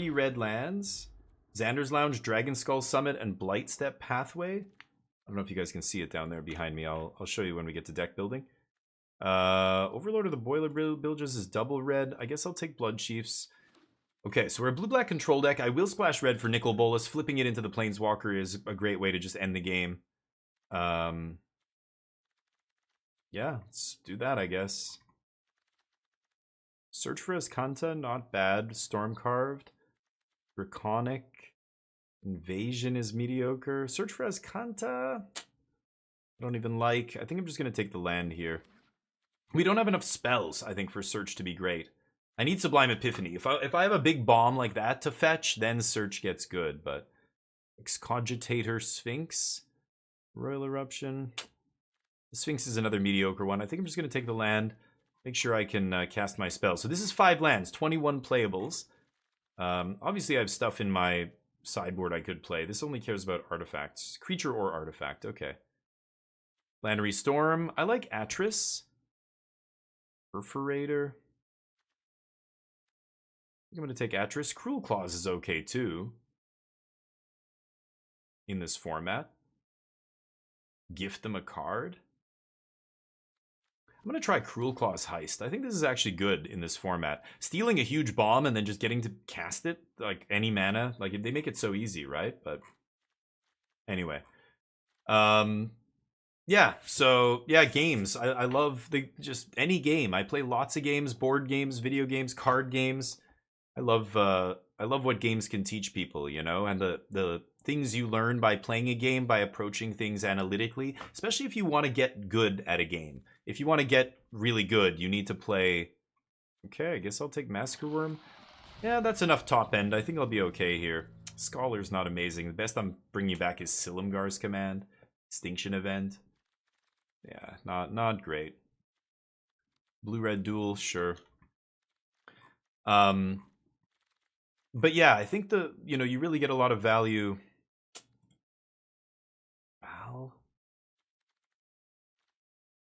red lands. Xander's Lounge, Dragon Skull Summit, and Blightstep Pathway. I don't know if you guys can see it down there behind me. I'll show you when we get to deck building. Overlord of the Boiler Bilges is double red. I guess I'll take Blood Chiefs. Okay, so we're a blue-black control deck. I will splash red for Nickel Bolus. Flipping it into the Planeswalker is a great way to just end the game. Yeah, let's do that, I guess. Search for Escanta, not bad. Storm Carved. Draconic. Invasion is mediocre. Search for Escanta. I don't even like. I think I'm just going to take the land here. We don't have enough spells, I think, for Search to be great. I need Sublime Epiphany. If I have a big bomb like that to fetch, then Search gets good. But Excogitator, Sphinx, Royal Eruption. The Sphinx is another mediocre one. I think I'm just going to take the land. Make sure I can cast my spell. So this is 5 lands, 21 playables. Obviously, I have stuff in my sideboard I could play. This only cares about artifacts. Creature or artifact. Okay. Lannery Storm. I like Atris. Perforator. I'm going to take Atris. Cruel Claws is okay too. In this format. Gift them a card. I'm going to try Cruel Claws Heist. I think this is actually good in this format. Stealing a huge bomb and then just getting to cast it, like any mana, like they make it so easy, right? But anyway. Yeah, so yeah, games. I love just any game. I play lots of games, board games, video games, card games. I love what games can teach people, you know, and the things you learn by playing a game, by approaching things analytically, especially if you want to get good at a game. If you want to get really good, you need to play... Okay, I guess I'll take Massacre Worm. Yeah, that's enough top end. I think I'll be okay here. Scholar's not amazing. The best I'm bringing you back is Silumgar's Command. Extinction Event. Yeah, not great. Blue-red duel, sure. But yeah, I think you really get a lot of value. Val?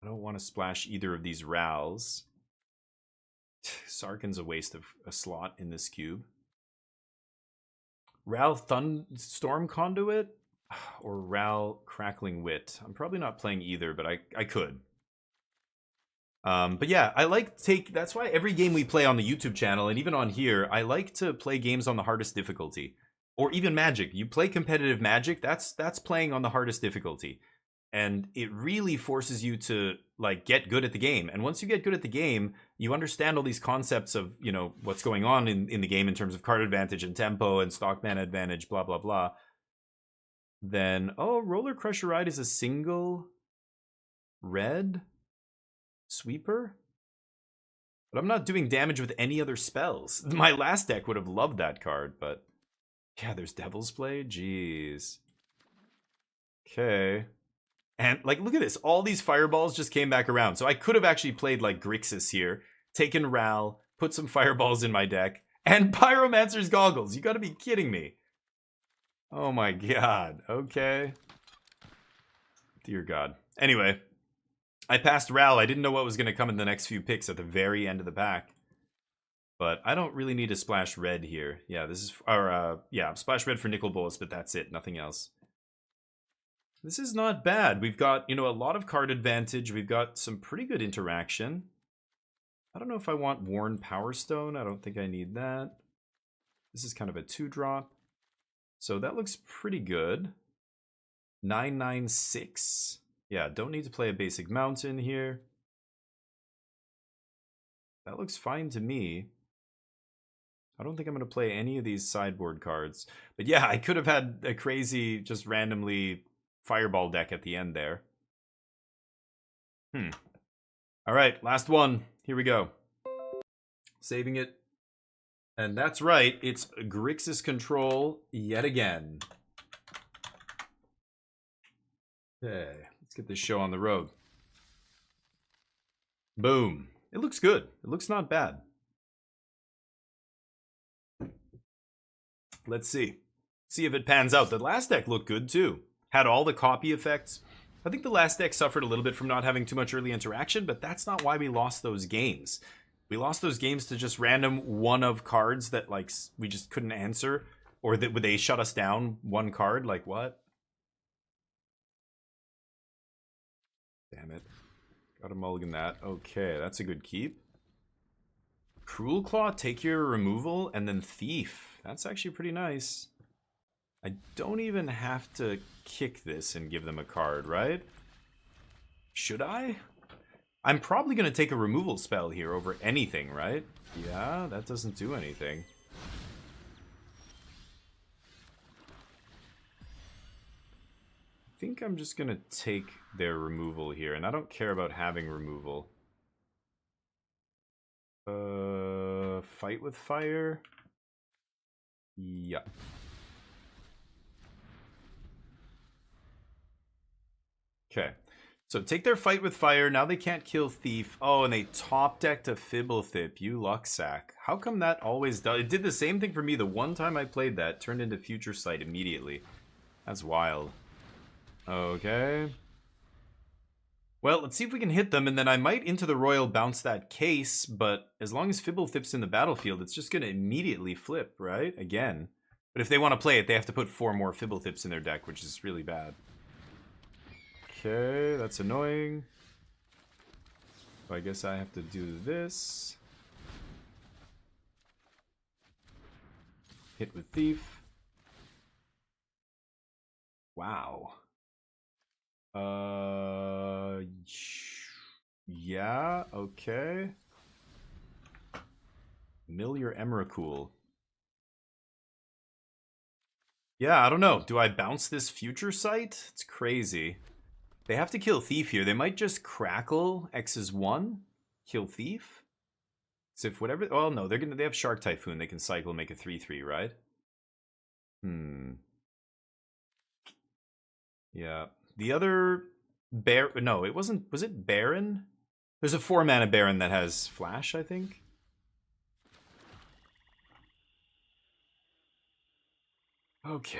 I don't want to splash either of these Rals. Sarkhan's a waste of a slot in this cube. Ral Storm Conduit or Ral Crackling Wit. I'm probably not playing either, but I could. But yeah, I like that's why every game we play on the YouTube channel and even on here, I like to play games on the hardest difficulty. Or even Magic. You play competitive Magic, that's playing on the hardest difficulty. And it really forces you to like get good at the game. And once you get good at the game, you understand all these concepts of, you know, what's going on in the game in terms of card advantage and tempo and stock mana advantage, blah, blah, blah. Then, oh, Roller Crusher Ride is a single red sweeper? But I'm not doing damage with any other spells. My last deck would have loved that card, but yeah, there's Devil's Play? Jeez. Okay. And, like, look at this. All these fireballs just came back around. So I could have actually played, like, Grixis here, taken Ral, put some fireballs in my deck, and Pyromancer's Goggles. You gotta be kidding me. Oh my god. Okay. Dear God. Anyway, I passed Ral. I didn't know what was gonna come in the next few picks at the very end of the pack. But I don't really need to splash red here. Yeah, this is... Or, yeah, splash red for Nicol Bolas, but that's it. Nothing else. This is not bad. We've got, you know, a lot of card advantage. We've got some pretty good interaction. I don't know if I want Worn Power Stone. I don't think I need that. This is kind of a 2-drop. So that looks pretty good. 996. Yeah, don't need to play a basic mountain here. That looks fine to me. I don't think I'm going to play any of these sideboard cards. But yeah, I could have had a crazy, just randomly... fireball deck at the end there. All right, last one. Here we go. Saving it. And that's right, it's Grixis Control yet again. Okay, let's get this show on the road. Boom. It looks good. It looks not bad. Let's see. See if it pans out. The last deck looked good too. Had all the copy effects. I think the last deck suffered a little bit from not having too much early interaction, but that's not why we lost those games. We lost those games to just random one of cards that like we just couldn't answer, or that they shut us down one card. Like what? Damn it! Got to mulligan that. Okay, that's a good keep. Cruel Claw, take your removal, and then Thief. That's actually pretty nice. I don't even have to kick this and give them a card, right? Should I? I'm probably going to take a removal spell here over anything, right? Yeah, that doesn't do anything. I think I'm just going to take their removal here, and I don't care about having removal. Fight with fire? Yeah. Okay, so take their fight with fire. Now they can't kill Thief. Oh, and they top decked a Fibblethip. You luck sack. How come that always does? It did the same thing for me the one time I played that. Turned into Future Sight immediately. That's wild. Okay. Well, let's see if we can hit them, and then I might Into the Royal bounce that case, but as long as Fibblethip's in the battlefield, it's just going to immediately flip, right? Again. But if they want to play it, they have to put 4 more Fibblethip's in their deck, which is really bad. Okay, that's annoying. So I guess I have to do this. Hit with Thief. Wow. Yeah, okay. Mill your Emrakul. Yeah, I don't know. Do I bounce this Future Sight? It's crazy. They have to kill Thief here. They might just crackle X's 1, kill Thief. So if whatever, well, no, they have Shark Typhoon. They can cycle and make a 3/3, right? Yeah. The other bear, no, it wasn't. Was it Baron? There's a 4-mana Baron that has Flash, I think. Okay.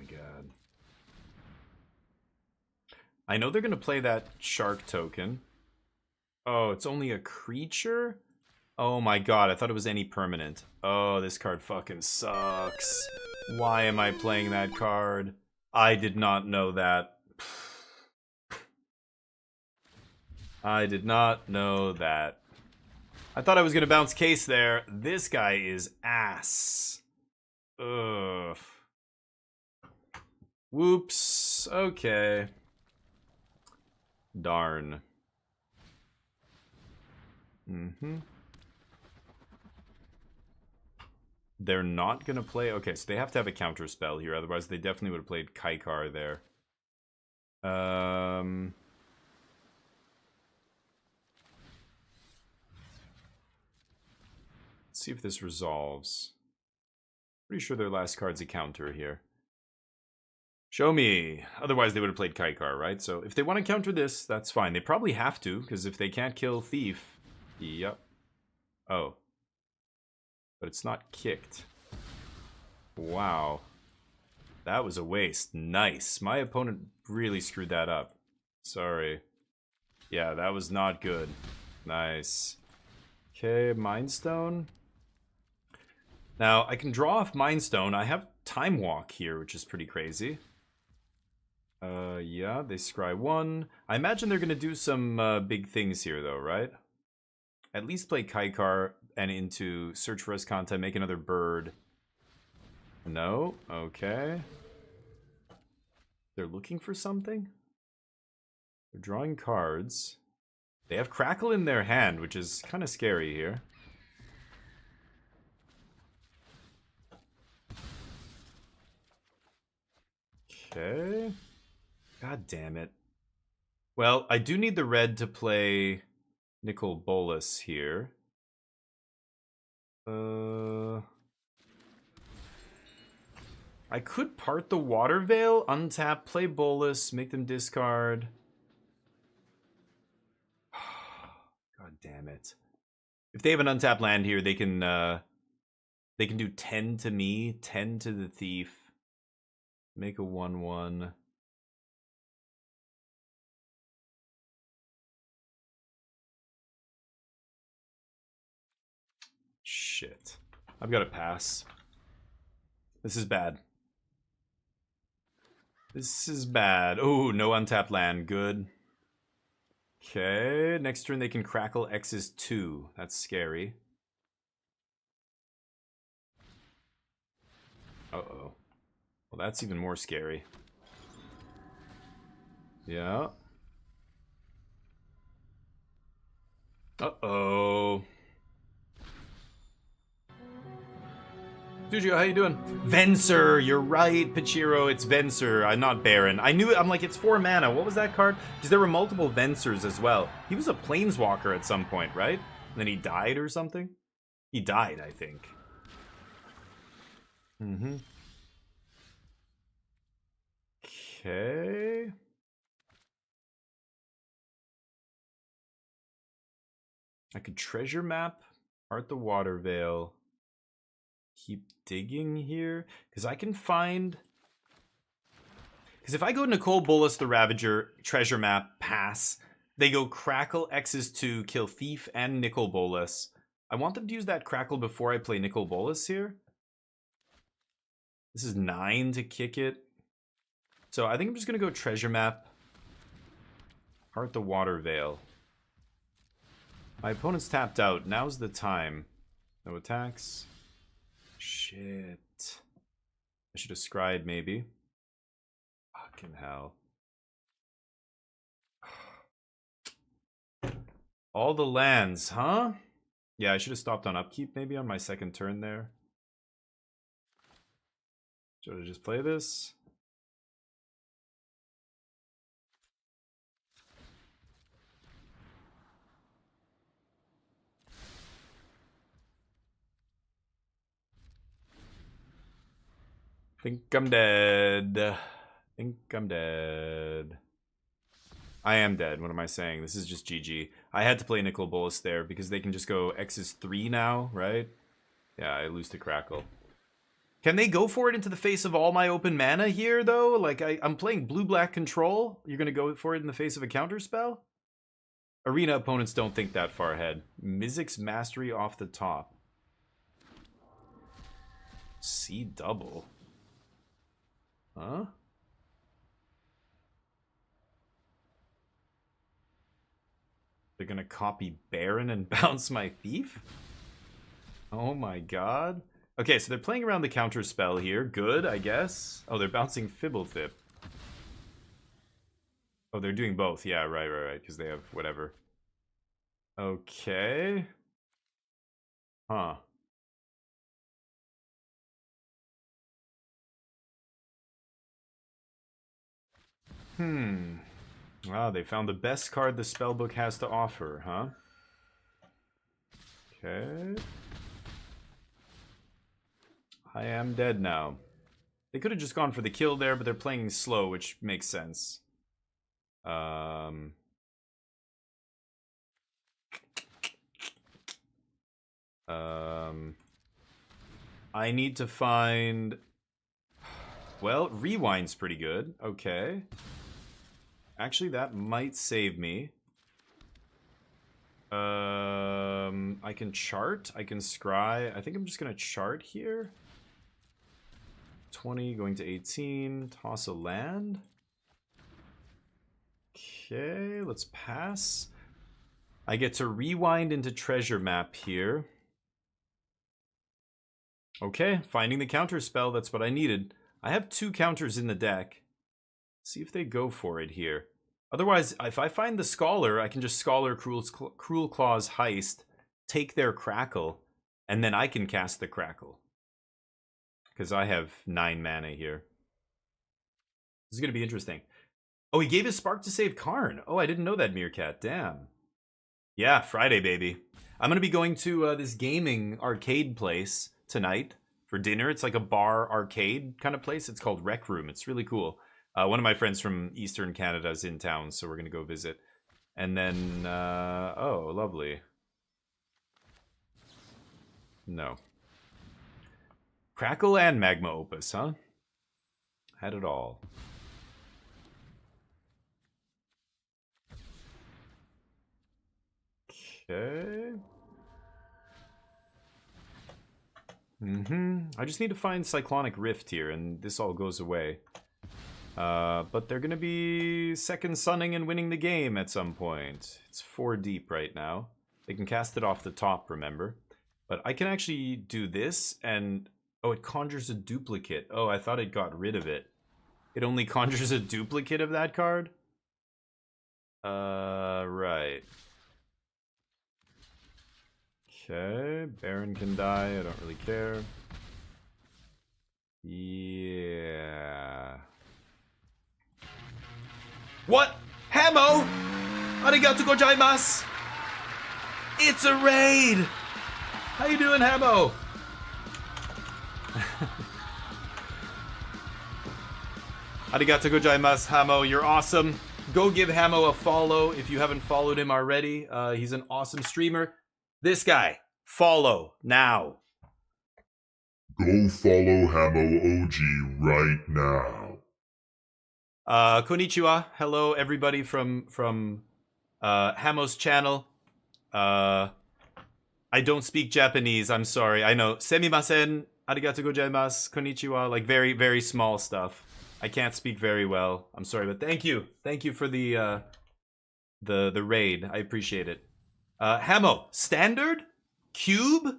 my god. I know they're gonna play that shark token. Oh, it's only a creature? Oh my god, I thought it was any permanent. Oh, this card fucking sucks. Why am I playing that card? I did not know that. I did not know that. I thought I was gonna bounce case there. This guy is ass. Ugh. Whoops. Okay. Darn. Mm-hmm. They're not gonna play... Okay, so they have to have a counter spell here, otherwise they definitely would have played Kaikar there. Let's see if this resolves. Pretty sure their last card's a counter here. Show me. Otherwise they would have played Kaikar, right? So if they want to counter this, that's fine. They probably have to, because if they can't kill Thief... Yep. Oh. But it's not kicked. Wow. That was a waste. Nice. My opponent really screwed that up. Sorry. Yeah, that was not good. Nice. Okay, Mind Stone. Now, I can draw off Mind Stone. I have Time Walk here, which is pretty crazy. Yeah, they scry 1. I imagine they're going to do some big things here, though, right? At least play Kaikar and into Search for Escanta, make another bird. No? Okay. They're looking for something? They're drawing cards. They have Crackle in their hand, which is kind of scary here. Okay. God damn it. Well, I do need the red to play Nicol Bolas here. I could part the Water Veil, untap, play Bolas, make them discard. God damn it. If they have an untapped land here, they can do 10 to me, 10 to the Thief. Make a 1/1. Shit. I've got to pass. This is bad. This is bad. Oh, no untapped land. Good. Okay. Next turn they can Crackle X's 2. That's scary. Uh-oh. Well, that's even more scary. Yeah. Uh-oh. Studio, how you doing? Venser, you're right, Pachiro, it's Venser. I'm not Baron. I knew it. I'm like, it's 4 mana. What was that card? Because there were multiple Vensers as well. He was a Planeswalker at some point, right? And then he died or something? He died, I think. Mm-hmm. Okay. I could treasure map, art the Water Veil. Keep digging here, because I can find... Because if I go Nicol Bolas the Ravager, treasure map, pass, they go Crackle X's 2, kill Thief and Nicol Bolas. I want them to use that Crackle before I play Nicol Bolas here. This is 9 to kick it. So I think I'm just going to go treasure map, art the Water Veil. My opponent's tapped out. Now's the time. No attacks. Shit. I should have scried, maybe. Fucking hell. All the lands, huh? Yeah, I should have stopped on upkeep, maybe, on my second turn there. Should I just play this? Think I'm dead. Think I'm dead. I am dead. What am I saying? This is just GG. I had to play Nicol Bolas there because they can just go X's 3 now, right? Yeah, I lose to Crackle. Can they go for it into the face of all my open mana here, though? Like, I'm playing blue-black control. You're going to go for it in the face of a counterspell? Arena opponents don't think that far ahead. Mizzix's Mastery off the top. C double. Huh? They're gonna copy Baron and bounce my Thief? Oh my god. Okay, so they're playing around the counter spell here. Good, I guess. Oh, they're bouncing Fibblethip. Oh, they're doing both. Yeah, right. Because they have whatever. Okay. Huh. Wow, they found the best card the spellbook has to offer, huh? Okay. I am dead now. They could have just gone for the kill there, but they're playing slow, which makes sense. I need to find... Well, Rewind's pretty good. Okay. Actually, that might save me. I can chart. I can scry. I think I'm just going to chart here. 20 going to 18. Toss a land. Okay, let's pass. I get to rewind into treasure map here. Okay, finding the counter spell. That's what I needed. I have 2 counters in the deck. See if they go for it here. Otherwise, if I find the Scholar, I can just Scholar Cruel Claw's Heist, take their Crackle, and then I can cast the Crackle. Because I have 9 mana here. This is going to be interesting. Oh, he gave his Spark to save Karn. Oh, I didn't know that, Meerkat. Damn. Yeah, Friday, baby. I'm going to be going to this gaming arcade place tonight for dinner. It's like a bar arcade kind of place. It's called Rec Room. It's really cool. One of my friends from Eastern Canada is in town, so we're going to go visit. And then, oh, lovely. No. Crackle and Magma Opus, huh? Had it all. Okay. I just need to find Cyclonic Rift here, and this all goes away. But they're gonna be second sunning and winning the game at some point. It's 4 deep right now. They can cast it off the top, remember? But I can actually do this, and... Oh, it conjures a duplicate. Oh, I thought it got rid of it. It only conjures a duplicate of that card? Right. Okay, Baron can die, I don't really care. Yeah... What? Hamo! Arigato gozaimasu! It's a raid! How you doing, Hamo? Arigato gozaimasu, Hamo. You're awesome. Go give Hamo a follow if you haven't followed him already. He's an awesome streamer. This guy, follow now. Go follow Hamo OG right now. Konnichiwa. Hello, everybody from Hamo's channel. I don't speak Japanese. I'm sorry. I know. Semimasen. Arigato gozaimasu. Konnichiwa. Like very, very small stuff. I can't speak very well. I'm sorry, but thank you. Thank you for the raid. I appreciate it. Hamo, standard? Cube?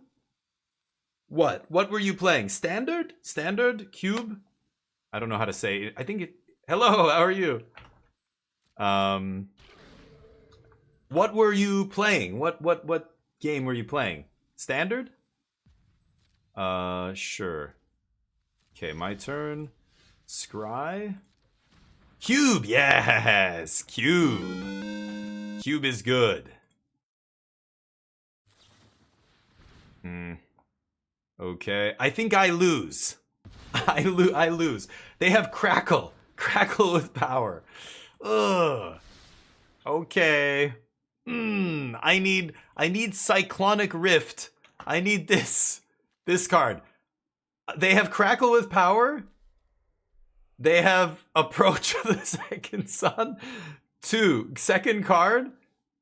What? What were you playing? Standard? Standard? Cube? I don't know how to say it. I think it... Hello, how are you? What were you playing? What game were you playing? Standard? Sure. Okay, my turn. Scry? Cube, yes! Cube. Cube is good. Okay, I think I lose. I lose. They have Crackle. Crackle with power. Ugh. Okay. I need Cyclonic Rift. I need this card. They have Crackle with Power. They have Approach of the Second Sun. 2, second card.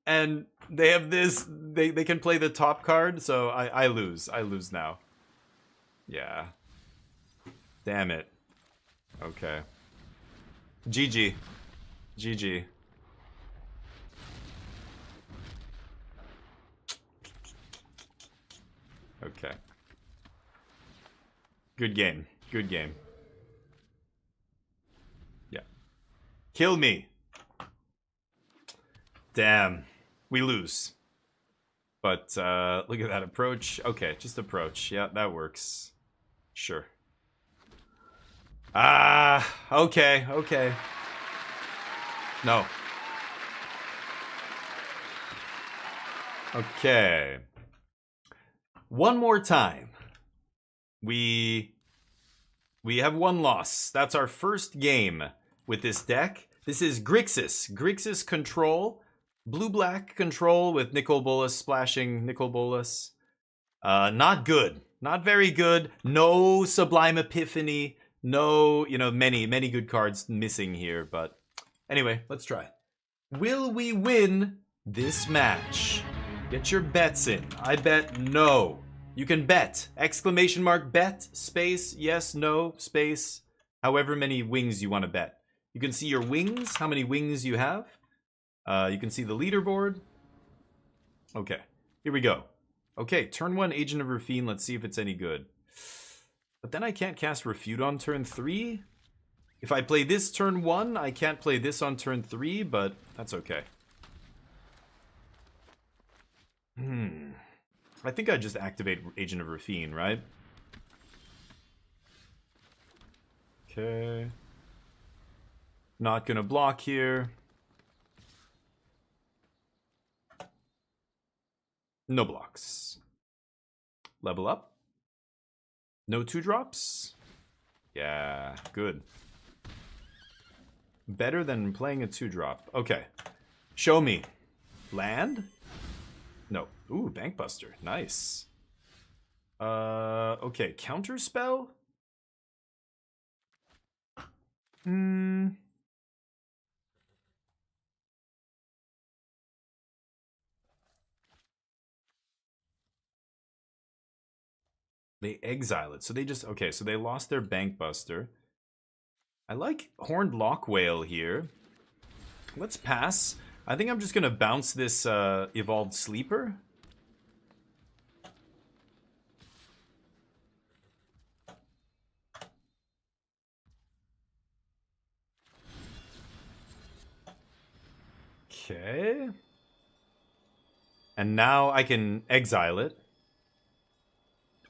And they have this. They can play the top card. So I lose. I lose now. Yeah. Damn it. Okay. GG. GG. Okay. Good game. Good game. Yeah. Kill me. Damn. We lose. But look at that approach. Okay, just approach. Yeah, that works. Sure. Ah, okay, okay. No. Okay. One more time. We have one loss. That's our first game with this deck. This is Grixis. Grixis control. Blue-black control with Nicol Bolas splashing Nicol Bolas. Not good. Not very good. No Sublime Epiphany. No, many good cards missing here. But anyway, let's try. Will we win this match? Get your bets in. I bet no. You can bet. Exclamation mark bet. Space. Yes, no. Space. However many wings you want to bet. You can see your wings. How many wings you have. You can see the leaderboard. Okay. Here we go. Okay. Turn 1 Agent of Rafine. Let's see if it's any good. But then I can't cast Refute on turn 3. If I play this turn 1, I can't play this on turn 3, but that's okay. I think I just activate Agent of Rafine, right? Okay. Not gonna block here. No blocks. Level up. No 2-drops. Yeah, good. Better than playing a 2-drop. Okay. Show me. Land? No. Ooh, Bankbuster. Nice. Okay. Counterspell? They exile it. So they just... Okay, so they lost their Bankbuster. I like Horned Lockwhale here. Let's pass. I think I'm just going to bounce this Evolved Sleeper. Okay. And now I can exile it.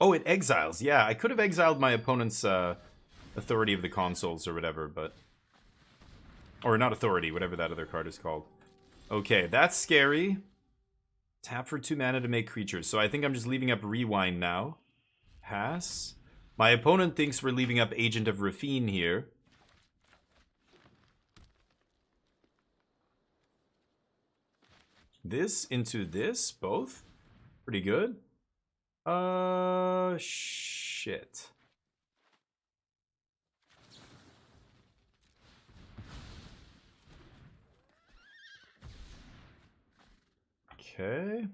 Oh, it exiles. Yeah, I could have exiled my opponent's Authority of the Consoles or whatever, but... Or not Authority, whatever that other card is called. Okay, that's scary. Tap for 2 mana to make creatures. So I think I'm just leaving up Rewind now. Pass. My opponent thinks we're leaving up Agent of Rafine here. This into this, both. Pretty good. Shit. Okay.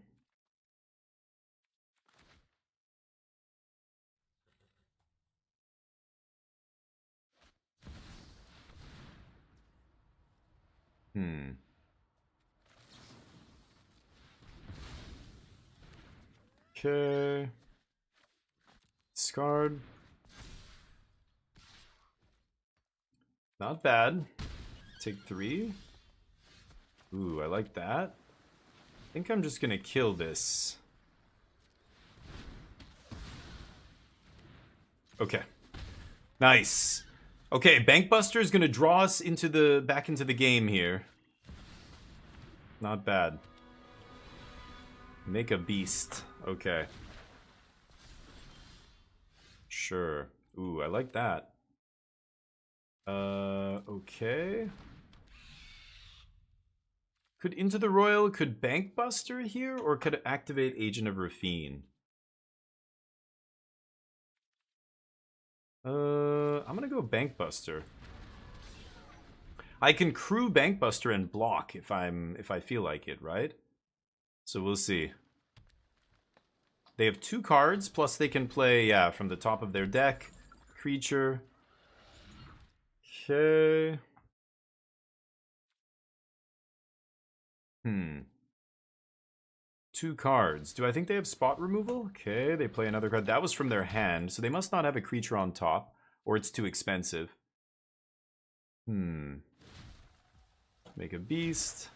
Okay. Discard. Not bad. Take 3. Ooh, I like that. I think I'm just gonna kill this. Okay. Nice. Okay, Bankbuster is gonna draw us into the back into the game here. Not bad. Make a beast. Okay. Sure. Ooh, I like that. Okay. Could Into the Royal, could Bankbuster here, or could it activate Agent of Rafine? I'm gonna go Bankbuster. I can crew Bankbuster and block if I feel like it, right? So we'll see. They have 2 cards, plus they can play, yeah, from the top of their deck. Creature. Okay. 2 cards. Do I think they have spot removal? Okay, they play another card. That was from their hand, so they must not have a creature on top, or it's too expensive. Make a beast.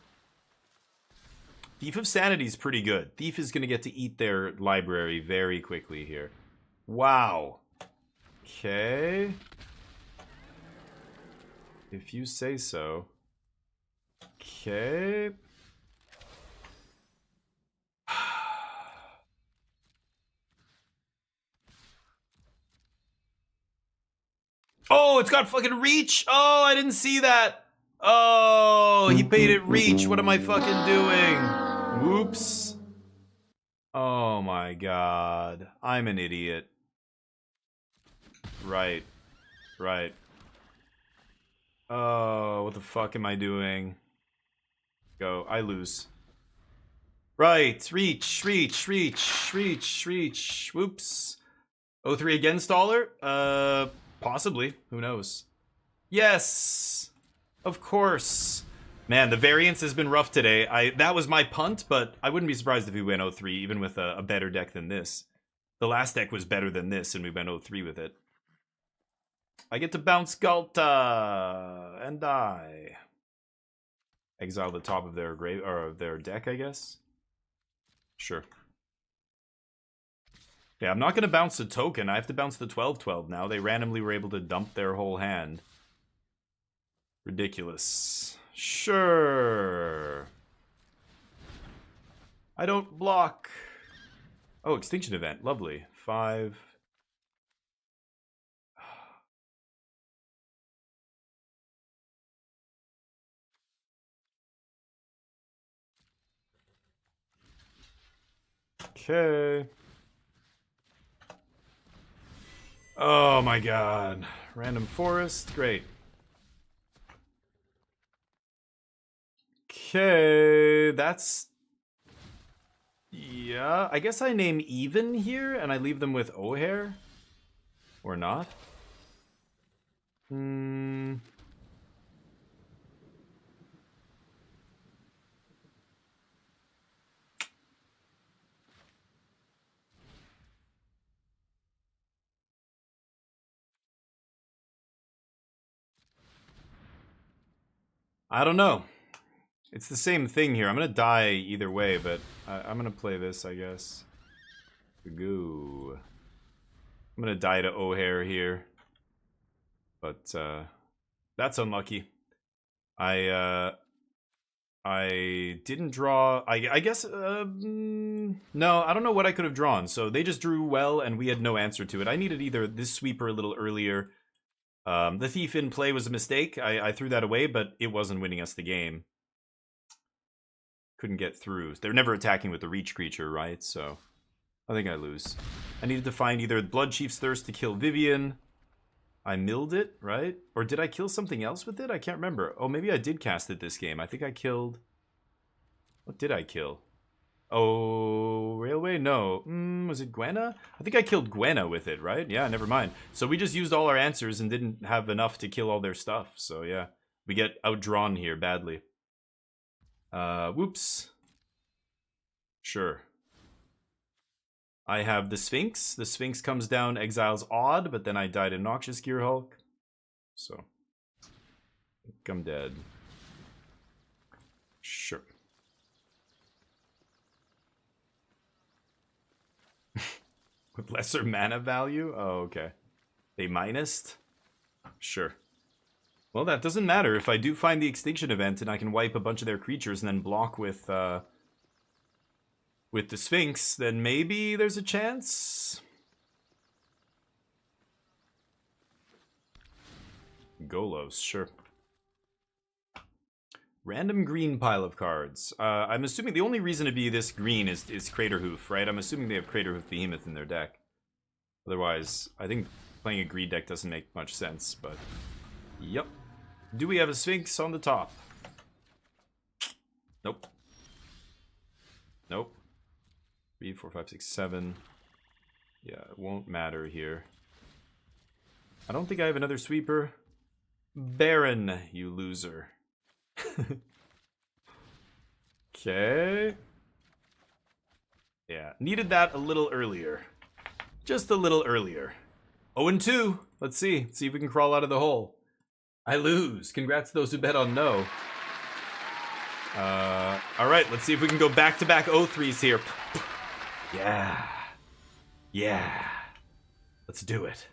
Thief of Sanity is pretty good. Thief is going to get to eat their library very quickly here. Wow. Okay. If you say so. Okay. Oh, it's got fucking reach. Oh, I didn't see that. Oh, he paid it reach. What am I fucking doing? Whoops. Oh my god. I'm an idiot. Right. Right. Oh, what the fuck am I doing? Go. I lose. Right. Reach. Reach. Reach. Reach. Reach. Whoops. 0-3 against Dollar? Possibly. Who knows? Yes! Of course. Man, the variance has been rough today. That was my punt, but I wouldn't be surprised if we went 0-3, even with a better deck than this. The last deck was better than this, and we went 0-3 with it. I get to bounce Galta and die. Exile the top of their grave or their deck, I guess. Sure. Yeah, I'm not going to bounce the token. I have to bounce the 12/12 now. They randomly were able to dump their whole hand. Ridiculous. Sure. I don't block. Oh, Extinction Event. Lovely. 5. Okay. Oh my god. Random forest. Great. Okay, that's... Yeah, I guess I name even here, and I leave them with O'Hare? Or not? I don't know. It's the same thing here. I'm gonna die either way, but I'm gonna play this, I guess. Go. I'm gonna die to O'Hare here. But, that's unlucky. I didn't draw... I guess, no, I don't know what I could have drawn. So they just drew well, and we had no answer to it. I needed either this sweeper a little earlier. The Thief in play was a mistake. I threw that away, but it wasn't winning us the game. Couldn't get through. They're never attacking with the reach creature, right? So I think I lose. I needed to find either Blood Chief's Thirst to kill Vivian. I milled it, right? Or did I kill something else with it? I can't remember. Oh, maybe I did cast it this game. I think I killed... What did I kill? Oh, Railway? No. Was it Gwenna? I think I killed Gwenna with it, right? Yeah, never mind. So we just used all our answers and didn't have enough to kill all their stuff. So yeah, we get outdrawn here badly. Whoops. Sure. I have the Sphinx. The Sphinx comes down, exiles Odd, but then I died in Noxious Gear Hulk. So, I think I'm dead. Sure. With lesser mana value? Oh, okay. They minused? Sure. Well, that doesn't matter. If I do find the Extinction Event and I can wipe a bunch of their creatures and then block with the Sphinx, then maybe there's a chance? Golos, sure. Random green pile of cards. I'm assuming the only reason to be this green is Craterhoof, right? I'm assuming they have Craterhoof Behemoth in their deck. Otherwise, I think Playing a greed deck doesn't make much sense, but... Yep. Do we have a Sphinx on the top? Nope. Nope. 3, 4, 5, 6, 7. Yeah, it won't matter here. I don't think I have another sweeper. Baron, you loser. Okay. Yeah, needed that a little earlier. Just a little earlier. 0-2. Let's see. See if we can crawl out of the hole. I lose. Congrats to those who bet on no. Alright, let's see if we can go back-to-back 0-3s here. Yeah. Yeah. Let's do it.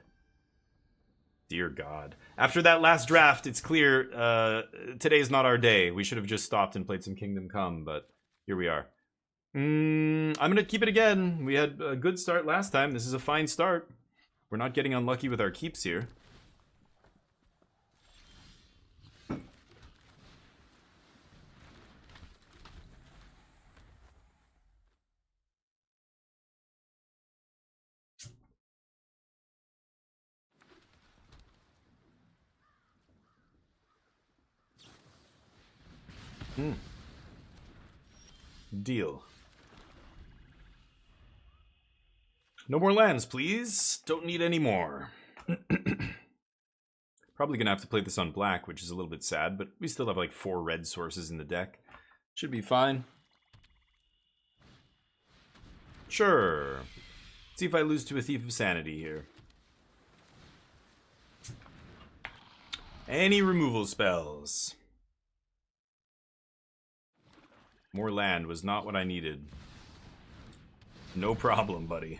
Dear God. After that last draft, it's clear today's not our day. We should have just stopped and played some Kingdom Come, but here we are. I'm gonna keep it again. We had a good start last time. This is a fine start. We're not getting unlucky with our keeps here. Deal. No more lands, please. Don't need any more. Probably gonna have to play this on black, which is a little bit sad, but we still have like 4 red sources in the deck. Should be fine. Sure. See if I lose to a Thief of Sanity here. Any removal spells. More land was not what I needed. No problem, buddy.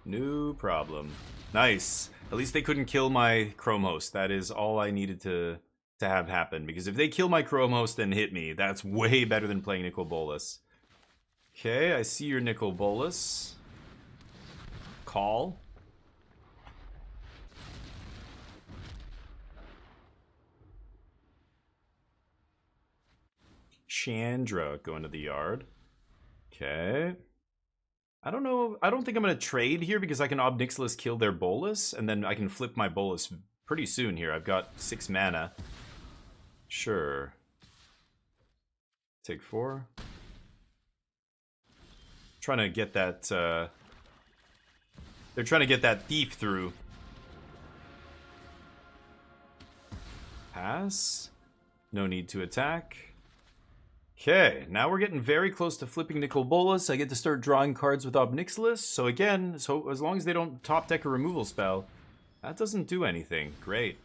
No problem. Nice. At least they couldn't kill my Chrome Host. That is all I needed to have happen. Because if they kill my Chrome Host and hit me, that's way better than playing Nicol Bolas. Okay, I see your Nicol Bolas. Call. Chandra going to the yard. Okay. I don't know. I don't think I'm going to trade here because I can Ob Nixilis kill their Bolas, and then I can flip my Bolas pretty soon here. I've got 6 mana. Sure. Take 4. Trying to get that, they're trying to get that thief through. Pass. No need to attack. Okay, now we're getting very close to flipping Nicol Bolas. I get to start drawing cards with Ob Nixilis. So again, so as long as they don't top deck a removal spell, that doesn't do anything. Great.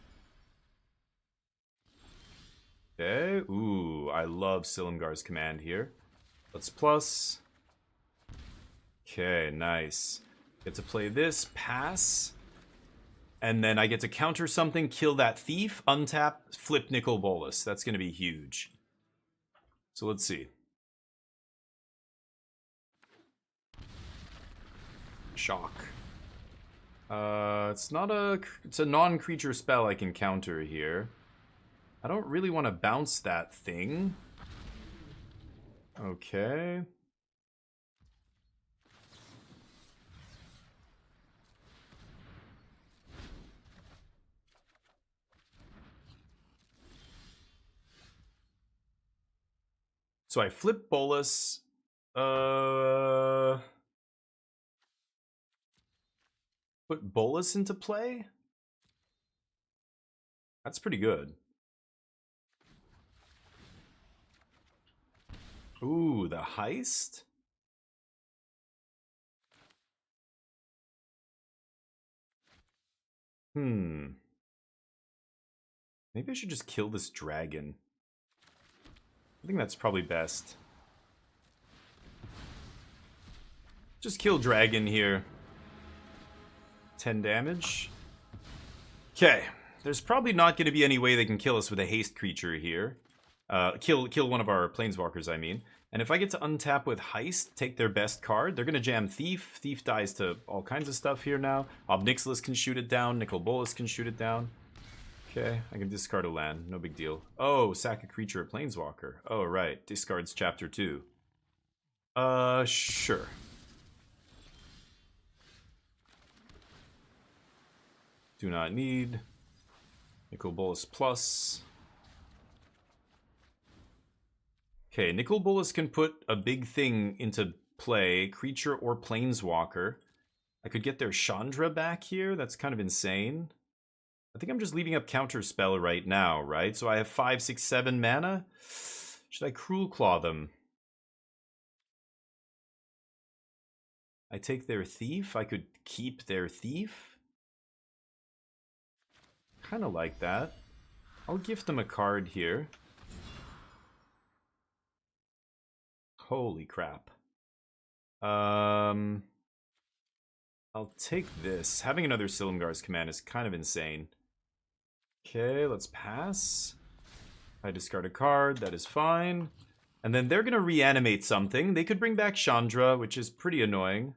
Okay, ooh, I love Silumgar's command here. Let's plus. Okay, nice. Get to play this, pass. And then I get to counter something, kill that thief, untap, flip Nicol Bolas. That's going to be huge. So let's see. Shock. It's a non-creature spell I can counter here. I don't really want to bounce that thing. Okay. So I flip Bolas. Put Bolas into play? That's pretty good. Ooh, the heist? Maybe I should just kill this dragon. I think that's probably best. Just kill dragon here. 10 damage. Okay. There's probably not going to be any way they can kill us with a haste creature here. Kill one of our planeswalkers, I mean. And if I get to untap with heist, take their best card, they're going to jam thief. Thief dies to all kinds of stuff here now. Ob Nixilis can shoot it down. Nicol Bolas can shoot it down. Okay, I can discard a land. No big deal. Oh, sack a creature, a planeswalker. Oh, right. Discards chapter 2. Sure. Do not need. Nicol Bolas plus. Okay, Nicol Bolas can put a big thing into play. Creature or Planeswalker. I could get their Chandra back here. That's kind of insane. I think I'm just leaving up Counterspell right now, right? So I have 5, 6, 7 mana. Should I Cruel Claw them? I take their Thief. I could keep their Thief. Kind of like that. I'll gift them a card here. Holy crap. I'll take this. Having another Silumgar's Command is kind of insane. Okay, let's pass. I discard a card. That is fine. And then they're going to reanimate something. They could bring back Chandra, which is pretty annoying.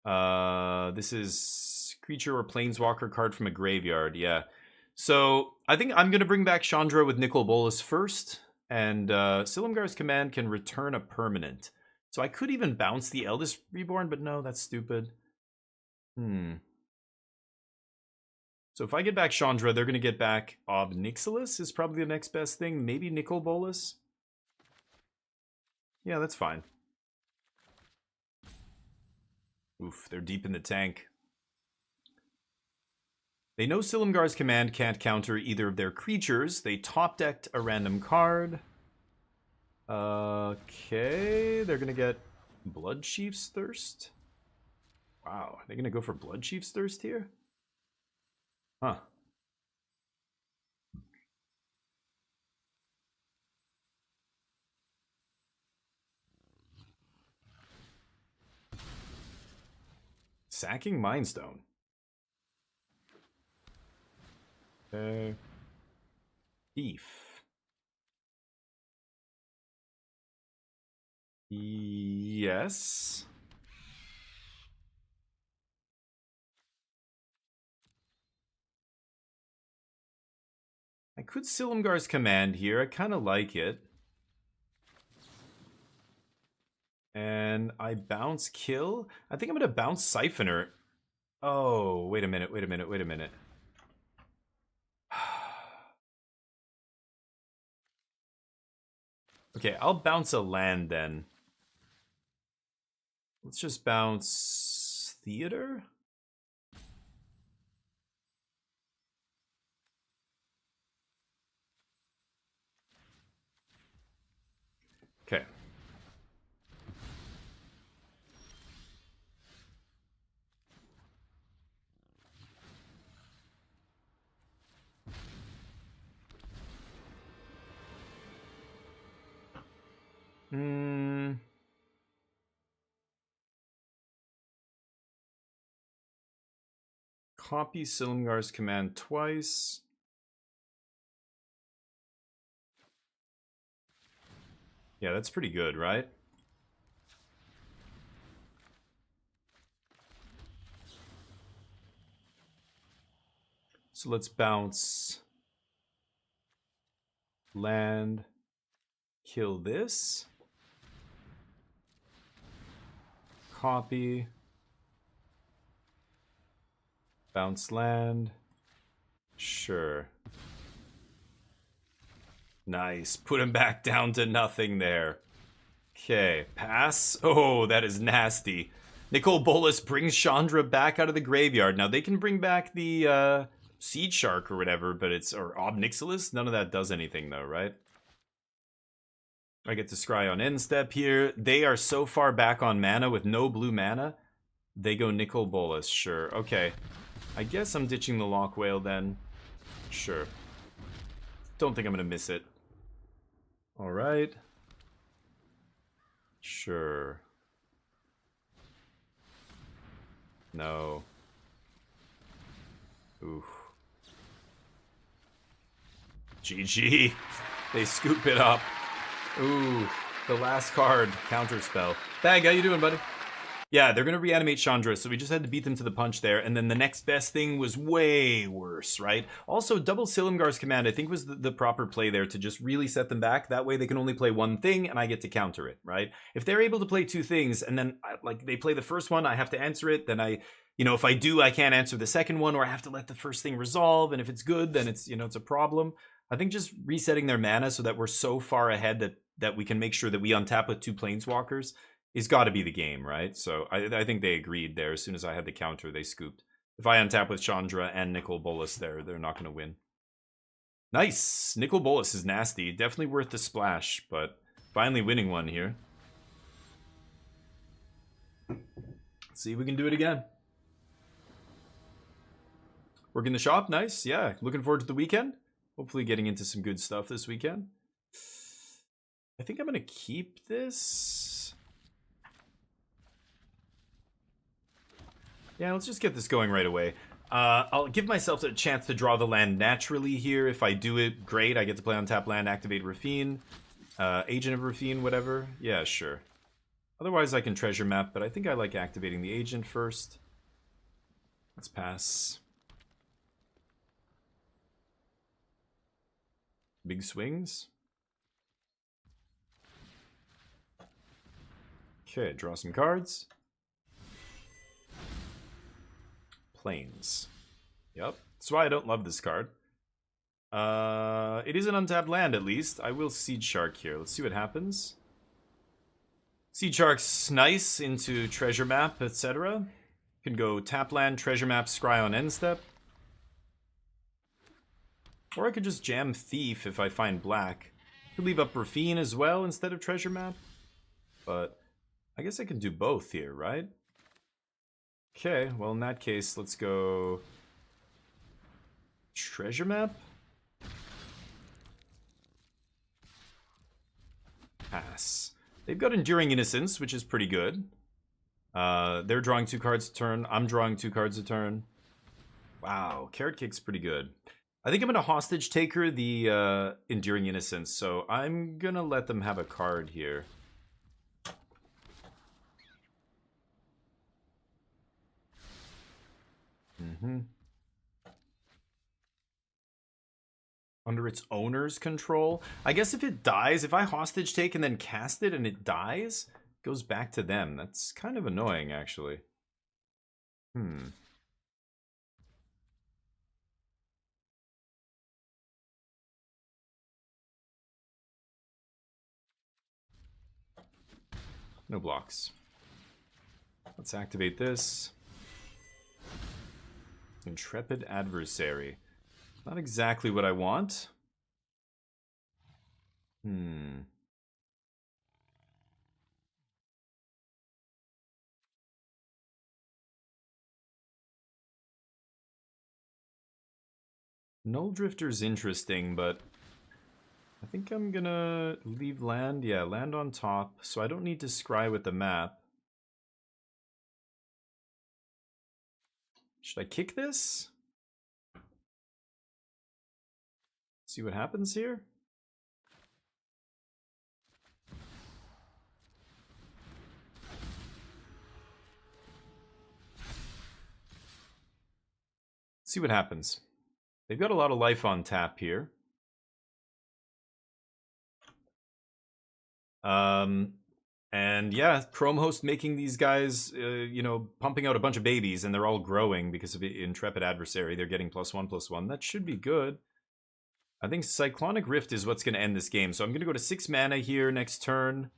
This is creature or Planeswalker card from a graveyard. Yeah. So I think I'm going to bring back Chandra with Nicol Bolas first. And Silumgar's Command can return a permanent. So I could even bounce the Eldest Reborn, but no, that's stupid. So if I get back Chandra, they're going to get back Ob Nixilis is probably the next best thing. Maybe Nicol Bolas. Yeah, that's fine. Oof, they're deep in the tank. They know Silumgar's Command can't counter either of their creatures. They top-decked a random card. Okay, they're going to get Bloodchief's Thirst. Wow, are they going to go for Bloodchief's Thirst here? Huh. Sacking Mindstone. Okay. Thief. Yes. I could Silumgar's Command here. I kind of like it. And I bounce kill. I think I'm going to bounce Siphoner. Oh, wait a minute. Okay, I'll bounce a land then. Let's just bounce Theater. Okay. Copy Silumgar's Command twice. Yeah, that's pretty good, right? So let's bounce land, kill this, copy, bounce land, sure. Nice, put him back down to nothing there. Okay, pass. Oh, that is nasty. Nicol Bolas brings Chandra back out of the graveyard. Now they can bring back the Seed Shark or whatever, but it's, or Ob Nixilis. None of that does anything though, right? I get to scry on end step here. They are so far back on mana with no blue mana. They go Nicol Bolas, sure. Okay. I guess I'm ditching the Lock Whale then. Sure. Don't think I'm gonna miss it. Alright. Sure. No. Oof. GG. They scoop it up. Ooh. The last card. Counterspell. Bag, how you doing, buddy? Yeah, they're going to reanimate Chandra, so we just had to beat them to the punch there. And then the next best thing was way worse, right? Also, double Silumgar's Command, I think, was the proper play there to just really set them back. That way they can only play one thing, and I get to counter it, right? If they're able to play two things, and then like they play the first one, I have to answer it, then I you know, if I do, I can't answer the second one, or I have to let the first thing resolve, and if it's good, then it's, you know, it's a problem. I think just resetting their mana so that we're so far ahead that we can make sure that we untap with 2 Planeswalkers is got to be the game, right? So I think they agreed there. As soon as I had the counter, they scooped. If I untap with Chandra and Nicol Bolas there, they're not going to win. Nice! Nicol Bolas is nasty. Definitely worth the splash, but finally winning one here. Let's see if we can do it again. Working the shop, nice. Yeah, looking forward to the weekend. Hopefully getting into some good stuff this weekend. I think I'm going to keep this. Yeah, let's just get this going right away. I'll give myself a chance to draw the land naturally here. If I do it, great. I get to play on tap land, activate Rafine. Agent of Rafine, whatever. Yeah, sure. Otherwise, I can treasure map, but I think I like activating the agent first. Let's pass. Big swings. Okay, draw some cards. Plains. Yep. That's why I don't love this card. It is an untapped land, at least. I will Seed Shark here. Let's see what happens. Seed Shark's nice into treasure map, etc. Can go tap land, treasure map, scry on end step. Or I could just jam Thief if I find black. Could leave up Rafine as well instead of treasure map. But I guess I can do both here, right? Okay, well in that case, let's go treasure map. Pass. They've got Enduring Innocence, which is pretty good. They're drawing 2 cards a turn. I'm drawing 2 cards a turn. Wow, Carrot Kick's pretty good. I think I'm going to Hostage Taker the Enduring Innocence, so I'm going to let them have a card here. Under its owner's control. I guess if it dies, if I hostage take and then cast it and it dies, it goes back to them. That's kind of annoying, actually. No blocks. Let's activate this. Intrepid Adversary. Not exactly what I want. Null Drifter's interesting, but I think I'm gonna leave land. Yeah, land on top, so I don't need to scry with the map. Should I kick this? See what happens here? See what happens. They've got a lot of life on tap here. And yeah, Chrome Host making these guys, you know, pumping out a bunch of babies, and they're all growing because of Intrepid Adversary. They're getting +1/+1. That should be good. I think Cyclonic Rift is what's going to end this game. So I'm going to go to 6 mana here next turn.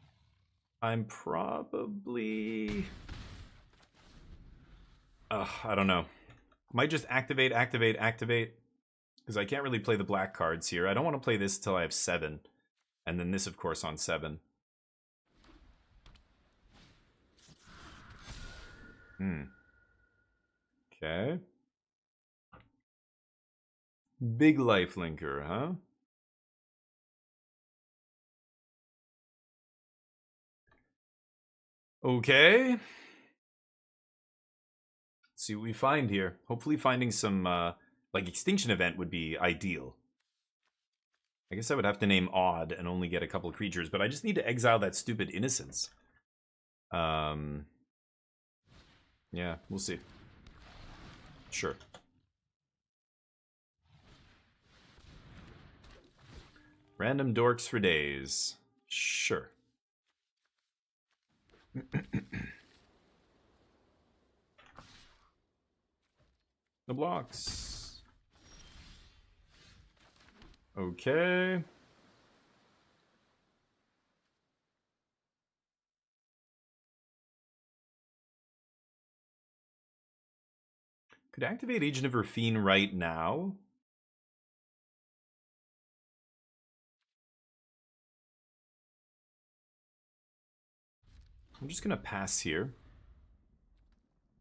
I'm probably... I don't know. Might just activate. Because I can't really play the black cards here. I don't want to play this until I have 7. And then this, of course, on 7. Okay. Big lifelinker, huh? Okay. Let's see what we find here. Hopefully finding some, like, Extinction Event would be ideal. I guess I would have to name Odd and only get a couple of creatures, but I just need to exile that stupid Innocence. Yeah, we'll see. Sure. Random dorks for days. Sure. No blocks. Okay. Could activate Agent of Rafine right now. I'm just gonna pass here.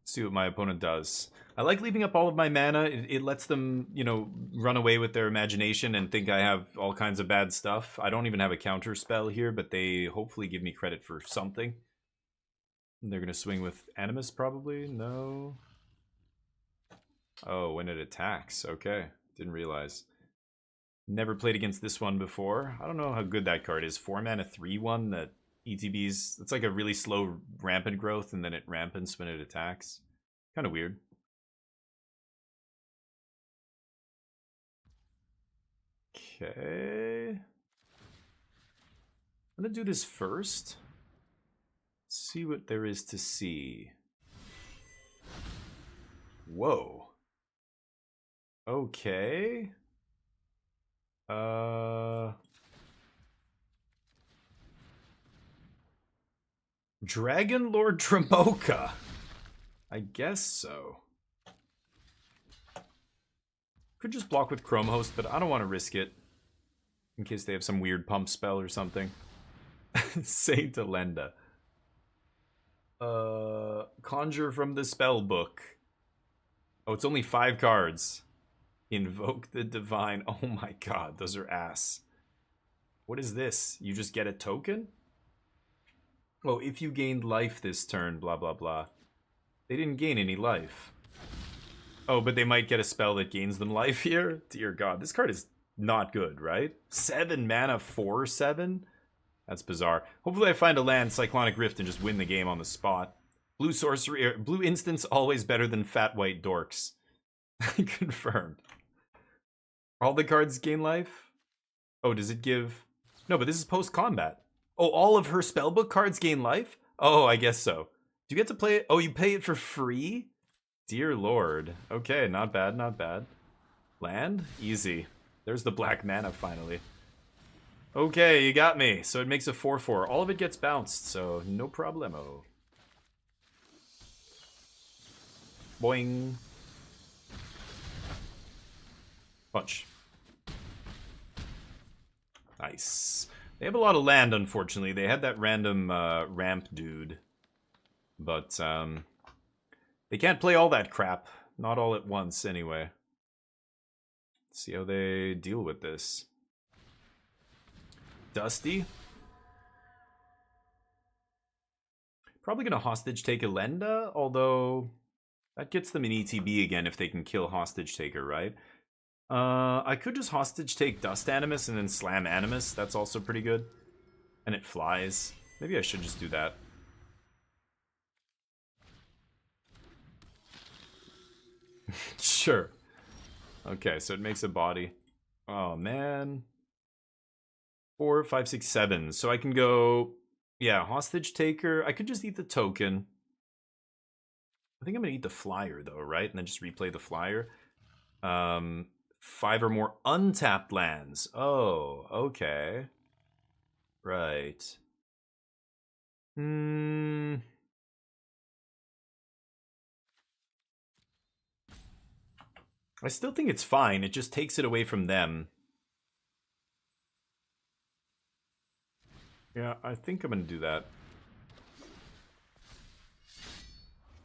See what my opponent does. I like leaving up all of my mana. It lets them, you know, run away with their imagination and think I have all kinds of bad stuff. I don't even have a counter spell here, but they hopefully give me credit for something. They're gonna swing with Animus probably? No. Oh, when it attacks. Okay. Didn't realize. Never played against this one before. I don't know how good that card is. 4 mana 3/1 that ETBs. It's like a really slow rampant growth and then it rampants when it attacks. Kind of weird. Okay. I'm gonna do this first. See what there is to see. Whoa. Okay. Dragon Lord Dramoka. I guess so. Could just block with Chrome Host, but I don't want to risk it. In case they have some weird pump spell or something. Saint Alenda. Conjure from the spell book. Oh, it's only 5 cards. Invoke the Divine. Oh my god, those are ass. What is this? You just get a token? Oh, if you gained life this turn, blah blah blah. They didn't gain any life. Oh, but they might get a spell that gains them life here? Dear god, this card is not good, right? 7 mana, 4/7? That's bizarre. Hopefully I find a land, Cyclonic Rift, and just win the game on the spot. Blue sorcery, blue instants always better than fat white dorks. Confirmed. All the cards gain life? Oh, does it give... No, but this is post-combat. Oh, all of her spellbook cards gain life? Oh, I guess so. Do you get to play it? Oh, you pay it for free? Dear lord. Okay, not bad, not bad. Land? Easy. There's the black mana, finally. Okay, you got me. So it makes a 4/4. All of it gets bounced, so no problemo. Boing. Punch. Nice. They have a lot of land, unfortunately. They had that random ramp dude. But, they can't play all that crap. Not all at once, anyway. Let's see how they deal with this. Dusty. Probably gonna hostage take Elenda, although that gets them an ETB again if they can kill hostage taker, right? I could just hostage take Dust Animus and then slam Animus. That's also pretty good. And it flies. Maybe I should just do that. Sure. Okay, so it makes a body. Oh, man. 4, 5, 6, 7. So I can go... Yeah, hostage taker. I could just eat the token. I think I'm gonna eat the flyer, though, right? And then just replay the flyer. 5 or more untapped lands. Oh, okay. Right. I still think it's fine. It just takes it away from them. Yeah, I think I'm gonna do that.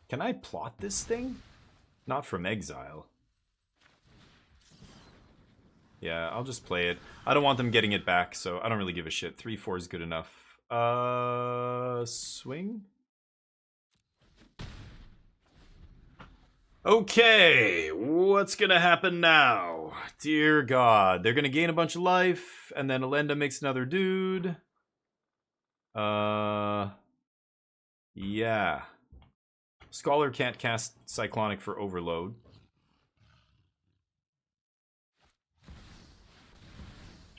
Can I plot this thing? Not from exile. Yeah, I'll just play it. I don't want them getting it back, so I don't really give a shit. 3/4 is good enough. Swing? Okay, what's gonna happen now? Dear God, they're gonna gain a bunch of life, and then Elenda makes another dude. Yeah. Scholar can't cast Cyclonic for Overload.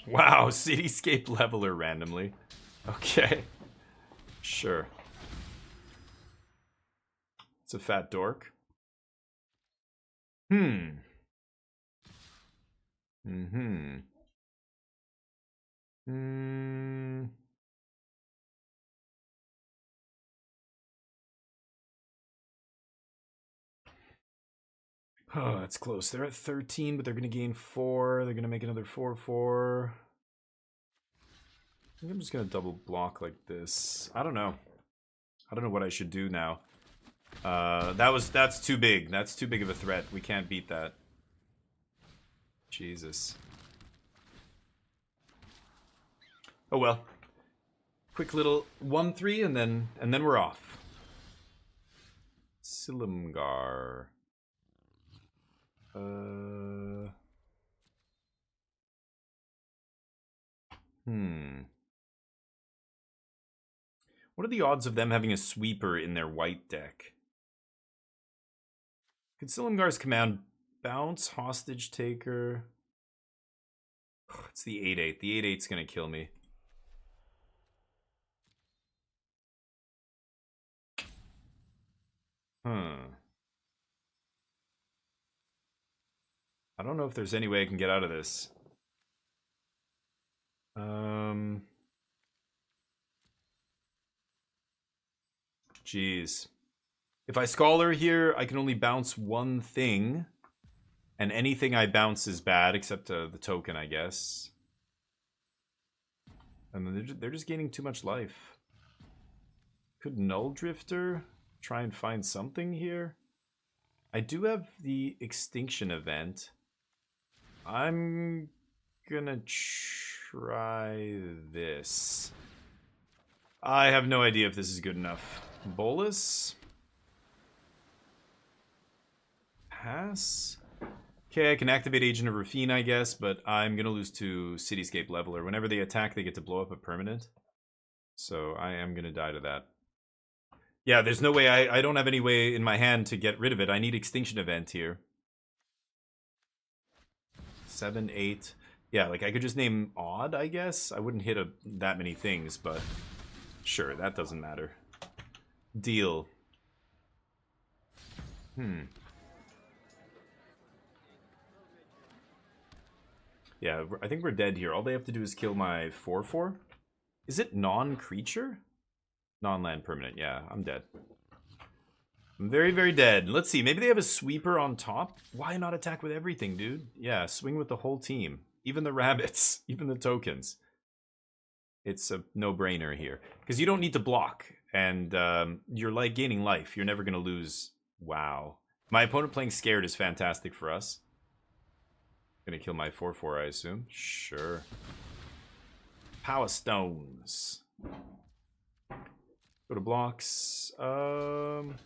Wow, Cityscape Leveler randomly. Okay. Sure. It's a fat dork. Hmm. Mm-hmm. Hmm. Oh, that's close. They're at 13, but they're going to gain 4. They're going to make another 4/4. I think I'm just going to double block like this. I don't know. I don't know what I should do now. That's too big. That's too big of a threat. We can't beat that. Jesus. Oh well. Quick little 1/3 and then we're off. Silumgar. What are the odds of them having a sweeper in their white deck? Could Silumgar's command bounce hostage taker? It's the 8/8. The 8/8's gonna kill me. I don't know if there's any way I can get out of this. Jeez. If I Scholar here, I can only bounce one thing. And anything I bounce is bad, except the token, I guess. And then they're just gaining too much life. Could Null Drifter try and find something here? I do have the Extinction event. I'm gonna try this. I have no idea if this is good enough. Bolus? Pass? Okay, I can activate Agent of Rafine, I guess, but I'm gonna lose to Cityscape Leveler. Whenever they attack, they get to blow up a permanent. So I am gonna die to that. Yeah, there's no way, I don't have any way in my hand to get rid of it. I need Extinction Event here. 7, 8. Yeah, like I could just name Odd, I guess. I wouldn't hit that many things, but sure, that doesn't matter. Deal. Yeah, I think we're dead here. All they have to do is kill my 4/4. Is it non-creature? Non-land permanent. Yeah, I'm dead. I'm very, very dead. Let's see. Maybe they have a sweeper on top. Why not attack with everything, dude? Yeah, swing with the whole team. Even the rabbits. Even the tokens. It's a no-brainer here. Because you don't need to block. And you're like gaining life. You're never going to lose. Wow. My opponent playing scared is fantastic for us. Gonna kill my 4/4, I assume. Sure. Power Stones. Go to blocks. I'll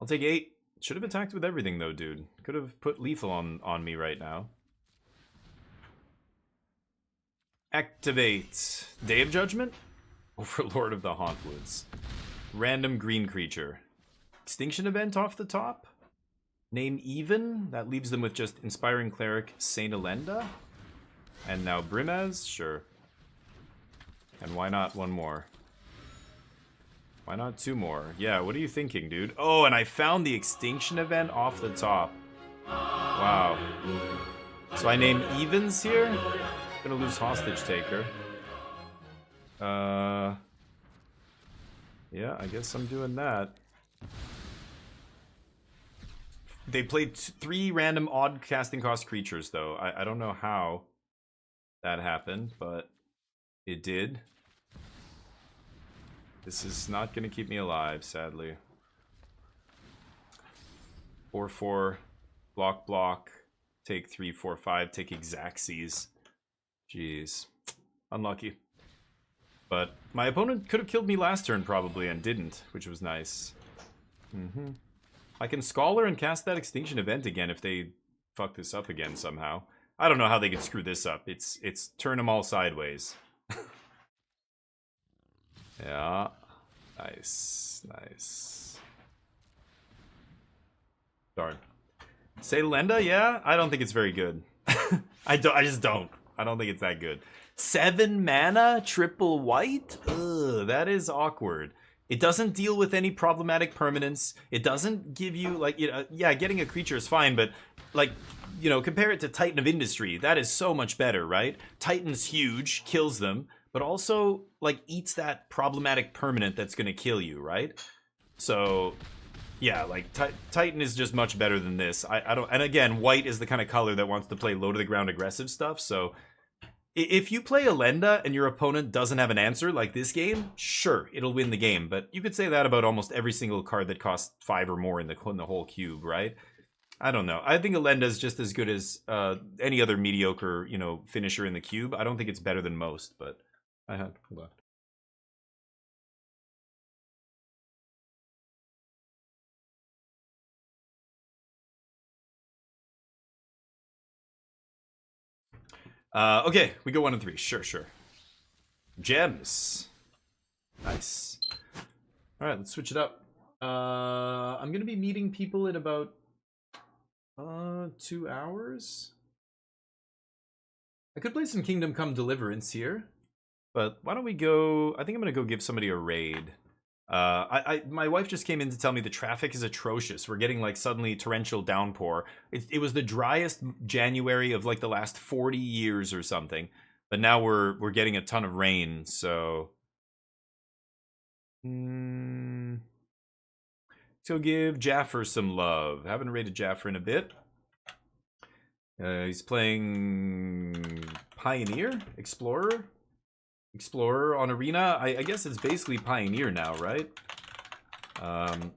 take 8. Should have attacked with everything though, dude. Could have put lethal on me right now. Activate. Day of Judgment? Overlord of the Hauntwoods. Random green creature. Extinction event off the top? Name even? That leaves them with just Inspiring Cleric Saint Elenda. And now Brimaz? Sure. And why not one more? Why not 2 more? Yeah, what are you thinking, dude? Oh, and I found the Extinction event off the top. Wow. So I name evens here? Gonna lose Hostage Taker. Yeah, I guess I'm doing that. They played 3 random odd casting cost creatures, though. I don't know how that happened, but it did. This is not going to keep me alive, sadly. 4/4, block, take 3, 4, 5, take Exacxies. Jeez. Unlucky. But my opponent could have killed me last turn, probably, and didn't, which was nice. I can Scholar and cast that Extinction event again if they fuck this up again somehow. I don't know how they could screw this up. It's turn them all sideways. Yeah. Nice. Nice. Darn. Say Lenda, yeah? I don't think it's very good. I just don't. I don't think it's that good. 7 mana, triple white? Ugh, that is awkward. It doesn't deal with any problematic permanence. It doesn't give you, like, yeah, getting a creature is fine, but, like, compare it to Titan of Industry. That is so much better, right? Titan's huge, kills them, but also, like, eats that problematic permanent that's going to kill you, right? So, yeah, like, Titan is just much better than this. I don't, and again, white is the kind of color that wants to play low-to-the-ground aggressive stuff, so if you play Elenda and your opponent doesn't have an answer like this game, sure, it'll win the game. But you could say that about almost every single card that costs 5 or more in the whole cube, right? I don't know. I think Elenda is just as good as any other mediocre, finisher in the cube. I don't think it's better than most, but hold on. Okay, we go 1 and 3. Sure. Gems. Nice. All right, let's switch it up. I'm gonna be meeting people in about 2 hours. I could play some Kingdom Come Deliverance here, but why don't we go? I think I'm gonna go give somebody a raid. My wife just came in to tell me the traffic is atrocious. We're getting like suddenly torrential downpour. It was the driest January of like the last 40 years or something. But now we're getting a ton of rain, so let's go give Jaffer some love. Haven't raided Jaffer in a bit. He's playing Pioneer, Explorer on Arena. I guess it's basically Pioneer now, right?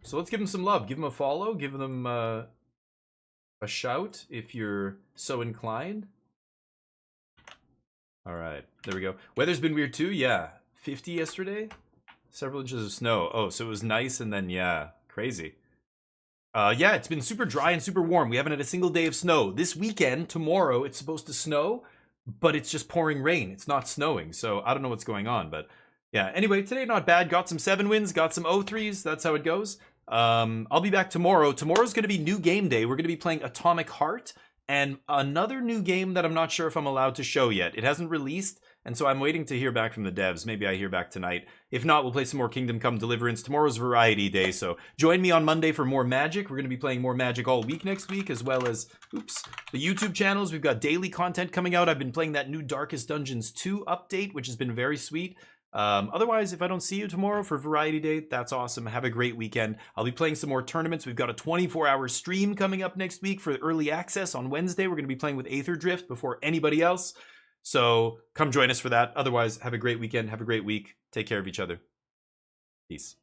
So let's give him some love. Give him a follow. Give them a shout if you're so inclined. All right, there we go. Weather's been weird too. Yeah, 50 yesterday. Several inches of snow. Oh, so it was nice and then, yeah, crazy. Yeah, it's been super dry and super warm. We haven't had a single day of snow. This weekend, tomorrow, it's supposed to snow, but it's just pouring rain. It's not snowing, so I don't know what's going on, but yeah. Anyway, today not bad. Got some 7 wins, got some 0-3s. That's how it goes. I'll be back tomorrow. Tomorrow's going to be new game day. We're going to be playing Atomic Heart and another new game that I'm not sure if I'm allowed to show yet. It hasn't released, and so I'm waiting to hear back from the devs. Maybe I hear back tonight. If not, we'll play some more Kingdom Come Deliverance. Tomorrow's Variety Day, so join me on Monday for more Magic. We're going to be playing more Magic all week next week, as well as, the YouTube channels. We've got daily content coming out. I've been playing that new Darkest Dungeons 2 update, which has been very sweet. Otherwise, if I don't see you tomorrow for Variety Day, that's awesome. Have a great weekend. I'll be playing some more tournaments. We've got a 24-hour stream coming up next week for early access on Wednesday. We're going to be playing with Aether Drift before anybody else. So come join us for that. Otherwise, have a great weekend. Have a great week. Take care of each other. Peace.